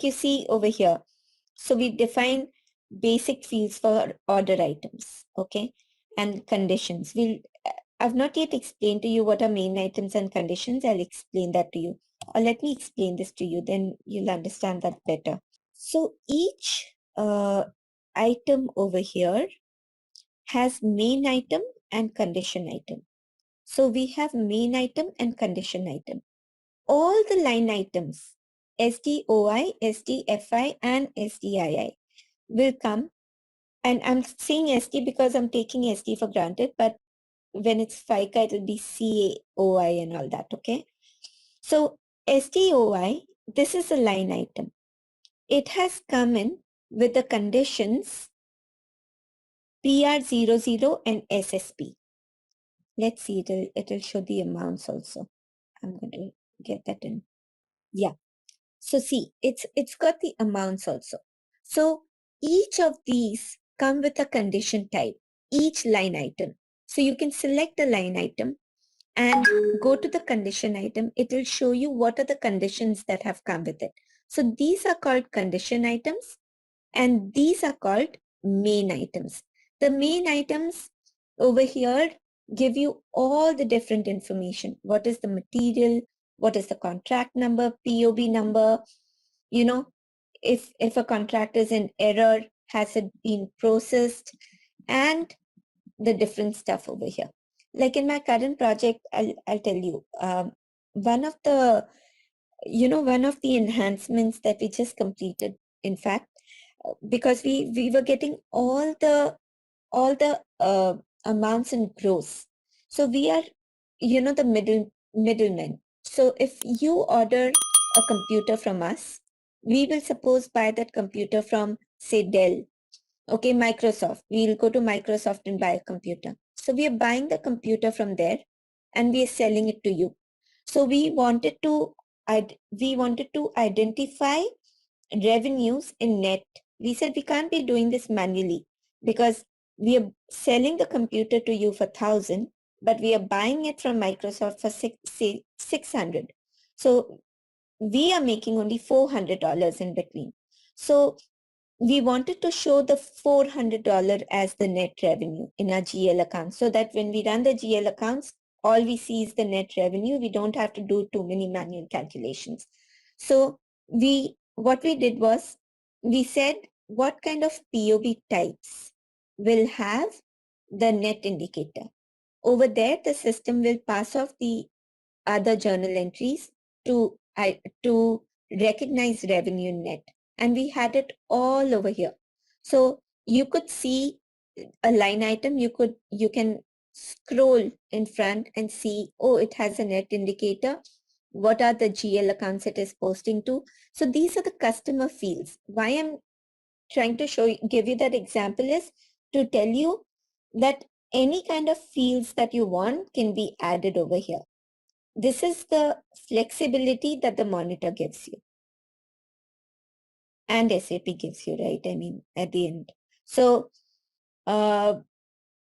you see over here. So we define basic fields for order items, okay, and conditions. I've not yet explained to you what are main items and conditions. I'll explain that to you. Or let me explain this to you, then you'll understand that better. So each item over here has main item and condition item. So we have main item and condition item. All the line items, SDOI, SDFI, and SDII will come. And I'm saying SD because I'm taking SD for granted, but when it's FICA, it'll be CAOI and all that, okay? So SDOI, this is a line item. It has come in with the conditions PR00 and SSP. Let's see, it'll show the amounts also. I'm going to get that in. Yeah. So see, it's got the amounts also. So each of these come with a condition type, each line item. So you can select a line item and go to the condition item, it will show you what are the conditions that have come with it. So these are called condition items and these are called main items. The main items over here give you all the different information. What is the material? What is the contract number, POB number? You know, if a contract is in error, has it been processed? And the different stuff over here. Like in my current project, I'll tell you, one of the enhancements that we just completed, in fact, because we were getting all the amounts in gross. So we are, the middlemen. So if you order a computer from us, we will suppose buy that computer from, say, Dell. Okay, Microsoft. We'll go to Microsoft and buy a computer. So we are buying the computer from there and we are selling it to you. So we wanted to identify revenues in net. We said we can't be doing this manually because we are selling the computer to you for 1,000, but we are buying it from Microsoft for 600. So we are making only $400 in between. So we wanted to show the $400 as the net revenue in our GL account so that when we run the GL accounts, all we see is the net revenue. We don't have to do too many manual calculations. So what we did was we said what kind of POB types will have the net indicator. Over there, the system will pass off the other journal entries to recognize revenue net. And we had it all over here. So you could see a line item, you can scroll in front and see, oh, it has a net indicator. What are the GL accounts it is posting to? So these are the customer fields. Why I'm trying to give you that example is to tell you that any kind of fields that you want can be added over here. This is the flexibility that the monitor gives you. And SAP gives you, right? I mean, at the end. So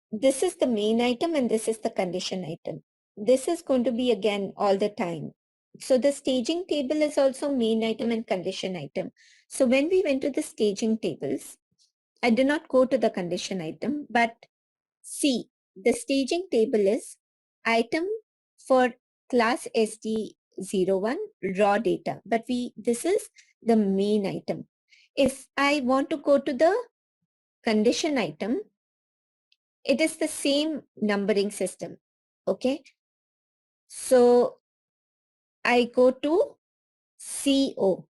this is the main item and this is the condition item. This is going to be again all the time. So the staging table is also main item and condition item. So when we went to the staging tables, I did not go to the condition item, but see, the staging table is item for class SD01 raw data, but this is the main item. If I want to go to the condition item, it is the same numbering system. Okay. So I go to CO,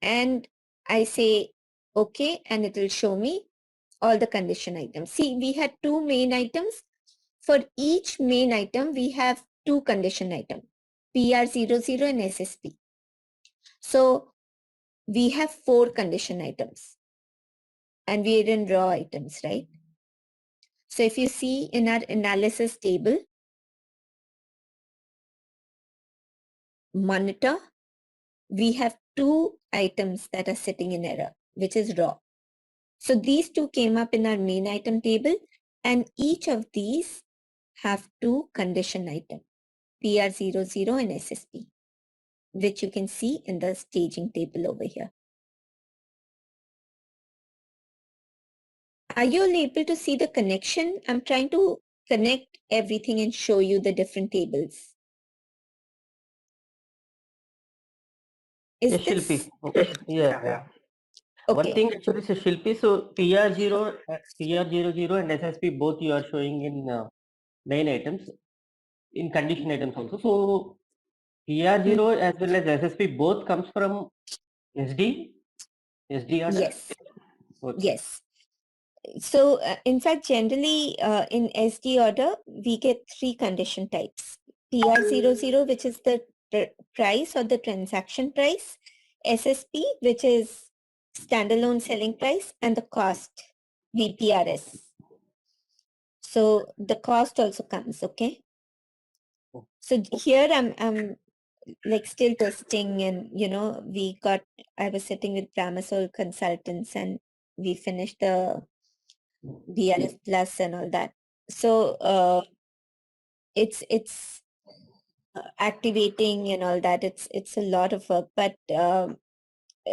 and I say okay, and it will show me all the condition items. See, we had two main items. For each main item, we have two condition items, PR00 and SSP. So we have 4 condition items and we are in raw items, right? So if you see in our analysis table, monitor, we have 2 items that are sitting in error, which is raw. So these 2 came up in our main item table and each of these have 2 condition items, PR00 and SSP, which you can see in the staging table over here. Are you all able to see the connection? I'm trying to connect everything and show you the different tables. Is Yes, this? Shilpi. Okay. Yeah. One Okay. thing actually, so Shilpi, so PR0, PR00 and SSP both you are showing in main items, in condition items also. So PR0 as well as SSP both comes from SD order? Yes. Okay. Yes. So in fact, generally in SD order, we get 3 condition types. PR00, which is the price or the transaction price, SSP, which is standalone selling price, and the cost, VPRS. So the cost also comes, okay? So here I'm like still testing and, I was sitting with Bramasol consultants and we finished the BRF plus and all that. So it's activating and all that. It's a lot of work, but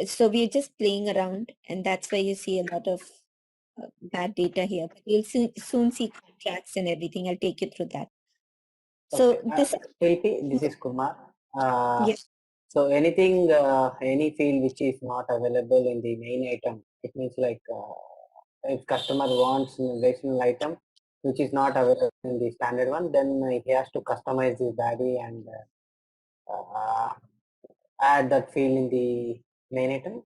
so we're just playing around, and that's where you see a lot of bad data here. But you'll soon see contracts and everything. I'll take you through that. So Okay. this, Shilpi, this is Kumar. yeah. So anything, any field which is not available in the main item, it means like if customer wants an additional item which is not available in the standard one, then he has to customize his body and add that field in the main item.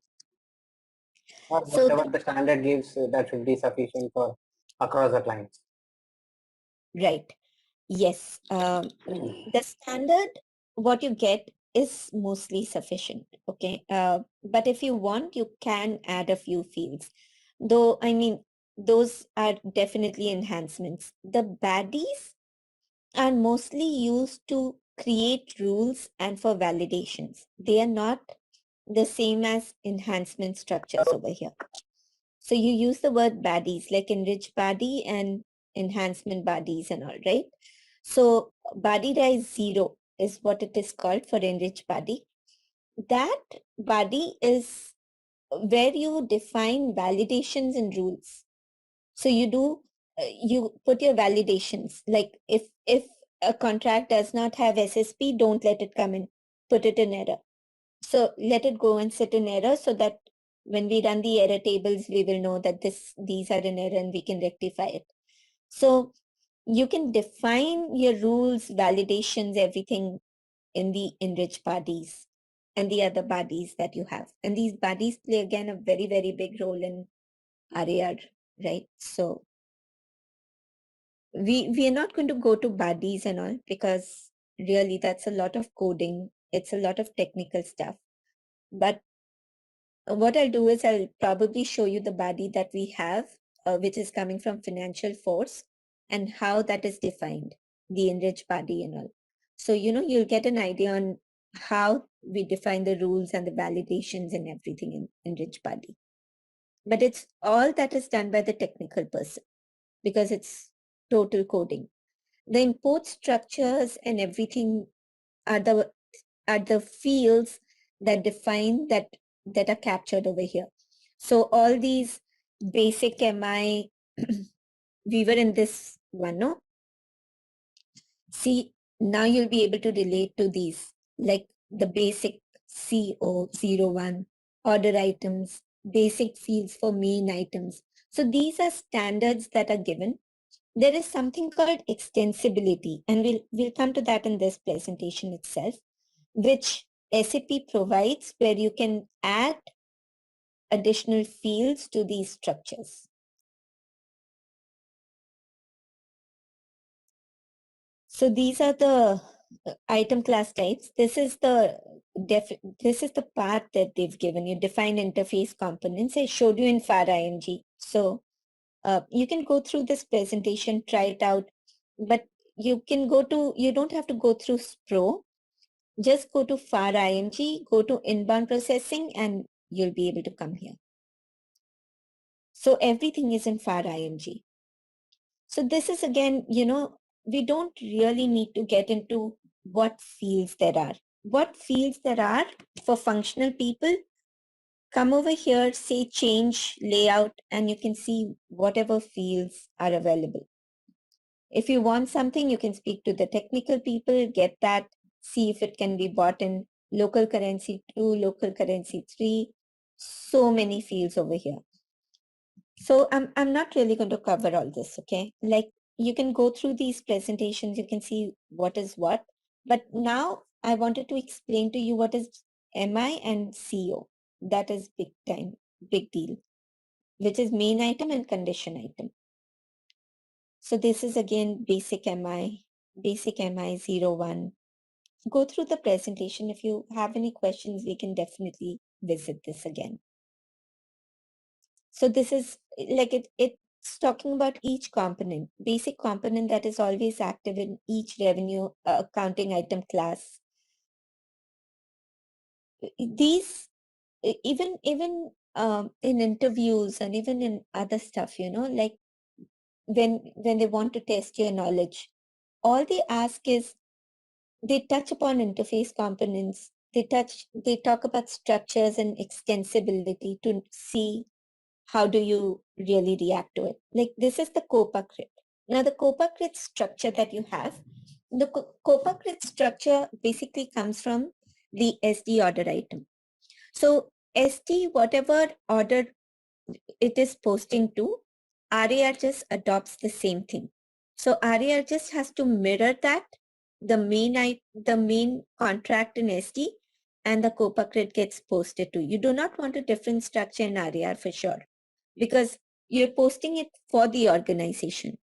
Or So whatever the standard gives, that should be sufficient for across the clients. right. Yes. The standard, what you get is mostly sufficient. Okay. But if you want, you can add a few fields. Though, I mean, those are definitely enhancements. The baddies are mostly used to create rules and for validations. They are not the same as enhancement structures over here. So you use the word baddies like enrich baddie and enhancement baddies and all, right? So baddie rise 0 is what it is called for enrich baddie. That baddie is where you define validations and rules. So you do, you put your validations, like if a contract does not have SSP, don't let it come in, put it in error. So let it go and sit in error so that when we run the error tables, we will know that these are in error and we can rectify it. So you can define your rules, validations, everything in the enrich bodies and the other bodies that you have. And these bodies play again a very, very big role in RAR, right? So we are not going to go to bodies and all because really that's a lot of coding. It's a lot of technical stuff. But what I'll do is I'll probably show you the body that we have, which is coming from financial force and how that is defined, the enriched body and all. So, you'll get an idea on how we define the rules and the validations and everything in enriched body. But it's all that is done by the technical person because it's total coding. The import structures and everything are the fields that define that are captured over here. So all these basic MI, we were in this one, no? See, now you'll be able to relate to these, like the basic CO01, order items, basic fields for main items. So these are standards that are given. There is something called extensibility, and we'll come to that in this presentation itself, which SAP provides where you can add additional fields to these structures. So these are the item class types. This is the part that they've given you, define interface components. I showed you in FAR IMG. So you can go through this presentation, try it out, but you don't have to go through SPRO. Just go to FAR IMG, go to inbound processing, and you'll be able to come here. So everything is in FAR IMG. So this is again, we don't really need to get into what fields there are. What fields there are for functional people, come over here, say change layout, and you can see whatever fields are available. If you want something, you can speak to the technical people, get that, see if it can be bought in local currency 2, local currency 3, so many fields over here. So I'm not really going to cover all this, okay? Like you can go through these presentations, you can see what is what. But now I wanted to explain to you what is MI and CO. That is big time, big deal, which is main item and condition item. So this is again basic MI 01. Go through the presentation. If you have any questions, we can definitely visit this again. So this is like it's talking about each component, basic component that is always active in each revenue accounting item class. These, even in interviews and even in other stuff, like when they want to test your knowledge, all they ask is they touch upon interface components. They talk about structures and extensibility to see how do you really react to it. Like this is the COPA grid. Now the COPA grid structure that you have, the COPA grid structure basically comes from the SD order item. So SD, whatever order it is posting to, RAR just adopts the same thing. So RAR just has to mirror that, the main contract in SD, and the COPA grid gets posted to. You do not want a different structure in RAR for sure, because you're posting it for the organization.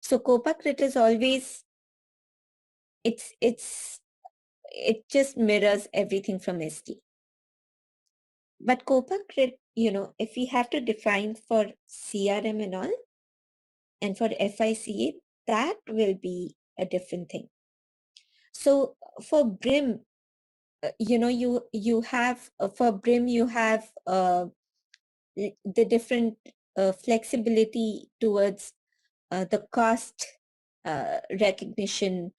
So COPA grid is always, it just mirrors everything from SD. But COPA grid, if we have to define for CRM and all, and for FICA, that will be a different thing. So for BRIM, you have, for BRIM, you have the different flexibility towards the cost recognition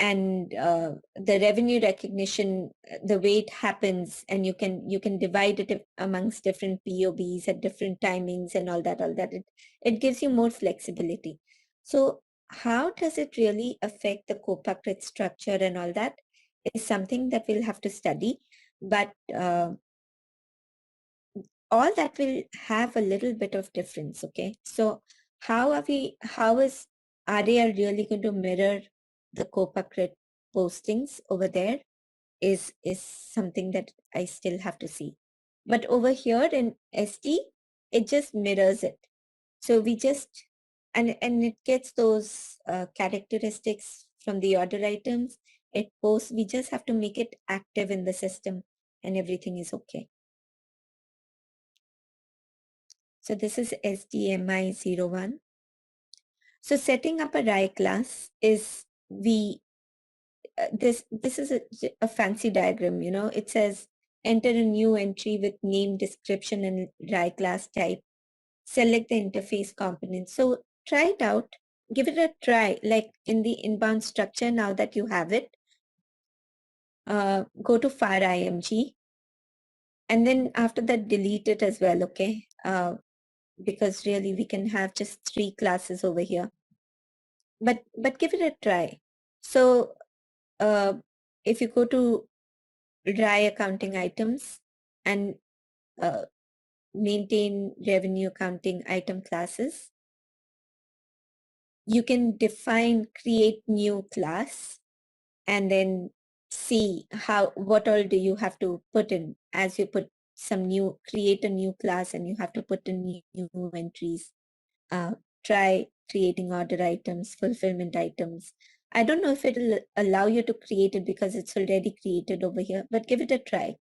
and the revenue recognition, the way it happens, and you can divide it amongst different POBs at different timings and all that. It gives you more flexibility. So how does it really affect the COPA grid structure and all that is something that we'll have to study, but all that will have a little bit of difference. Okay, so how is RAR really going to mirror the COPA grid postings over there is something that I still have to see. But over here in SD, it just mirrors it. So we just, and it gets those characteristics from the order items. It posts, we just have to make it active in the system and everything is okay. So this is SDMI01. So setting up a RAI class is this is a fancy diagram, it says enter a new entry with name, description, and RAI class type. Select the interface component. So try it out, give it a try, like in the inbound structure. Now that you have it, go to fire IMG, and then after that delete it as well, okay? Because really we can have just 3 classes over here, but give it a try. So if you go to RAI accounting items and maintain revenue accounting item classes, you can create new class, and then see what all do you have to put in as you create a new class, and you have to put in new entries. Try creating order items, fulfillment items. I don't know if it'll allow you to create it because it's already created over here, but give it a try.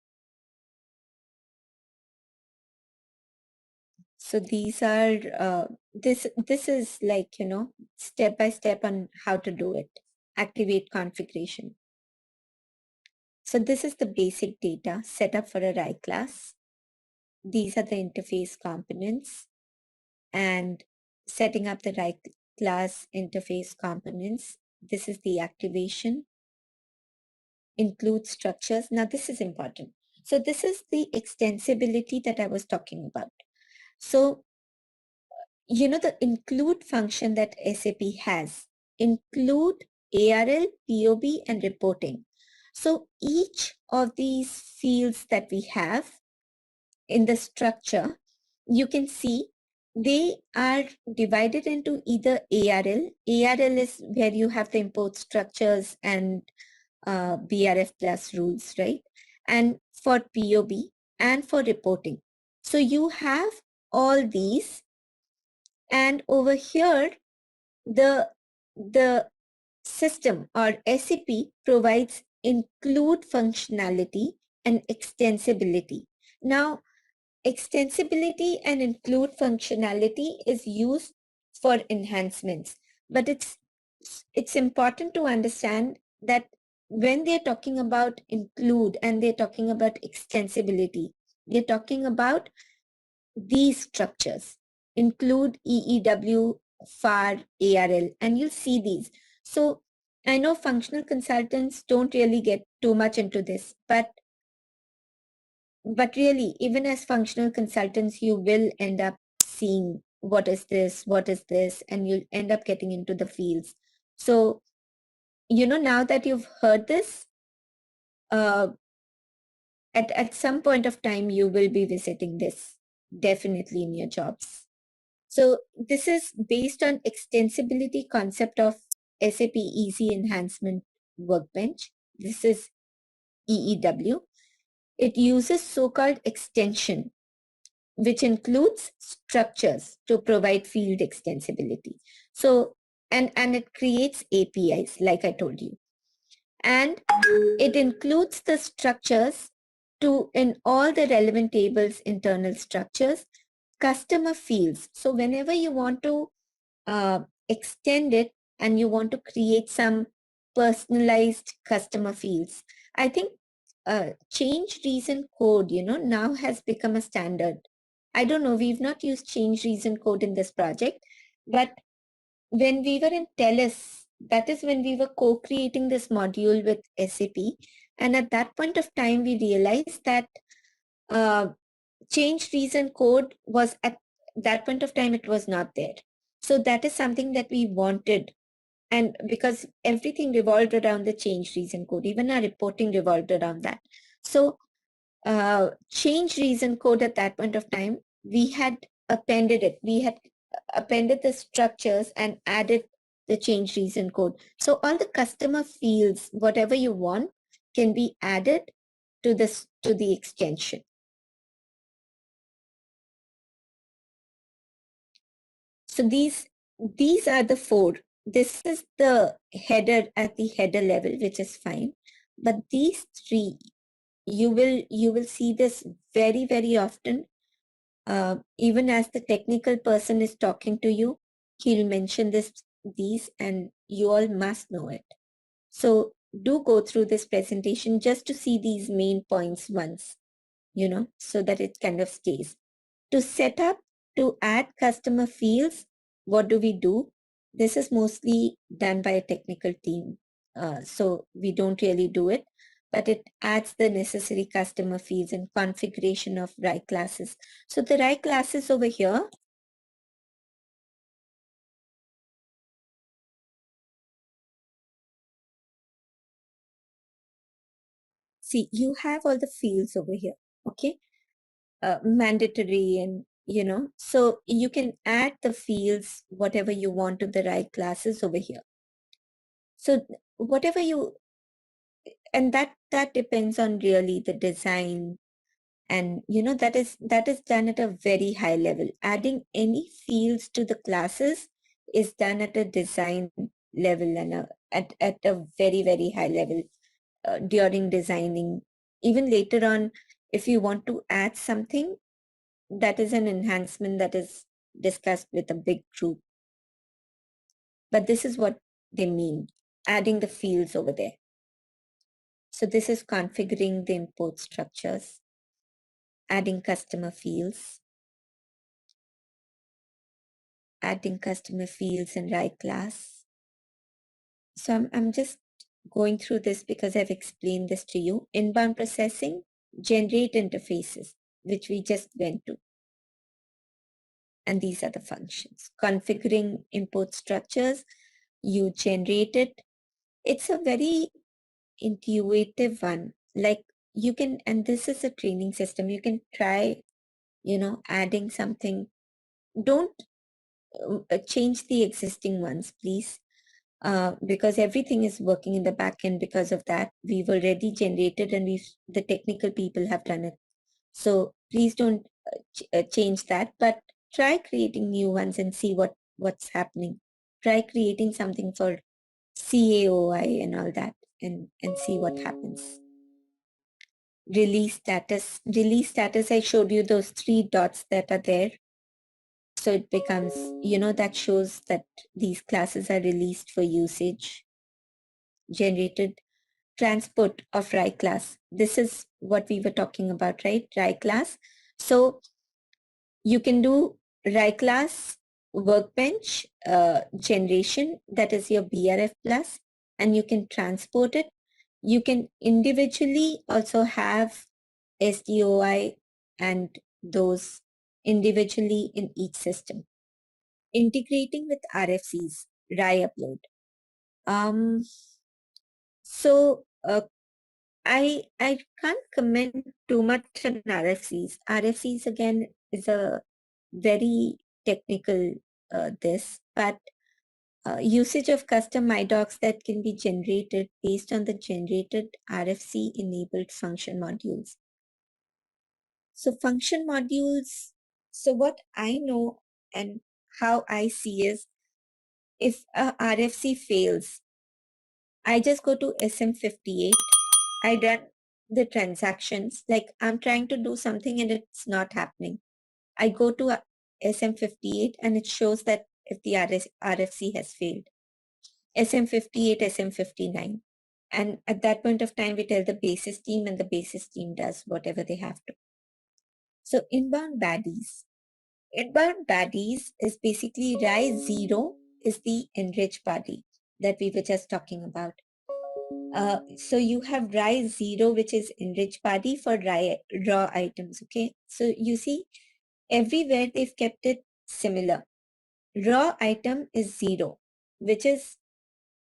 So these are, this is like, step by step on how to do it. Activate configuration. So this is the basic data set up for a RAI class. These are the interface components, and setting up the RAI class interface components. This is the activation. Include structures. Now this is important. So this is the extensibility that I was talking about. So, the include function that SAP has, include ARL, POB, and reporting. So each of these fields that we have in the structure, you can see they are divided into either ARL. ARL is where you have the import structures and BRF plus rules, right? And for POB and for reporting. So you have all these, and over here, the system or SAP provides include functionality and extensibility. Now, extensibility and include functionality is used for enhancements, but it's important to understand that when they're talking about include and they're talking about extensibility, they're talking about these structures. Include EEW FAR, ARL, and you'll see these. So I know functional consultants don't really get too much into this, but really, even as functional consultants, you will end up seeing what is this, and you'll end up getting into the fields. So, now that you've heard this, at some point of time, you will be visiting this definitely in your jobs. So this is based on extensibility concept of SAP Easy Enhancement Workbench. This is EEW. It uses so-called extension, which includes structures to provide field extensibility. So, and it creates APIs, like I told you. And it includes the structures in all the relevant tables, internal structures, customer fields. So whenever you want to extend it and you want to create some personalized customer fields, I think change reason code, now has become a standard. I don't know, we've not used change reason code in this project, but when we were in TELUS, that is when we were co-creating this module with SAP. And at that point of time, we realized that change reason code was at that point of time, it was not there. So that is something that we wanted. And because everything revolved around the change reason code, even our reporting revolved around that. So change reason code at that point of time, we had appended it. We had appended the structures and added the change reason code. So all the customer fields, whatever you want, can be added to the extension. So these are the 4. This is the header at the header level, which is fine. But these 3, you will see this very, very often. Even as the technical person is talking to you, he'll mention these, and you all must know it. So do go through this presentation just to see these main points once, so that it kind of stays. To set up, to add customer fields, what do we do? This is mostly done by a technical team. So we don't really do it, but it adds the necessary customer fields and configuration of RAI classes. So the RAI classes over here, see, you have all the fields over here, okay? Mandatory and, so you can add the fields, whatever you want to the RAI classes over here. So whatever you, and that depends on really the design, and that is done at a very high level. Adding any fields to the classes is done at a design level and at a very, very high level during designing. Even later on, if you want to add something, that is an enhancement that is discussed with a big group. But this is what they mean, adding the fields over there. So this is configuring the import structures, adding customer fields, adding customer fields in RAI class. So I'm just going through this because I've explained this to you. Inbound processing, generate interfaces, which we just went to. And these are the functions. Configuring import structures, you generate it. It's a very intuitive one. Like you can, and this is a training system, you can try, adding something. Don't change the existing ones, please. Because everything is working in the back end. Because of that, we've already generated and the technical people have done it. So please don't change that, but try creating new ones and see what's happening. Try creating something for CAOI and all that and see what happens. Release status, I showed you those 3 dots that are there. So it becomes, that shows that these classes are released for usage. Generated transport of RAI class. This is what we were talking about, right? RAI class. So you can do RAI class workbench generation, that is your BRF plus, and you can transport it. You can individually also have SDOI and those individually in each system. Integrating with RFCs, RAI upload. I can't comment too much on RFCs. RFCs again is a very technical but usage of custom IDocs that can be generated based on the generated RFC enabled function modules. So function modules, so what I know and how I see is, if a RFC fails, I just go to SM58. I run the transactions, like I'm trying to do something and it's not happening. I go to SM58 and it shows that if the RFC has failed. SM58, SM59. And at that point of time, we tell the basis team and the basis team does whatever they have to. So inbound baddies. Inbound baddies is basically RAI 0 is the enriched body that we were just talking about. So you have RAI 0, which is enriched body for raw items, okay? So you see, everywhere they've kept it similar. Raw item is 0, which is,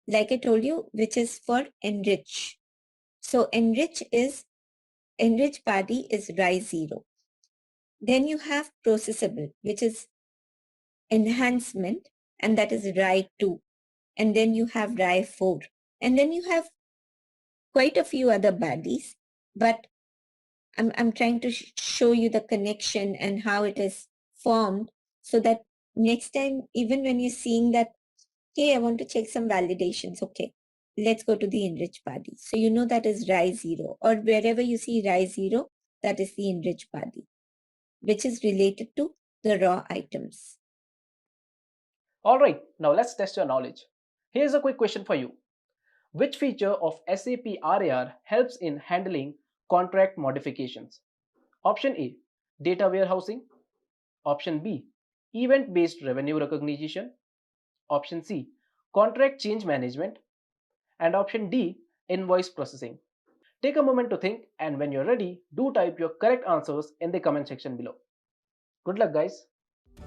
like I told you, which is for enrich. So enrich body is RAI 0. Then you have processable, which is enhancement, and that is RAI 2. And then you have RAI 4. And then you have quite a few other baddies, but I'm trying to show you the connection and how it is formed, so that next time, even when you're seeing that, hey, I want to check some validations, okay, let's go to the enriched body. So you know that is RAI 0, or wherever you see RAI 0, that is the enriched body, which is related to the raw items. All right, now let's test your knowledge. Here's a quick question for you. Which feature of SAP RAR helps in handling contract modifications? Option A, data warehousing. Option B, event-based revenue recognition. Option C, contract change management. And option D, invoice processing. Take a moment to think, and when you're ready, do type your correct answers in the comment section below. Good luck, guys.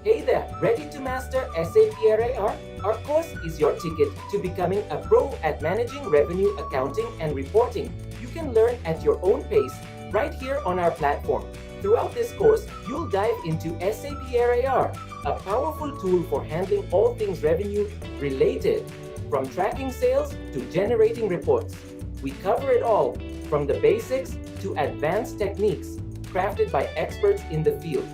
Hey there, ready to master SAP RAR? Our course is your ticket to becoming a pro at managing revenue accounting and reporting. You can learn at your own pace right here on our platform. Throughout this course, you'll dive into SAP RAR, a powerful tool for handling all things revenue related, from tracking sales to generating reports. We cover it all, from the basics to advanced techniques, crafted by experts in the field.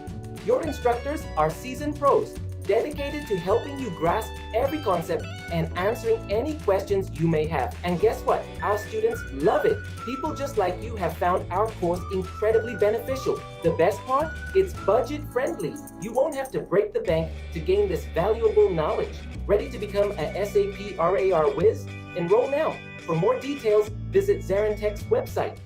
Your instructors are seasoned pros, dedicated to helping you grasp every concept and answering any questions you may have. And guess what? Our students love it. People just like you have found our course incredibly beneficial. The best part? It's budget friendly. You won't have to break the bank to gain this valuable knowledge. Ready to become a SAP RAR whiz? Enroll now. For more details, visit ZaranTech's website.